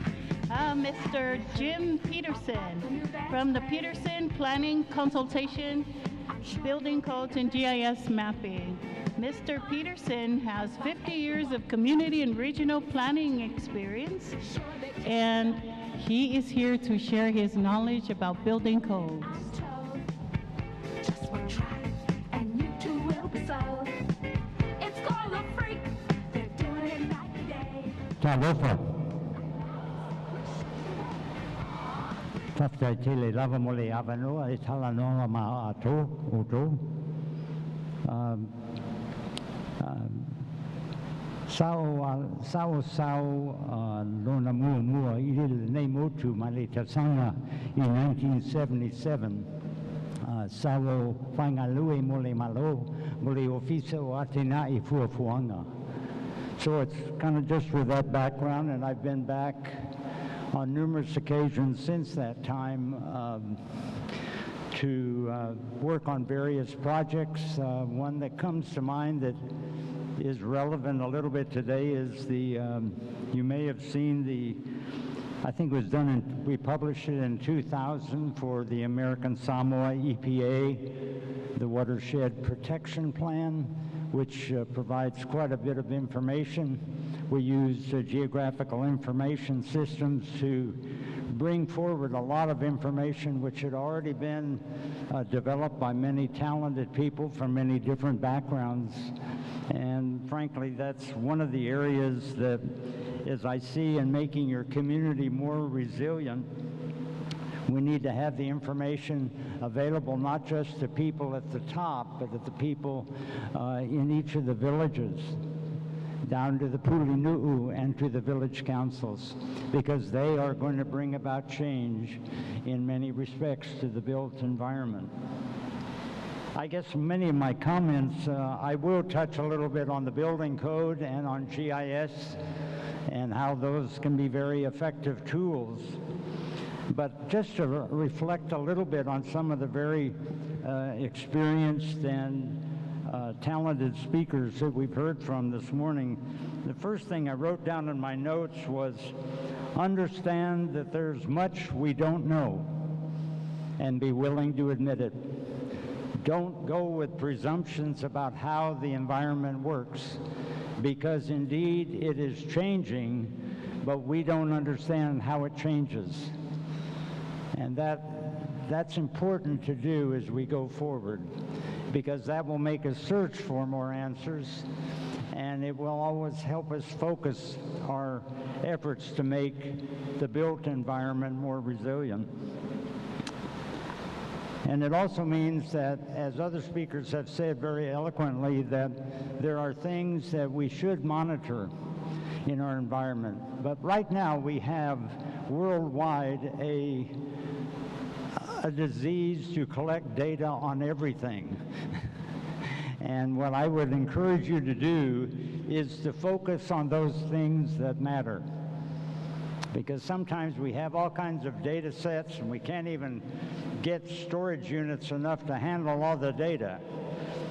A: Mr. Jim Peterson from the Peterson Planning Consultation, Building Codes and GIS Mapping. Mr. Peterson has 50 years of community and regional planning experience, and he is here to share his knowledge about building codes.
E: Just one try, and you too will be sold. It's called a freak. They're doing it night and day.
Q: Talofa. Taftai tele lava mole avanua e tala noa ma ato uto. Sao lona mua I nei motu male tasanga in 1977. Sao whangalue mole malo mole ofisa o atena I fuafuanga. So it's kind of just with that background, and I've been back on numerous occasions since that time to work on various projects. One that comes to mind that is relevant a little bit today is the, you may have seen the, I think it was done we published it in 2000 for the American Samoa EPA, the Watershed Protection Plan, which provides quite a bit of information. We use geographical information systems to bring forward a lot of information which had already been developed by many talented people from many different backgrounds. And frankly, that's one of the areas that, as I see in making your community more resilient, we need to have the information available not just to people at the top, but to the people in each of the villages. down to the Pulinu'u and to the village councils, because they are going to bring about change in many respects to the built environment. I guess many of my comments, I will touch a little bit on the building code and on GIS and how those can be very effective tools. But just to reflect a little bit on some of the very experienced and talented speakers that we've heard from this morning, the first thing I wrote down in my notes was, understand that there's much we don't know and be willing to admit it. Don't go with presumptions about how the environment works, because indeed it is changing, but we don't understand how it changes. And that's important to do as we go forward, because that will make us search for more answers, and it will always help us focus our efforts to make the built environment more resilient. And it also means that, as other speakers have said very eloquently, that there are things that we should monitor in our environment. But right now we have worldwide a disease to collect data on everything. And what I would encourage you to do is to focus on those things that matter. Because sometimes we have all kinds of data sets and we can't even get storage units enough to handle all the data,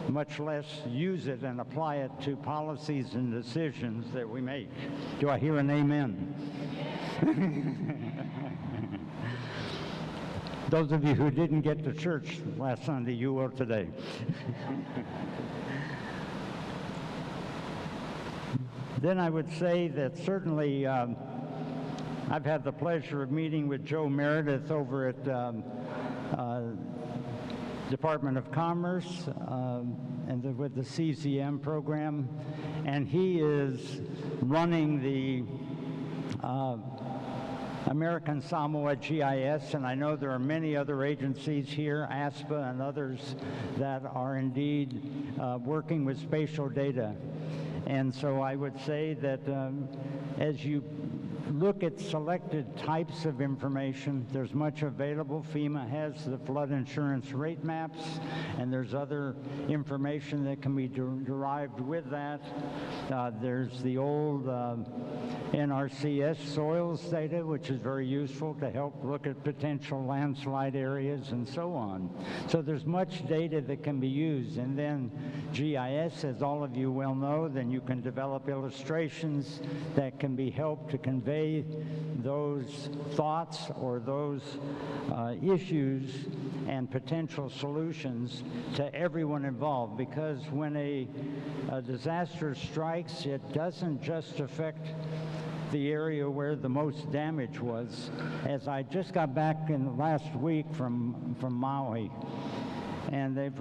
Q: much less use it and apply it to policies and decisions that we make. Do I hear an amen? Those of you who didn't get to church last Sunday, you will today. Then I would say that certainly I've had the pleasure of meeting with Joe Meredith over at Department of Commerce and with the CZM program, and he is running the American Samoa GIS, and I know there are many other agencies here, ASPA and others, that are indeed working with spatial data. And so I would say that as you look at selected types of information, there's much available. FEMA has the flood insurance rate maps, and there's other information that can be derived with that. There's the old NRCS soils data, which is very useful to help look at potential landslide areas and so on. So there's much data that can be used. And then GIS, as all of you well know, then you can develop illustrations that can be helped to convey those thoughts or those issues and potential solutions to everyone involved. Because when a disaster strikes, it doesn't just affect the area where the most damage was. As I just got back in the last week from Maui, and there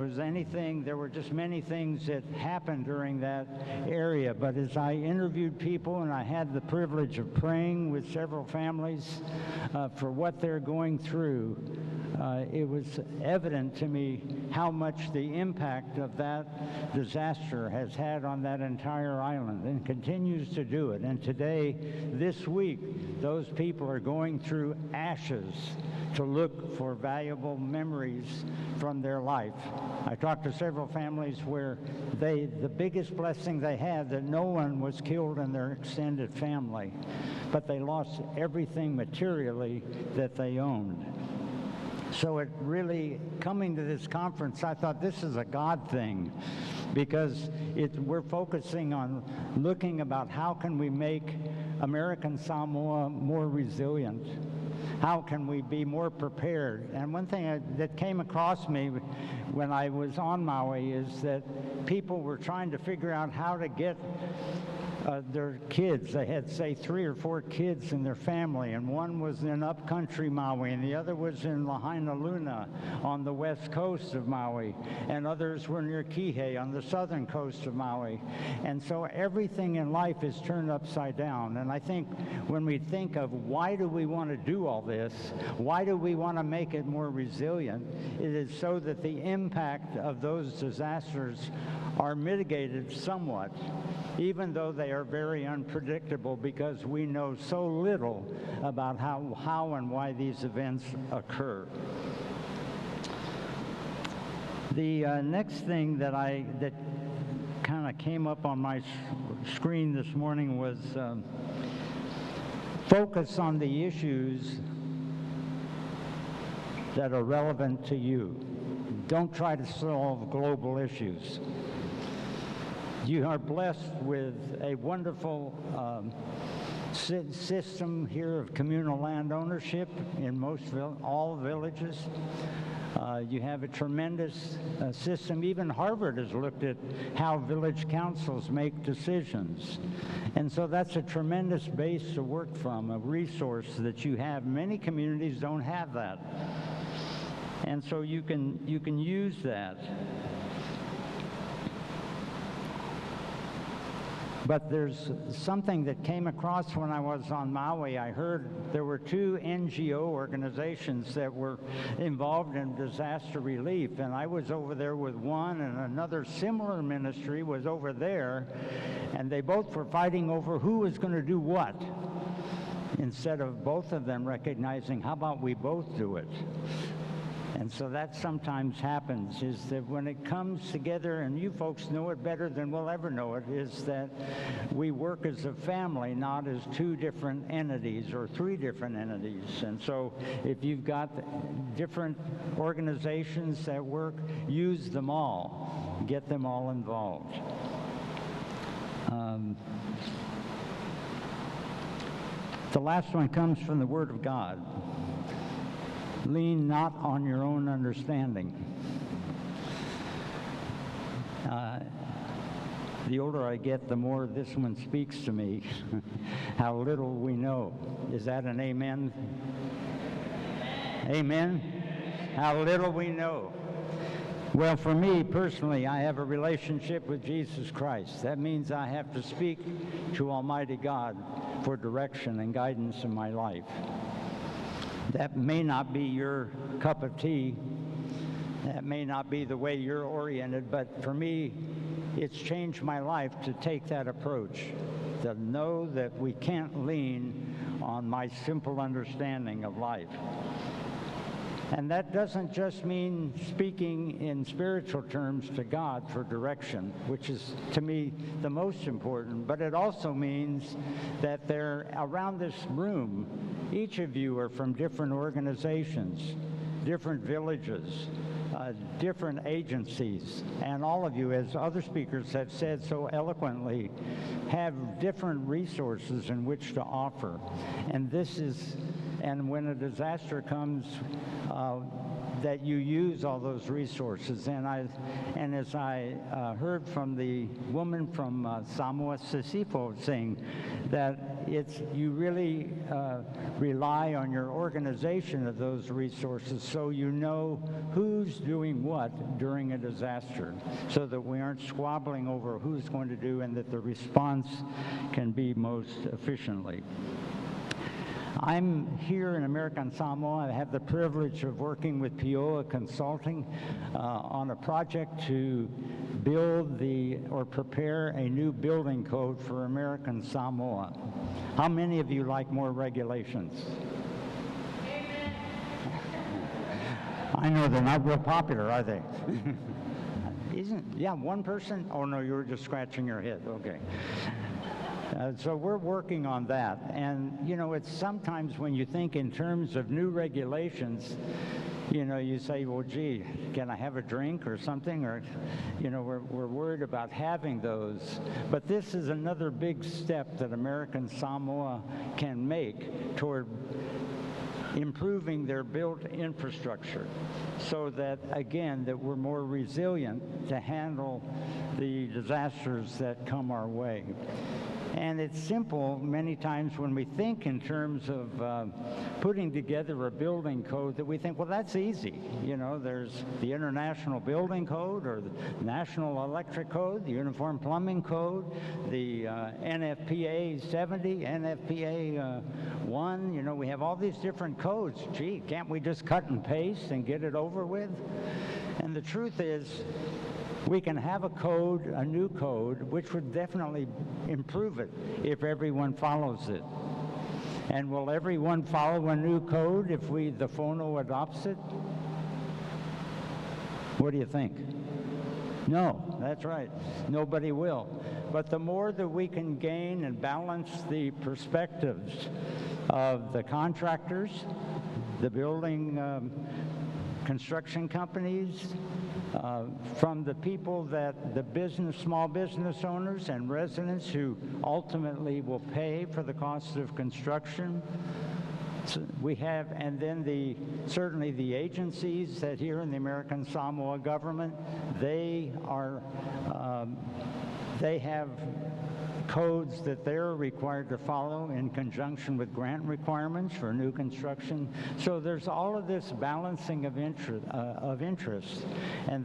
Q: were just many things that happened during that area. But as I interviewed people, and I had the privilege of praying with several families for what they're going through, it was evident to me how much the impact of that disaster has had on that entire island, and continues to do it. And today, this week, those people are going through ashes to look for valuable memories from their life. I talked to several families where the biggest blessing they had, that no one was killed in their extended family, but they lost everything materially that they owned. So it really, coming to this conference, I thought this is a God thing, because we're focusing on looking about how can we make American Samoa more resilient. How can we be more prepared? And one thing that came across me when I was on Maui is that people were trying to figure out how to get their kids. They had, say, 3 or 4 kids in their family, and one was in upcountry Maui, and the other was in Lahainaluna on the west coast of Maui, and others were near Kihei on the southern coast of Maui. And so everything in life is turned upside down. And I think when we think of why do we want to do all this. Why do we want to make it more resilient? It is so that the impact of those disasters are mitigated somewhat, even though they are very unpredictable because we know so little about how and why these events occur. The next thing that kind of came up on my screen this morning was focus on the issues that are relevant to you. Don't try to solve global issues. You are blessed with a wonderful system here of communal land ownership in all villages. You have a tremendous system. Even Harvard has looked at how village councils make decisions. And so that's a tremendous base to work from, a resource that you have. Many communities don't have that. And so you can use that. But there's something that came across when I was on Maui. I heard there were 2 NGO organizations that were involved in disaster relief, and I was over there with one, and another similar ministry was over there, and they both were fighting over who was going to do what, instead of both of them recognizing, how about we both do it? And so that sometimes happens, is that when it comes together, and you folks know it better than we'll ever know it, is that we work as a family, not as 2 different entities or 3 different entities. And so if you've got different organizations that work, use them all. Get them all involved. The last one comes from the Word of God. Lean not on your own understanding. The older I get, the more this one speaks to me. How little we know. Is that an amen? Amen? How little we know. Well, for me personally, I have a relationship with Jesus Christ. That means I have to speak to Almighty God for direction and guidance in my life. That may not be your cup of tea. That may not be the way you're oriented, but for me, it's changed my life to take that approach, to know that we can't lean on my simple understanding of life. And that doesn't just mean speaking in spiritual terms to God for direction, which is, to me, the most important, but it also means that they're around this room. Each of you are from different organizations, different villages, different agencies, and all of you, as other speakers have said so eloquently, have different resources in which to offer. And when a disaster comes, that you use all those resources. And as I heard from the woman from Samoa, Sisifo, saying that you really rely on your organization of those resources so you know who's doing what during a disaster, so that we aren't squabbling over who's going to do, and that the response can be most efficiently. I'm here in Amerika and Samoa. I have the privilege of working with Pioa Consulting on a project to build or prepare a new building code for Amerika and Samoa. How many of you like more regulations? Amen. I know they're not real popular, are they? Yeah, one person? Oh no, you were just scratching your head. Okay. So we're working on that. And, you know, it's sometimes when you think in terms of new regulations, you know, you say, well, gee, can I have a drink or something? Or, you know, we're worried about having those. But this is another big step that Amerika and Samoa can make toward improving their built infrastructure, so that, again, that we're more resilient to handle the disasters that come our way. And it's simple many times when we think in terms of putting together a building code that we think, well, that's easy. You know, there's the International Building Code or the National Electric Code, the Uniform Plumbing Code, the NFPA 70, NFPA 1. You know, we have all these different codes. Gee, can't we just cut and paste and get it over with? And the truth is, we can have a code, a new code, which would definitely improve it if everyone follows it. And will everyone follow a new code if the phono adopts it? What do you think? No, that's right. Nobody will. But the more that we can gain and balance the perspectives of the contractors, the building construction companies, from the people that the small business owners and residents who ultimately will pay for the cost of construction. So we have, and then certainly the agencies that here in the American Samoa government, they have codes that they're required to follow in conjunction with grant requirements for new construction. So there's all of this balancing of interest, and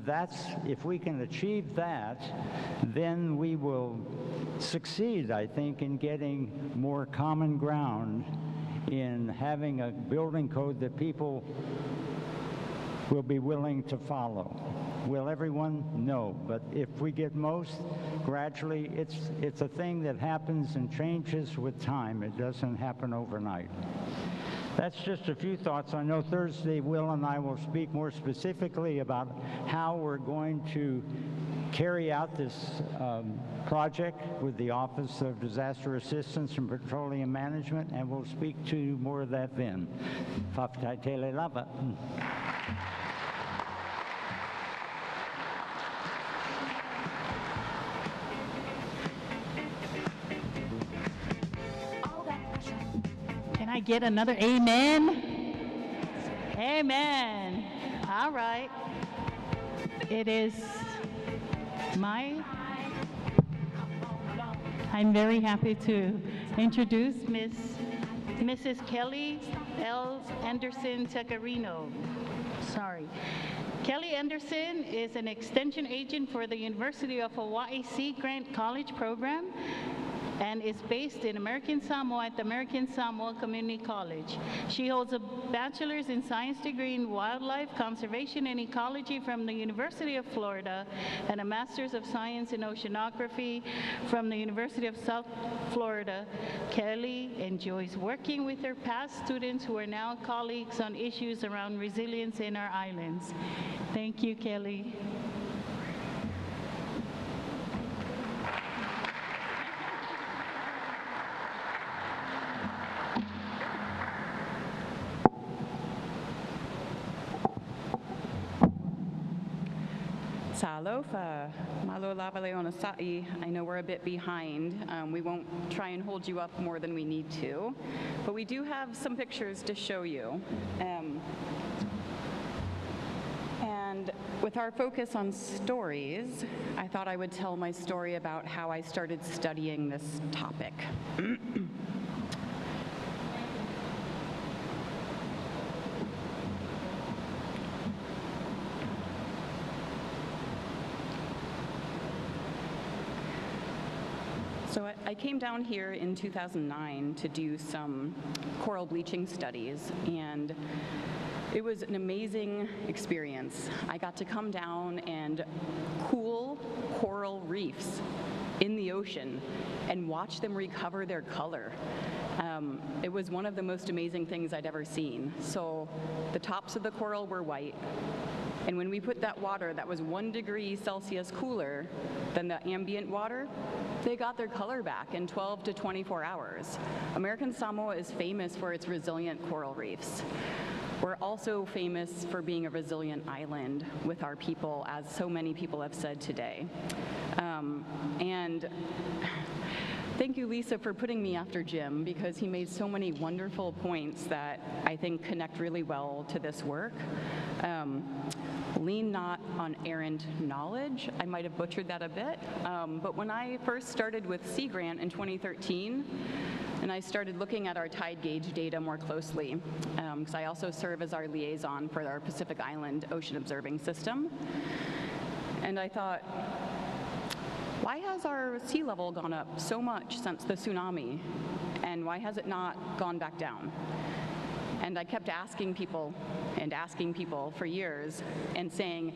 Q: if we can achieve that, then we will succeed, I think, in getting more common ground in having a building code that people will be willing to follow. Will everyone? No. But if we get most, gradually, it's a thing that happens and changes with time. It doesn't happen overnight. That's just a few thoughts. I know Thursday, Will and I will speak more specifically about how we're going to carry out this project with the Office of Disaster Assistance and Petroleum Management, and we'll speak to more of that then. Whawhataitele lava.
A: Can I get another amen? Amen. All right. It is I'm very happy to introduce Mrs. Kelly L. Anderson Tecarino. Sorry. Kelly Anderson is an extension agent for the University of Hawaii Sea Grant College program and is based in American Samoa at the American Samoa Community College. She holds a bachelor's in science degree in wildlife conservation and ecology from the University of Florida and a master's of science in oceanography from the University of South Florida. Kelly enjoys working with her past students who are now colleagues on issues around resilience in our islands. Thank you, Kelly.
R: Talofa, malo lava leona sa'i. I know we're a bit behind. We won't try and hold you up more than we need to, but we do have some pictures to show you. And with our focus on stories, I thought I would tell my story about how I started studying this topic. So I came down here in 2009 to do some coral bleaching studies, and it was an amazing experience. I got to come down and cool coral reefs in the ocean and watch them recover their color. It was one of the most amazing things I'd ever seen. So the tops of the coral were white, and when we put that water that was 1 degree Celsius cooler than the ambient water, they got their color back in 12 to 24 hours. American Samoa is famous for its resilient coral reefs. We're also famous for being a resilient island with our people, as so many people have said today. And Thank you, Lisa, for putting me after Jim, because he made so many wonderful points that I think connect really well to this work. Lean not on errant knowledge. I might have butchered that a bit, but when I first started with Sea Grant in 2013, and I started looking at our tide gauge data more closely, because I also serve as our liaison for our Pacific Island Ocean Observing System. And I thought, why has our sea level gone up so much since the tsunami? And why has it not gone back down? And I kept asking people for years and saying,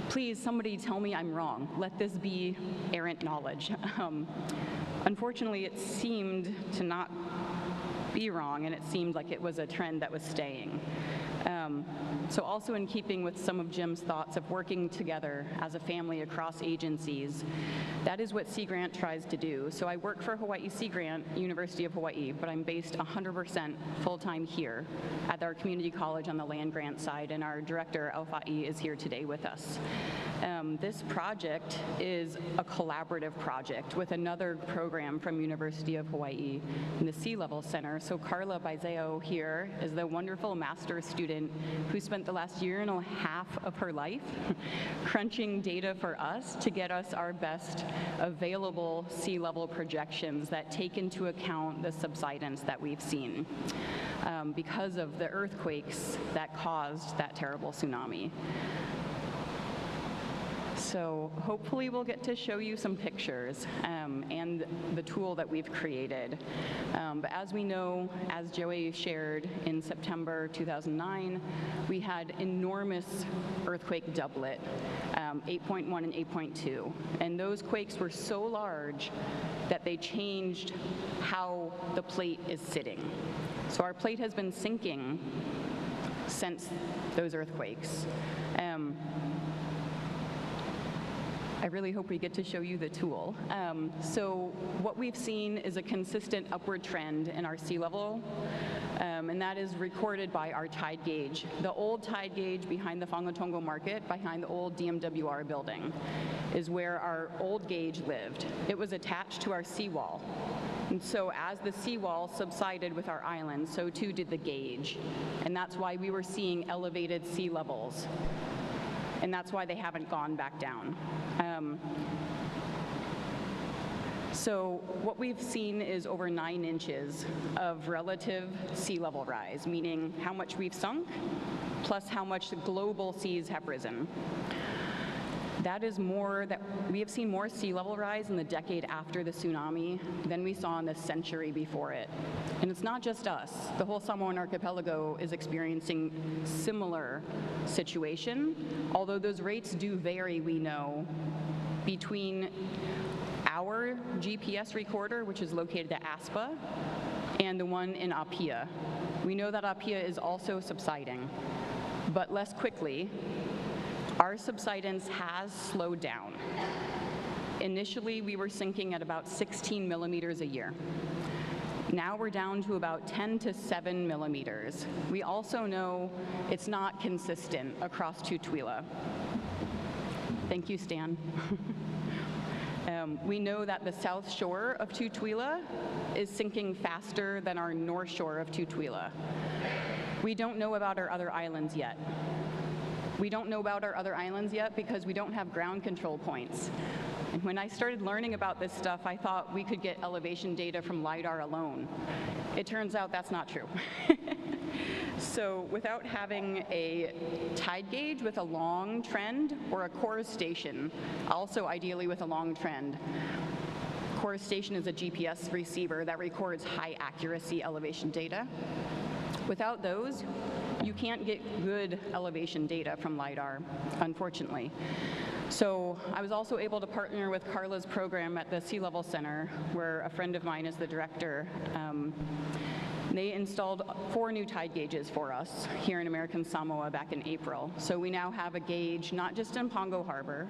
R: please, somebody tell me I'm wrong. Let this be errant knowledge. Unfortunately, it seemed to not be wrong, and it seemed like it was a trend that was staying. So also in keeping with some of Jim's thoughts of working together as a family across agencies, that is what Sea Grant tries to do. So I work for Hawaii Sea Grant, University of Hawaii, but I'm based 100% full-time here at our community college on the land grant side, and our director, Alfa'i, is here today with us. This project is a collaborative project with another program from University of Hawaii in the Sea Level Center. So Carla Baizeo here is the wonderful master's student who spent the last year and a half of her life crunching data for us to get us our best available sea level projections that take into account the subsidence that we've seen because of the earthquakes that caused that terrible tsunami. So hopefully we'll get to show you some pictures and the tool that we've created. But as we know, as Joey shared in September 2009, we had enormous earthquake doublet, 8.1 and 8.2. And those quakes were so large that they changed how the plate is sitting. So our plate has been sinking since those earthquakes. I really hope we get to show you the tool. So what we've seen is a consistent upward trend in our sea level, and that is recorded by our tide gauge. The old tide gauge behind the Whangatongo Market, behind the old DMWR building, is where our old gauge lived. It was attached to our seawall. And so as the seawall subsided with our island, so too did the gauge. And that's why we were seeing elevated sea levels. And that's why they haven't gone back down. So what we've seen is over 9 inches of relative sea level rise, meaning how much we've sunk, plus how much the global seas have risen. That is more, that we have seen more sea level rise in the decade after the tsunami than we saw in the century before it. And it's not just us. The whole Samoan archipelago is experiencing similar situation, although those rates do vary, we know, between our GPS recorder, which is located at ASPA, and the one in Apia. We know that Apia is also subsiding, but less quickly. Our subsidence has slowed down. Initially, we were sinking at about 16 millimeters a year. Now we're down to about 10 to 7 millimeters. We also know it's not consistent across Tutuila. Thank you, Stan. We know that the south shore of Tutuila is sinking faster than our north shore of Tutuila. We don't know about our other islands yet. We don't know about our other islands yet because we don't have ground control points. And when I started learning about this stuff, I thought we could get elevation data from LiDAR alone. It turns out that's not true. So without having a tide gauge with a long trend or a core station, also ideally with a long trend, core station is a GPS receiver that records high accuracy elevation data. Without those, you can't get good elevation data from LiDAR, unfortunately. So I was also able to partner with Carla's program at the Sea Level Center, where a friend of mine is the director. They installed 4 new tide gauges for us here in American Samoa back in April. So we now have a gauge not just in Pongo Harbor,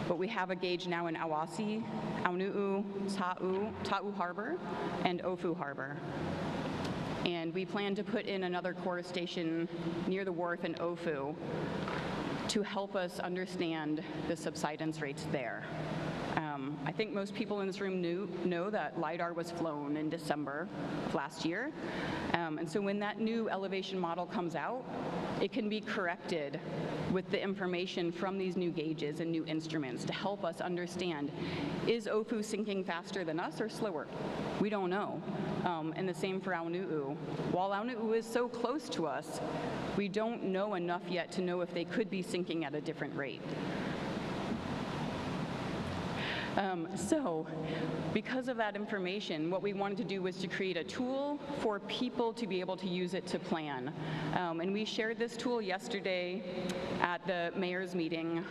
R: but we have a gauge now in Awasi, Aunu'u, Ta'u Harbor, and Ofu Harbor. And we plan to put in another core station near the wharf in Ofu to help us understand the subsidence rates there. I think most people in this room know that LiDAR was flown in December of last year. And so when that new elevation model comes out, it can be corrected with the information from these new gauges and new instruments to help us understand, is Ofu sinking faster than us or slower? We don't know. And the same for Aunu'u. While Aunu'u is so close to us, we don't know enough yet to know if they could be sinking at a different rate. So because of that information, what we wanted to do was to create a tool for people to be able to use it to plan. And we shared this tool yesterday at the mayor's meeting,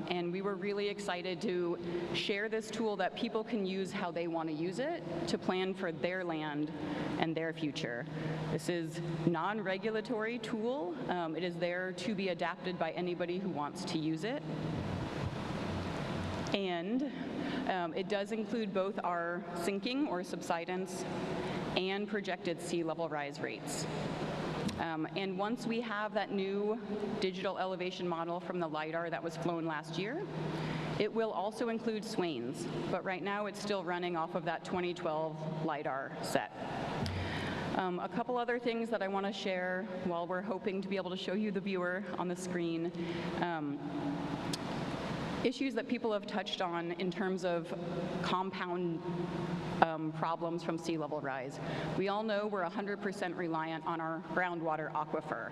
R: and we were really excited to share this tool that people can use how they want to use it to plan for their land and their future. This is non-regulatory tool. It is there to be adapted by anybody who wants to use it. And it does include both our sinking or subsidence and projected sea level rise rates. And once we have that new digital elevation model from the LiDAR that was flown last year, it will also include swains, but right now it's still running off of that 2012 LiDAR set. A couple other things that I want to share while we're hoping to be able to show you the viewer on the screen. Issues that people have touched on in terms of compound problems from sea level rise. We all know we're 100% reliant on our groundwater aquifer.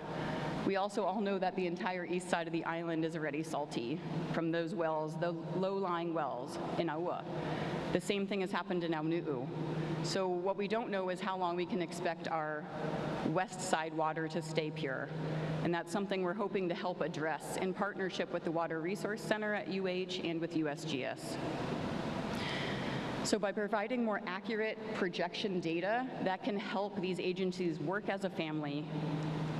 R: We also all know that the entire east side of the island is already salty from those wells, the low-lying wells in Aua. The same thing has happened in Aunu'u. So what we don't know is how long we can expect our west side water to stay pure. And that's something we're hoping to help address in partnership with the Water Resource Center at UH and with USGS. So by providing more accurate projection data, that can help these agencies work as a family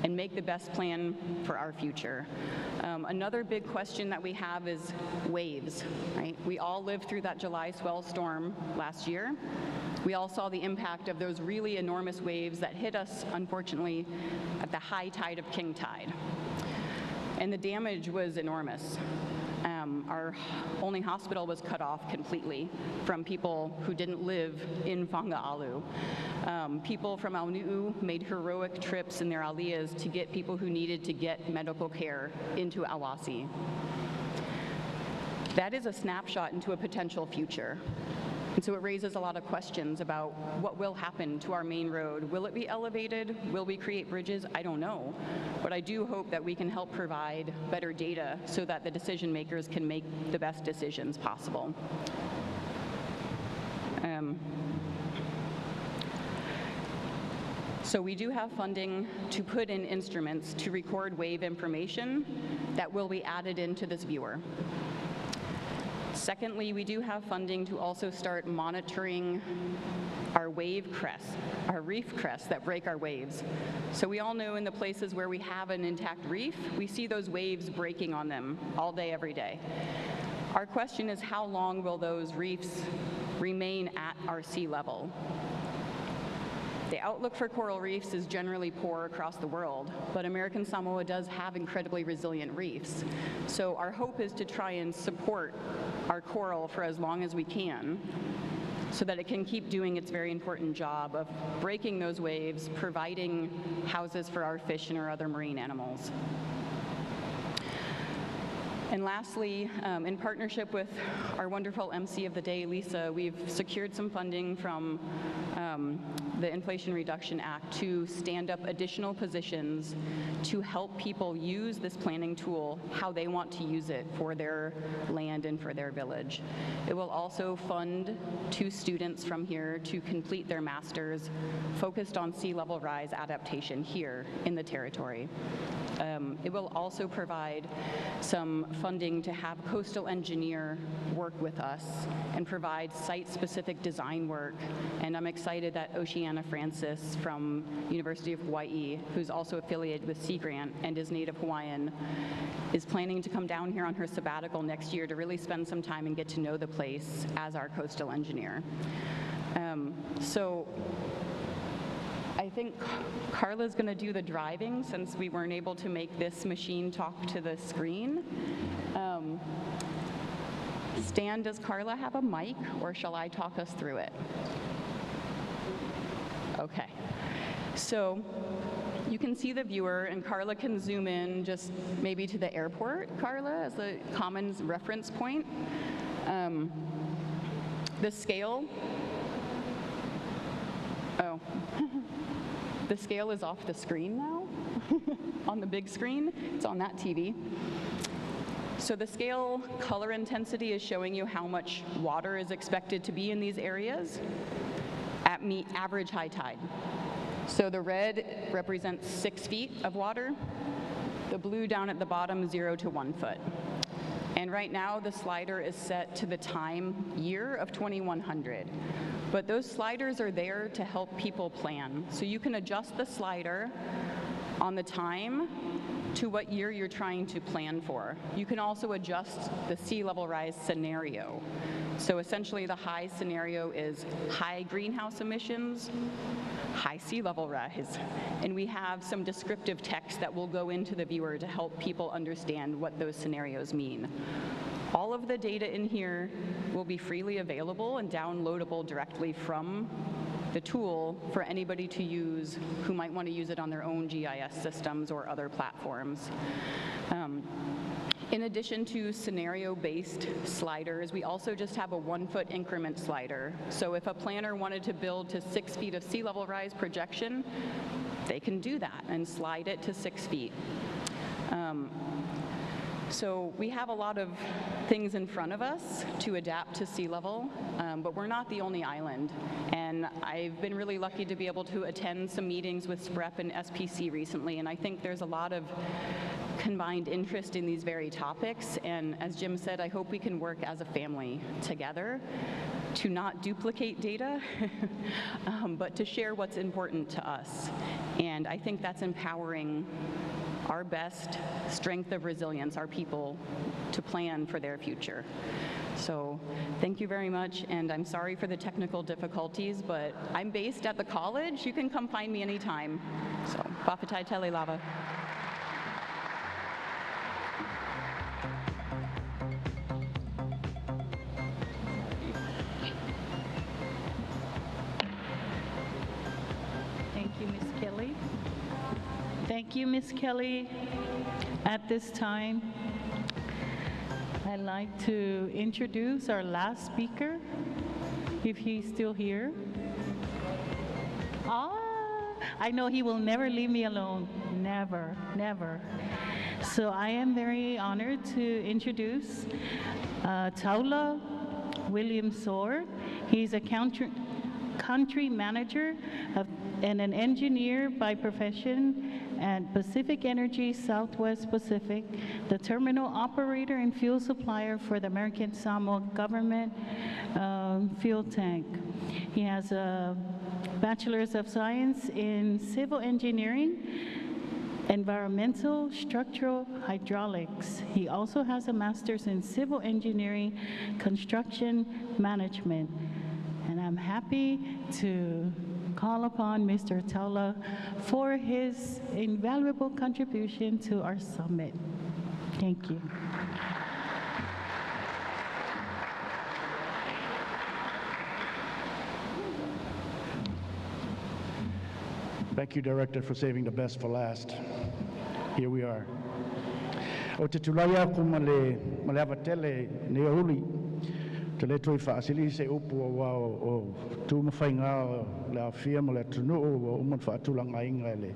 R: and make the best plan for our future. Another big question that we have is waves, right? We all lived through that July swell storm last year. We all saw the impact of those really enormous waves that hit us, unfortunately, at the high tide of king tide. And the damage was enormous. Our only hospital was cut off completely from people who didn't live in Whanga'alu. People from Aunu'u made heroic trips in their aliyahs to get people who needed to get medical care into Awasi. That is a snapshot into a potential future. And so it raises a lot of questions about what will happen to our main road. Will it be elevated? Will we create bridges? I don't know. But I do hope that we can help provide better data so that the decision makers can make the best decisions possible. So we do have funding to put in instruments to record wave information that will be added into this viewer. Secondly, we do have funding to also start monitoring our wave crests, our reef crests that break our waves. So we all know in the places where we have an intact reef, we see those waves breaking on them all day, every day. Our question is, how long will those reefs remain at our sea level? The outlook for coral reefs is generally poor across the world, but American Samoa does have incredibly resilient reefs. So our hope is to try and support our coral for as long as we can so that it can keep doing its very important job of breaking those waves, providing houses for our fish and our other marine animals. And lastly, in partnership with our wonderful MC of the day, Lisa, we've secured some funding from the Inflation Reduction Act to stand up additional positions to help people use this planning tool how they want to use it for their land and for their village. It will also fund 2 students from here to complete their master's focused on sea level rise adaptation here in the territory. It will also provide some funding to have a coastal engineer work with us and provide site-specific design work. And I'm excited that Oceana Francis from University of Hawaii, who's also affiliated with Sea Grant and is Native Hawaiian, is planning to come down here on her sabbatical next year to really spend some time and get to know the place as our coastal engineer. So I think Carla's going to do the driving since we weren't able to make this machine talk to the screen. Stan, does Carla have a mic, or shall I talk us through it? Okay. So you can see the viewer, and Carla can zoom in just maybe to the airport, Carla, as a common reference point. The scale, the scale is off the screen now, on the big screen. It's on that TV. So the scale color intensity is showing you how much water is expected to be in these areas at average high tide. So the red represents 6 feet of water, the blue down at the bottom, 0 to 1 foot. And right now the slider is set to the time year of 2100. But those sliders are there to help people plan. So you can adjust the slider on the time to what year you're trying to plan for. You can also adjust the sea level rise scenario. So essentially the high scenario is high greenhouse emissions, high sea level rise. And we have some descriptive text that will go into the viewer to help people understand what those scenarios mean. All of the data in here will be freely available and downloadable directly from the tool for anybody to use who might want to use it on their own GIS systems or other platforms. In addition to scenario-based sliders, we also just have a 1-foot increment slider. So if a planner wanted to build to 6 feet of sea level rise projection, they can do that and slide it to 6 feet. So we have a lot of things in front of us to adapt to sea level, but we're not the only island. And I've been really lucky to be able to attend some meetings with SPREP and SPC recently, and I think there's a lot of combined interest in these very topics. And as Jim said, I hope we can work as a family together to not duplicate data, but to share what's important to us. And I think that's empowering our best strength of resilience, our people, to plan for their future. So thank you very much, and I'm sorry for the technical difficulties, but I'm based at the college. You can come find me anytime. So, Whawhatai Tele Lava.
A: Thank you, Ms. Kelly. Thank you, Ms. Kelly. At this time, I'd like to introduce our last speaker, if he's still here. I know he will never leave me alone. Never, never. So I am very honored to introduce Taula Williams-Soar. He's a country manager and an engineer by profession at Pacific Energy Southwest Pacific, the terminal operator and fuel supplier for the American Samoa government fuel tank. He has a Bachelor's of Science in Civil Engineering, Environmental Structural Hydraulics. He also has a Master's in Civil Engineering, Construction Management. And I'm happy to call upon Mr. Taula for his invaluable contribution to our summit. Thank you.
S: Thank you, Director, for saving the best for last. Here we are. O te tulaia ko male avatele ne uli. Te le toi whaasili se upu o tū mawhainga le awhia ma le tunu o uman whaatulanga inga le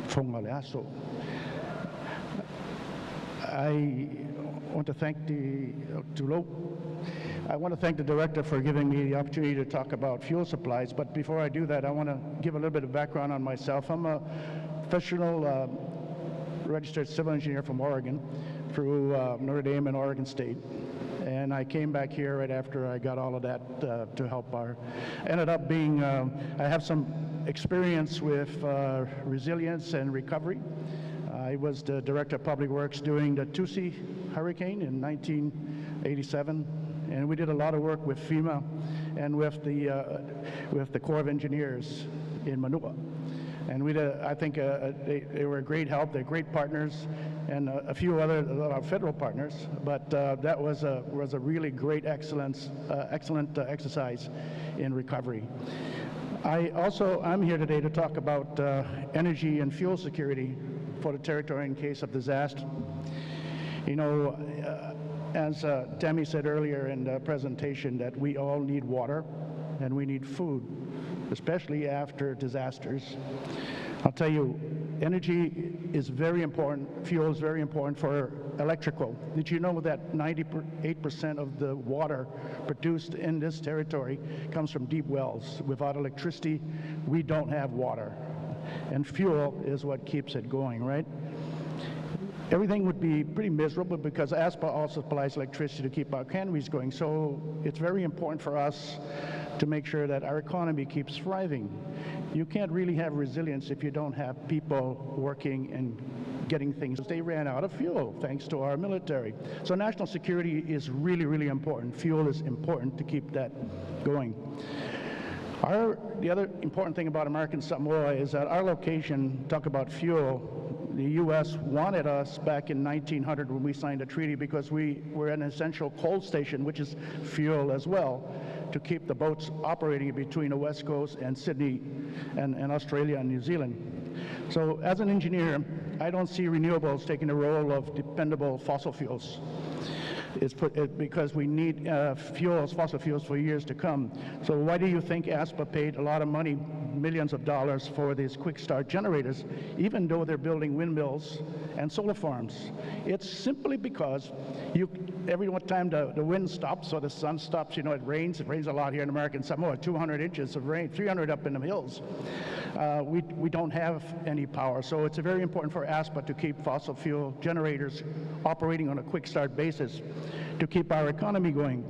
S: whonga le aso. I want to thank I want to thank the Director for giving me the opportunity to talk about fuel supplies, but before I do that, I want to give a little bit of background on myself. I'm a professional registered civil engineer from Oregon through Notre Dame and Oregon State. And I came back here right after I got all of that to help ended up being, I have some experience with resilience and recovery. I was the Director of Public Works during the Tusi hurricane in 1987, and we did a lot of work with FEMA and with the Corps of Engineers in Manua. And we did, I think they were a great help. They're great partners, and a few other of our federal partners, but that was a really great excellent exercise in recovery. I'm here today to talk about energy and fuel security for the territory in case of disaster. You know, as Tammy said earlier in the presentation, that we all need water and we need food, especially after disasters. I'll tell you, energy is very important, fuel is very important for electrical. Did you know that 98% of the water produced in this territory comes from deep wells? Without electricity, we don't have water. And fuel is what keeps it going, right? Everything would be pretty miserable because ASPA also supplies electricity to keep our canneries going. So it's very important for us to make sure that our economy keeps thriving. You can't really have resilience if you don't have people working and getting things. They ran out of fuel thanks to our military. So national security is really, really important. Fuel is important to keep that going. The other important thing about American Samoa is that our location, talk about fuel, the U.S. wanted us back in 1900 when we signed a treaty because we were an essential coal station, which is fuel as well, to keep the boats operating between the West Coast and Sydney and Australia and New Zealand. So as an engineer, I don't see renewables taking the role of dependable fossil fuels. Because we need fossil fuels for years to come. So why do you think ASPA paid a lot of money, millions of dollars, for these quick start generators, even though they're building windmills and solar farms? It's simply because every time the wind stops or the sun stops, you know, it rains a lot here in American Samoa, 200 inches of rain, 300 up in the hills. We don't have any power, so it's very important for ASPA to keep fossil fuel generators operating on a quick start basis to keep our economy going.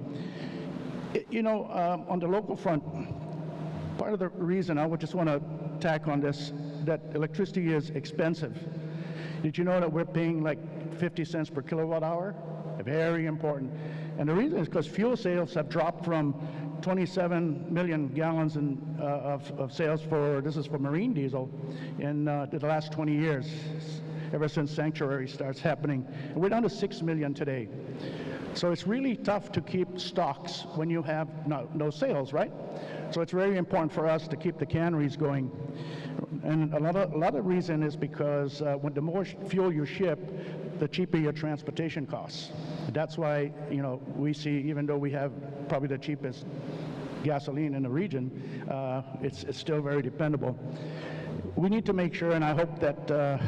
S: You know, on the local front, part of the reason I would just want to tack on this, that electricity is expensive. Did you know that we're paying like 50 cents per kilowatt hour? Very important. And the reason is because fuel sales have dropped from 27 million gallons of sales this is for marine diesel, in the last 20 years, ever since sanctuary starts happening. And we're down to 6 million today. So it's really tough to keep stocks when you have no sales, right? So it's very important for us to keep the canneries going. And a lot of reason is because when the more fuel you ship, the cheaper your transportation costs. That's why, you know, we see, even though we have probably the cheapest gasoline in the region, it's still very dependable. We need to make sure, and I hope that our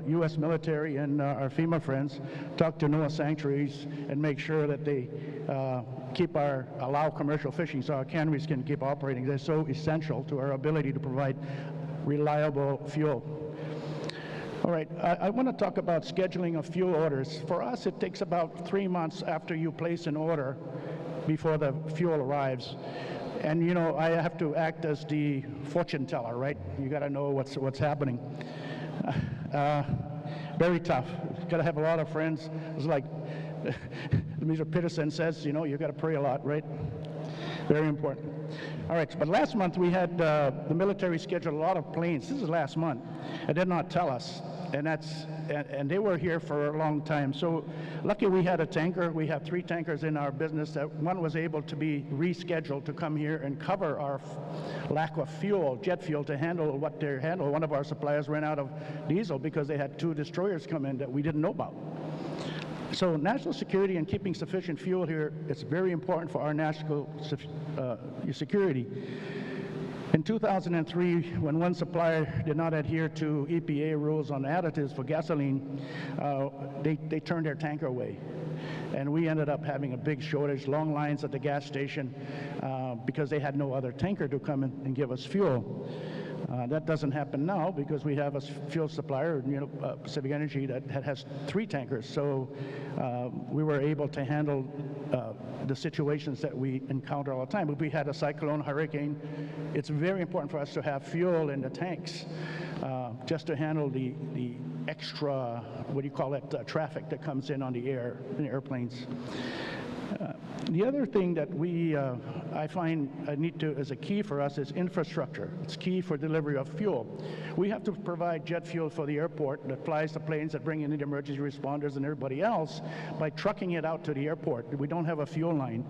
S: U.S. military and our FEMA friends talk to NOAA sanctuaries and make sure that they allow commercial fishing so our canneries can keep operating. They're so essential to our ability to provide reliable fuel. All right, I want to talk about scheduling of fuel orders. For us, it takes about 3 months after you place an order before the fuel arrives. And you know, I have to act as the fortune teller, right? You got to know what's happening. Very tough. You got to have a lot of friends. It's like Mr. Peterson says, you know, you got to pray a lot, right? Very important. All right, but last month we had the military scheduled a lot of planes. This is last month. It did not tell us, and they were here for a long time. So lucky we had a tanker. We have 3 tankers in our business. That one was able to be rescheduled to come here and cover our lack of fuel, jet fuel, to handle what they handle. One of our suppliers ran out of diesel because they had 2 destroyers come in that we didn't know about. So national security and keeping sufficient fuel here is very important for our national security. In 2003, when one supplier did not adhere to EPA rules on additives for gasoline, they turned their tanker away. And we ended up having a big shortage, long lines at the gas station, because they had no other tanker to come and give us fuel. That doesn't happen now because we have a fuel supplier, you know, Pacific Energy, that has 3 tankers. So we were able to handle the situations that we encounter all the time. If we had a cyclone, hurricane, it's very important for us to have fuel in the tanks just to handle the extra, what do you call it, traffic that comes in on the air, in the airplanes. The other thing that I find as a key for us is infrastructure. It's key for delivery of fuel. We have to provide jet fuel for the airport that flies the planes that bring in the emergency responders and everybody else by trucking it out to the airport. We don't have a fuel line.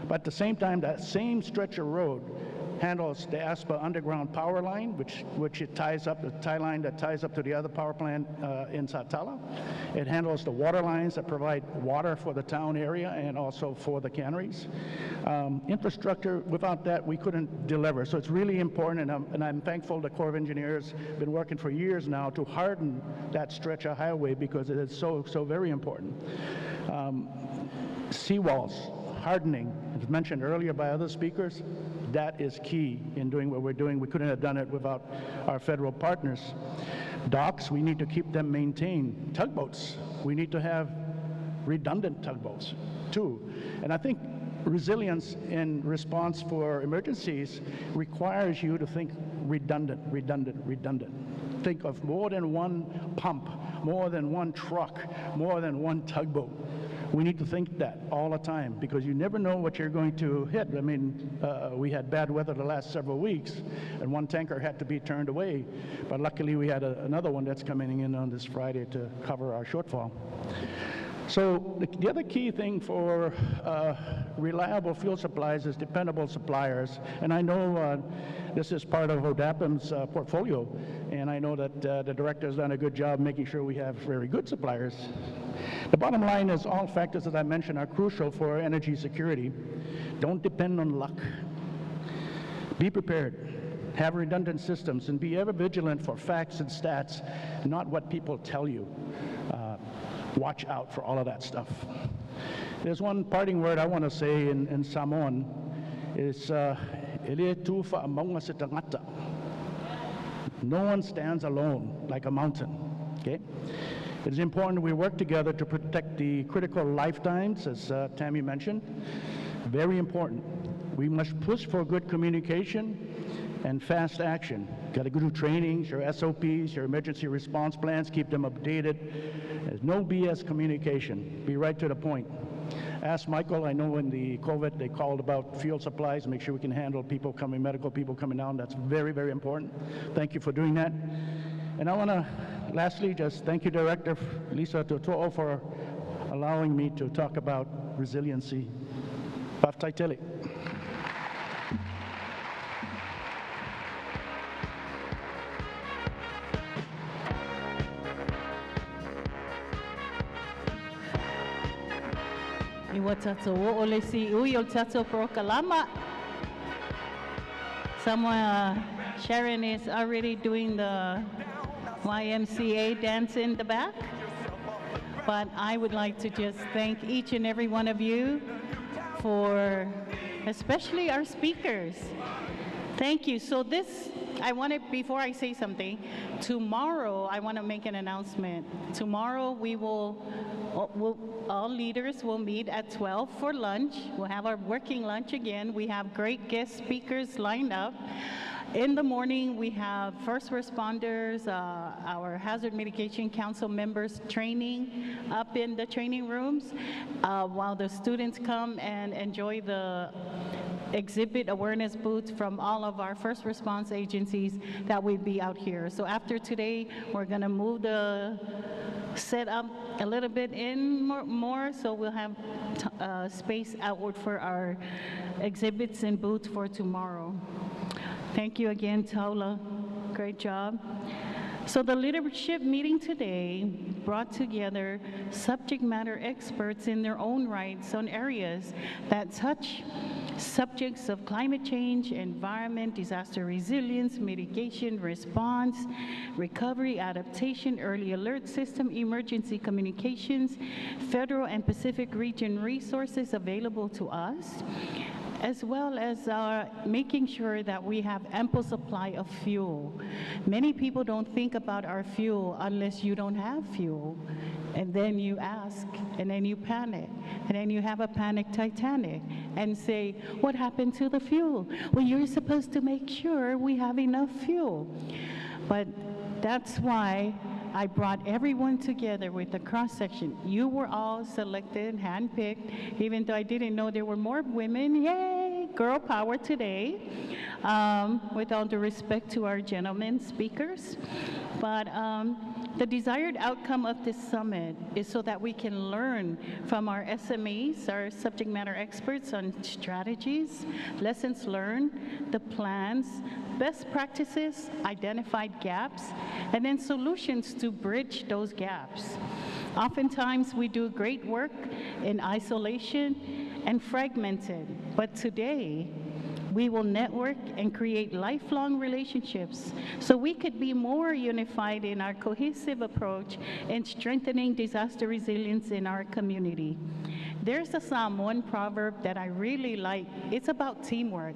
S: But at the same time, that same stretch of road handles the ASPA underground power line, which it ties up, the tie line that ties up to the other power plant in Satala. It handles the water lines that provide water for the town area and also for the canneries. Infrastructure, without that, we couldn't deliver. So it's really important, and I'm thankful the Corps of Engineers have been working for years now to harden that stretch of highway because it is so very important. Seawalls, hardening, as mentioned earlier by other speakers, that is key in doing what we're doing. We couldn't have done it without our federal partners. Docks, we need to keep them maintained. Tugboats, we need to have redundant tugboats too. And I think resilience in response for emergencies requires you to think redundant. Think of more than one pump, more than one truck, more than one tugboat. We need to think that all the time because you never know what you're going to hit. I mean, we had bad weather the last several weeks, and one tanker had to be turned away. But luckily, we had another one that's coming in on this Friday to cover our shortfall. So the other key thing for reliable fuel supplies is dependable suppliers. And I know this is part of ODAPM's portfolio, and I know that the director has done a good job making sure we have very good suppliers. The bottom line is all factors that I mentioned are crucial for energy security. Don't depend on luck. Be prepared. Have redundant systems and be ever vigilant for facts and stats, not what people tell you. Watch out for all of that stuff. There's one parting word I want to say in Samoan. It's no one stands alone like a mountain. Okay? It is important we work together to protect the critical lifetimes, as Tammy mentioned. Very important. We must push for good communication and fast action. Got to go through trainings, your SOPs, your emergency response plans, keep them updated. There's no BS communication. Be right to the point. Ask Michael, I know in the COVID they called about fuel supplies, make sure we can handle people coming, medical people coming down. That's very, very important. Thank you for doing that. And I want to lastly just thank you, Director Lisa Toto'o, for allowing me to talk about resiliency. Paftaitele.
A: Iwa tato o ole si ui o tato pro kalama. Someone, Sharon is already doing the YMCA dance in the back. But I would like to just thank each and every one of you for, especially our speakers. Thank you. So before I say something, tomorrow I want to make an announcement. Tomorrow all leaders will meet at 12 for lunch. We'll have our working lunch again. We have great guest speakers lined up. In the morning, we have first responders, our Hazard Mitigation Council members training up in the training rooms while the students come and enjoy the exhibit awareness booths from all of our first response agencies that will be out here. So after today, we're going to move the set up a little bit in more so we'll have space outward for our exhibits and booths for tomorrow. Thank you again, Taula. Great job. So the leadership meeting today brought together subject matter experts in their own rights on areas that touch subjects of climate change, environment, disaster resilience, mitigation, response, recovery, adaptation, early alert system, emergency communications, federal and Pacific region resources available to us, as well as making sure that we have ample supply of fuel. Many people don't think about our fuel unless you don't have fuel. And then you ask, and then you panic, and then you have a panic Titanic and say, what happened to the fuel? Well, you're supposed to make sure we have enough fuel. But that's why I brought everyone together with the cross-section. You were all selected, handpicked, even though I didn't know there were more women. Yay, girl power today. With all due respect to our gentlemen speakers. But the desired outcome of this summit is so that we can learn from our SMEs, our subject matter experts, on strategies, lessons learned, the plans, best practices, identified gaps, and then solutions to bridge those gaps. Oftentimes we do great work in isolation and fragmented, but today we will network and create lifelong relationships so we could be more unified in our cohesive approach in strengthening disaster resilience in our community. There's a Samoan proverb that I really like. It's about teamwork.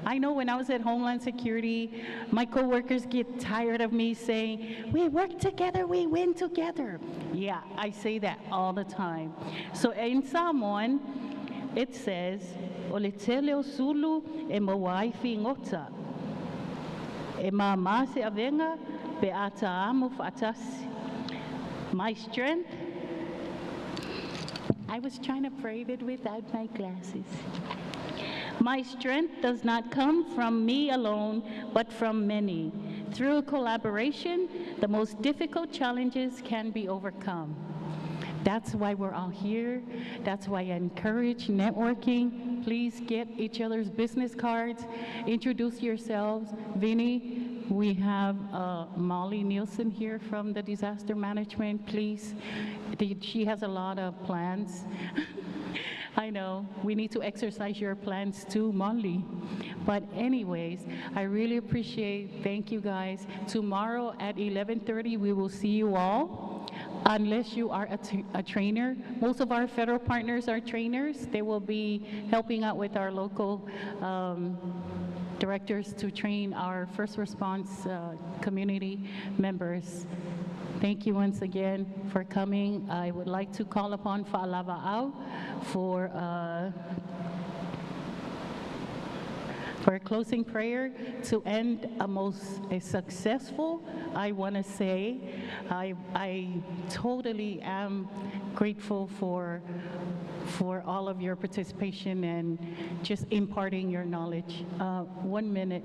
A: I know when I was at Homeland Security, my coworkers get tired of me saying, we work together, we win together. Yeah, I say that all the time. So in Samoan, it says, o le tele o sulu e mawai fi ngota. E mama se avenga pe ata amu fatasi. My strength, I was trying to pray it without my glasses. My strength does not come from me alone, but from many. Through collaboration, the most difficult challenges can be overcome. That's why we're all here. That's why I encourage networking. Please get each other's business cards. Introduce yourselves. Vinny, we have Molly Nielsen here from the disaster management. Please, she has a lot of plans. I know, we need to exercise your plans too, Molly. But anyways, I really appreciate, thank you guys. Tomorrow at 11:30, we will see you all. Unless you are a trainer. Most of our federal partners are trainers. They will be helping out with our local directors to train our first response community members. Thank you once again for coming. I would like to call upon Fa'alava'au for a closing prayer to end a successful, I want to say, I totally am grateful for all of your participation and just imparting your knowledge. 1 minute.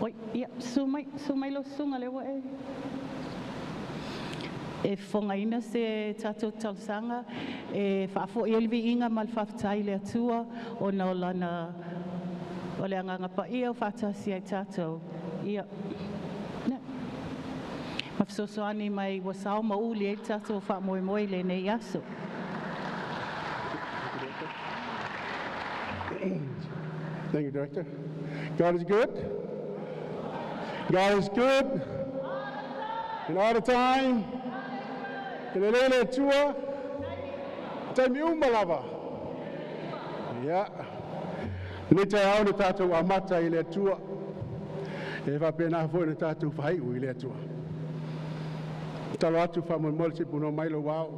A: Oi, yeah, sumai lo sungalewa eh. E whangaina se tātou tausanga, e whaafo elvi inga malwhaftai le atua o na lana o le anganga pa ia o whatasi ai tātou. Ia. Mawhisosoani mai wasao mauli ai tātou wha moe moe le nei aso.
S: Thank you, Director. God is good. God is good. And all the time. And the lele tua. Taimi umalava. Yeah. Nita au ni tātou amata I le tua. E whapena fo ni tātou whaiu I le tua. Talo atu whamon si puno mailo wau.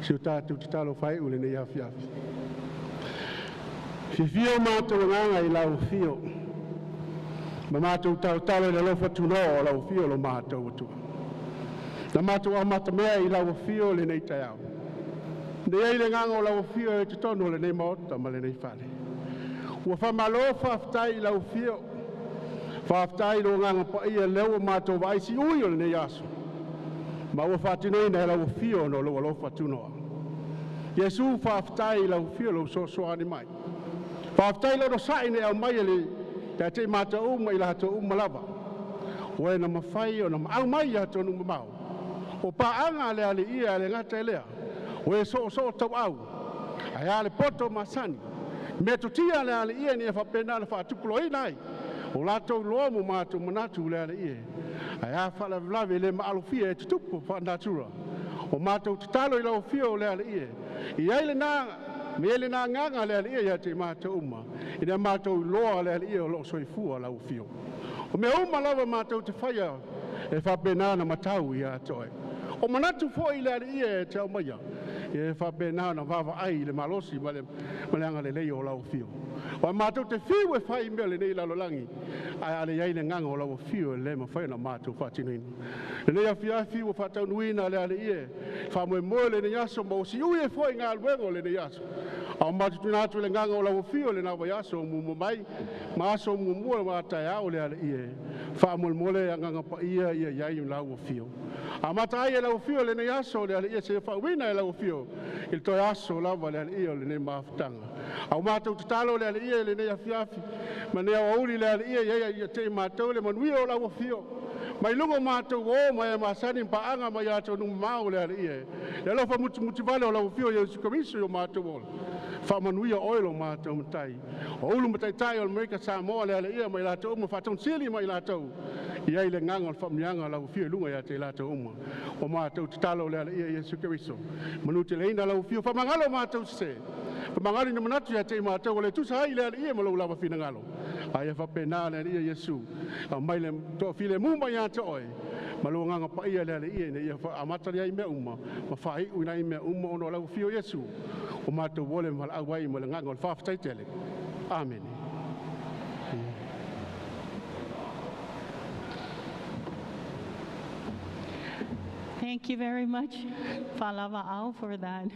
S: Siu tātou te talo whaiu le nei awhi awhi. Fifio mātou nganga I lau fio. Ma mātou tau talo le lofa tuno o lau fio lo mātou atua. Na mātou amata mea I lau fio le nei tai au. Nei le nganga o lau fio e te tono le nei maota ma le nei whare. Ua whamalo whaftai lau fio. Whaftai lo nganga pa ia leo mātou wa aisi ui o le nei aso. Ma ua whatinoi nei lau fio no lo alofa tunoa. Yesu whaftai lau fio lo so soani mai. Whaftai lo sai nei au mai ele te te mātou uma I la hato uma lava. Oe na mawhai o na au mai hato numa mau. O paanga le ale ia le ngata elea. Oe so tau au. Ai ale poto masani. Me to tia le ale ia ni e whapena na whaatukulo I nai. O lato loa mo mātou manatu le ale ia. Ai a whala vlave le maalofia e tutupu whanatura. O mātou te talo I lau fio le ale ia. I aile nanga, me ele nā nganga le ale ia te mātou uma. I nea mātou loa le ale ia o lo soifua lau fio. O me uma lava mātou te whaia e whapena na matau I a toi. O manatu fo I le ale ia e te au maia.
C: e whapena na wawa ai le malosi ma le anga le lei o lau fio. Wa mātou te whiu e whai mea le nei lalolangi, ai ale iai le nganga o lau fio e le ma whai na mātou whatinina. Le nei a whiafi o whatau nuina le ale ie, whamoe moe le nei aso ma o si ui e whai ngā luengo le nei aso. Au mātou tuna atu le nganga o lau fio le nā vai aso o mumu mai, ma aso o mumu mua ma atai au le ale ie, whamoe mole a nganga pa ia iai o lau fio. A mata ai e lau fio le nei aso le ale ie se whauina e lau fio, il toi aso lava le ale ie o le nei maafutanga. Au mātou te talo le ale ie le nei afiafi, ma nea wauli le ale ie ia te mātou le manuia o lau fio. Mai lungo mātou o mai e masani paanga mai ato nung mau le ale ie. Le lofa muti vale o lau fio ia usikamisu o mātou o. Whamanuia oilo mātou matai. O ulu matai tai o Amerika Samoa le ale ia mai lātou uma whaton sili mai lātou. Iai le nganga o whamnianga lau fio lunga ia te lātou uma. O mātou te talo le ale ia Yesu Keriso. Manu te leina lau fio whamangalo mātou se. Whamangari na manatu ia te mātou o le tusa hai le ale ia malau lawa whina ngalo. Ai e whapena le ale ia Yesu. Mai le toa file mumba ia te oe. Malu nganga pa ia le ale ia ne ia amatari ai mea uma. Ma whai uina ai mea uma ono lau fio Yesu. O mātou wole mal awai mo le nganga o le whawhatai tele. Amen.
A: Thank you very much, Falava Ao, for that